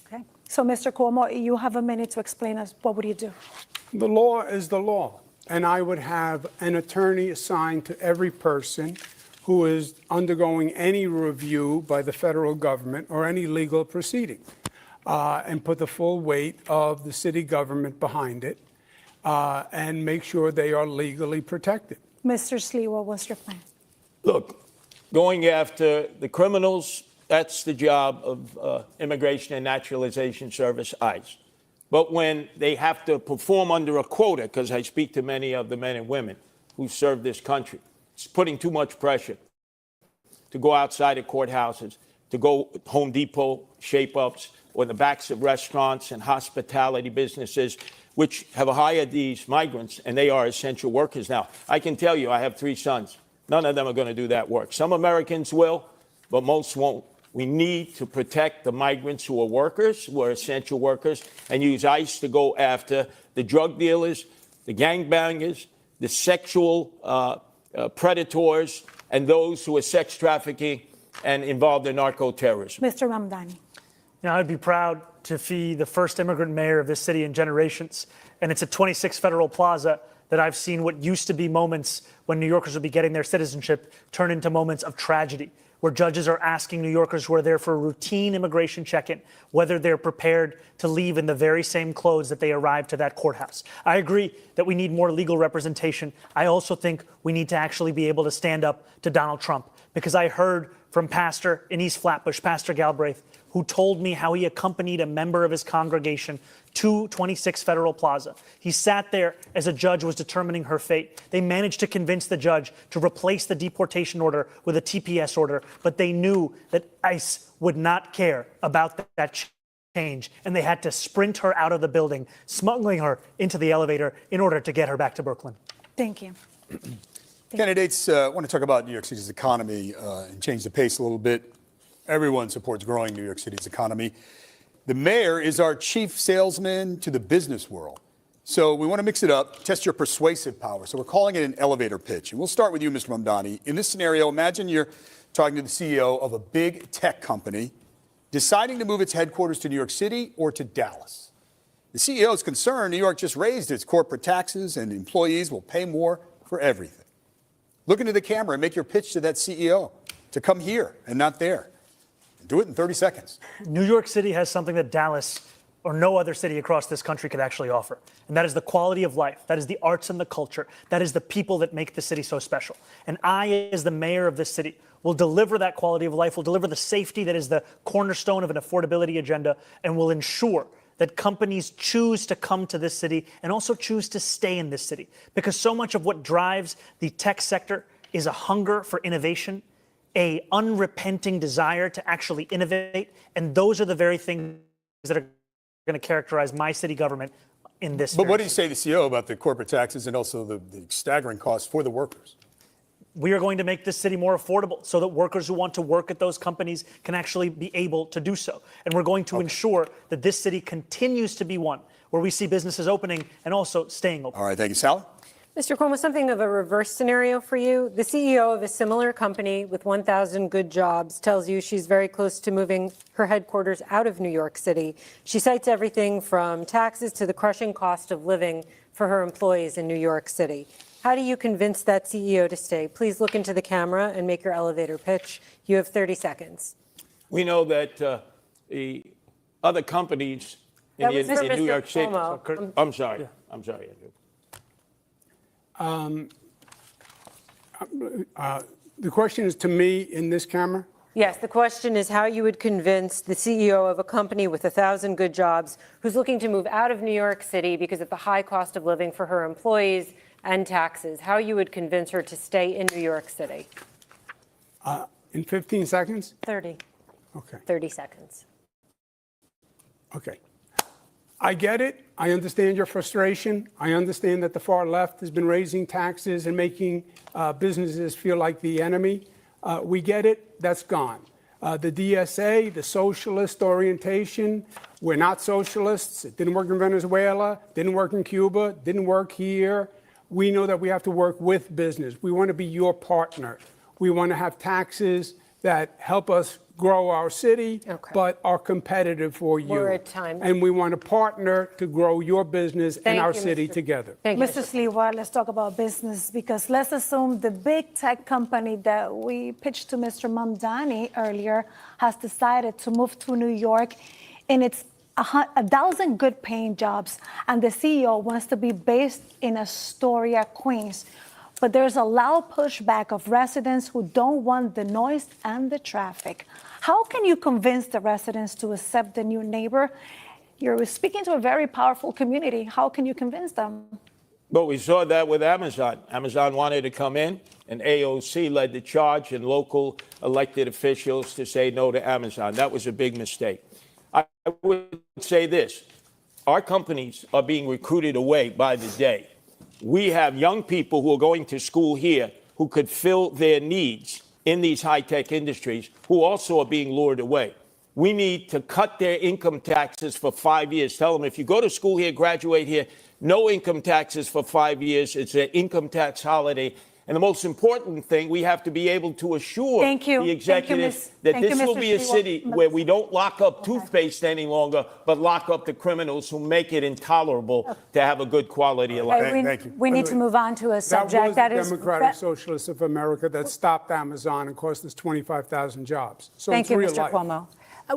Okay. So Mr. Cuomo, you have a minute to explain us what would you do? The law is the law, and I would have an attorney assigned to every person who is undergoing any review by the federal government or any legal proceeding, and put the full weight of the city government behind it. And make sure they are legally protected. Mr. Sliwa, what's your plan? Look, going after the criminals, that's the job of Immigration and Naturalization Service, ICE. But when they have to perform under a quota, because I speak to many of the men and women who serve this country, it's putting too much pressure to go outside of courthouses, to go Home Depot shape-ups, or the backs of restaurants and hospitality businesses, which have hired these migrants, and they are essential workers now. I can tell you, I have 3 sons. None of them are going to do that work. Some Americans will, but most won't. We need to protect the migrants who are workers, who are essential workers, and use ICE to go after the drug dealers, the gangbangers, the sexual predators, and those who are sex trafficking and involved in narco-terrorism. Mr. Mamdani. Now, I'd be proud to be the first immigrant mayor of this city in generations. And it's at 26 Federal Plaza that I've seen what used to be moments when New Yorkers would be getting their citizenship turn into moments of tragedy, where judges are asking New Yorkers who are there for a routine immigration check-in whether they're prepared to leave in the very same clothes that they arrived to that courthouse. I agree that we need more legal representation. I also think we need to actually be able to stand up to Donald Trump, because I heard from Pastor in East Flatbush, Pastor Galbraith, who told me how he accompanied a member of his congregation to 26 Federal Plaza. He sat there as a judge was determining her fate. They managed to convince the judge to replace the deportation order with a TPS order, but they knew that ICE would not care about that change, and they had to sprint her out of the building, smuggling her into the elevator in order to get her back to Brooklyn. Thank you. Candidates want to talk about New York City's economy and change the pace a little bit. Everyone supports growing New York City's economy. The mayor is our chief salesman to the business world. So we want to mix it up, test your persuasive power. So we're calling it an elevator pitch. And we'll start with you, Mr. Mamdani. In this scenario, imagine you're talking to the CEO of a big tech company deciding to move its headquarters to New York City or to Dallas. The CEO is concerned New York just raised its corporate taxes and employees will pay more for everything. Look into the camera and make your pitch to that CEO to come here and not there. Do it in 30 seconds. New York City has something that Dallas or no other city across this country could actually offer. And that is the quality of life. That is the arts and the culture. That is the people that make the city so special. And I, as the mayor of this city, will deliver that quality of life, will deliver the safety that is the cornerstone of an affordability agenda, and will ensure that companies choose to come to this city and also choose to stay in this city. Because so much of what drives the tech sector is a hunger for innovation, a unrepenting desire to actually innovate, and those are the very things that are going to characterize my city government in this. But what do you say to the CEO about the corporate taxes and also the staggering costs for the workers? We are going to make this city more affordable so that workers who want to work at those companies can actually be able to do so. And we're going to ensure that this city continues to be one where we see businesses opening and also staying open. All right, thank you, Sally. Mr. Cuomo, something of a reverse scenario for you. The CEO of a similar company with 1,000 good jobs tells you she's very close to moving her headquarters out of New York City. She cites everything from taxes to the crushing cost of living for her employees in New York City. How do you convince that CEO to stay? Please look into the camera and make your elevator pitch. You have 30 seconds. We know that the other companies That was for in New Mr. York City. Cuomo. I'm sorry. I'm sorry, Andrew. The question is to me in this camera. Yes, the question is how you would convince the CEO of a company with 1,000 good jobs who's looking to move out of New York City because of the high cost of living for her employees and taxes, how you would convince her to stay in New York City. In 15 seconds? 30. Okay. 30 seconds. Okay. I get it. I understand your frustration. I understand that the far left has been raising taxes and making businesses feel like the enemy. We get it. That's gone. The DSA, the socialist orientation, we're not socialists. It didn't work in Venezuela, didn't work in Cuba, didn't work here. We know that we have to work with business. We want to be your partner. We want to have taxes that help us grow our city, but are competitive for you. We're at time. And we want to partner to grow your business and our you, city Mr. together. Mr. Sliwa, let's talk about business, because let's assume the big tech company that we pitched to Mr. Mamdani earlier has decided to move to New York, and it's 1,000 good paying jobs, and the CEO wants to be based in Astoria, Queens. But there's a loud pushback of residents who don't want the noise and the traffic. How can you convince the residents to accept the new neighbor? You're speaking to a very powerful community. How can you convince them? But we saw that with Amazon. Amazon wanted to come in, and AOC led the charge, and local elected officials to say no to Amazon. That was a big mistake. I would say this. Our companies are being recruited away by the day. We have young people who are going to school here who could fill their needs in these high-tech industries who also are being lured away. We need to cut their income taxes for 5 years. Tell them if you go to school here, graduate here, no income taxes for 5 years. It's an income tax holiday. And the most important thing, we have to be able to assure the executive that this will be a city where we don't lock up toothpaste any longer, but lock up the criminals who make it intolerable to have a good quality of life. Thank you. We need to move on to a subject that that was is... the Democratic Socialists of America that stopped Amazon and cost us 25,000 jobs. So Thank it's you, real Mr. life. Cuomo.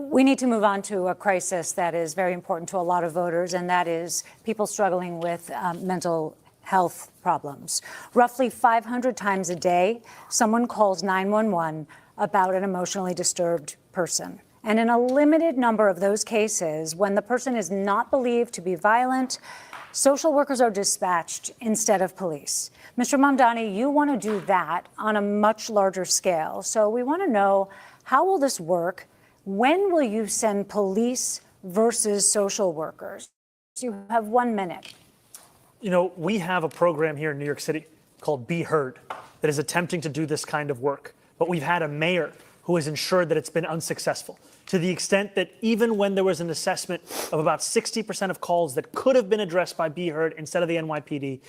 We need to move on to a crisis that is very important to a lot of voters, and that is people struggling with mental health problems. Roughly 500 times a day, someone calls 911 about an emotionally disturbed person. And in a limited number of those cases, when the person is not believed to be violent, social workers are dispatched instead of police. Mr. Mamdani, you want to do that on a much larger scale. So we want to know, how will this work? When will you send police versus social workers? You have 1 minute. You know, we have a program here in New York City called Be Heard that is attempting to do this kind of work. But we've had a mayor who has ensured that it's been unsuccessful, to the extent that even when there was an assessment of about 60% of calls that could have been addressed by Be Heard instead of the NYPD,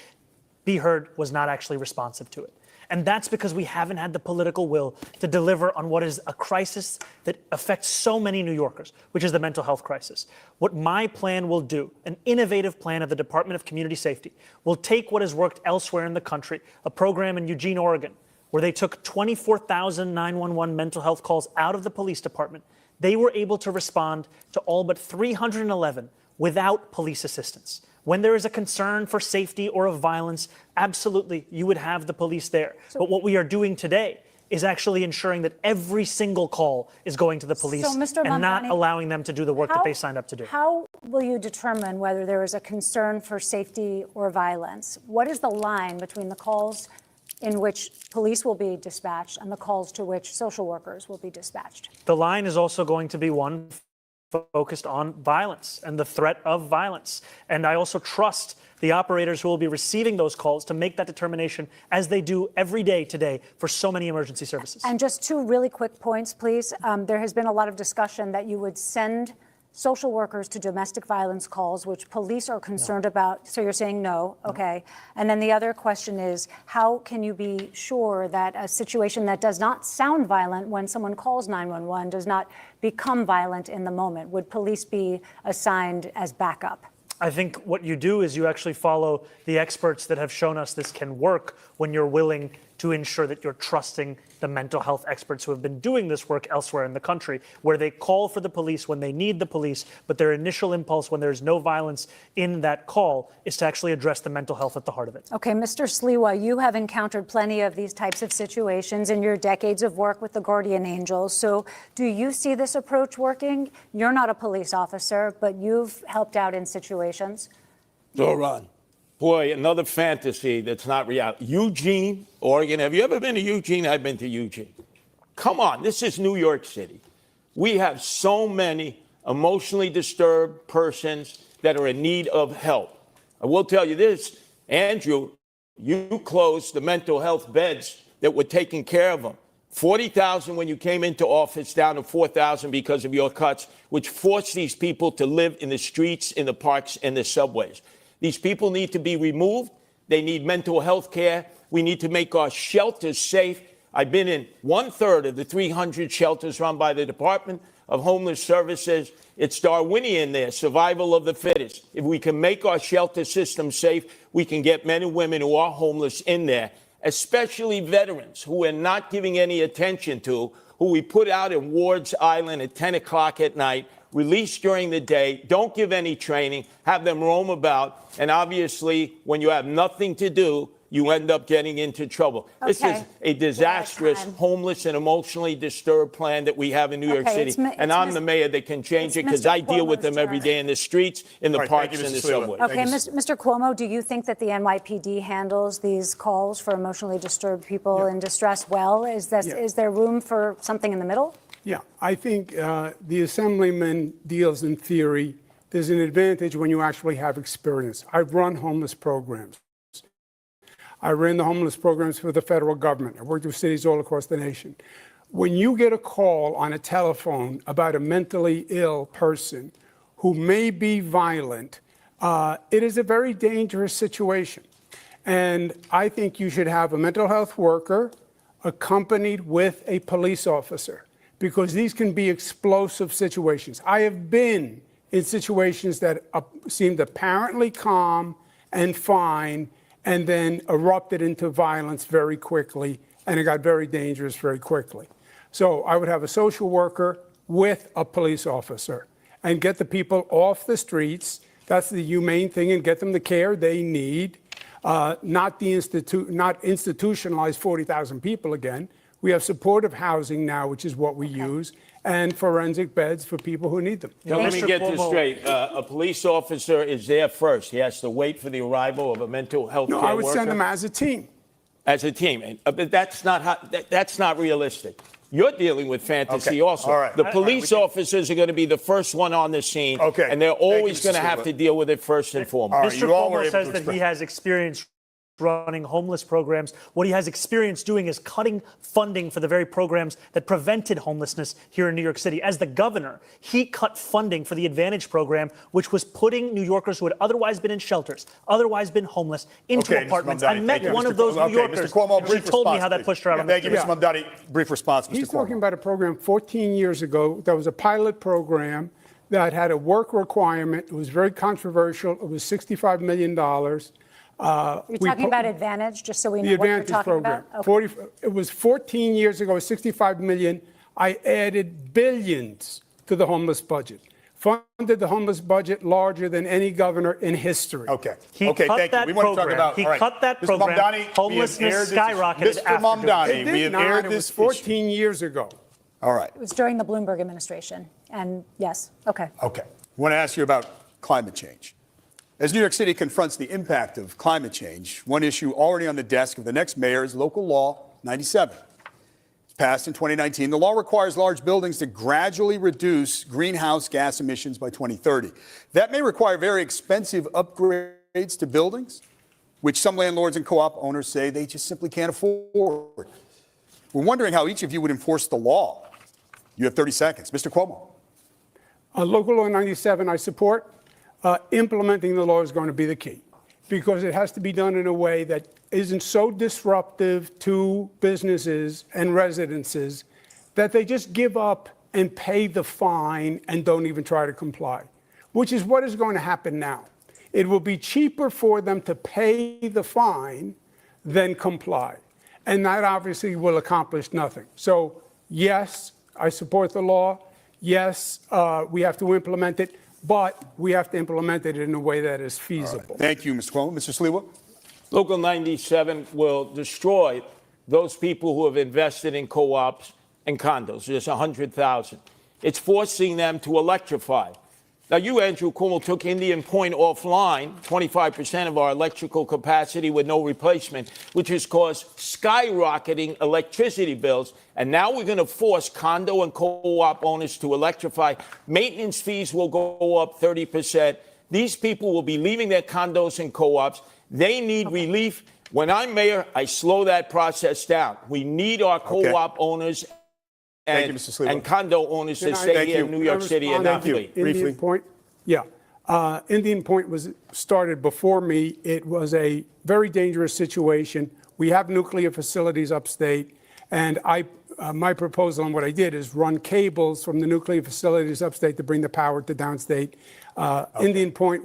Be Heard was not actually responsive to it. And that's because we haven't had the political will to deliver on what is a crisis that affects so many New Yorkers, which is the mental health crisis. What my plan will do, an innovative plan of the Department of Community Safety, will take what has worked elsewhere in the country, a program in Eugene, Oregon, where they took 24,000 911 mental health calls out of the police department. They were able to respond to all but 311 without police assistance. When there is a concern for safety or of violence, absolutely, you would have the police there. But what we are doing today is actually ensuring that every single call is going to the police and not allowing them to do the work that they signed up to do. How will you determine whether there is a concern for safety or violence? What is the line between the calls in which police will be dispatched and the calls to which social workers will be dispatched? The line is also going to be one focused on violence and the threat of violence. And I also trust the operators who will be receiving those calls to make that determination, as they do every day today for so many emergency services. And just 2 really quick points, please. There has been a lot of discussion that you would send social workers to domestic violence calls, which police are concerned about. So you're saying no, okay. And then the other question is, how can you be sure that a situation that does not sound violent when someone calls 911 does not become violent in the moment? Would police be assigned as backup? I think what you do is you actually follow the experts that have shown us this can work when you're willing to ensure that you're trusting the mental health experts who have been doing this work elsewhere in the country, where they call for the police when they need the police, but their initial impulse when there's no violence in that call is to actually address the mental health at the heart of it. Okay, Mr. Sliwa, you have encountered plenty of these types of situations in your decades of work with the Guardian Angels. So do you see this approach working? You're not a police officer, but you've helped out in situations. Ron. Boy, another fantasy that's not reality. Eugene, Oregon. Have you ever been to Eugene? I've been to Eugene. Come on, this is New York City. We have so many emotionally disturbed persons that are in need of help. I will tell you this, Andrew, you closed the mental health beds that were taking care of them. 40,000 when you came into office, down to 4,000 because of your cuts, which forced these people to live in the streets, in the parks, and the subways. These people need to be removed. They need mental health care. We need to make our shelters safe. I've been in 1/3 of the 300 shelters run by the Department of Homeless Services. It's Darwinian there, survival of the fittest. If we can make our shelter system safe, we can get men and women who are homeless in there, especially veterans who we're not giving any attention to, who we put out in Ward's Island at 10 o'clock at night, release during the day, don't give any training, have them roam about, and obviously, when you have nothing to do, you end up getting into trouble. Okay. This is a disastrous, homeless, and emotionally disturbed plan that we have in New York City. And I'm the mayor that can change it because I deal with them every day in the streets, in the parks, and the subways. Okay, Mr. Cuomo, do you think that the NYPD handles these calls for emotionally disturbed people in distress well? Is there room for something in the middle? Yeah, I think the Assemblyman deals in theory. There's an advantage when you actually have experience. I've run homeless programs. I ran the homeless programs for the federal government. I worked with cities all across the nation. When you get a call on a telephone about a mentally ill person who may be violent, it is a very dangerous situation. And I think you should have a mental health worker accompanied with a police officer, because these can be explosive situations. I have been in situations that seemed apparently calm and fine, and then erupted into violence very quickly, and it got very dangerous very quickly. So I would have a social worker with a police officer and get the people off the streets. That's the humane thing, and get them the care they need, not institutionalize 40,000 people again. We have supportive housing now, which is what we use, and forensic beds for people who need them. Now, let me get this straight. A police officer is there first. He has to wait for the arrival of a mental health care worker. No, I would send them as a team. As a team. But that's not realistic. You're dealing with fantasy also. All right. The police officers are going to be the first one on the scene, and they're always going to have to deal with it first and foremost. Mr. Cuomo says that he has experience running homeless programs. What he has experience doing is cutting funding for the very programs that prevented homelessness here in New York City. As the governor, he cut funding for the Advantage program, which was putting New Yorkers who had otherwise been in shelters, otherwise been homeless, into apartments. I met one of those New Yorkers, Mr. Cuomo, and she told me how that pushed her out on the street. Thank you, Mr. Mamdani. Brief response, Mr. Cuomo. He's talking about a program 14 years ago that was a pilot program that had a work requirement. It was very controversial. It was $65 million. You're talking about Advantage, just so we know what you're talking about? Okay. It was 14 years ago, $65 million. I added billions to the homeless budget. Funded the homeless budget larger than any governor in history. Okay. He cut that program. He cut that program. Homelessness skyrocketed Mr. Mamdani, we have aired this 14 years ago. All right. It was during the Bloomberg administration. And yes, okay. Okay. I want to ask you about climate change. As New York City confronts the impact of climate change, one issue already on the desk of the next mayor is Local Law 97. It's passed in 2019. The law requires large buildings to gradually reduce greenhouse gas emissions by 2030. That may require very expensive upgrades to buildings, which some landlords and co-op owners say they just simply can't afford. We're wondering how each of you would enforce the law. You have 30 seconds. Mr. Cuomo. Local Law 97, I support. Implementing the law is going to be the key, because it has to be done in a way that isn't so disruptive to businesses and residences that they just give up and pay the fine and don't even try to comply, which is what is going to happen now. It will be cheaper for them to pay the fine than comply. And that obviously will accomplish nothing. So, yes, I support the law. Yes, we have to implement it, but we have to implement it in a way that is feasible. Thank you, Mr. Cuomo. Mr. Sliwa? Local 97 will destroy those people who have invested in co-ops and condos. There's 100,000. It's forcing them to electrify. Now, you, Andrew Cuomo, took Indian Point offline, 25% of our electrical capacity with no replacement, which has caused skyrocketing electricity bills. And now we're going to force condo and co-op owners to electrify. Maintenance fees will go up 30%. These people will be leaving their condos and co-ops. They need relief. When I'm mayor, I slow that process down. We need our co-op owners and condo owners to stay here in New York City and not flee. Indian Point? Yeah. Indian Point was started before me. It was a very dangerous situation. We have nuclear facilities upstate, and my proposal and what I did is run cables from the nuclear facilities upstate to bring the power to downstate. Indian Point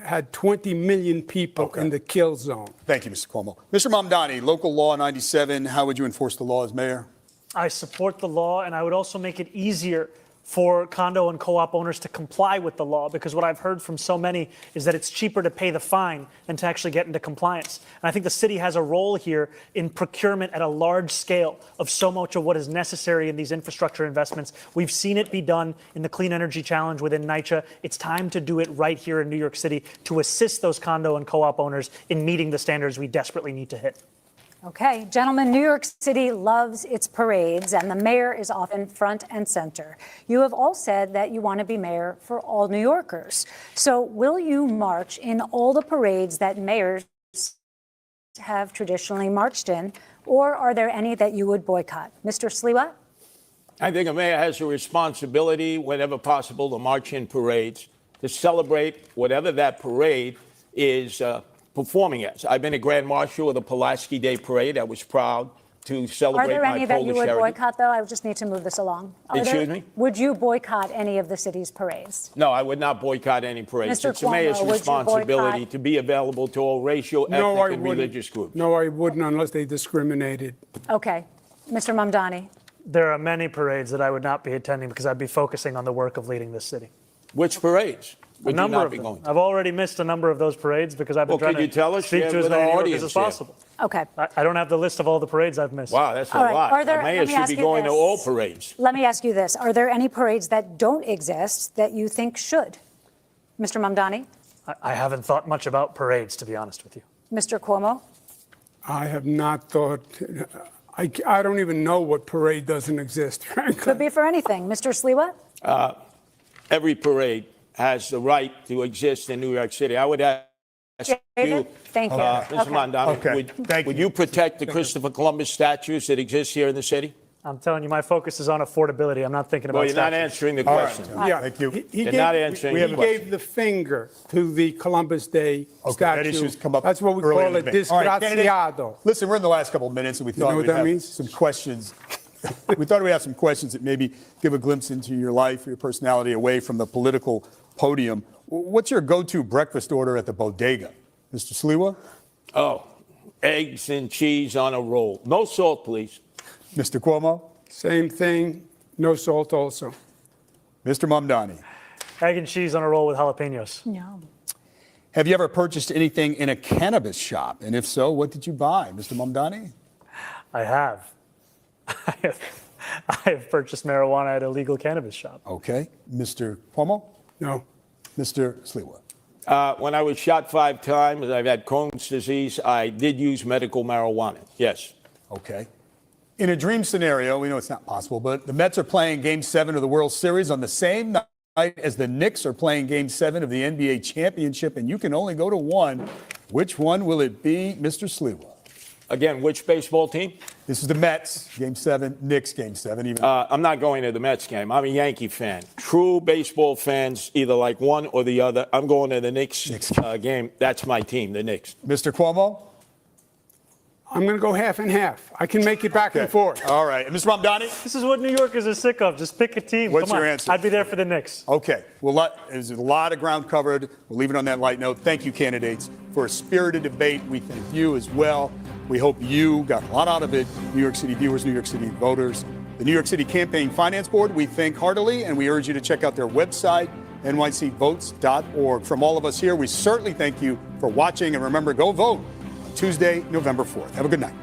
had 20 million people in the kill zone. Thank you, Mr. Cuomo. Mr. Mamdani, local law 97, how would you enforce the law as mayor? I support the law, and I would also make it easier for condo and co-op owners to comply with the law, because what I've heard from so many is that it's cheaper to pay the fine than to actually get into compliance. And I think the city has a role here in procurement at a large scale of so much of what is necessary in these infrastructure investments. We've seen it be done in the Clean Energy Challenge within NYCHA. It's time to do it right here in New York City to assist those condo and co-op owners in meeting the standards we desperately need to hit. Okay, gentlemen, New York City loves its parades, and the mayor is often front and center. You have all said that you want to be mayor for all New Yorkers. So will you march in all the parades that mayors have traditionally marched in, or are there any that you would boycott? Mr. Sliwa? I think a mayor has a responsibility, whenever possible, to march in parades, to celebrate whatever that parade is performing as. I've been a Grand Marshal of the Pulaski Day Parade. I was proud to celebrate my Polish heritage. Are there any that you would boycott, though? I just need to move this along. Excuse me? Would you boycott any of the city's parades? No, I would not boycott any parades. Mr. It's the mayor's Cuomo, would you responsibility boycott? to be available to all racial, ethnic, and religious groups. No, I wouldn't unless they discriminated. Okay. Mr. Mamdani? There are many parades that I would not be attending because I'd be focusing on the work of leading this city. Which parades? A number of them. I've already missed a number of those parades because I've been trying to speak to as many New Yorkers as possible. Okay. I don't have the list of all the parades I've missed. Wow, that's a All right. lot. Are there- The mayor let me should ask be you going to this. all parades. Let me ask you this. Are there any parades that don't exist that you think should? Mr. Mamdani? I haven't thought much about parades, to be honest with you. Mr. Cuomo? I have not thought. I don't even know what parade doesn't exist, frankly. Could be for anything. Mr. Sliwa? Every parade has the right to exist in New York City. I would ask you, Thank you. Mr. Mamdani, would you protect the Christopher Columbus statues that exist here in the city? I'm telling you, my focus is on affordability. I'm not thinking about Well, you're not statues. answering the question. Yeah. Thank you. He You're gave, not answering he the question. gave the finger to the Columbus Day That statue. issue's come up That's what we earlier call in it, the debate. All right, candidate, disgraziado. listen, we're in the last couple of minutes, and we thought know what we'd that have means? some questions. We thought we'd have some questions that maybe give a glimpse into your life, your personality, away from the political podium. What's your go-to breakfast order at the bodega? Mr. Sliwa? Oh, eggs and cheese on a roll. No salt, please. Mr. Cuomo? Same thing, no salt also. Mr. Mamdani? Egg and cheese on a roll with jalapenos. No. Have you ever purchased anything in a cannabis shop? And if so, what did you buy? Mr. Mamdani? I have. I have purchased marijuana at a legal cannabis shop. Okay. Mr. Cuomo? No. Mr. Sliwa? When I was shot 5 times, I've had Crohn's disease, I did use medical marijuana. Yes. Okay. In a dream scenario, we know it's not possible, but the Mets are playing Game 7 of the World Series on the same night as the Knicks are playing Game 7 of the NBA Championship, and you can only go to one. Which one will it be, Mr. Sliwa? Again, which baseball team? This is the Mets, Game 7, Knicks, Game 7. I'm not going to the Mets game. I'm a Yankee fan. True baseball fans either like one or the other. I'm going to the Knicks game. That's my team, the Knicks. Mr. Cuomo? I'm going to go half and half. I can make it back and forth. All right. And Mr. Mamdani? This is what New Yorkers are sick of. Just pick a team. What's Come your on. answer? I'd be there for the Knicks. Okay. Well, there's a lot of ground covered. We'll leave it on that light note. Thank you, candidates, for a spirited debate. We thank you as well. We hope you got a lot out of it, New York City viewers, New York City voters. The New York City Campaign Finance Board, we thank heartily, and we urge you to check out their website, nycvotes.org. From all of us here, we certainly thank you for watching. And remember, go vote on Tuesday, November 4th. Have a good night.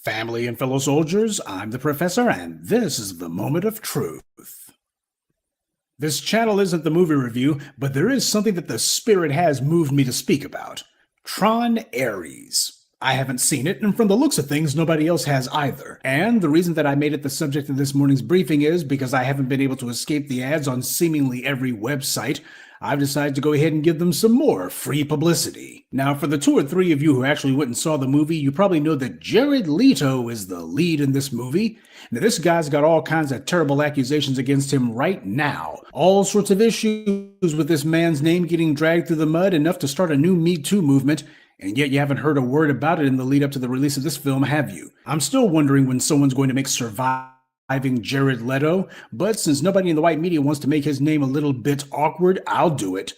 Family and fellow soldiers, I'm the Professor, and this is the Moment of Truth. This channel isn't the movie review, but there is something that the Spirit has moved me to speak about. Tron Ares. I haven't seen it, and from the looks of things, nobody else has either. And the reason that I made it the subject of this morning's briefing is because I haven't been able to escape the ads on seemingly every website. I've decided to go ahead and give them some more free publicity. Now, for the 2 or 3 of you who actually went and saw the movie, you probably know that Jared Leto is the lead in this movie. Now, this guy's got all kinds of terrible accusations against him right now. All sorts of issues with this man's name getting dragged through the mud, enough to start a new Me Too movement. And yet you haven't heard a word about it in the lead up to the release of this film, have you? I'm still wondering when someone's going to make Surviving Jared Leto, but since nobody in the white media wants to make his name a little bit awkward, I'll do it.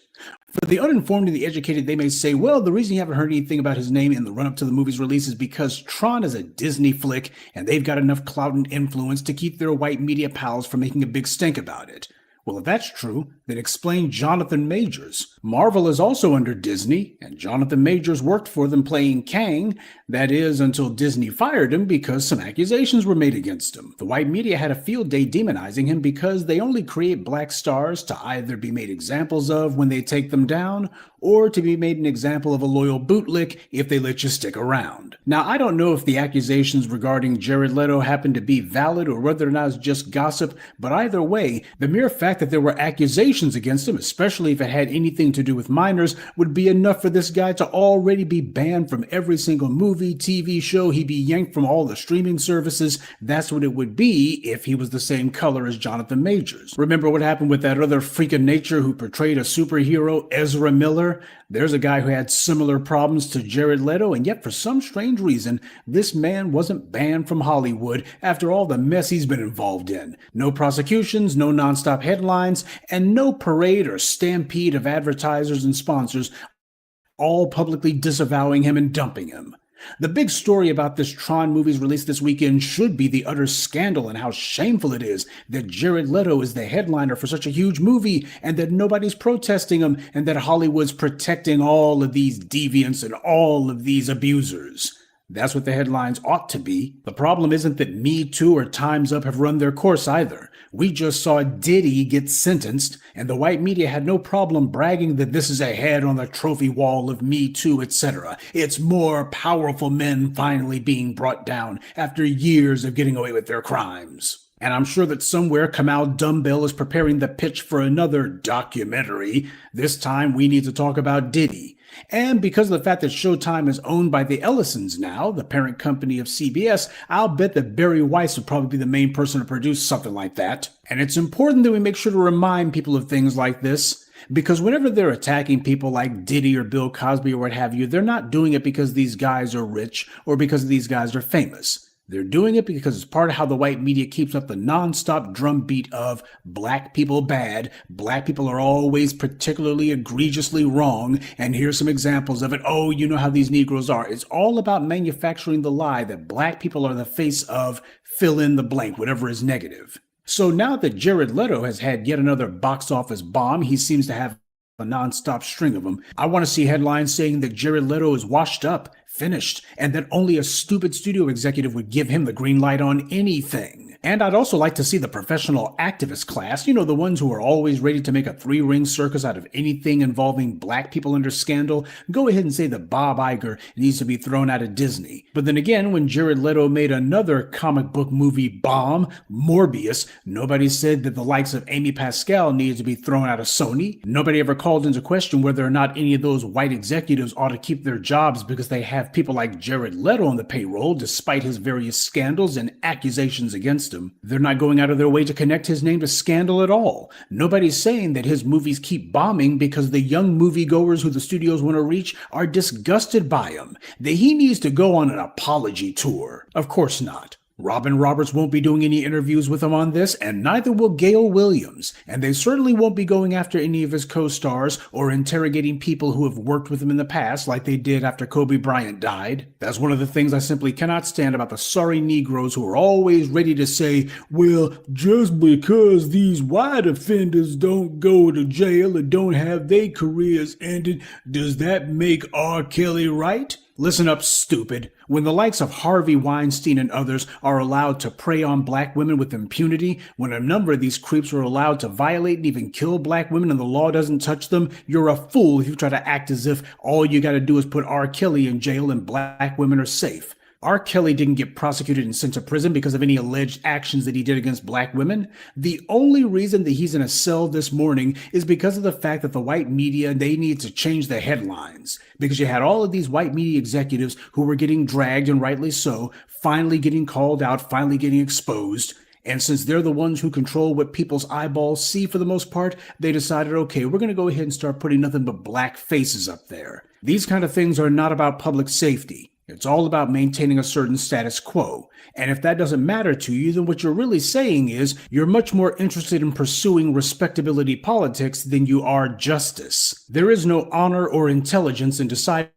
For the uninformed and the educated, they may say, well, the reason you haven't heard anything about his name in the run-up to the movie's release is because Tron is a Disney flick, and they've got enough clout and influence to keep their white media pals from making a big stink about it. Well, if that's true, then explain Jonathan Majors. Marvel is also under Disney, and Jonathan Majors worked for them playing Kang. That is, until Disney fired him because some accusations were made against him. The white media had a field day demonizing him because they only create black stars to either be made examples of when they take them down, or to be made an example of a loyal bootlick if they let you stick around. Now, I don't know if the accusations regarding Jared Leto happen to be valid or whether or not it's just gossip, but either way, the mere fact that there were accusations against him, especially if it had anything to do with minors, would be enough for this guy to already be banned from every single movie, TV show. He'd be yanked from all the streaming services. That's what it would be if he was the same color as Jonathan Majors. Remember what happened with that other freak of nature who portrayed a superhero, Ezra Miller? There's a guy who had similar problems to Jared Leto, and yet for some strange reason, this man wasn't banned from Hollywood after all the mess he's been involved in. No prosecutions, no nonstop headlines, and no parade or stampede of advertisers and sponsors all publicly disavowing him and dumping him. The big story about this Tron movie's release this weekend should be the utter scandal and how shameful it is that Jared Leto is the headliner for such a huge movie and that nobody's protesting him and that Hollywood's protecting all of these deviants and all of these abusers. That's what the headlines ought to be. The problem isn't that Me Too or Time's Up have run their course either. We just saw Diddy get sentenced, and the white media had no problem bragging that this is a head on the trophy wall of Me Too, etc. It's more powerful men finally being brought down after years of getting away with their crimes. And I'm sure that somewhere Kamal Dumbbell is preparing the pitch for another documentary. This time we need to talk about Diddy. And because of the fact that Showtime is owned by the Ellisons now, the parent company of CBS, I'll bet that Barry Weiss would probably be the main person to produce something like that. And it's important that we make sure to remind people of things like this, because whenever they're attacking people like Diddy or Bill Cosby or what have you, they're not doing it because these guys are rich or because these guys are famous. They're doing it because it's part of how the white media keeps up the nonstop drumbeat of black people bad, black people are always particularly egregiously wrong, and here's some examples of it. Oh, you know how these Negroes are. It's all about manufacturing the lie that black people are the face of fill in the blank, whatever is negative. So now that Jared Leto has had yet another box office bomb, he seems to have a nonstop string of them. I want to see headlines saying that Jared Leto is washed up, finished, and that only a stupid studio executive would give him the green light on anything. And I'd also like to see the professional activist class, you know, the ones who are always ready to make a three-ring circus out of anything involving black people under scandal, go ahead and say that Bob Iger needs to be thrown out of Disney. But then again, when Jared Leto made another comic book movie bomb, Morbius, nobody said that the likes of Amy Pascal needed to be thrown out of Sony. Nobody ever called into question whether or not any of those white executives ought to keep their jobs because they have people like Jared Leto on the payroll, despite his various scandals and accusations against him. They're not going out of their way to connect his name to scandal at all. Nobody's saying that his movies keep bombing because the young moviegoers who the studios want to reach are disgusted by him. That he needs to go on an apology tour. Of course not. Robin Roberts won't be doing any interviews with him on this, and neither will Gail Williams, and they certainly won't be going after any of his co-stars or interrogating people who have worked with him in the past like they did after Kobe Bryant died. That's one of the things I simply cannot stand about the sorry Negroes who are always ready to say, well, just because these white offenders don't go to jail or don't have their careers ended, does that make R. Kelly right? Listen up, stupid. When the likes of Harvey Weinstein and others are allowed to prey on black women with impunity, when a number of these creeps are allowed to violate and even kill black women and the law doesn't touch them, you're a fool if you try to act as if all you gotta do is put R. Kelly in jail and black women are safe. R. Kelly didn't get prosecuted and sent to prison because of any alleged actions that he did against black women. The only reason that he's in a cell this morning is because of the fact that the white media, they need to change the headlines. Because you had all of these white media executives who were getting dragged, and rightly so, finally getting called out, finally getting exposed. And since they're the ones who control what people's eyeballs see for the most part, they decided, okay, we're going to go ahead and start putting nothing but black faces up there. These kind of things are not about public safety. It's all about maintaining a certain status quo. And if that doesn't matter to you, then what you're really saying is you're much more interested in pursuing respectability politics than you are justice. There is no honor or intelligence in deciding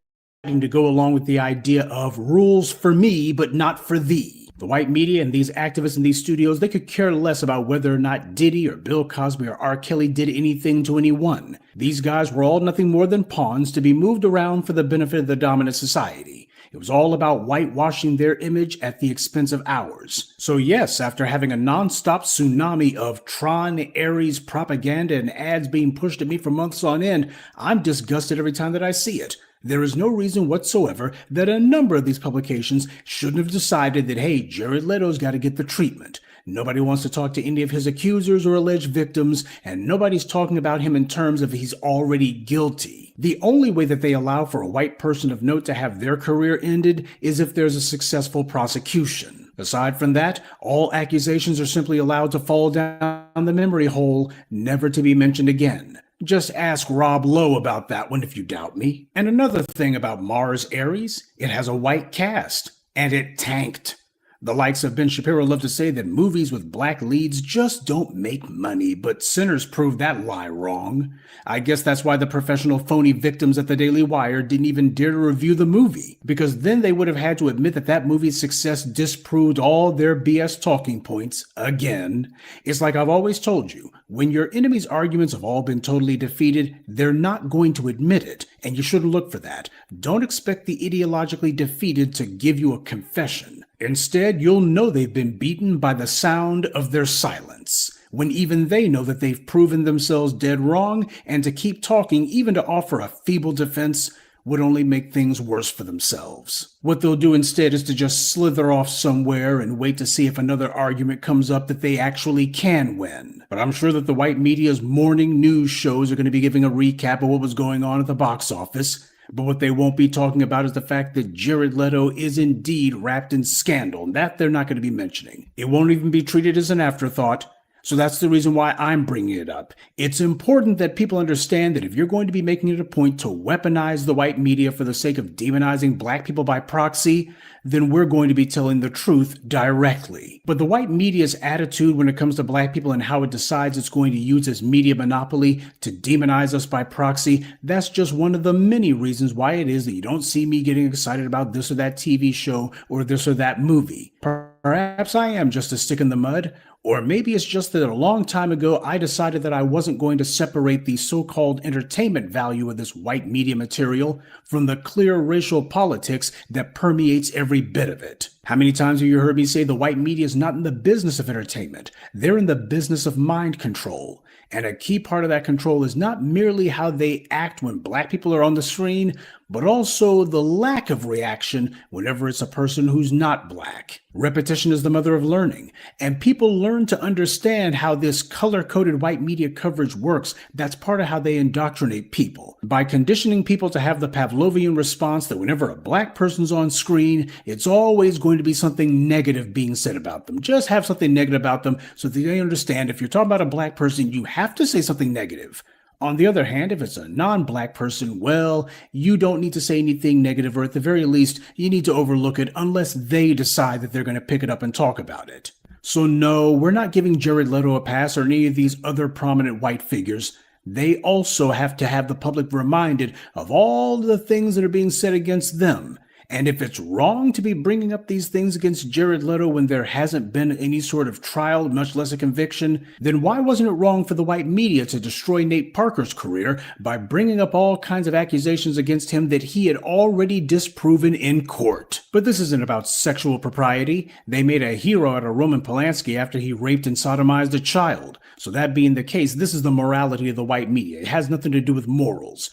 to go along with the idea of rules for me, but not for thee. The white media and these activists in these studios, they could care less about whether or not Diddy or Bill Cosby or R. Kelly did anything to anyone. These guys were all nothing more than pawns to be moved around for the benefit of the dominant society. It was all about whitewashing their image at the expense of ours. So yes, after having a nonstop tsunami of Tron, Ares propaganda and ads being pushed at me for months on end, I'm disgusted every time that I see it. There is no reason whatsoever that a number of these publications shouldn't have decided that, hey, Jared Leto's got to get the treatment. Nobody wants to talk to any of his accusers or alleged victims, and nobody's talking about him in terms of he's already guilty. The only way that they allow for a white person of note to have their career ended is if there's a successful prosecution. Aside from that, all accusations are simply allowed to fall down the memory hole, never to be mentioned again. Just ask Rob Lowe about that one if you doubt me. And another thing about Mars Ares, it has a white cast, and it tanked. The likes of Ben Shapiro love to say that movies with black leads just don't make money, but Sinners proved that lie wrong. I guess that's why the professional phony victims at the Daily Wire didn't even dare to review the movie, because then they would have had to admit that that movie's success disproved all their BS talking points again. It's like I've always told you, when your enemy's arguments have all been totally defeated, they're not going to admit it, and you shouldn't look for that. Don't expect the ideologically defeated to give you a confession. Instead, you'll know they've been beaten by the sound of their silence, when even they know that they've proven themselves dead wrong, and to keep talking, even to offer a feeble defense, would only make things worse for themselves. What they'll do instead is to just slither off somewhere and wait to see if another argument comes up that they actually can win. But I'm sure that the white media's morning news shows are going to be giving a recap of what was going on at the box office. But what they won't be talking about is the fact that Jared Leto is indeed wrapped in scandal, and that they're not going to be mentioning. It won't even be treated as an afterthought. So that's the reason why I'm bringing it up. It's important that people understand that if you're going to be making it a point to weaponize the white media for the sake of demonizing black people by proxy, then we're going to be telling the truth directly. But the white media's attitude when it comes to black people and how it decides it's going to use its media monopoly to demonize us by proxy, that's just one of the many reasons why it is that you don't see me getting excited about this or that TV show or this or that movie. Perhaps I am just a stick in the mud, or maybe it's just that a long time ago I decided that I wasn't going to separate the so-called entertainment value of this white media material from the clear racial politics that permeates every bit of it. How many times have you heard me say the white media is not in the business of entertainment? They're in the business of mind control. And a key part of that control is not merely how they act when black people are on the screen, but also the lack of reaction whenever it's a person who's not black. Repetition is the mother of learning, and people learn to understand how this color-coded white media coverage works. That's part of how they indoctrinate people, by conditioning people to have the Pavlovian response that whenever a black person's on screen, it's always going to be something negative being said about them. Just have something negative about them so that they understand if you're talking about a black person, you have to say something negative. On the other hand, if it's a non-black person, well, you don't need to say anything negative, or at the very least, you need to overlook it unless they decide that they're going to pick it up and talk about it. So no, we're not giving Jared Leto a pass or any of these other prominent white figures. They also have to have the public reminded of all the things that are being said against them. And if it's wrong to be bringing up these things against Jared Leto when there hasn't been any sort of trial, much less a conviction, then why wasn't it wrong for the white media to destroy Nate Parker's career by bringing up all kinds of accusations against him that he had already disproven in court? But this isn't about sexual propriety. They made a hero out of Roman Polanski after he raped and sodomized a child. So that being the case, this is the morality of the white media. It has nothing to do with morals.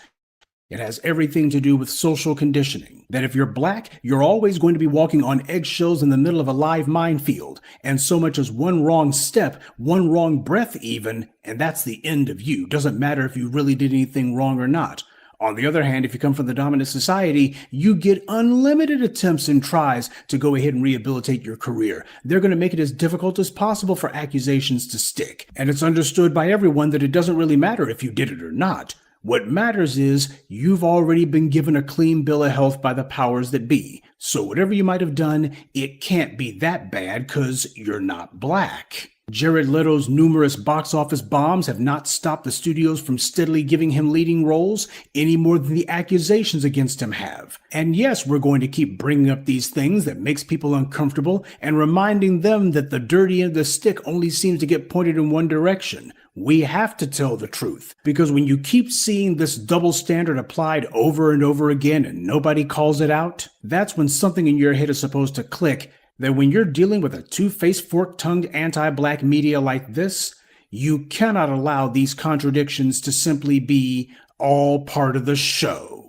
It has everything to do with social conditioning. That if you're black, you're always going to be walking on eggshells in the middle of a live minefield. And so much as one wrong step, one wrong breath even, and that's the end of you. Doesn't matter if you really did anything wrong or not. On the other hand, if you come from the dominant society, you get unlimited attempts and tries to go ahead and rehabilitate your career. They're going to make it as difficult as possible for accusations to stick. And it's understood by everyone that it doesn't really matter if you did it or not. What matters is you've already been given a clean bill of health by the powers that be. So whatever you might have done, it can't be that bad because you're not black. Jared Leto's numerous box office bombs have not stopped the studios from steadily giving him leading roles any more than the accusations against him have. And yes, we're going to keep bringing up these things that makes people uncomfortable and reminding them that the dirty end of the stick only seems to get pointed in one direction. We have to tell the truth, because when you keep seeing this double standard applied over and over again and nobody calls it out, that's when something in your head is supposed to click, that when you're dealing with a two-faced, fork-tongued anti-black media like this, you cannot allow these contradictions to simply be all part of the show.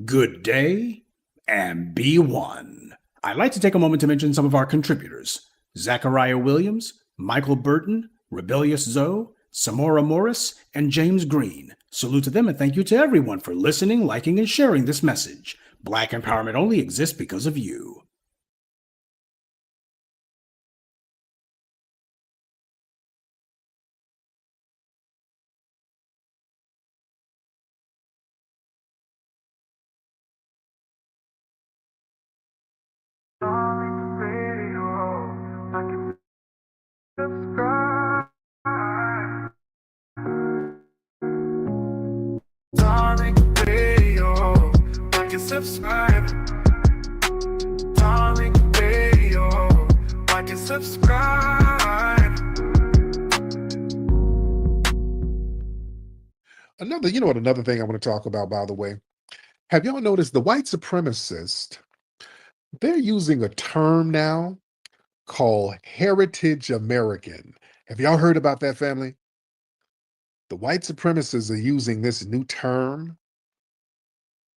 Good day, and be one. I'd like to take a moment to mention some of our contributors: Zachariah Williams, Michael Burton, Rebellious Zoe, Samora Morris, and James Green. Salute to them and thank you to everyone for listening, liking, and sharing this message. Black empowerment only exists because of you. Darling, radio, like and subscribe. Darling, radio, like and subscribe. Another thing I want to talk about, by the way. Have y'all noticed the white supremacists, they're using a term now called Heritage American. Have y'all heard about that, family? The white supremacists are using this new term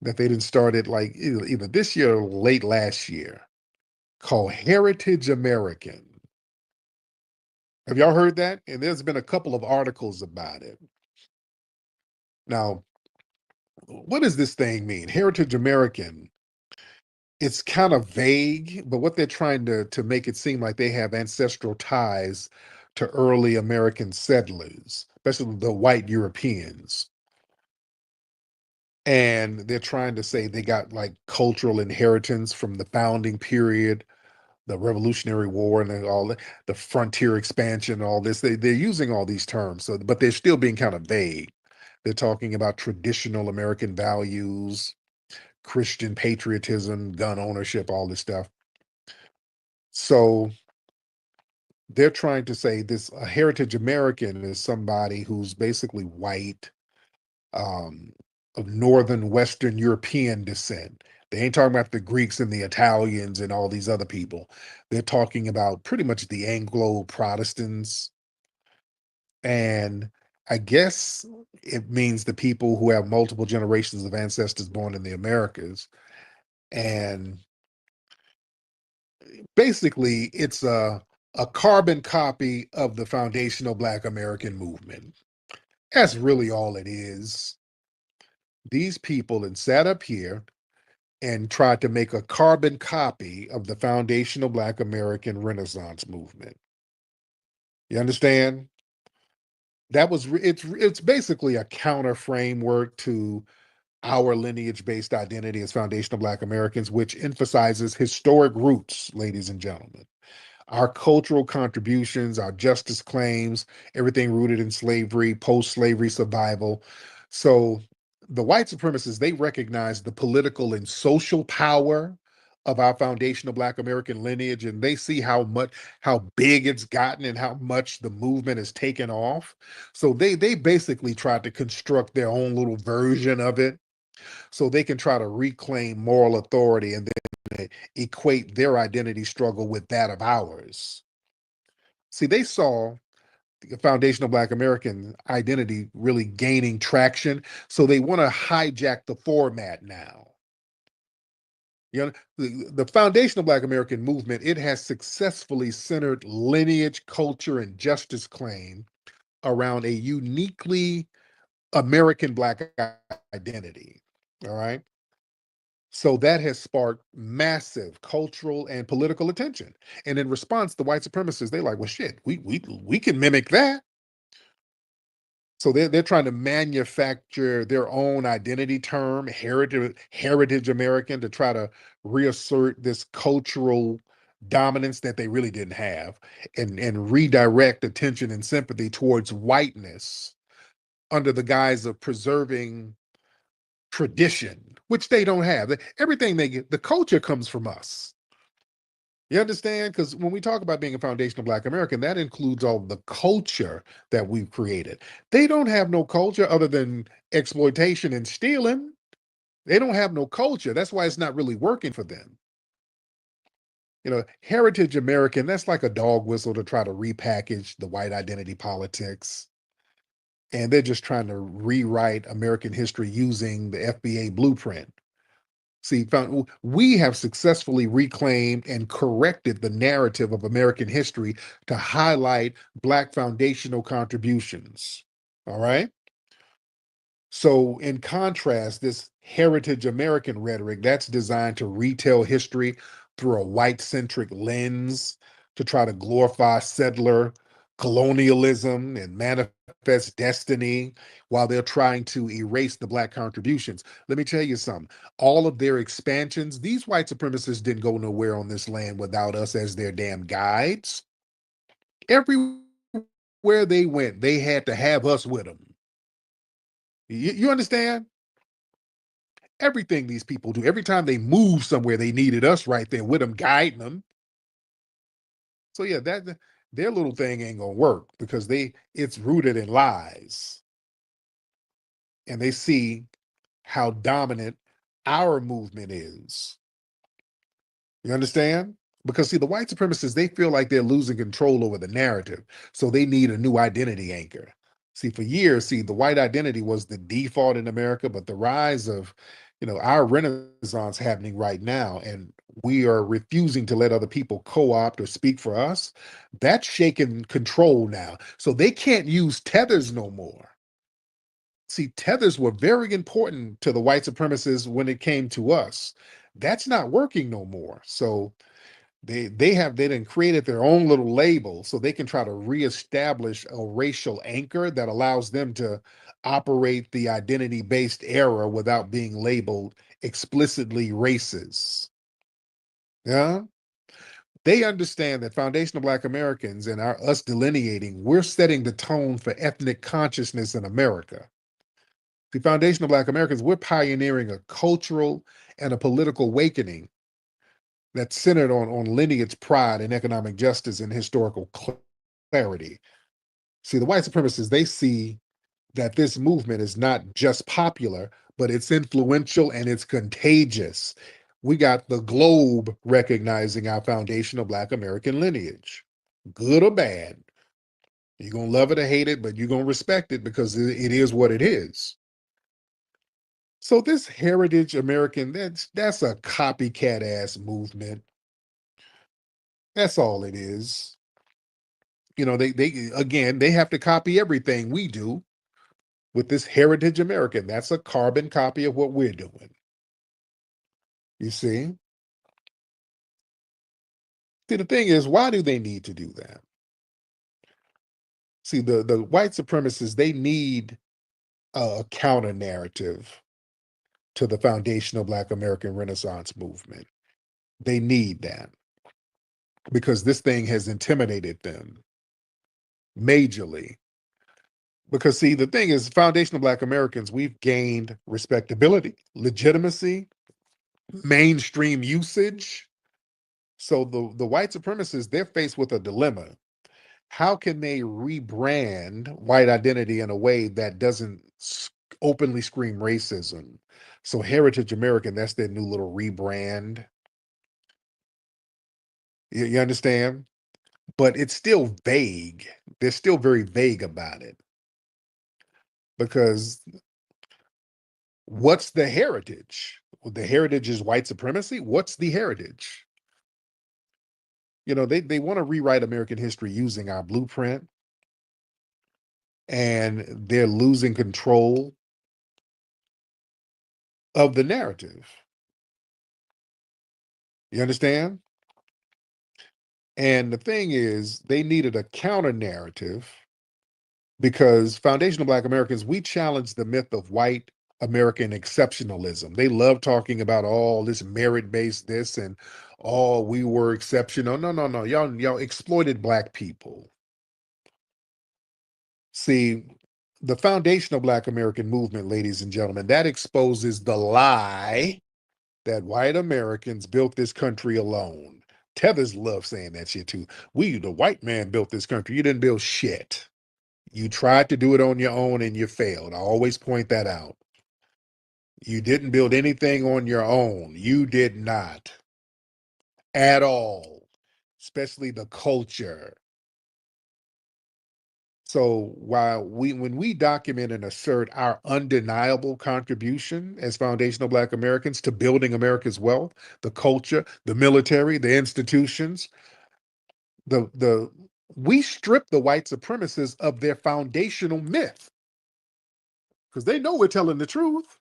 that they didn't started like either this year or late last year called Heritage American. Have y'all heard that? And there's been a couple of articles about it. Now, what does this thing mean? Heritage American. It's kind of vague, but what they're trying to make it seem like they have ancestral ties to early American settlers, especially the white Europeans. And they're trying to say they got like cultural inheritance from the founding period, the Revolutionary War, and all the frontier expansion, all this. They're using all these terms, but they're still being kind of vague. They're talking about traditional American values, Christian patriotism, gun ownership, all this stuff. So they're trying to say a heritage American is somebody who's basically white, of Northern Western European descent. They ain't talking about the Greeks and the Italians and all these other people. They're talking about pretty much the Anglo-Protestants. And I guess it means the people who have multiple generations of ancestors born in the Americas. And basically, it's a carbon copy of the foundational Black American movement. That's really all it is. These people had sat up here and tried to make a carbon copy of the foundational Black American Renaissance movement. You understand? It's basically a counter framework to our lineage-based identity as foundational Black Americans, which emphasizes historic roots, ladies and gentlemen. Our cultural contributions, our justice claims, everything rooted in slavery, post-slavery survival. So the white supremacists, they recognize the political and social power of our foundational Black American lineage, and they see how big it's gotten and how much the movement has taken off. So they basically tried to construct their own little version of it so they can try to reclaim moral authority and then equate their identity struggle with that of ours. See, they saw the foundational Black American identity really gaining traction, so they want to hijack the format now. You know, the foundational Black American movement, it has successfully centered lineage, culture, and justice claim around a uniquely American Black identity. All right. So that has sparked massive cultural and political attention. And in response, the white supremacists, they're like, well, shit, we can mimic that. So they're trying to manufacture their own identity term, heritage American, to try to reassert this cultural dominance that they really didn't have, and redirect attention and sympathy towards whiteness under the guise of preserving tradition, which they don't have. Everything they get, the culture comes from us. You understand? Because when we talk about being a foundational Black American, that includes all the culture that we've created. They don't have no culture other than exploitation and stealing. They don't have no culture. That's why it's not really working for them. You know, heritage American, that's like a dog whistle to try to repackage the white identity politics. And they're just trying to rewrite American history using the FBA blueprint. See, we have successfully reclaimed and corrected the narrative of American history to highlight Black foundational contributions. All right? So in contrast, this heritage American rhetoric, that's designed to retell history through a white-centric lens to try to glorify settler colonialism and manifest destiny while they're trying to erase the Black contributions. Let me tell you something. All of their expansions, these white supremacists didn't go nowhere on this land without us as their damn guides. Every Where they went, they had to have us with them. You understand? Everything these people do, every time they move somewhere, they needed us right there with them, guiding them. So yeah, that their little thing ain't gonna work because it's rooted in lies. And they see how dominant our movement is. You understand? Because see, the white supremacists, they feel like they're losing control over the narrative. So they need a new identity anchor. See, for years, the white identity was the default in America, but the rise of, our renaissance happening right now, and we are refusing to let other people co-opt or speak for us, that's shaking control now. So they can't use tethers no more. See, tethers were very important to the white supremacists when it came to us. That's not working no more. So they done created their own little label so they can try to reestablish a racial anchor that allows them to operate the identity-based era without being labeled explicitly racist. Yeah. They understand that foundational Black Americans and us delineating, we're setting the tone for ethnic consciousness in America. The foundational Black Americans, we're pioneering a cultural and a political awakening that's centered on lineage pride and economic justice and historical clarity. See, the white supremacists, they see that this movement is not just popular, but it's influential and it's contagious. We got the globe recognizing our foundational Black American lineage, good or bad. You're going to love it or hate it, but you're going to respect it because it is what it is. So this heritage American, that's a copycat ass movement. That's all it is. They have to copy everything we do with this heritage American. That's a carbon copy of what we're doing. You see? See, the thing is, why do they need to do that? See, the white supremacists, they need a counter narrative to the foundational Black American Renaissance movement. They need that because this thing has intimidated them majorly. Because see, the thing is, foundational Black Americans, we've gained respectability, legitimacy, mainstream usage. So the white supremacists, they're faced with a dilemma. How can they rebrand white identity in a way that doesn't openly scream racism? So Heritage American, that's their new little rebrand. You understand? But it's still vague. They're still very vague about it. Because what's the heritage? Well, the heritage is white supremacy. What's the heritage? They want to rewrite American history using our blueprint, and they're losing control of the narrative. You understand? And the thing is, they needed a counter narrative because foundational Black Americans, we challenge the myth of white American exceptionalism. They love talking about all this merit-based this and we were exceptional. No. Y'all exploited Black people. See, the foundational Black American movement, ladies and gentlemen, that exposes the lie that white Americans built this country alone. Tethers love saying that shit too. The white man built this country. You didn't build shit. You tried to do it on your own and you failed. I always point that out. You didn't build anything on your own. You did not. At all. Especially the culture. So when we document and assert our undeniable contribution as foundational Black Americans to building America's wealth, the culture, the military, the institutions, we strip the white supremacists of their foundational myth because they know we're telling the truth.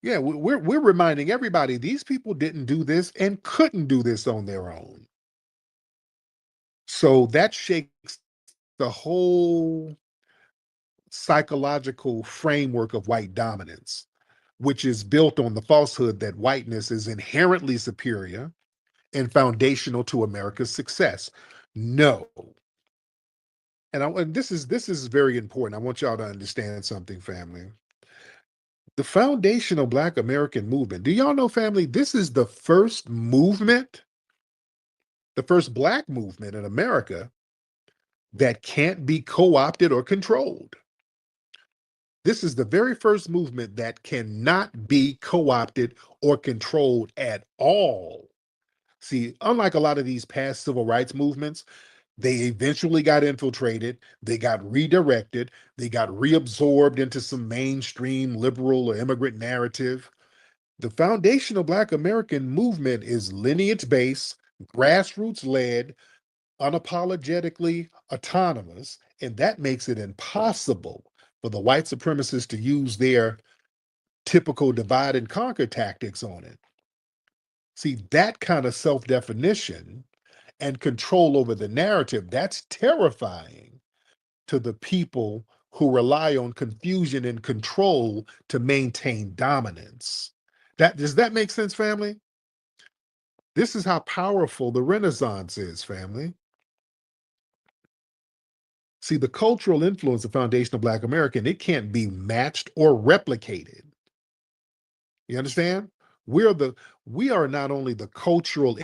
Yeah, we're reminding everybody these people didn't do this and couldn't do this on their own. So that shakes the whole psychological framework of white dominance, which is built on the falsehood that whiteness is inherently superior and foundational to America's success. No, and this is very important. I want y'all to understand something, family. The foundational Black American movement. Do y'all know, family, this is the first movement, the first Black movement in America that can't be co-opted or controlled. This is the very first movement that cannot be co-opted or controlled at all. See, unlike a lot of these past civil rights movements, they eventually got infiltrated, they got redirected, they got reabsorbed into some mainstream liberal or immigrant narrative. The foundational Black American movement is lineage-based, grassroots-led, unapologetically autonomous, and that makes it impossible for the white supremacists to use their typical divide and conquer tactics on it. See, that kind of self-definition and control over the narrative, that's terrifying to the people who rely on confusion and control to maintain dominance. Does that make sense, family? This is how powerful the Renaissance is, family. See, the cultural influence of foundational Black American, it can't be matched or replicated. You understand? We are not only the cultural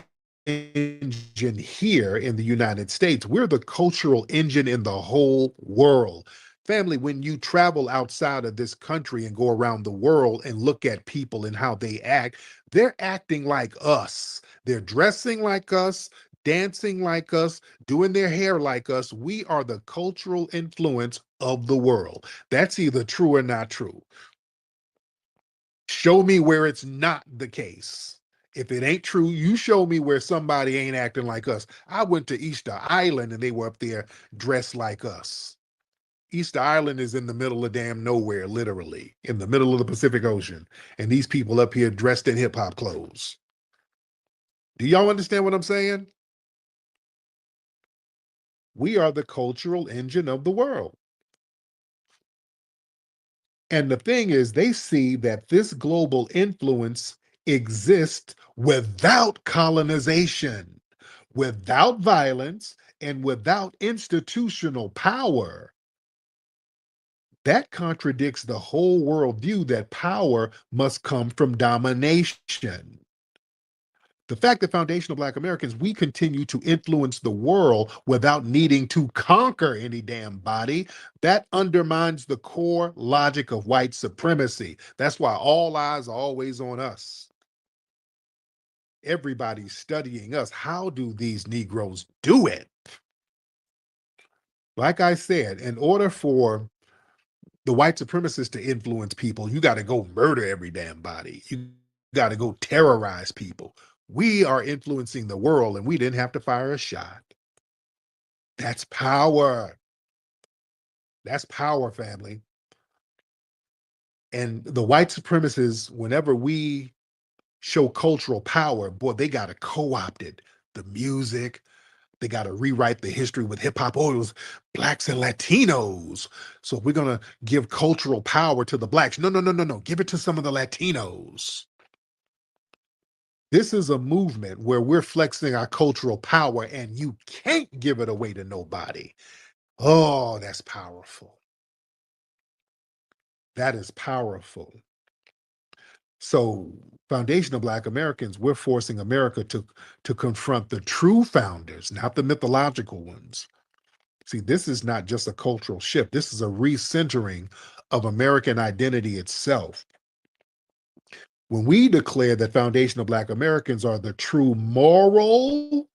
engine here in the United States, we're the cultural engine in the whole world. Family, when you travel outside of this country and go around the world and look at people and how they act, they're acting like us. They're dressing like us, dancing like us, doing their hair like us. We are the cultural influence of the world. That's either true or not true. Show me where it's not the case. If it ain't true, you show me where somebody ain't acting like us. I went to Easter Island and they were up there dressed like us. Easter Island is in the middle of damn nowhere, literally, in the middle of the Pacific Ocean. And these people up here dressed in hip hop clothes. Do y'all understand what I'm saying? We are the cultural engine of the world. And the thing is, they see that this global influence exists without colonization, without violence, and without institutional power. That contradicts the whole worldview that power must come from domination. The fact that foundational Black Americans, we continue to influence the world without needing to conquer any damn body, that undermines the core logic of white supremacy. That's why all eyes are always on us. Everybody's studying us. How do these Negroes do it? Like I said, in order for the white supremacists to influence people, you got to go murder every damn body. You got to go terrorize people. We are influencing the world and we didn't have to fire a shot. That's power. That's power, family. And the white supremacists, whenever we show cultural power, boy, they got to co-opt it. The music, they got to rewrite the history with hip hop. Oh, it was Blacks and Latinos. So we're going to give cultural power to the Blacks. No. Give it to some of the Latinos. This is a movement where we're flexing our cultural power and you can't give it away to nobody. Oh, that's powerful. That is powerful. So, foundational Black Americans, we're forcing America to confront the true founders, not the mythological ones. See, this is not just a cultural shift. This is a recentering of American identity itself. When we declare that foundational Black Americans are the true moral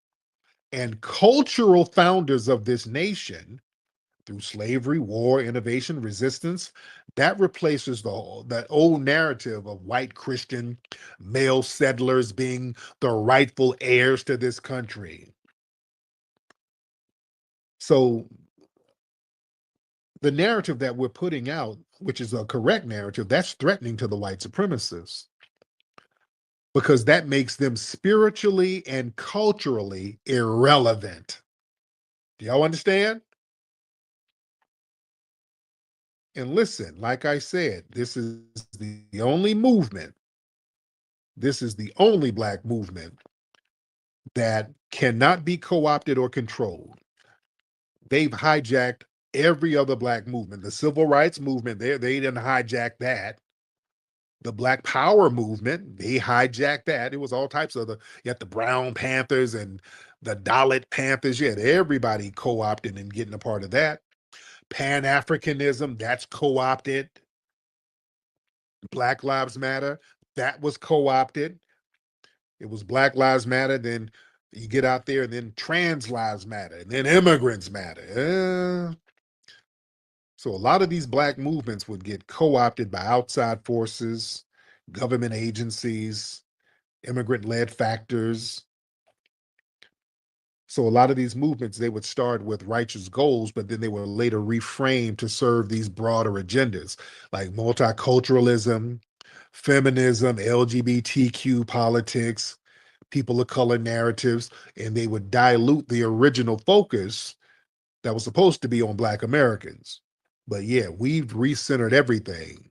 and cultural founders of this nation through slavery, war, innovation, resistance, that replaces that old narrative of white Christian male settlers being the rightful heirs to this country. So the narrative that we're putting out, which is a correct narrative, that's threatening to the white supremacists, because that makes them spiritually and culturally irrelevant. Do y'all understand? And listen, like I said, this is the only movement, this is the only Black movement that cannot be co-opted or controlled. they've hijacked every other Black movement. The civil rights movement, they didn't hijack that. The Black Power movement, they hijacked that. It was all types of you had the Brown Panthers and the Dalit Panthers. You had everybody co-opted and getting a part of that. Pan-Africanism, that's co-opted. Black Lives Matter, that was co-opted. It was Black Lives Matter, then you get out there, and then trans lives matter, and then immigrants matter. So a lot of these Black movements would get co-opted by outside forces, government agencies, immigrant-led factors. So a lot of these movements, they would start with righteous goals, but then they were later reframed to serve these broader agendas, like multiculturalism, feminism, LGBTQ politics, people of color narratives, and they would dilute the original focus that was supposed to be on Black Americans. But yeah, we've recentered everything,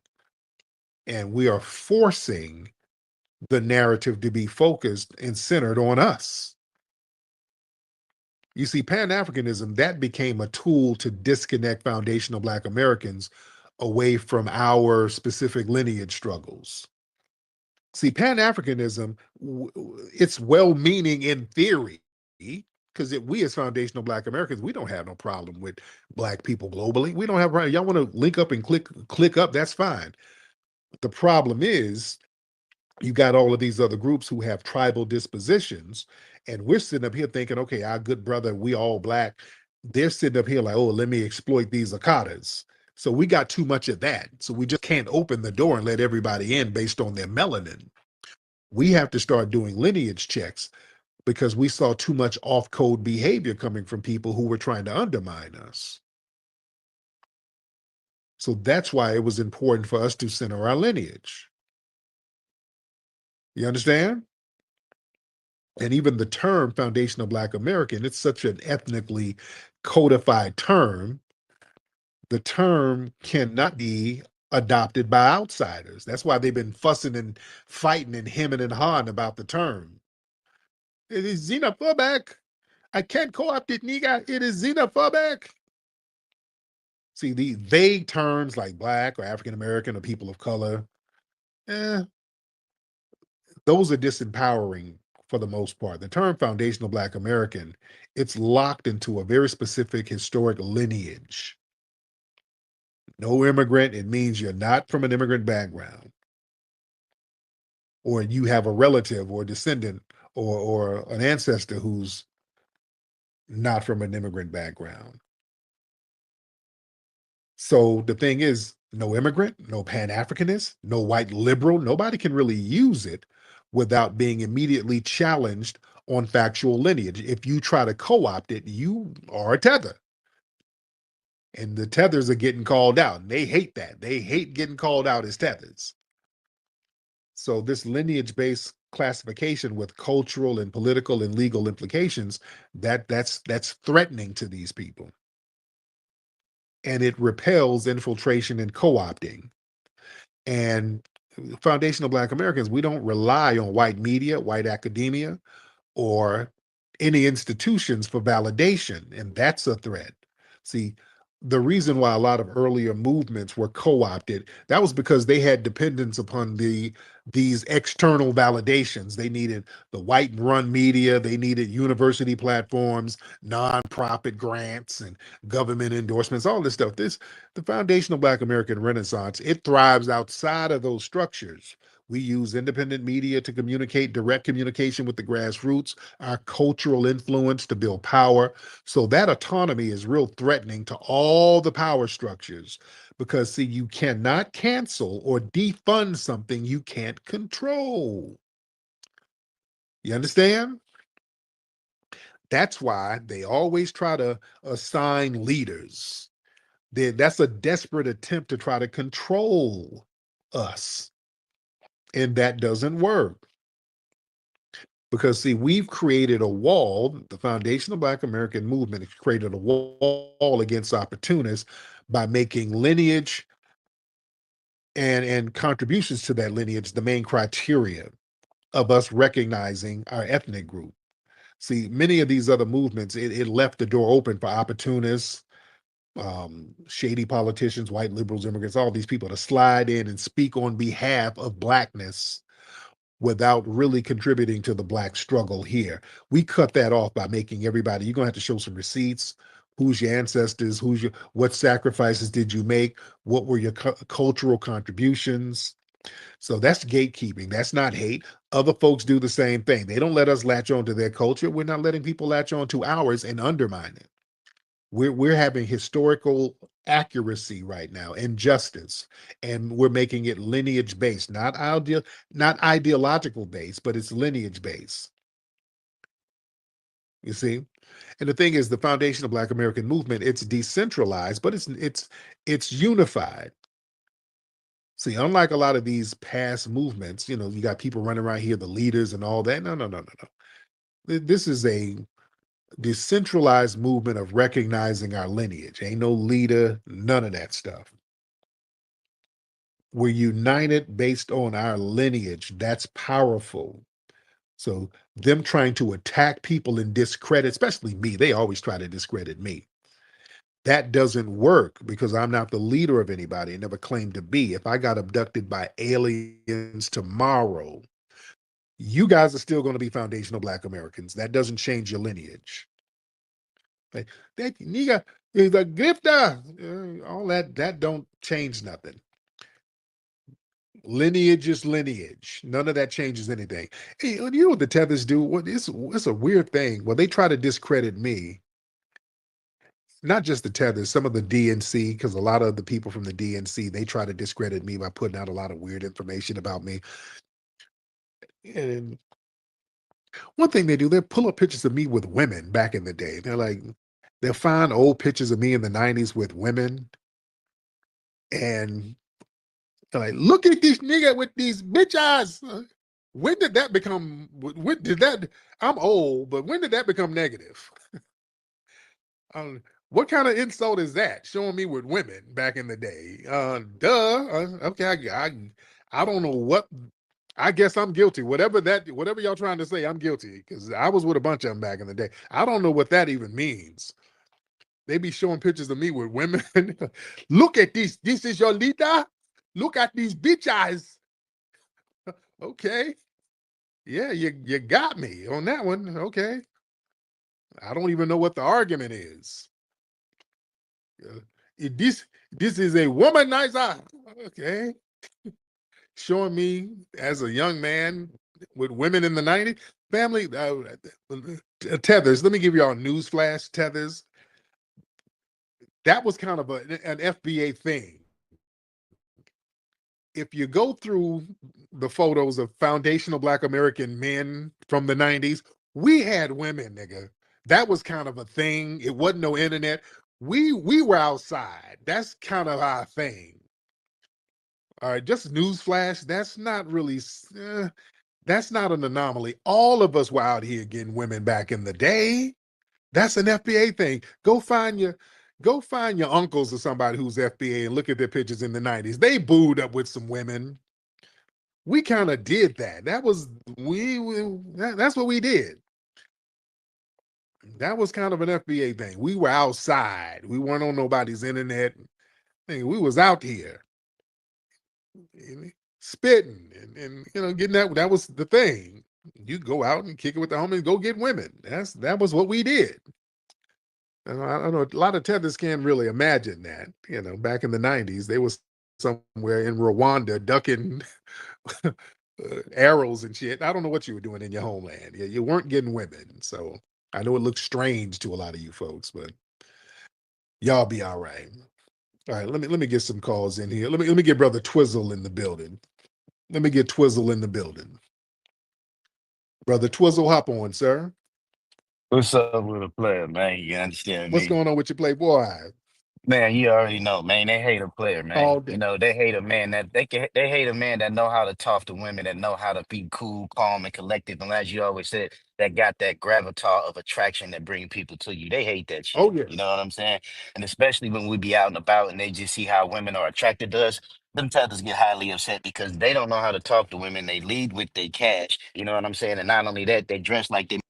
and we are forcing the narrative to be focused and centered on us. You see, Pan-Africanism, that became a tool to disconnect foundational Black Americans away from our specific lineage struggles. See, Pan-Africanism, it's well-meaning in theory, because we as foundational Black Americans, we don't have no problem with Black people globally. We don't have, y'all want to link up and click up, that's fine. The problem is, you got all of these other groups who have tribal dispositions, and we're sitting up here thinking, okay, our good brother, we all Black. They're sitting up here like, oh, let me exploit these Akatas. So we got too much of that. So we just can't open the door and let everybody in based on their melanin. We have to start doing lineage checks because we saw too much off-code behavior coming from people who were trying to undermine us. So that's why it was important for us to center our lineage. You understand? And even the term foundational Black American, it's such an ethnically codified term. The term cannot be adopted by outsiders. That's why they've been fussing and fighting and hemming and hawing about the term. It is xenophobic. I can't co-opt it, nigga. It is xenophobic. See, the vague terms like Black or African American or people of color, those are disempowering for the most part. The term foundational Black American, it's locked into a very specific historic lineage. No immigrant, it means you're not from an immigrant background, or you have a relative or descendant or an ancestor who's not from an immigrant background. So the thing is, no immigrant, no Pan-Africanist, no white liberal, nobody can really use it without being immediately challenged on factual lineage. If you try to co-opt it, you are a tether. And the tethers are getting called out. And they hate that. They hate getting called out as tethers. So this lineage-based classification with cultural and political and legal implications, that's threatening to these people. And it repels infiltration and co-opting. And foundational Black Americans, we don't rely on white media, white academia, or any institutions for validation, and that's a threat. See, the reason why a lot of earlier movements were co-opted, that was because they had dependence upon these external validations. They needed the white run media, they needed university platforms, nonprofit grants, and government endorsements, all this stuff. The foundational Black American Renaissance, it thrives outside of those structures. We use independent media to communicate, direct communication with the grassroots, our cultural influence to build power. So that autonomy is real threatening to all the power structures because, see, you cannot cancel or defund something you can't control. You understand? That's why they always try to assign leaders. That's a desperate attempt to try to control us. And that doesn't work. Because, see, we've created a wall, the foundational Black American movement has created a wall against opportunists by making lineage and contributions to that lineage the main criteria of us recognizing our ethnic group. See, many of these other movements, it left the door open for opportunists, shady politicians, white liberals, immigrants, all these people to slide in and speak on behalf of Blackness without really contributing to the Black struggle here. We cut that off by making everybody, you're going to have to show some receipts. Who's your ancestors? What sacrifices did you make? What were your cultural contributions? So that's gatekeeping. That's not hate. Other folks do the same thing. They don't let us latch on to their culture. We're not letting people latch on to ours and undermine it. We're having historical accuracy right now and justice, and we're making it lineage based, not ideological based, but it's lineage based. You see? And the thing is, the foundation of Black American movement, it's decentralized, but it's unified. See, unlike a lot of these past movements, you got people running around here, the leaders and all that. No. This is a decentralized movement of recognizing our lineage. Ain't no leader, none of that stuff. We're united based on our lineage. That's powerful. So them trying to attack people and discredit, especially me, they always try to discredit me. That doesn't work because I'm not the leader of anybody. I never claimed to be. If I got abducted by aliens tomorrow, you guys are still going to be foundational Black Americans. That doesn't change your lineage. Like, that nigga is a grifter. All that don't change nothing. Lineage is lineage. None of that changes anything. Hey, you know what the Tethers do? It's a weird thing. Well, they try to discredit me. Not just the Tethers, some of the DNC, because a lot of the people from the DNC, they try to discredit me by putting out a lot of weird information about me. And one thing they do, they pull up pictures of me with women back in the day. They'll find old pictures of me in the 90s with women. And they're like, look at this nigga with these bitch eyes. When did that become, I'm old, but when did that become negative? What kind of insult is that? Showing me with women back in the day. Okay, I don't know what. I guess I'm guilty. Whatever y'all trying to say, I'm guilty because I was with a bunch of them back in the day. I don't know what that even means. They be showing pictures of me with women. Look at this. This is your leader. Look at these bitch eyes. Okay. Yeah, you got me on that one. Okay. I don't even know what the argument is. This is a womanizer. Okay. Showing me as a young man with women in the 90s. Family, Tethers, let me give y'all a news flash, Tethers. That was kind of an FBA thing. If you go through the photos of foundational Black American men from the 90s, we had women, nigga. That was kind of a thing. It wasn't no internet. We were outside. That's kind of our thing. All right, just newsflash. That's not really, that's not an anomaly. All of us were out here getting women back in the day. That's an FBA thing. Go find your uncles or somebody who's FBA and look at their pictures in the 90s. They booed up with some women. We kind of did that. That's what we did. That was kind of an FBA thing. We were outside. We weren't on nobody's internet. We was out here. Spitting and getting that was the thing. You go out and kick it with the homies, go get women. That was what we did. And I know a lot of Tethers can't really imagine that. Back in the 90s, they was somewhere in Rwanda ducking arrows and shit. I don't know what you were doing in your homeland. You weren't getting women. So I know it looks strange to a lot of you folks, but y'all be all right. All right, let me get some calls in here. Let me get Brother Twizzle in the building. Let me get Twizzle in the building. Brother Twizzle, hop on, sir. What's up with a player, man? You understand What's me? going on with your Playboy? Man, you already know, man. They hate a player, All man. day. They hate a man they hate a man that know how to talk to women, that know how to be cool, calm, and collective. And as you always said, that got that gravatar of attraction that bring people to you. They hate that shit. Oh, yeah. You know what I'm saying? And especially when we be out and about and they just see how women are attracted to us. Them Tethers get highly upset because they don't know how to talk to women. They lead with their cash. You know what I'm saying? And not only that, they dress like they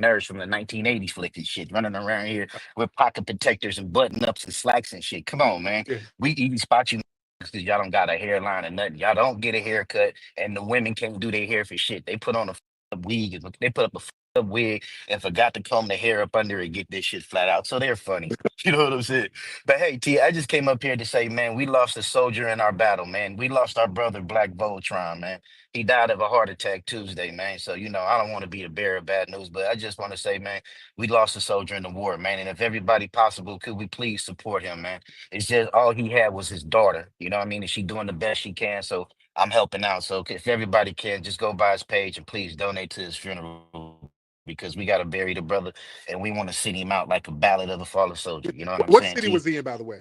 nerds from the 1980s flick and shit, running around here with pocket protectors and button ups and slacks and shit. Come on, man. We even spot you because y'all don't got a hairline or nothing. Y'all don't get a haircut, and the women can't do their hair for shit. They put on a wig, they put up a wig and forgot to comb the hair up under it, get this shit flat out. So they're funny. You know what I'm saying? But hey, T, I just came up here to say, man, we lost a soldier in our battle, man. We lost our brother, Black Voltron, man. He died of a heart attack Tuesday, man. So, you know, I don't want to be the bearer of bad news, but I just want to say, man, we lost a soldier in the war, man. And if everybody possible, could we please support him, man? It's just all he had was his daughter. You know what I mean? And she doing the best she can. So I'm helping out. So if everybody can, just go by his page and please donate to his funeral because we got to bury the brother and we want to send him out like a ballad of a fallen soldier. You know what I'm What saying, city T? was he in, by the way?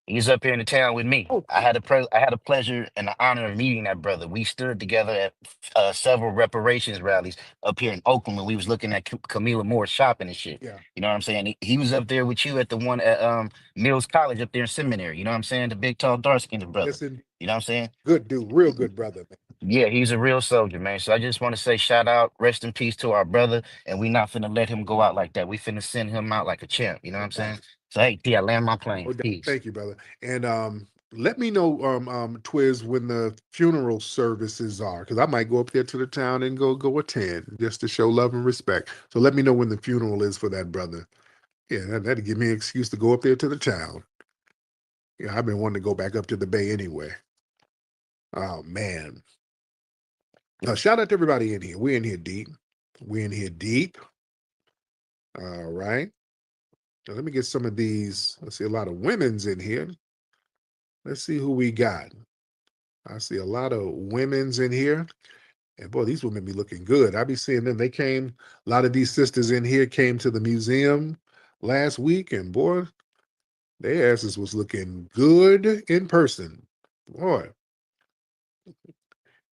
He's up here in the town with me. Oh, I had a pleasure and the honor of meeting that brother. We stood together at several reparations rallies up here in Oakland when we was looking at Camila Moore shopping and shit. yeah. You know what I'm saying? He was up there with you at the one at Mills College up there in seminary. You know what I'm saying? The big, tall, dark-skinned brother. Listen, you know what I'm saying? Good dude, real good brother, man. Yeah, he's a real soldier, man. So I just want to say shout out, rest in peace to our brother. And we not finna let him go out like that. We finna send him out like a champ. You know what I'm saying? So hey, T, I land my plane. Peace. Thank you, brother. And let me know, Twiz, when the funeral services are, because I might go up there to the town and go attend just to show love and respect. So let me know when the funeral is for that brother. Yeah, that'd give me an excuse to go up there to the town. Yeah, I've been wanting to go back up to the Bay anyway. Oh man. Shout out to everybody in here. We're in here deep. We're in here deep. All right. Now, let me get some of these. I see a lot of women's in here. Let's see who we got. I see a lot of women's in here. And boy, these women be looking good. I be seeing them. They came, a lot of these sisters in here came to the museum last week, and boy, their asses was looking good in person. Boy,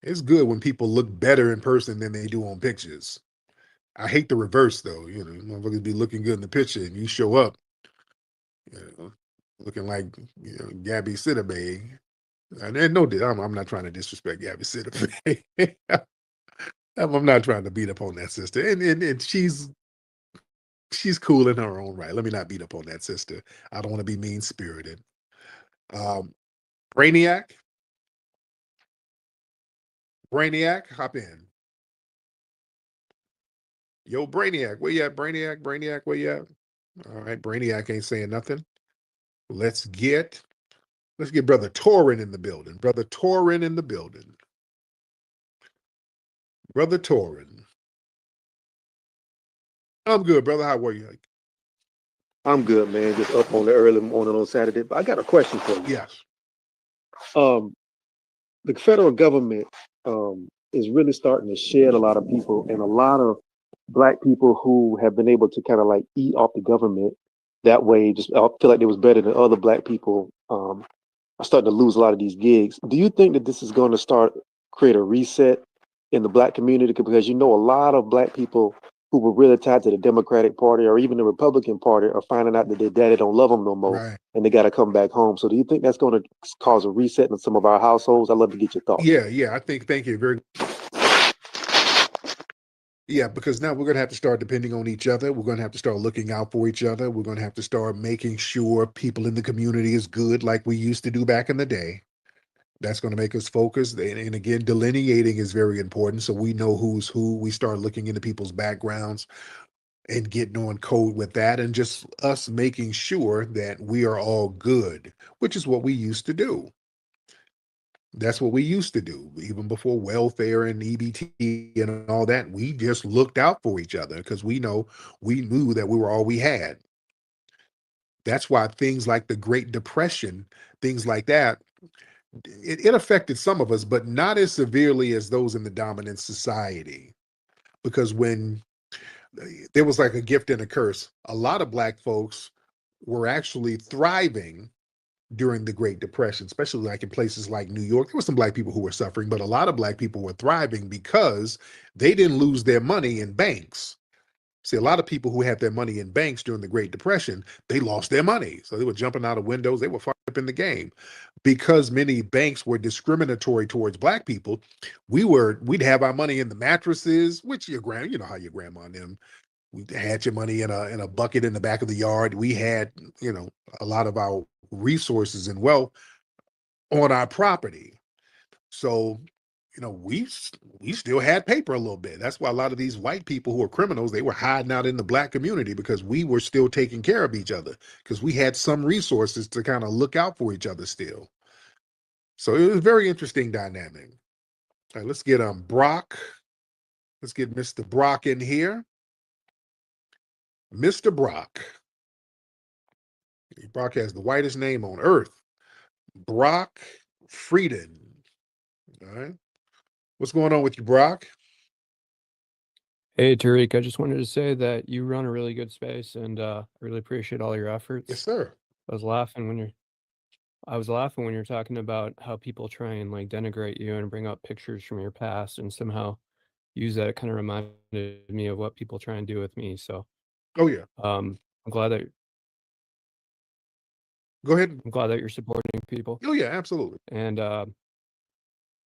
it's good when people look better in person than they do on pictures. I hate the reverse, though. You know, motherfuckers be looking good in the picture, and you show up, you know, looking like, you know, Gabby Sidibe. And no, I'm not trying to disrespect Gabby Sidibe. I'm not trying to beat up on that sister, and she's cool in her own right. Let me not beat up on that sister. I don't want to be mean spirited. Brainiac, hop in. Yo, Brainiac, where you at? Brainiac, where you at? All right, Brainiac ain't saying nothing. Let's get Brother Torin in the building. Brother Torin in the building. Brother Torin. I'm good, brother. How are you? I'm good, man. Just up on the early morning on Saturday. But I got a question for you. Yes. The federal government is really starting to shed a lot of people, and a lot of Black people who have been able to kind of like eat off the government that way, just feel like they was better than other Black people, are starting to lose a lot of these gigs. Do you think that this is going to create a reset in the Black community? Because you know a lot of Black people who were really tied to the Democratic Party or even the Republican Party are finding out that their daddy don't love them no more, right, and they got to come back home. So do you think that's going to cause a reset in some of our households? I'd love to get your thoughts. Yeah. Thank you very. Yeah, because now we're going to have to start depending on each other. We're going to have to start looking out for each other. We're going to have to start making sure people in the community is good like we used to do back in the day. That's going to make us focus. And again, delineating is very important. So we know who's who. We start looking into people's backgrounds and getting on code with that, and just us making sure that we are all good, which is what we used to do. That's what we used to do. Even before welfare and EBT and all that, we just looked out for each other because we knew that we were all we had. That's why things like the Great Depression, things like that, it affected some of us, but not as severely as those in the dominant society. Because when there was like a gift and a curse, a lot of Black folks were actually thriving during the Great Depression, especially like in places like New York. There were some Black people who were suffering, but a lot of Black people were thriving because they didn't lose their money in banks. See, a lot of people who had their money in banks during the Great Depression, they lost their money. So they were jumping out of windows. They were far up in the game. Because many banks were discriminatory towards Black people, we'd have our money in the mattresses, which you know how your grandma and them, We had your money in a bucket in the back of the yard. We had, you know, a lot of our resources and wealth on our property. So, you know, we still had paper a little bit. That's why a lot of these white people who are criminals, they were hiding out in the Black community, because we were still taking care of each other, because we had some resources to kind of look out for each other still. So it was a very interesting dynamic. All right, let's get Blacc. Let's get Mr. Blacc in here. Mr. Blacc. Blacc has the whitest name on earth. Blacc Frieden. All right. What's going on with you, Blacc? Hey, Tariq, I just wanted to say that you run a really good space, and I really appreciate all your efforts. Yes, sir. I was laughing when you're talking about how people try and like denigrate you and bring up pictures from your past and somehow use that. It kind of reminded me of what people try and do with me. So, oh yeah, I'm glad that. Go ahead. I'm glad that you're supporting people. Oh yeah, absolutely. And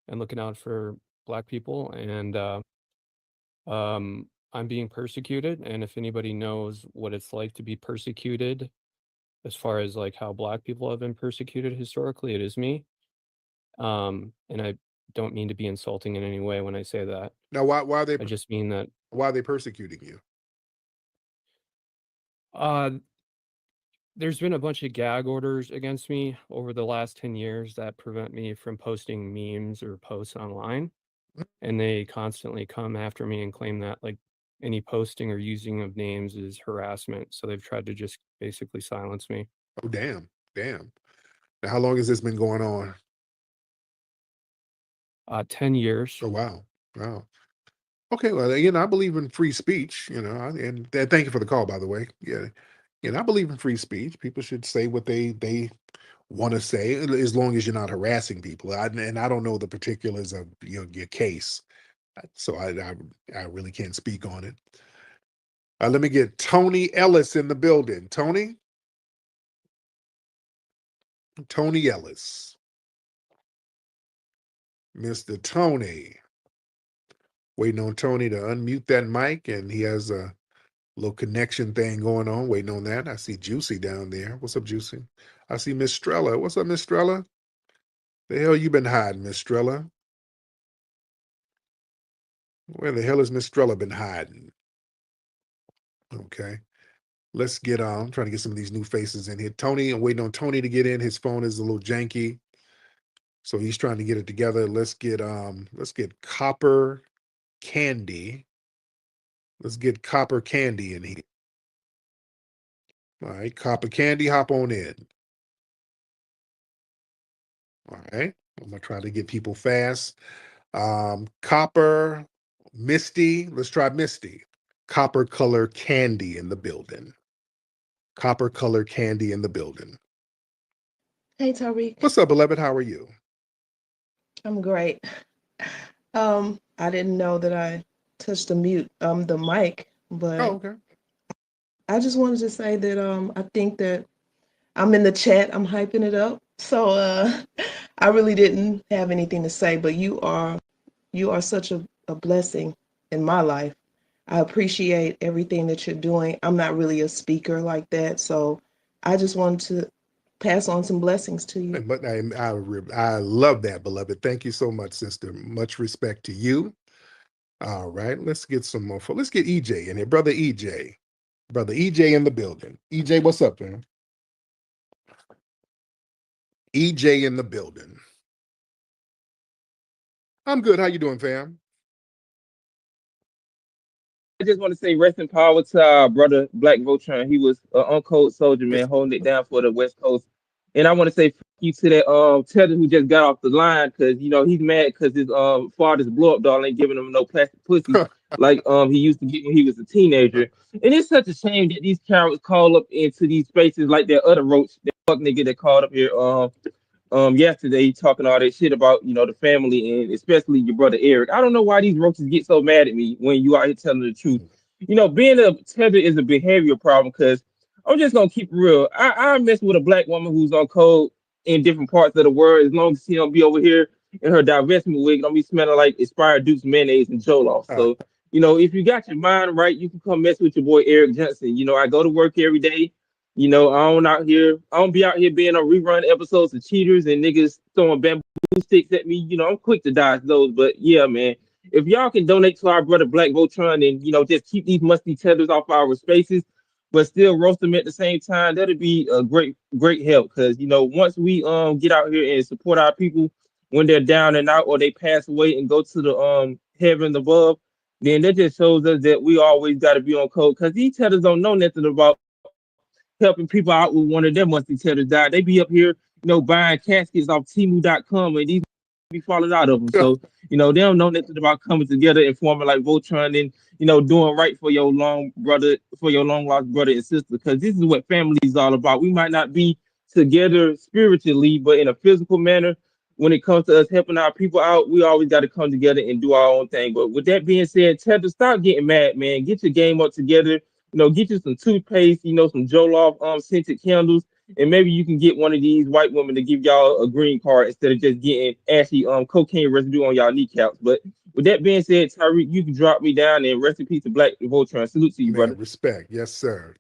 looking out for Black people, and I'm being persecuted, and if anybody knows what it's like to be persecuted, as far as like how Black people have been persecuted historically, it is me. And I don't mean to be insulting in any way when I say that. Now, why are they? I just mean that. Why are they persecuting you? There's been a bunch of gag orders against me over the last 10 years that prevent me from posting memes or posts online. And they constantly come after me and claim that like any posting or using of names is harassment. So they've tried to just basically silence me. Oh, damn. Now, how long has this been going on? 10 years. Oh, wow. Okay, well, I believe in free speech, and thank you for the call, by the way. Yeah. I believe in free speech. People should say what they want to say, as long as you're not harassing people. And I don't know the particulars of your case, so I really can't speak on it. Let me get Tony Ellis in the building. Tony Ellis, Mr. Tony. Waiting on Tony to unmute that mic, and he has a little connection thing going on. Waiting on that. I see Juicy down there. What's up, Juicy? I see Miss Strella. What's up, Miss Strella? The hell you been hiding, Miss Strella? Where the hell has Miss Strella been hiding? Okay. Let's get on. I'm trying to get some of these new faces in here. Tony, I'm waiting on Tony to get in. His phone is a little janky, so he's trying to get it together. Let's get Copper Candy. Let's get Copper Candy in here. All right, Copper Candy, hop on in. All right, I'm gonna try to get people fast. Copper, Misty, let's try Misty. Copper Color Candy in the building. Copper Color Candy in the building. Hey, Tariq. What's up, beloved? How are you? I'm great. I didn't know that I touched the mic, but okay. I just wanted to say that I think that I'm in the chat. I'm hyping it up. So I really didn't have anything to say, but you are such a blessing in my life. I appreciate everything that you're doing. I'm not really a speaker like that, so I just wanted to pass on some blessings to you. But I love that, beloved. Thank you so much, sister. Much respect to you. All right, let's get some more. Let's get EJ in here, brother EJ. Brother EJ in the building. EJ, what's up, man? EJ in the building. I'm good. How you doing, fam? I just want to say rest in power to our brother Blacc Voltron. He was an uncode soldier, man, holding it down for the West Coast. And I want to say thank you to that Tedder who just got off the line, because he's mad because his father's blow up doll ain't giving him no plastic pussy like he used to get when he was a teenager. And it's such a shame that these cowards call up into these spaces like that other roach, that fuck nigga that called up here yesterday talking all that shit about the family, and especially your brother Eric. I don't know why these roaches get so mad at me when you out here telling the truth. Being a tether is a behavioral problem, because I'm just gonna keep it real. I mess with a Black woman who's on code in different parts of the world, as long as she don't be over here in her divestment wig, don't be smelling like expired Duke's mayonnaise and Jollof. So if you got your mind right, you can come mess with your boy Eric Johnson. I go to work every day. I don't be out here being on rerun episodes of cheaters and niggas throwing bamboo sticks at me. I'm quick to dodge those. But yeah, man, if y'all can donate to our brother Blacc Votron and just keep these musty tethers off our spaces, but still roast them at the same time, that'd be a great help. Because once we get out here and support our people when they're down and out or they pass away and go to the heaven above, then that just shows us that we always got to be on code. Because these tethers don't know nothing about helping people out with one of them once these tethers die. They be up here, buying caskets off Temu.com and these be falling out of them. So, they don't know nothing about coming together and forming like Voltron and, doing right for your long lost brother and sister. Because this is what family is all about. We might not be together spiritually, but in a physical manner, when it comes to us helping our people out, we always got to come together and do our own thing. But with that being said, Tether, stop getting mad, man. Get your game up together. Get you some toothpaste, some Jollof scented candles, and maybe you can get one of these white women to give y'all a green card instead of just getting ashy cocaine residue on y'all kneecaps. But with that being said, Tyreek, you can drop me down and rest in peace to Blacc Votron. Salute to you, brother. Respect, yes, sir.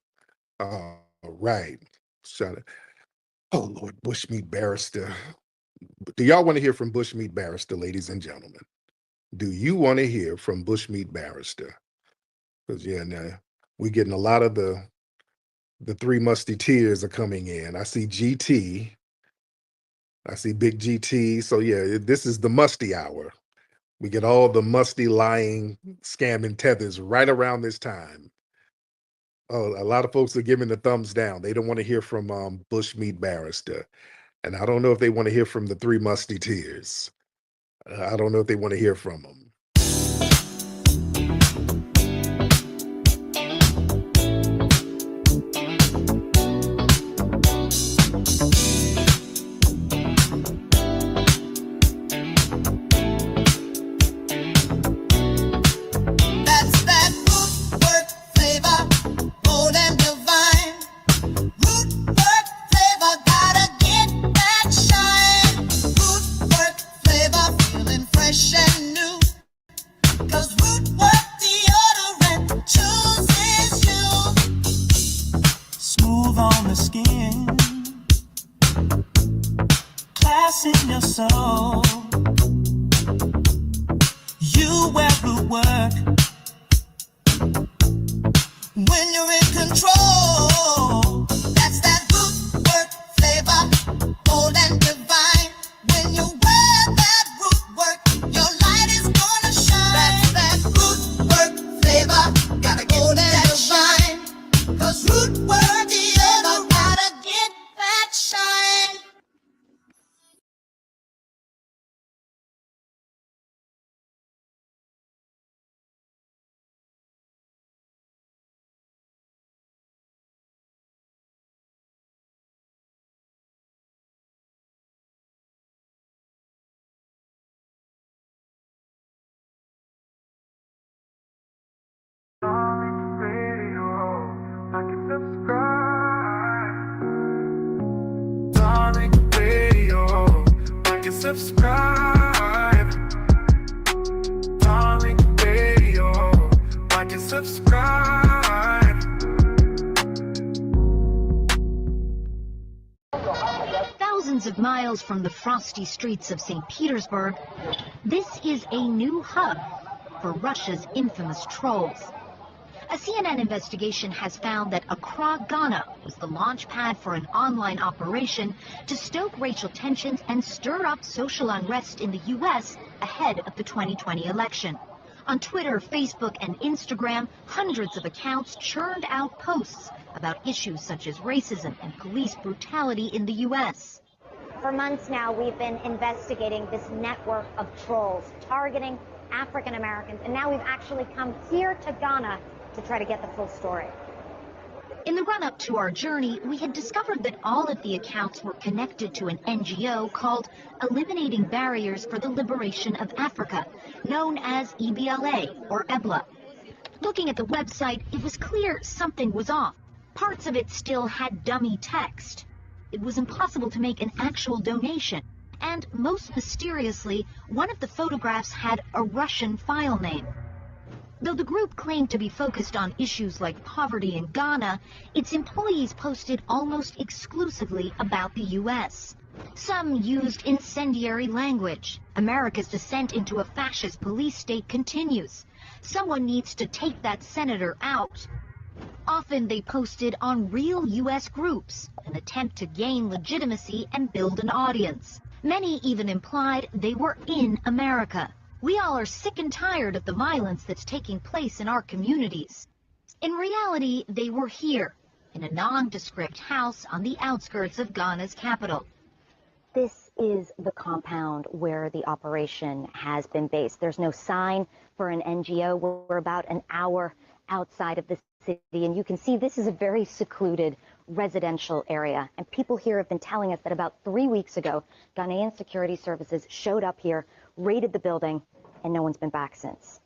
All right. Shut it. Oh Lord, Bushmeat Barrister. Do y'all want to hear from Bushmeat Barrister, ladies and gentlemen? Do you want to hear from Bushmeat Barrister? Because now we're getting a lot of the three musty tears are coming in. I see GT. I see Big GT. So yeah, this is the musty hour. We get all the musty, lying, scamming tethers right around this time. Oh, a lot of folks are giving the thumbs down. They don't want to hear from Bushmeat Barrister. And I don't know if they want to hear from the three musty tears. I don't know if they want to hear from them. Subscribe, Darling Radio, like and subscribe. Thousands of miles from the frosty streets of St. Petersburg, this is a new hub for Russia's infamous trolls. A CNN investigation has found that Accra, Ghana was the launch pad for an online operation to stoke racial tensions and stir up social unrest in the U.S. ahead of the 2020 election. On Twitter, Facebook, and Instagram, hundreds of accounts churned out posts about issues such as racism and police brutality in the U.S. For months now, we've been investigating this network of trolls targeting African Americans, and now we've actually come here to Ghana to try to get the full story. In the run-up to our journey, we had discovered that all of the accounts were connected to an NGO called Eliminating Barriers for the Liberation of Africa, known as EBLA or EBLA. Looking at the website, it was clear something was off. Parts of it still had dummy text. It was impossible to make an actual donation. And most mysteriously, one of the photographs had a Russian file name. Though the group claimed to be focused on issues like poverty in Ghana, its employees posted almost exclusively about the U.S. Some used incendiary language. America's descent into a fascist police state continues. Someone needs to take that senator out. Often they posted on real U.S. groups, an attempt to gain legitimacy and build an audience. Many even implied they were in America. We all are sick and tired of the violence that's taking place in our communities. In reality, they were here, in a nondescript house on the outskirts of Ghana's capital. This is the compound where the operation has been based. There's no sign for an NGO. We're about an hour outside of the city, and you can see this is a very secluded residential area. And people here have been telling us that about 3 weeks ago, Ghanaian security services showed up here, raided the building, and no one's been back since.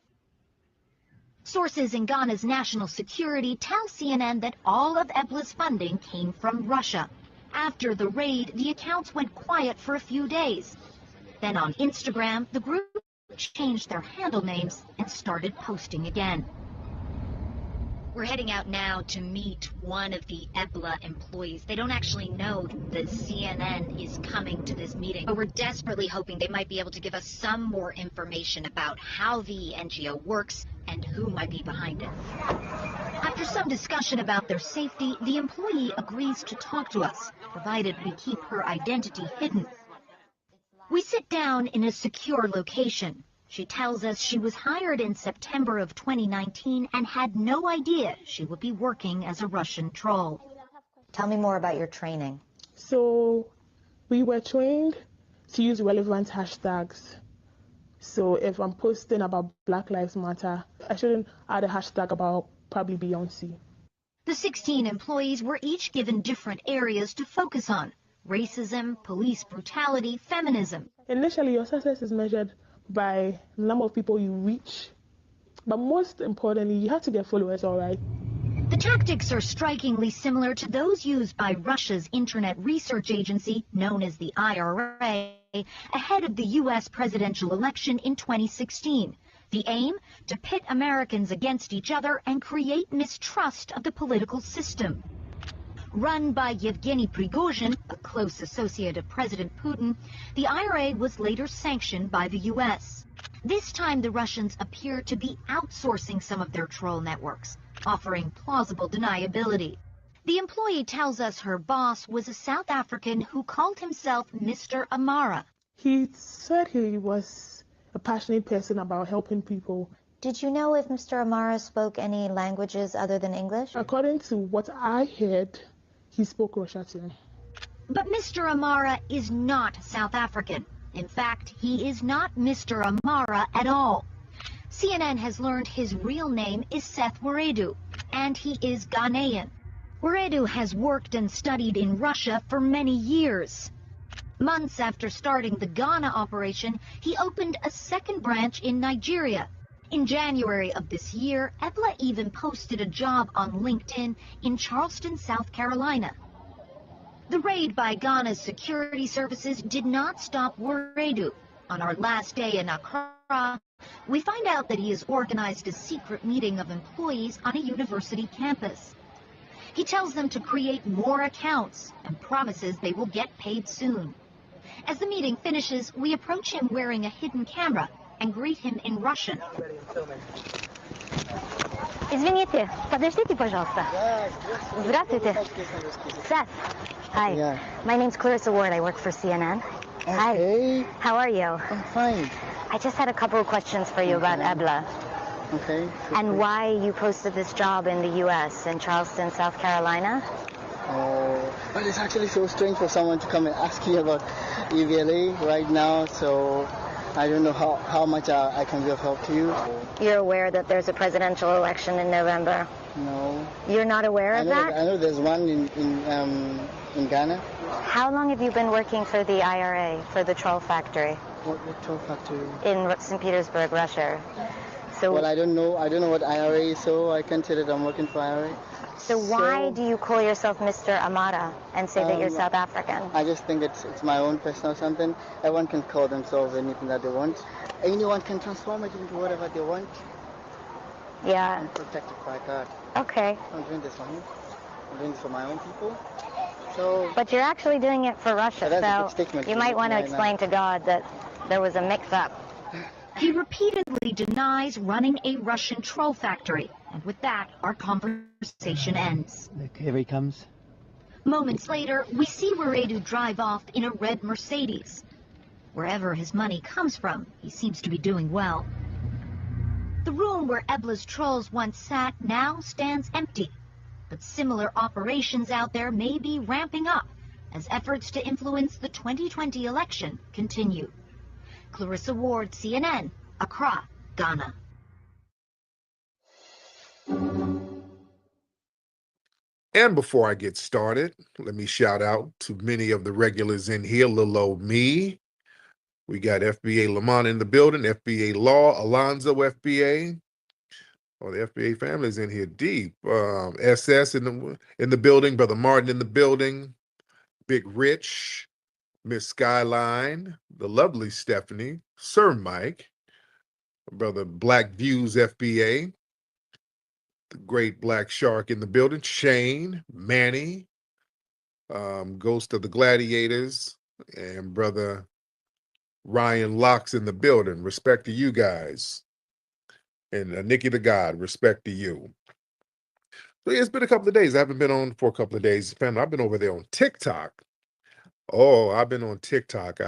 Sources in Ghana's national security tell CNN that all of EBLA's funding came from Russia. After the raid, the accounts went quiet for a few days. Then on Instagram, the group changed their handle names and started posting again. We're heading out now to meet one of the EBLA employees. They don't actually know that CNN is coming to this meeting, but we're desperately hoping they might be able to give us some more information about how the NGO works and who might be behind it. After some discussion about their safety, the employee agrees to talk to us, provided we keep her identity hidden. We sit down in a secure location. She tells us she was hired in September of 2019 and had no idea she would be working as a Russian troll. Tell me more about your training. So we were trained to use relevant hashtags. So if I'm posting about Black Lives Matter, I shouldn't add a hashtag about probably Beyonce. The 16 employees were each given different areas to focus on: racism, police brutality, feminism. Initially, your success is measured by the number of people you reach, but most importantly, you have to get followers, all right? The tactics are strikingly similar to those used by Russia's internet research agency, known as the IRA, ahead of the U.S. presidential election in 2016. The aim? To pit Americans against each other and create mistrust of the political system. Run by Yevgeny Prigozhin, a close associate of President Putin, the IRA was later sanctioned by the U.S. This time the Russians appear to be outsourcing some of their troll networks, offering plausible deniability. The employee tells us her boss was a South African who called himself Mr. Amara. He said he was a passionate person about helping people. Did you know if Mr. Amara spoke any languages other than English? According to what I heard, he spoke Russian. But Mr. Amara is not South African. In fact, he is not Mr. Amara at all. CNN has learned his real name is Seth Erode, and he is Ghanaian. Erode has worked and studied in Russia for many years. Months after starting the Ghana operation, he opened a second branch in Nigeria. In January of this year, EBLA even posted a job on LinkedIn in Charleston, South Carolina. The raid by Ghana's security services did not stop Erode. On our last day in Accra, we find out that he has organized a secret meeting of employees on a university campus. He tells them to create more accounts and promises they will get paid soon. As the meeting finishes, we approach him wearing a hidden camera and greet him in Russian. Извините, подождите, пожалуйста. Здравствуйте. Seth. Hi. My name's Clarissa Ward. I work for CNN. Hi. How are you? I'm fine. I just had a couple of questions for you about EBLA. Okay. And why you posted this job in the U.S. in Charleston, South Carolina? Oh, but it's actually so strange for someone to come and ask me about EBLA right now, so I don't know how much I can be of help to you. You're aware that there's a presidential election in November? No. You're not aware of that? I know there's one in Ghana. How long have you been working for the IRA, for the troll factory? What troll factory? In St. Petersburg, Russia. So, well, I don't know what IRA is, so I can't say that I'm working for IRA. So why do you call yourself Mr. Amara and say that you're South African? I just think it's my own personal something. Everyone can call themselves anything that they want. Anyone can transform it into whatever they want. Yeah. I'm protected by God. Okay. I'm doing this for him. I'm doing this for my own people. So. But you're actually doing it for Russia, so you might want to explain to God that there was a mix-up. He repeatedly denies running a Russian troll factory, and with that, our conversation ends. Look, here he comes. Moments later, we see Erode drive off in a red Mercedes. Wherever his money comes from, he seems to be doing well. The room where Ebla's trolls once sat now stands empty. But similar operations out there may be ramping up as efforts to influence the 2020 election continue. Clarissa Ward, CNN, Accra, Ghana. And before I get started, let me shout out to many of the regulars in here. Little old me. We got FBA Lamont in the building, FBA Law, Alonzo FBA. Oh, the FBA family's in here deep. SS in the building, Brother Martin in the building, Big Rich, Miss Skyline, the lovely Stephanie, Sir Mike, Brother Black Views FBA, the great Black Shark in the building, Shane, Manny, Ghost of the Gladiators, and Brother Ryan Locks in the building. Respect to you guys. And Nikki the God, respect to you. So yeah, it's been a couple of days. I haven't been on for a couple of days. I've been over there on TikTok. Oh, I've been on TikTok.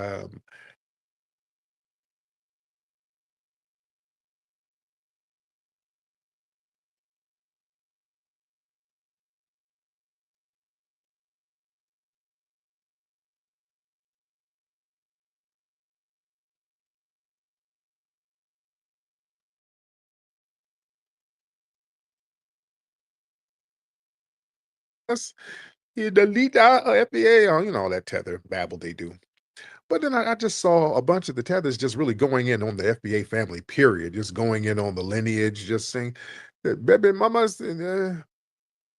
You delete our FBA, all that tether babble they do. But then I just saw a bunch of the tethers just really going in on the FBA family, period. Just going in on the lineage, just saying, baby mamas, they're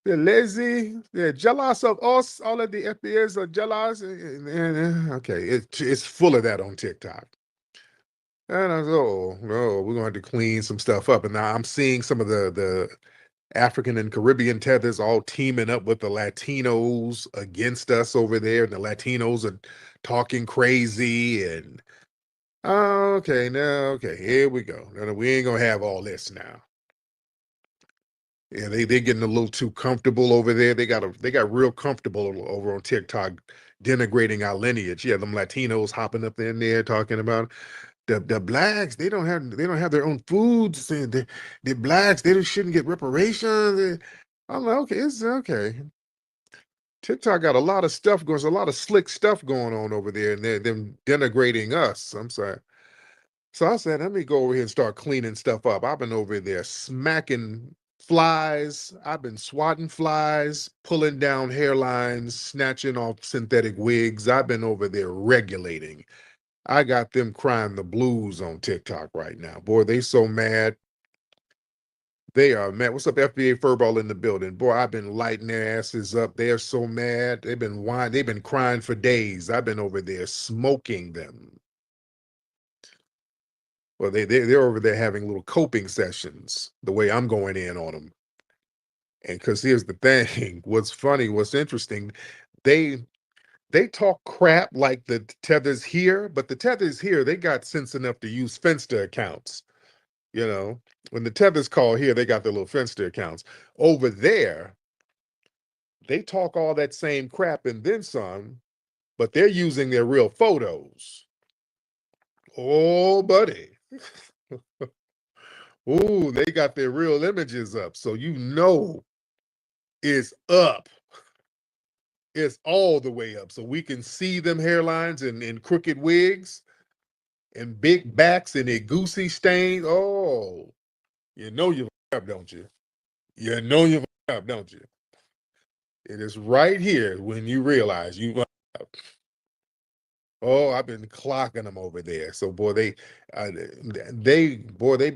lazy, they're jealous of us. All of the FBAs are jealous. Okay, it's full of that on TikTok. And I was, oh, no, we're going to have to clean some stuff up. And now I'm seeing some of the African and Caribbean tethers all teaming up with the Latinos against us over there. And the Latinos are talking crazy. And, okay, here we go. No, we ain't going to have all this now. Yeah, they're getting a little too comfortable over there. They got real comfortable over on TikTok, denigrating our lineage. Yeah, them Latinos hopping up in there talking about the Blaccs. They don't have their own foods. The Blaccs, they shouldn't get reparations. I'm like, okay, it's okay. TikTok got a lot of stuff going, a lot of slick stuff going on over there, and they're them denigrating us. I'm sorry. So I said, let me go over here and start cleaning stuff up. I've been over there smacking flies. I've been swatting flies, pulling down hairlines, snatching off synthetic wigs. I've been over there regulating. I got them crying the blues on TikTok right now. Boy, they so mad. They are mad. What's up, FBA Furball in the building? Boy, I've been lighting their asses up. They're so mad. They've been whining. They've been crying for days. I've been over there smoking them. Well, they're over there having little coping sessions, the way I'm going in on them. And because here's the thing, what's funny, what's interesting, they talk crap like the tethers here, but the tethers here, they got sense enough to use Finsta accounts. When the tethers call here, they got their little Finsta accounts. Over there, they talk all that same crap and then some, but they're using their real photos. Oh, buddy. Ooh, they got their real images up. So it's up. It's all the way up. So we can see them hairlines and crooked wigs and big backs and a goosey stain. Oh, you up, don't you? You up, don't you? It is right here when you realize you up. Oh, I've been clocking them over there. So boy, they've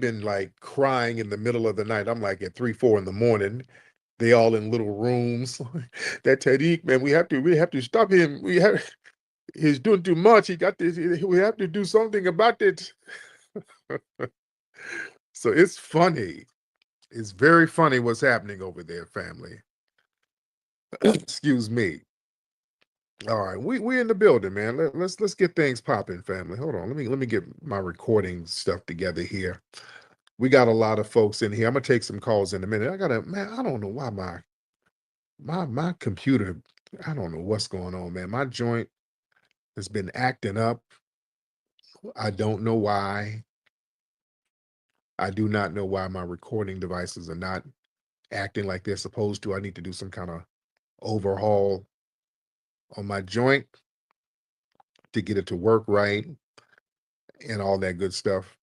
been like crying in the middle of the night. I'm like at 3, 4 in the morning. They all in little rooms. That Tariq, man, we have to stop him. He's doing too much. He got this. We have to do something about it. So it's funny. It's very funny what's happening over there, family. Excuse me. All right, we're in the building, man. Let's get things popping, family. Hold on, let me get my recording stuff together here. We got a lot of folks in here. I'm gonna take some calls in a minute. I don't know why my computer, I don't know what's going on, man. My joint has been acting up. I don't know why. I do not know why my recording devices are not acting like they're supposed to. I need to do some kind of overhaul on my joint to get it to work right and all that good stuff.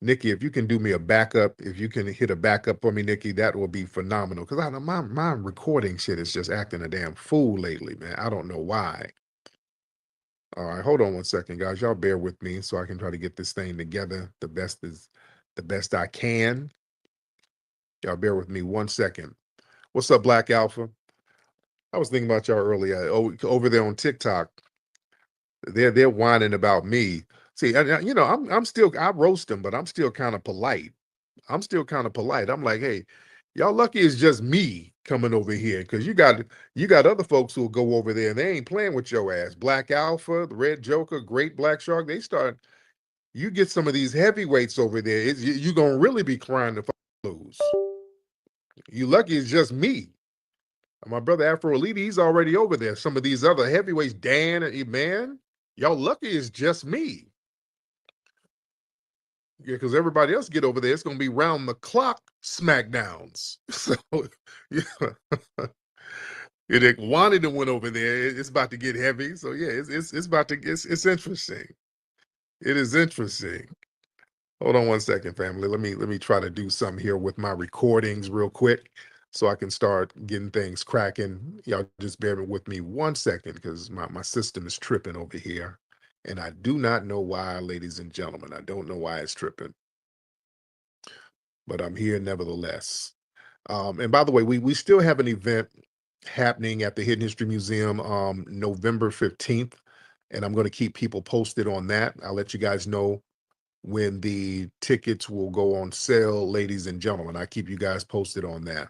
Nikki, if you can do me a backup, if you can hit a backup for me, Nikki, that will be phenomenal. Because I know my recording shit is just acting a damn fool lately, man. I don't know why. All right, hold on one second, guys. Y'all bear with me so I can try to get this thing together the best I can. Y'all bear with me 1 second. What's up, Black Alpha? I was thinking about y'all earlier. Over there on TikTok, they're whining about me. See, you know, I roast them, but I'm still kind of polite. I'm like, hey, y'all lucky it's just me coming over here, because you got other folks who'll go over there and they ain't playing with your ass. Black Alpha, the Red Joker, Great Black Shark, you get some of these heavyweights over there, you're going to really be crying to lose. You lucky it's just me. My brother Afro Elite, he's already over there. Some of these other heavyweights, Dan and man, y'all lucky it's just me. Yeah, because everybody else get over there, it's going to be round the clock SmackDowns. So, yeah. It wanted to win over there. It's about to get heavy. So yeah, it's interesting. It is interesting. Hold on 1 second, family. Let me try to do something here with my recordings real quick so I can start getting things cracking. Y'all just bear with me 1 second because my system is tripping over here. And I do not know why, ladies and gentlemen. I don't know why it's tripping. But I'm here nevertheless. And by the way, we still have an event happening at the Hidden History Museum November 15th. And I'm going to keep people posted on that. I'll let you guys know when the tickets will go on sale, ladies and gentlemen. I keep you guys posted on that.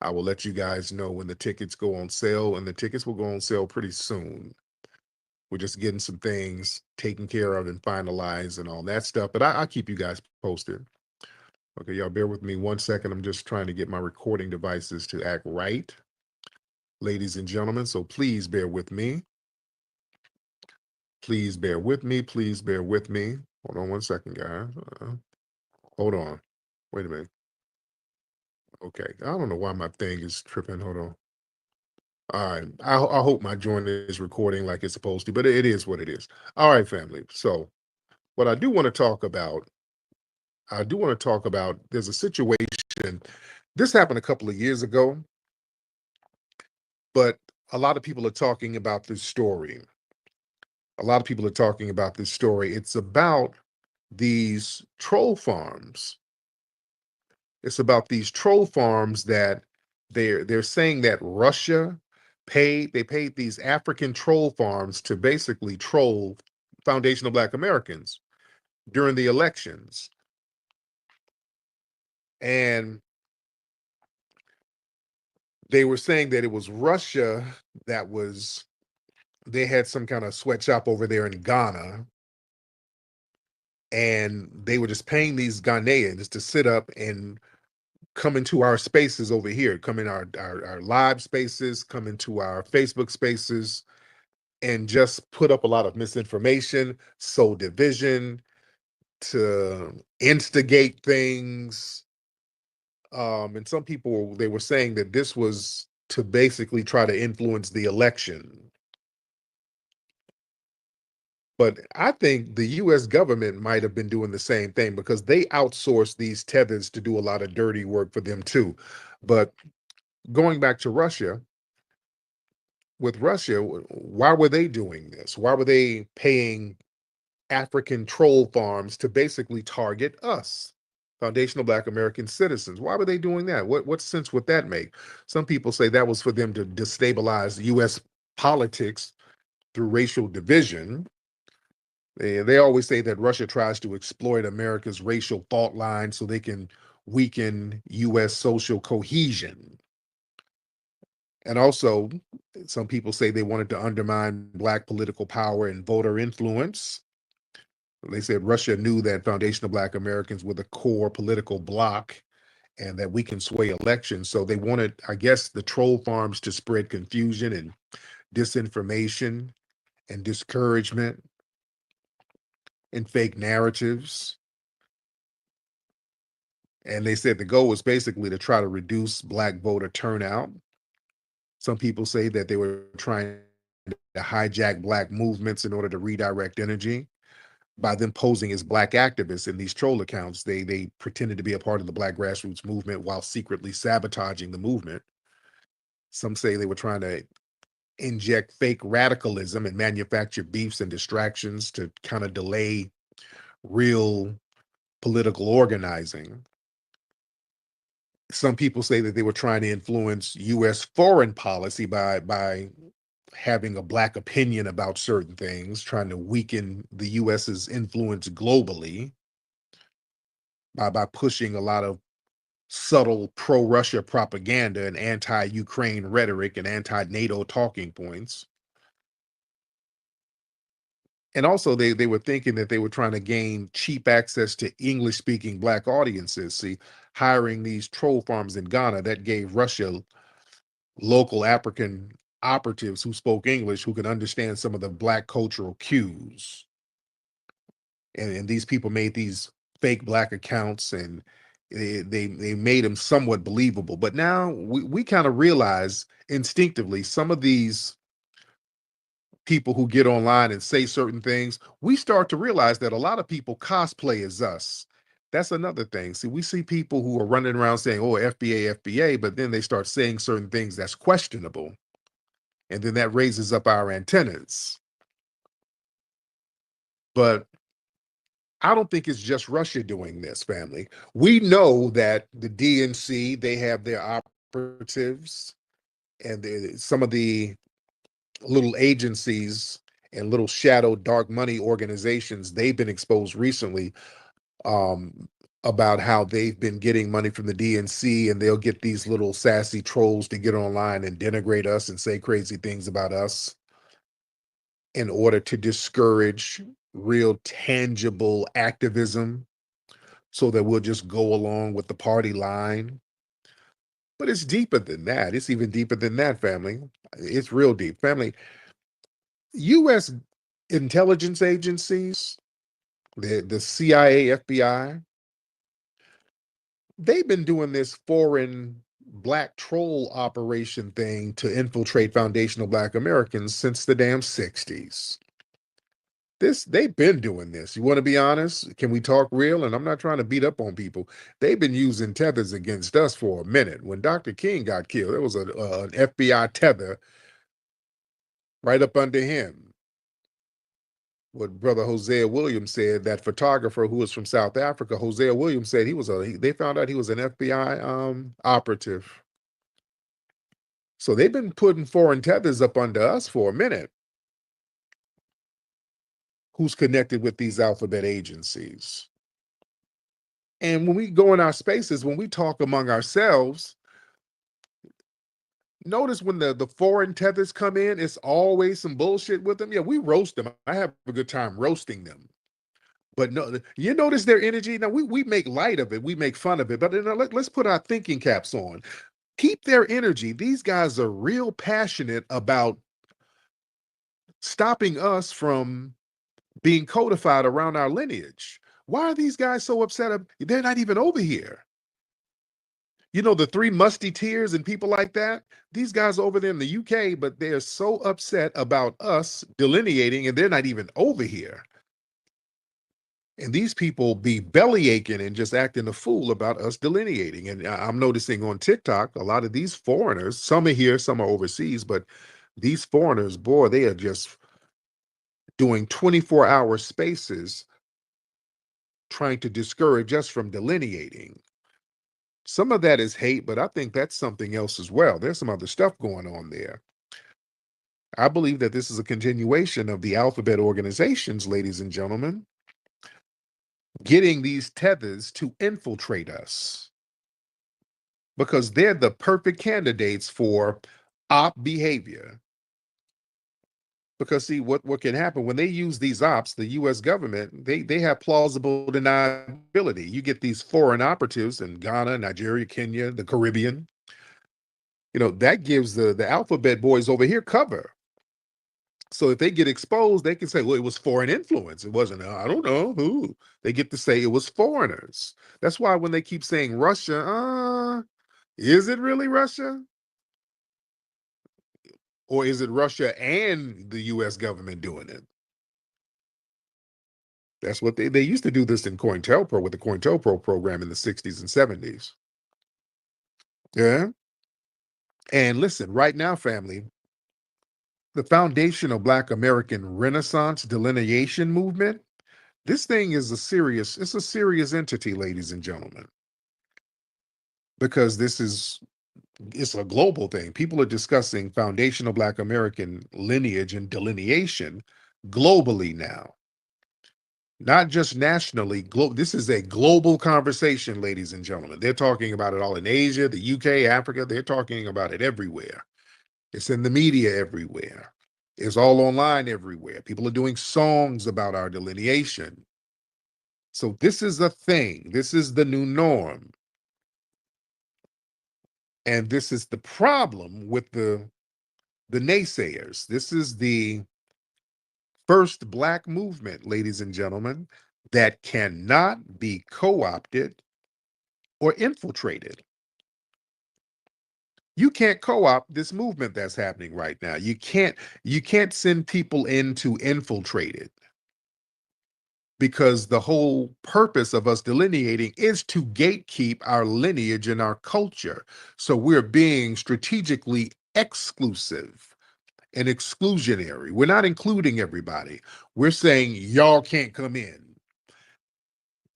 I will let you guys know when the tickets go on sale, and the tickets will go on sale pretty soon. We're just getting some things taken care of and finalized and all that stuff, but I'll keep you guys posted. Okay, y'all bear with me 1 second. I'm just trying to get my recording devices to act right, ladies and gentlemen, so please bear with me. Please bear with me. Please bear with me. Hold on 1 second, guys. Hold on. Wait a minute. Okay, I don't know why my thing is tripping. Hold on. All right, I hope my joint is recording like it's supposed to, but it is what it is. All right, family. So what I do want to talk about, there's a situation. This happened a couple of years ago, but a lot of people are talking about this story. It's about these troll farms. It's about these troll farms that they're saying that Russia paid these African troll farms to basically troll foundational Black Americans during the elections. And they were saying that it was Russia they had some kind of sweatshop over there in Ghana, and they were just paying these Ghanaians to sit up and come into our spaces over here, come in our live spaces, come into our Facebook spaces, and just put up a lot of misinformation, sow division, to instigate things. And some people, they were saying that this was to basically try to influence the election. But I think the US government might have been doing the same thing, because they outsource these tethers to do a lot of dirty work for them too. But going back to Russia, why were they doing this? Why were they paying African troll farms to basically target us, foundational Black American citizens? Why were they doing that? What sense would that make? Some people say that was for them to destabilize US politics through racial division. They always say that Russia tries to exploit America's racial fault line so they can weaken U.S. social cohesion. And also, some people say they wanted to undermine Black political power and voter influence. They said Russia knew that foundational Black Americans were the core political bloc and that we can sway elections. So they wanted, I guess, the troll farms to spread confusion and disinformation and discouragement and fake narratives. And they said the goal was basically to try to reduce Black voter turnout. Some people say that they were trying to hijack Black movements in order to redirect energy by them posing as Black activists in these troll accounts. They pretended to be a part of the Black grassroots movement while secretly sabotaging the movement. Some say they were trying to inject fake radicalism and manufacture beefs and distractions to kind of delay real political organizing. Some people say that they were trying to influence U.S. foreign policy by having a Black opinion about certain things, trying to weaken the U.S.'s influence globally by pushing a lot of subtle pro-Russia propaganda and anti-Ukraine rhetoric and anti-NATO talking points. And also they were thinking that they were trying to gain cheap access to English-speaking Black audiences. See, hiring these troll farms in Ghana, that gave Russia local African operatives who spoke English, who could understand some of the Black cultural cues. And these people made these fake Black accounts, and they made them somewhat believable. But now we kind of realize instinctively some of these people who get online and say certain things, we start to realize that a lot of people cosplay as us. That's another thing. See, we see people who are running around saying, oh, FBA, FBA, but then they start saying certain things that's questionable. And then that raises up our antennas. But I don't think it's just Russia doing this, family. We know that the DNC, they have their operatives, and some of the little agencies and little shadow dark money organizations, they've been exposed recently about how they've been getting money from the DNC, and they'll get these little sassy trolls to get online and denigrate us and say crazy things about us in order to discourage real tangible activism so that we'll just go along with the party line. But it's deeper than that. It's even deeper than that, family. It's real deep. Family, U.S. intelligence agencies, the CIA, FBI, they've been doing this foreign Black troll operation thing to infiltrate foundational Black Americans since the damn 60s. They've been doing this. You want to be honest? Can we talk real? And I'm not trying to beat up on people. They've been using tethers against us for a minute. When Dr. King got killed, there was an FBI tether right up under him. What Brother Hosea Williams said, that photographer who was from South Africa, Hosea Williams said they found out he was an FBI operative. So they've been putting foreign tethers up under us for a minute. Who's connected with these alphabet agencies. And when we go in our spaces, when we talk among ourselves, notice when the foreign tethers come in, it's always some bullshit with them. Yeah, we roast them. I have a good time roasting them. But no, you notice their energy. Now we make light of it, we make fun of it, but let's put our thinking caps on. Keep their energy. These guys are real passionate about stopping us from being codified around our lineage. Why are these guys so upset? They're not even over here. You know, the Three Musketeers and people like that, these guys are over there in the UK, but they're so upset about us delineating, and they're not even over here. And these people be belly aching and just acting a fool about us delineating. And I'm noticing on TikTok, a lot of these foreigners, some are here, some are overseas, but these foreigners, boy, they are just doing 24-hour spaces trying to discourage us from delineating. Some of that is hate, but I think that's something else as well. There's some other stuff going on there. I believe that this is a continuation of the alphabet organizations, ladies and gentlemen, getting these tethers to infiltrate us. because they're the perfect candidates for op behavior. Because see, what can happen when they use these ops, the U.S. government, they have plausible deniability. You get these foreign operatives in Ghana, Nigeria, Kenya, the Caribbean. You know, that gives the alphabet boys over here cover. So if they get exposed, they can say, well, it was foreign influence. It wasn't, I don't know who. They get to say it was foreigners. That's why when they keep saying Russia, is it really Russia? Or is it Russia and the U.S. government doing it? That's what they used to do this in COINTELPRO with the COINTELPRO program in the 60s and 70s. Yeah. And listen, right now, family, the foundational Black American Renaissance delineation movement, this thing is it's a serious entity, ladies and gentlemen, because it's a global thing. People are discussing foundational Black American lineage and delineation globally now, not just nationally. This is a global conversation, ladies and gentlemen. They're talking about it all in Asia, the UK, Africa. They're talking about it everywhere. It's in the media everywhere. It's all online everywhere. People are doing songs about our delineation. So this is a thing. This is the new norm. And this is the problem with the naysayers. This is the first Black movement, ladies and gentlemen, that cannot be co-opted or infiltrated. You can't co-opt this movement that's happening right now. You can't send people in to infiltrate it, because the whole purpose of us delineating is to gatekeep our lineage and our culture. So we're being strategically exclusive and exclusionary. We're not including everybody. We're saying y'all can't come in.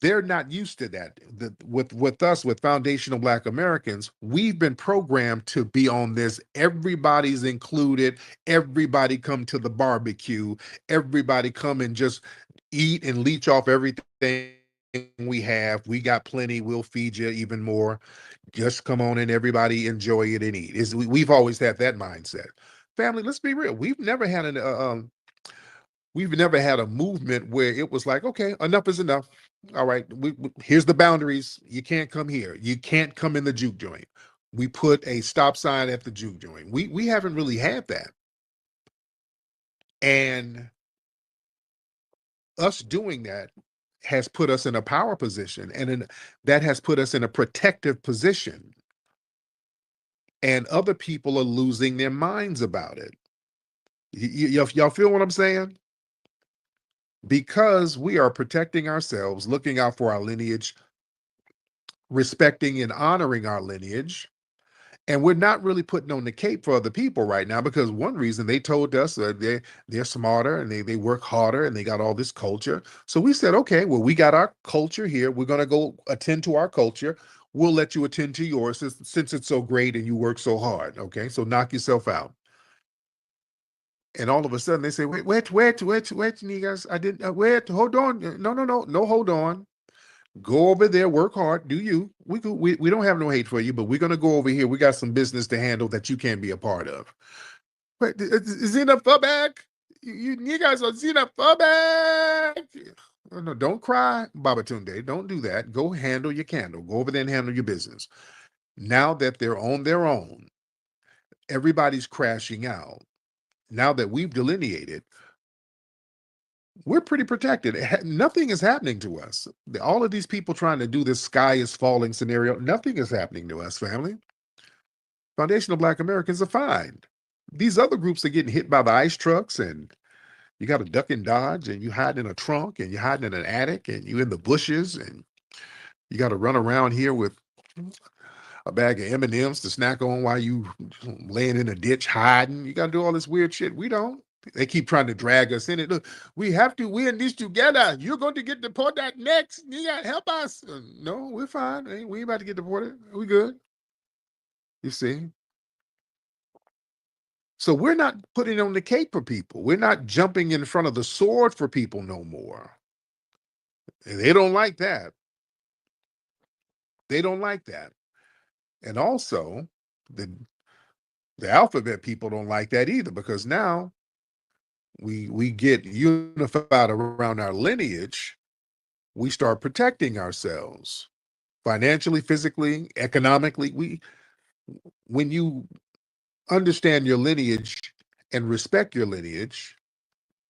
They're not used to that. With us, with foundational Black Americans, we've been programmed to be on this. Everybody's included. Everybody come to the barbecue. Everybody come and just eat and leech off everything we have. We got plenty. We'll feed you even more. Just come on and everybody enjoy it and eat. We've always had that mindset. Family, let's be real. We've never had a movement where it was like, okay, enough is enough. All right, here's the boundaries. You can't come here. You can't come in the juke joint. We put a stop sign at the juke joint. We haven't really had that. And us doing that has put us in a power position, and that has put us in a protective position. And other people are losing their minds about it. Y'all feel what I'm saying? Because we are protecting ourselves, looking out for our lineage, respecting and honoring our lineage. And we're not really putting on the cape for other people right now, because one reason they told us that they're smarter and they work harder and they got all this culture. So we said, okay, well, we got our culture here. We're going to go attend to our culture. We'll let you attend to yours since it's so great and you work so hard. Okay, so knock yourself out. And all of a sudden they say, wait, niggas, I didn't, wait, hold on. No, hold on. Go over there, work hard, do you. We don't have no hate for you, but we're going to go over here. We got some business to handle that you can't be a part of. But xenophobic? You guys are xenophobic. No, don't cry, Babatunde. Don't do that. Go handle your candle. Go over there and handle your business. Now that they're on their own, everybody's crashing out. Now that we've delineated, we're pretty protected. Nothing is happening to us. All of these people trying to do this sky is falling scenario, nothing is happening to us, family. Foundational Black Americans are fine. These other groups are getting hit by the ice trucks, and you got to duck and dodge, and you hide in a trunk, and you're hiding in an attic, and you in the bushes, and you got to run around here with a bag of M&Ms to snack on while you laying in a ditch hiding. You got to do all this weird shit. We don't. They keep trying to drag us in it. Look, we have to win this together. You're going to get deported next. You got to help us. No, we're fine. We ain't about to get deported. We good. You see? So we're not putting on the cape for people. We're not jumping in front of the sword for people no more. And they don't like that. They don't like that. And also, the alphabet people don't like that either, because now we get unified around our lineage. We start protecting ourselves financially, physically, economically. When you understand your lineage and respect your lineage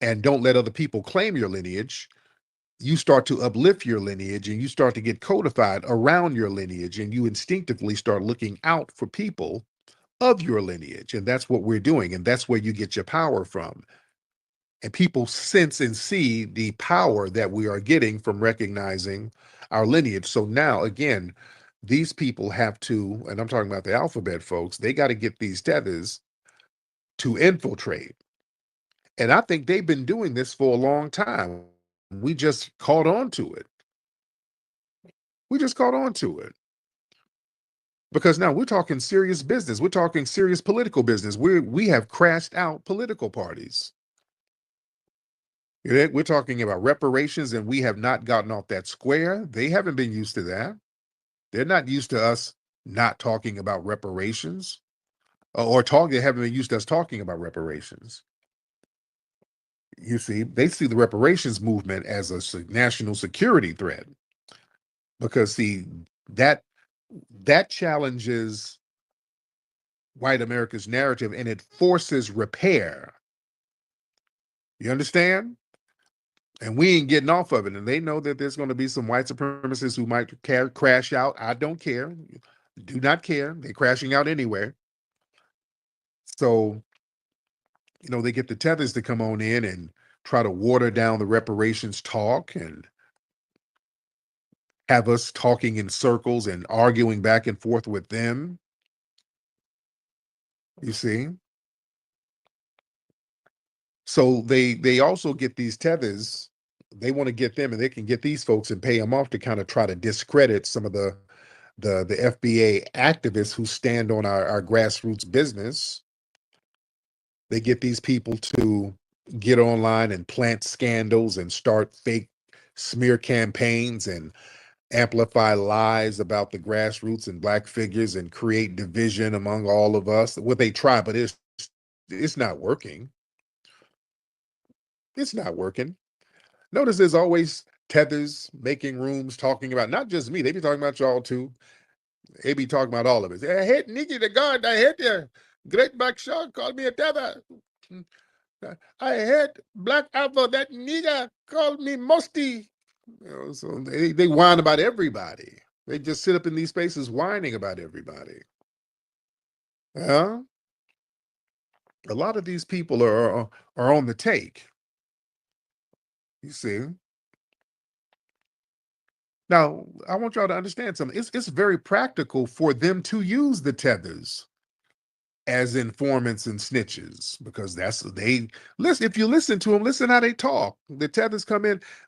and don't let other people claim your lineage, you start to uplift your lineage and you start to get codified around your lineage, and you instinctively start looking out for people of your lineage. And that's what we're doing. And that's where you get your power from. And people sense and see the power that we are getting from recognizing our lineage. So now, again, these people have to, and I'm talking about the alphabet folks, they got to get these tethers to infiltrate. And I think they've been doing this for a long time. We just caught on to it. We just caught on to it. Because now we're talking serious business. We're talking serious political business. We have crashed out political parties. We're talking about reparations, and we have not gotten off that square. They haven't been used to that. They're not used to us not talking about reparations, they haven't been used to us talking about reparations. You see, they see the reparations movement as a national security threat, because see, that challenges white America's narrative, and it forces repair. You understand? And we ain't getting off of it. And they know that there's going to be some white supremacists who might crash out. I don't care. Do not care. They're crashing out anyway. So, they get the tethers to come on in and try to water down the reparations talk and have us talking in circles and arguing back and forth with them. You see? So they also get these tethers. They want to get them, and they can get these folks and pay them off to kind of try to discredit some of the FBA activists who stand on our grassroots business. They get these people to get online and plant scandals and start fake smear campaigns and amplify lies about the grassroots and Black figures and create division among all of us. What they try, but it's not working. It's not working. Notice there's always tethers making rooms talking about, not just me, they be talking about y'all too. They be talking about all of us. I hate Nikki the God, I hate you. Great Black Shark called me a tether. I hate Black Alpha, that nigga called me musty. So they whine about everybody. They just sit up in these spaces whining about everybody. Yeah. A lot of these people are on the take. You see. Now, I want y'all to understand something. It's very practical for them to use the tethers as informants and snitches, because listen, if you listen to them, listen how they talk. The tethers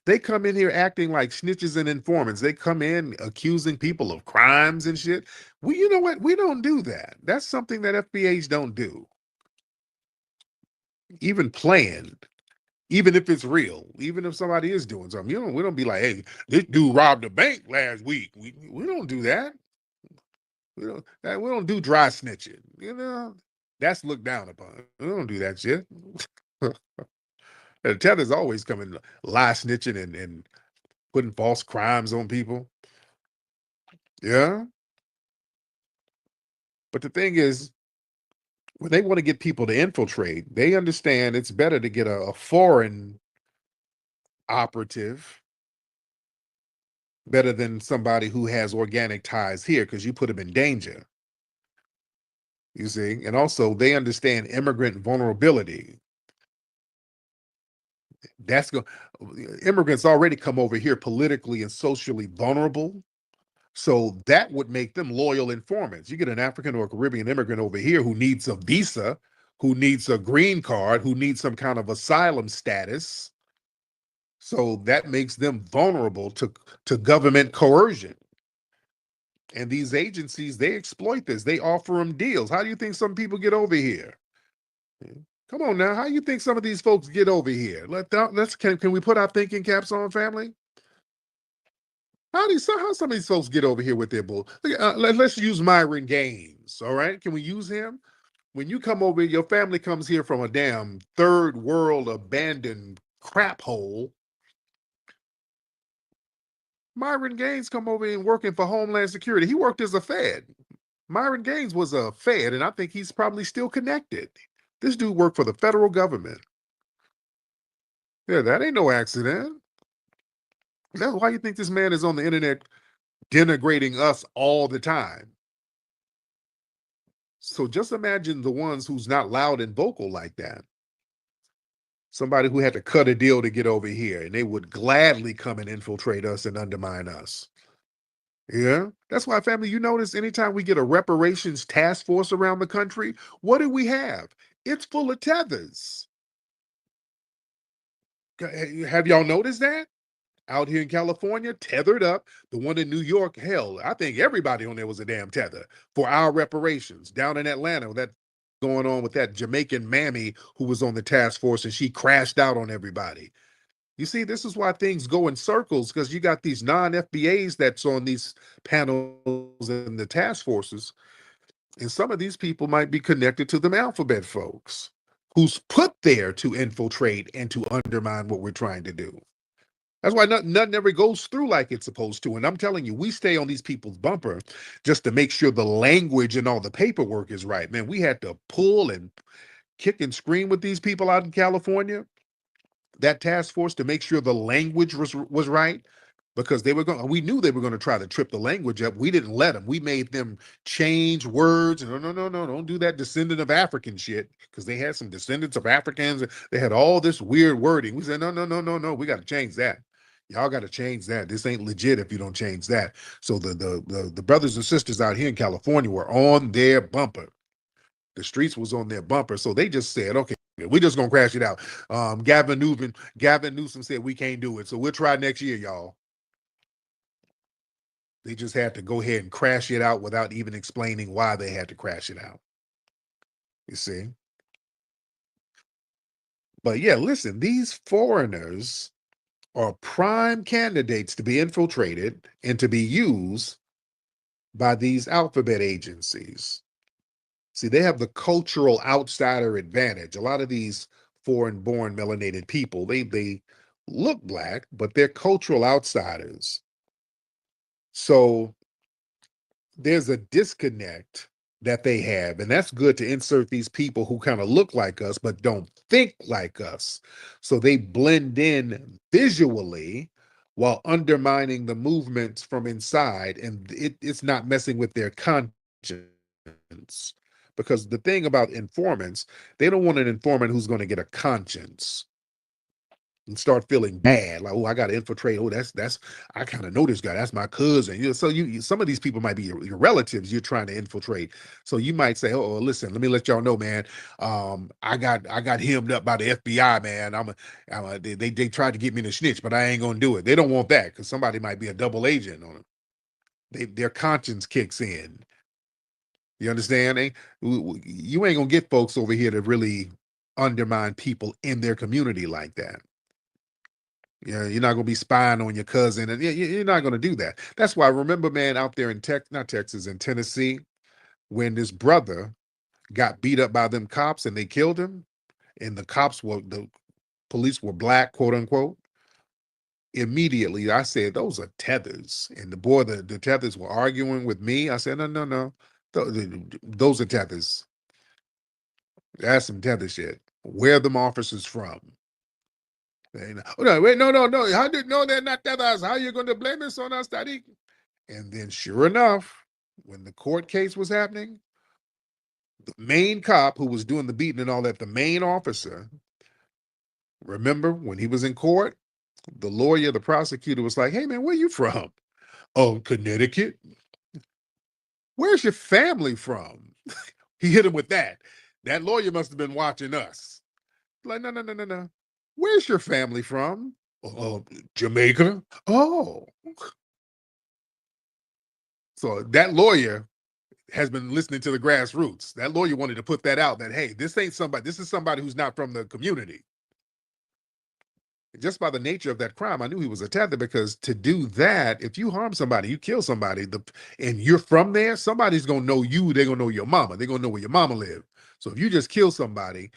they come in here acting like snitches and informants. They come in accusing people of crimes and shit. You know what? We don't do that. That's something that FBAs don't do. Even planned. Even if it's real, even if somebody is doing something, we don't be like, hey, this dude robbed a bank last week. We don't do that. We don't do dry snitching. That's looked down upon. We don't do that shit. The tether's always coming lie snitching and putting false crimes on people. Yeah. But the thing is, when they want to get people to infiltrate, they understand it's better to get a foreign operative better than somebody who has organic ties here, because you put them in danger. You see? And also, they understand immigrant vulnerability. Immigrants already come over here politically and socially vulnerable. So that would make them loyal informants. You get an African or Caribbean immigrant over here who needs a visa, who needs a green card, who needs some kind of asylum status. So that makes them vulnerable to government coercion. And these agencies, they exploit this. They offer them deals. How do you think some people get over here? Come on now. How do you think some of these folks get over here? Can we put our thinking caps on, family? How some of these folks get over here with their bull? Let's use Myron Gaines, all right? Can we use him? When you come over, your family comes here from a damn third world abandoned crap hole. Myron Gaines come over and working for Homeland Security. He worked as a Fed. Myron Gaines was a Fed, and I think he's probably still connected. This dude worked for the federal government. Yeah, that ain't no accident. That's why you think this man is on the internet denigrating us all the time. So just imagine the ones who's not loud and vocal like that. Somebody who had to cut a deal to get over here, and they would gladly come and infiltrate us and undermine us. Yeah, that's why, family, you notice anytime we get a reparations task force around the country, what do we have? It's full of tethers. Have y'all noticed that? Out here in California, tethered up. The one in New York, hell, I think everybody on there was a damn tether for our reparations. Down in Atlanta, that going on with that Jamaican mammy who was on the task force and she crashed out on everybody. You see, this is why things go in circles, because you got these non-FBAs that's on these panels and the task forces. And some of these people might be connected to them alphabet folks who's put there to infiltrate and to undermine what we're trying to do. That's why nothing ever goes through like it's supposed to. And I'm telling you, we stay on these people's bumper just to make sure the language and all the paperwork is right. Man, we had to pull and kick and scream with these people out in California, that task force, to make sure the language was right, because we knew they were going to try to trip the language up. We didn't let them. We made them change words. No, don't do that descendant of African shit, because they had some descendants of Africans. They had all this weird wording. We said, no, we got to change that. Y'all got to change that. This ain't legit if you don't change that. So the brothers and sisters out here in California were on their bumper. The streets was on their bumper. So they just said, okay, we're just going to crash it out. Gavin Newsom said we can't do it. So we'll try next year, y'all. They just had to go ahead and crash it out without even explaining why they had to crash it out. You see? But yeah, listen, these foreigners are prime candidates to be infiltrated and to be used by these alphabet agencies. See, they have the cultural outsider advantage. A lot of these foreign-born melanated people, they look black, but they're cultural outsiders. So there's a disconnect that they have, and that's good to insert these people who kind of look like us but don't think like us. So they blend in visually while undermining the movements from inside, and it's not messing with their conscience. Because the thing about informants, they don't want an informant who's going to get a conscience and start feeling bad, like, oh, I got to infiltrate. Oh, that's I kind of know this guy. That's my cousin. You know, so some of these people might be your relatives you're trying to infiltrate. So you might say, oh, listen, let me let y'all know, man. I got hemmed up by the FBI, man. They tried to get me to snitch, but I ain't gonna do it. They don't want that because somebody might be a double agent on them. Their conscience kicks in. You understand? You ain't gonna get folks over here to really undermine people in their community like that. Yeah, you're not going to be spying on your cousin, and you're not going to do that. That's why, remember, man, out there in in Tennessee, when this brother got beat up by them cops and they killed him, and the police were black, quote unquote. Immediately, I said, those are tethers. And the tethers were arguing with me. I said, no. Those are tethers. That's some tether shit. Where are them officers from? No, wait, no. How did no? They're not tethers. How are you going to blame this on us, Tariq? And then, sure enough, when the court case was happening, the main cop who was doing the beating and all that, the main officer, remember when he was in court, the lawyer, the prosecutor was like, "Hey, man, where you from?" "Oh, Connecticut." "Where's your family from?" He hit him with that. That lawyer must have been watching us. Like, no. "Where's your family from?" Jamaica." "Oh." So that lawyer has been listening to the grassroots. That lawyer wanted to put that out that, hey, this is somebody who's not from the community. just by the nature of that crime, I knew he was a tether, because to do that, if you harm somebody, you kill somebody, and you're from there, somebody's gonna know you. They're gonna know your mama. They're gonna know where your mama live. So if you just kill somebody,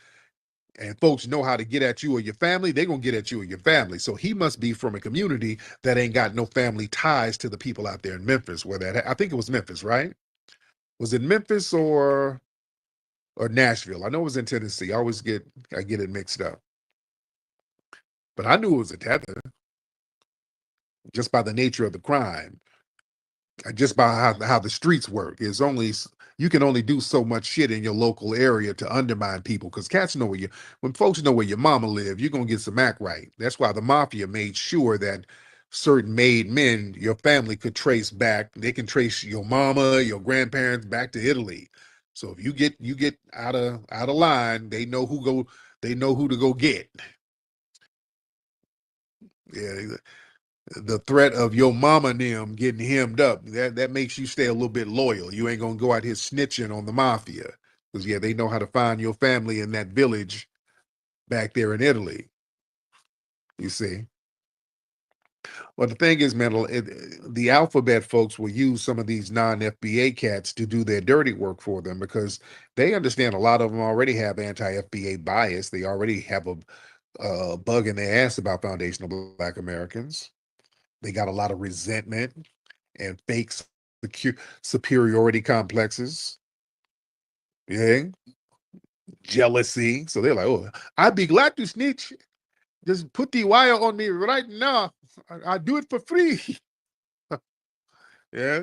and folks know how to get at you or your family, they're gonna get at you or your family. So he must be from a community that ain't got no family ties to the people out there in Memphis. Where that, I think it was Memphis, right? Was it Memphis or Nashville? I know it was in Tennessee. I get it mixed up. But I knew it was a tether just by the nature of the crime, just by how the streets work. You can only do so much shit in your local area to undermine people, because cats know when folks know where your mama live, you're gonna get some act right. That's why the mafia made sure that certain made men, your family could trace back. They can trace your mama, your grandparents back to Italy. So if you get out of line, they know who to go get. Yeah, the threat of your mama and them getting hemmed up, that makes you stay a little bit loyal. You ain't gonna go out here snitching on the mafia, because they know how to find your family in that village back there in Italy. You see. Well, the thing is, man, the alphabet folks will use some of these non-FBA cats to do their dirty work for them, because they understand a lot of them already have anti-FBA bias. They already have a bug in their ass about foundational Black Americans. They got a lot of resentment and fake superiority complexes. Yeah. Jealousy. So they're like, oh, I'd be glad to snitch. Just put the wire on me right now. I do it for free. Yeah.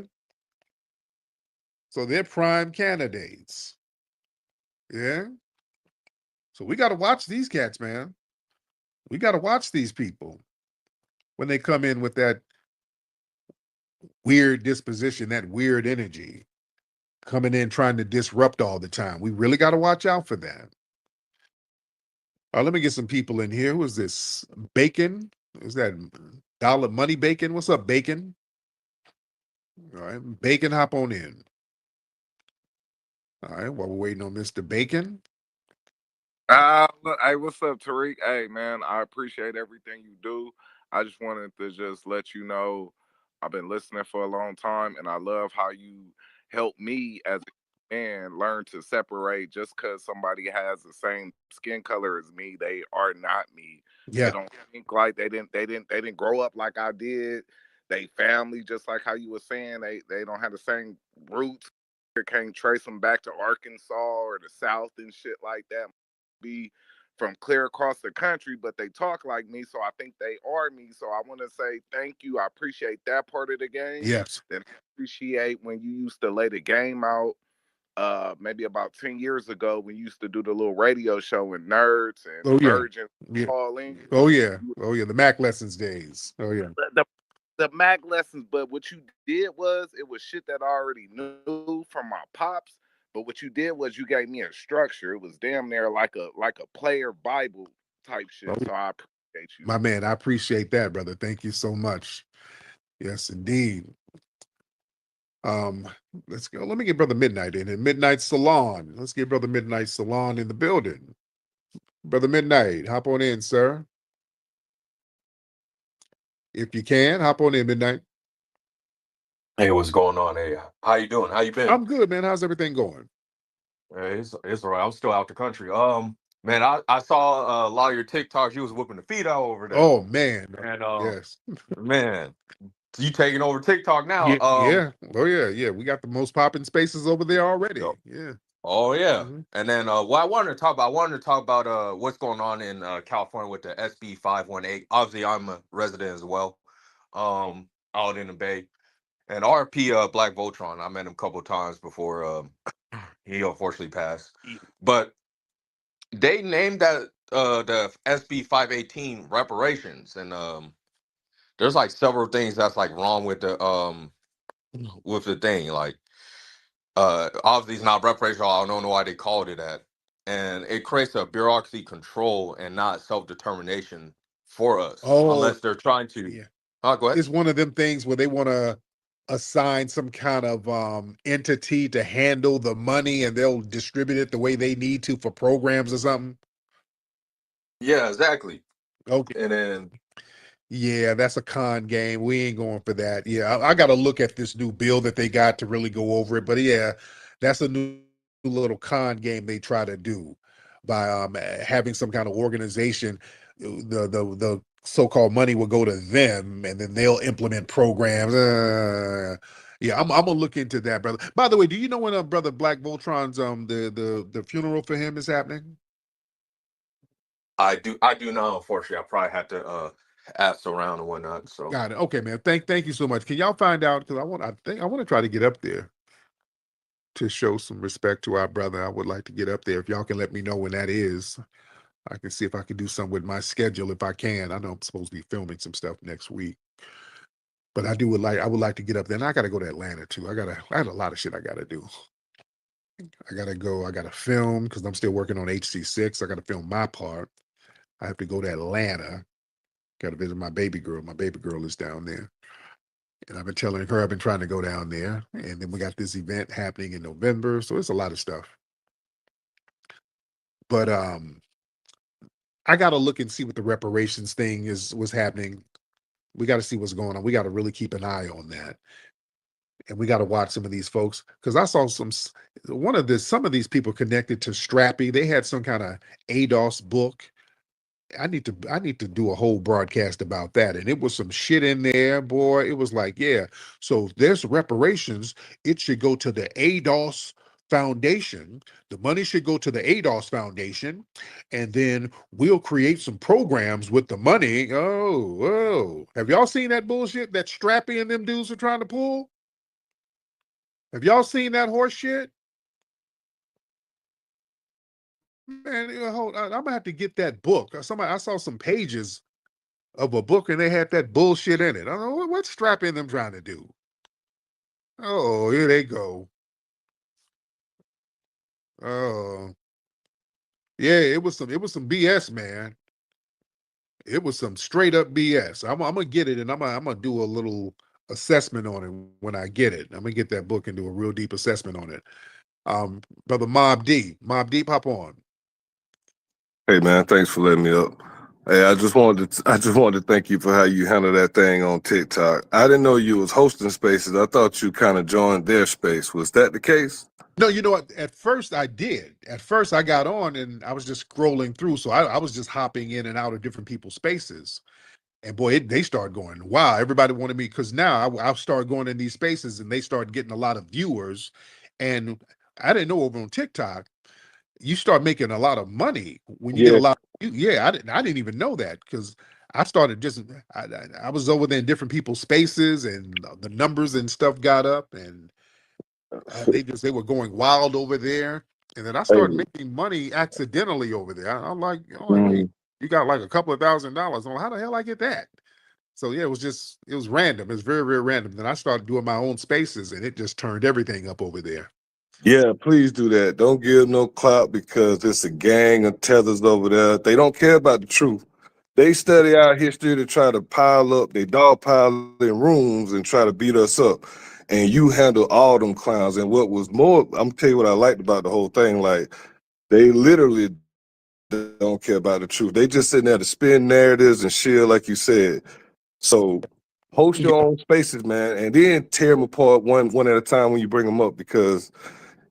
So they're prime candidates. Yeah. So we got to watch these cats, man. We got to watch these people when they come in with that weird disposition, that weird energy, coming in trying to disrupt all the time. We really got to watch out for that. Let me get some people in here. Who is this? Bacon? Is that Dollar Money Bacon? What's up, Bacon? All right, Bacon, hop on in. All right, while we're waiting on Mr. Bacon. Look, hey, what's up, Tariq? Hey, man, I appreciate everything you do. I just wanted to just let you know I've been listening for a long time, and I love how you help me as a man learn to separate. Just because somebody has the same skin color as me, they are not me. Yeah. They don't think like they didn't grow up like I did. They family, just like how you were saying, they don't have the same roots. Can't trace them back to Arkansas or the South and shit like that. Be from clear across the country, but they talk like me, so I think they are me. So I want to say thank you. I appreciate that part of the game. Yes. Then I appreciate when you used to lay the game out. Maybe about 10 years ago, when you used to do the little radio show with nerds and virgins calling. Oh yeah. The Mac lessons days. Oh yeah. The Mac lessons, but what you did was it was shit that I already knew from my pops. But what you did was you gave me a structure. It was damn near like a player Bible type shit. So I appreciate you. My man, I appreciate that, brother. Thank you so much. Yes, indeed. Let's go. Let me get Brother Midnight in. Midnight Salon. Let's get Brother Midnight Salon in the building. Brother Midnight, hop on in, sir. If you can, hop on in, Midnight. Hey, what's going on? Hey, how you doing? How you been? I'm good, man. How's everything going? Hey, it's all right. I'm still out the country. Man, I saw a lot of your TikToks. You was whipping the feet out over there. Oh man, and yes, man, you taking over TikTok now? Yeah, oh yeah. We got the most popping spaces over there already. Yeah. Oh yeah. And then what I wanted to talk about what's going on in California with the SB 518. Obviously, I'm a resident as well, out in the Bay. And RP Blacc Voltron, I met him a couple of times before he unfortunately passed. But they named that the SB 518 reparations, and there's like several things that's like wrong with the thing. Like obviously it's not reparations. I don't know why they called it that. And it creates a bureaucracy control and not self-determination for us, unless they're trying to. Yeah. Go ahead. It's one of them things where they want to assign some kind of entity to handle the money, and they'll distribute it the way they need to for programs or something. Yeah, exactly. Okay. And then Yeah, that's a con game. We ain't going for that. Yeah, I got to look at this new bill that they got to really go over it. But yeah, that's a new little con game they try to do by having some kind of organization. The so-called money will go to them, and then they'll implement programs. Yeah, I'm gonna look into that, brother. By the way, do you know when brother Blacc Voltron's the funeral for him is happening? I do know, unfortunately. I probably had to ask around and whatnot. So Got it. Okay, man. Thank you so much. Can y'all find out? Because I want to try to get up there to show some respect to our brother. I would like to get up there. If y'all can let me know when that is, I can see if I can do something with my schedule if I can. I know I'm supposed to be filming some stuff next week, but I would like to get up there. And I got to go to Atlanta too. I had a lot of shit I got to do. I got to go. I got to film because I'm still working on HC6. I got to film my part. I have to go to Atlanta. Got to visit my baby girl. My baby girl is down there. And I've been telling her I've been trying to go down there. And then we got this event happening in November. So it's a lot of stuff. But I gotta look and see what the reparations thing was happening. We got to see what's going on. We got to really keep an eye on that. And we got to watch some of these folks. Because I saw some of these people connected to Strappy. They had some kind of ADOS book. I need to do a whole broadcast about that. And it was some shit in there, boy. It was like, yeah. So if there's reparations, it should go to the ADOS Foundation. The money should go to the ADOS Foundation, and then we'll create some programs with the money. Oh, have y'all seen that bullshit that Strappy and them dudes are trying to pull? Have y'all seen that horse shit? Man, hold on. I'm gonna have to get that book. I saw some pages of a book and they had that bullshit in it. I don't know what's Strappy and them trying to do. Oh, here they go. Oh, yeah, it was some BS, man. It was some straight up BS. I'm gonna get it and I'm gonna do a little assessment on it when I get it. I'm gonna get that book and do a real deep assessment on it. Brother Mob Deep, hop on. Hey man, thanks for letting me up. Hey, I just wanted to thank you for how you handle that thing on TikTok. I didn't know you was hosting spaces. I thought you kind of joined their space. Was that the case? No, you know what? At first I did. At first I got on and I was just scrolling through. So I was just hopping in and out of different people's spaces. And boy, they started going, wow, everybody wanted me. Because now I started going in these spaces and they started getting a lot of viewers. And I didn't know over on TikTok, you start making a lot of money when you get a lot. I didn't even know that because I started I was over there in different people's spaces and the numbers and stuff got up and they were going wild over there. And then I started making money accidentally over there. I'm like, hey, you got like a couple of $1,000s. How the hell I get that? So yeah, it was random. It was very, very random. Then I started doing my own spaces and it just turned everything up over there. Yeah, please do that. Don't give no clout because it's a gang of tethers over there. They don't care about the truth. They study our history to try to pile up, they dog pile in rooms and try to beat us up. And you handle all them clowns. And what was more, I'm gonna tell you what I liked about the whole thing. Like, they literally don't care about the truth. They just sitting there to spin narratives and shit, like you said. So host your own spaces, man, and then tear them apart one at a time when you bring them up because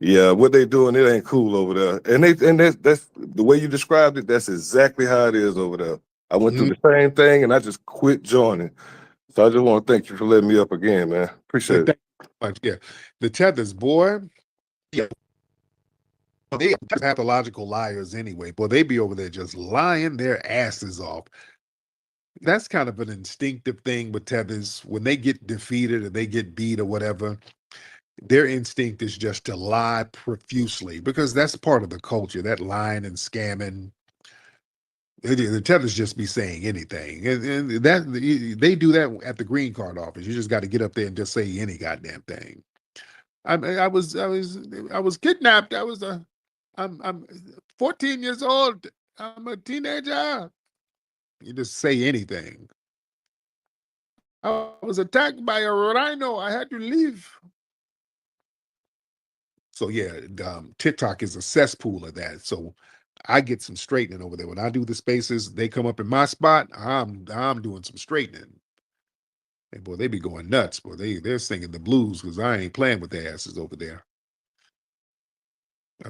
yeah, what they doing, it ain't cool over there. And that's the way you described it, that's exactly how it is over there. I went through the same thing and I just quit joining. So I just want to thank you for letting me up again, man. Appreciate it. Yeah. The tethers, boy. Yeah. They pathological liars anyway, boy. They be over there just lying their asses off. That's kind of an instinctive thing with tethers. When they get defeated or they get beat or whatever, their instinct is just to lie profusely because that's part of the culture, that lying and scamming. The tethers just be saying anything. And that they do that at the green card office. You just got to get up there and just say any goddamn thing. I was kidnapped. I'm 14 years old. I'm a teenager. You just say anything. I was attacked by a rhino. I had to leave. So yeah, TikTok is a cesspool of that. So I get some straightening over there. When I do the spaces, they come up in my spot, I'm doing some straightening. And boy, they be going nuts. Boy, they're singing the blues because I ain't playing with their asses over there.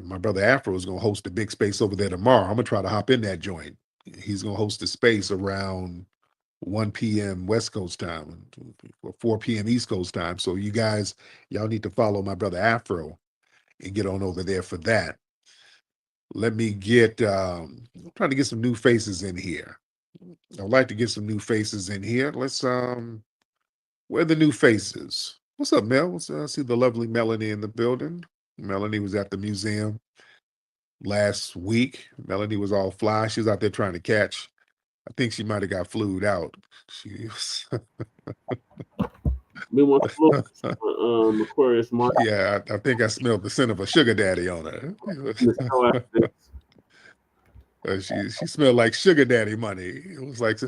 My brother Afro is gonna host a big space over there tomorrow. I'm gonna try to hop in that joint. He's gonna host a space around 1 p.m. West Coast time or 4 p.m. East Coast time. So you guys, y'all need to follow my brother Afro and get on over there for that. Let me get, I'm trying to get some new faces in here. I'd like to get some new faces in here. Let's, where are the new faces? What's up, Mel? I see the lovely Melanie in the building. Melanie was at the museum last week. Melanie was all fly. She was out there trying to catch. I think she might have got flued out. She was Aquarius Mark. Yeah, I think I smelled the scent of a sugar daddy on her. She smelled like sugar daddy money. It was like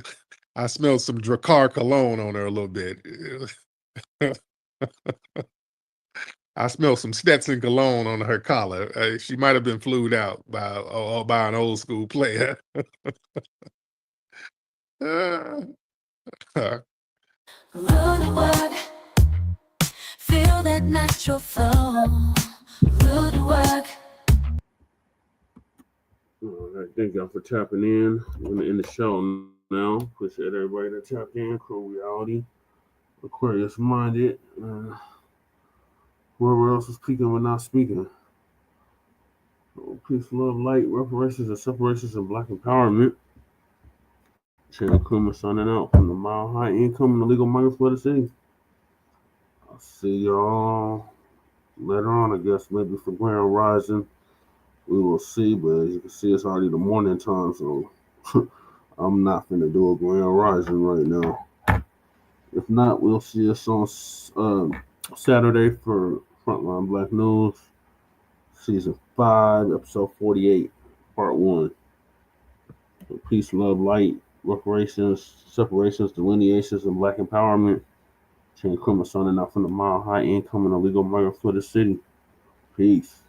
I smelled some Drakkar cologne on her a little bit. I smelled some Stetson cologne on her collar. She might have been flued out by an old school player. Road work, feel that natural flow. Road work. All right, thank y'all for tapping in. We're gonna end the show now. Appreciate everybody that tapped in. Cool Reality, Aquarius Minded, whoever else is speaking but not speaking. Peace, love, light, reparations, and separations, and Black empowerment. Channel Kuma signing out from the Mile High Income and the Legal Migrant for the City. I'll see y'all later on, I guess, maybe for Grand Rising. We will see, but as you can see, it's already the morning time, so I'm not finna do a Grand Rising right now. If not, we'll see us on Saturday for Frontline Black News, Season 5, Episode 48, Part 1. So peace, love, light, reparations, separations, delineations, and Black empowerment. Chain Criminal signing out from the Mile High Income and Illegal Migrant for the City. Peace.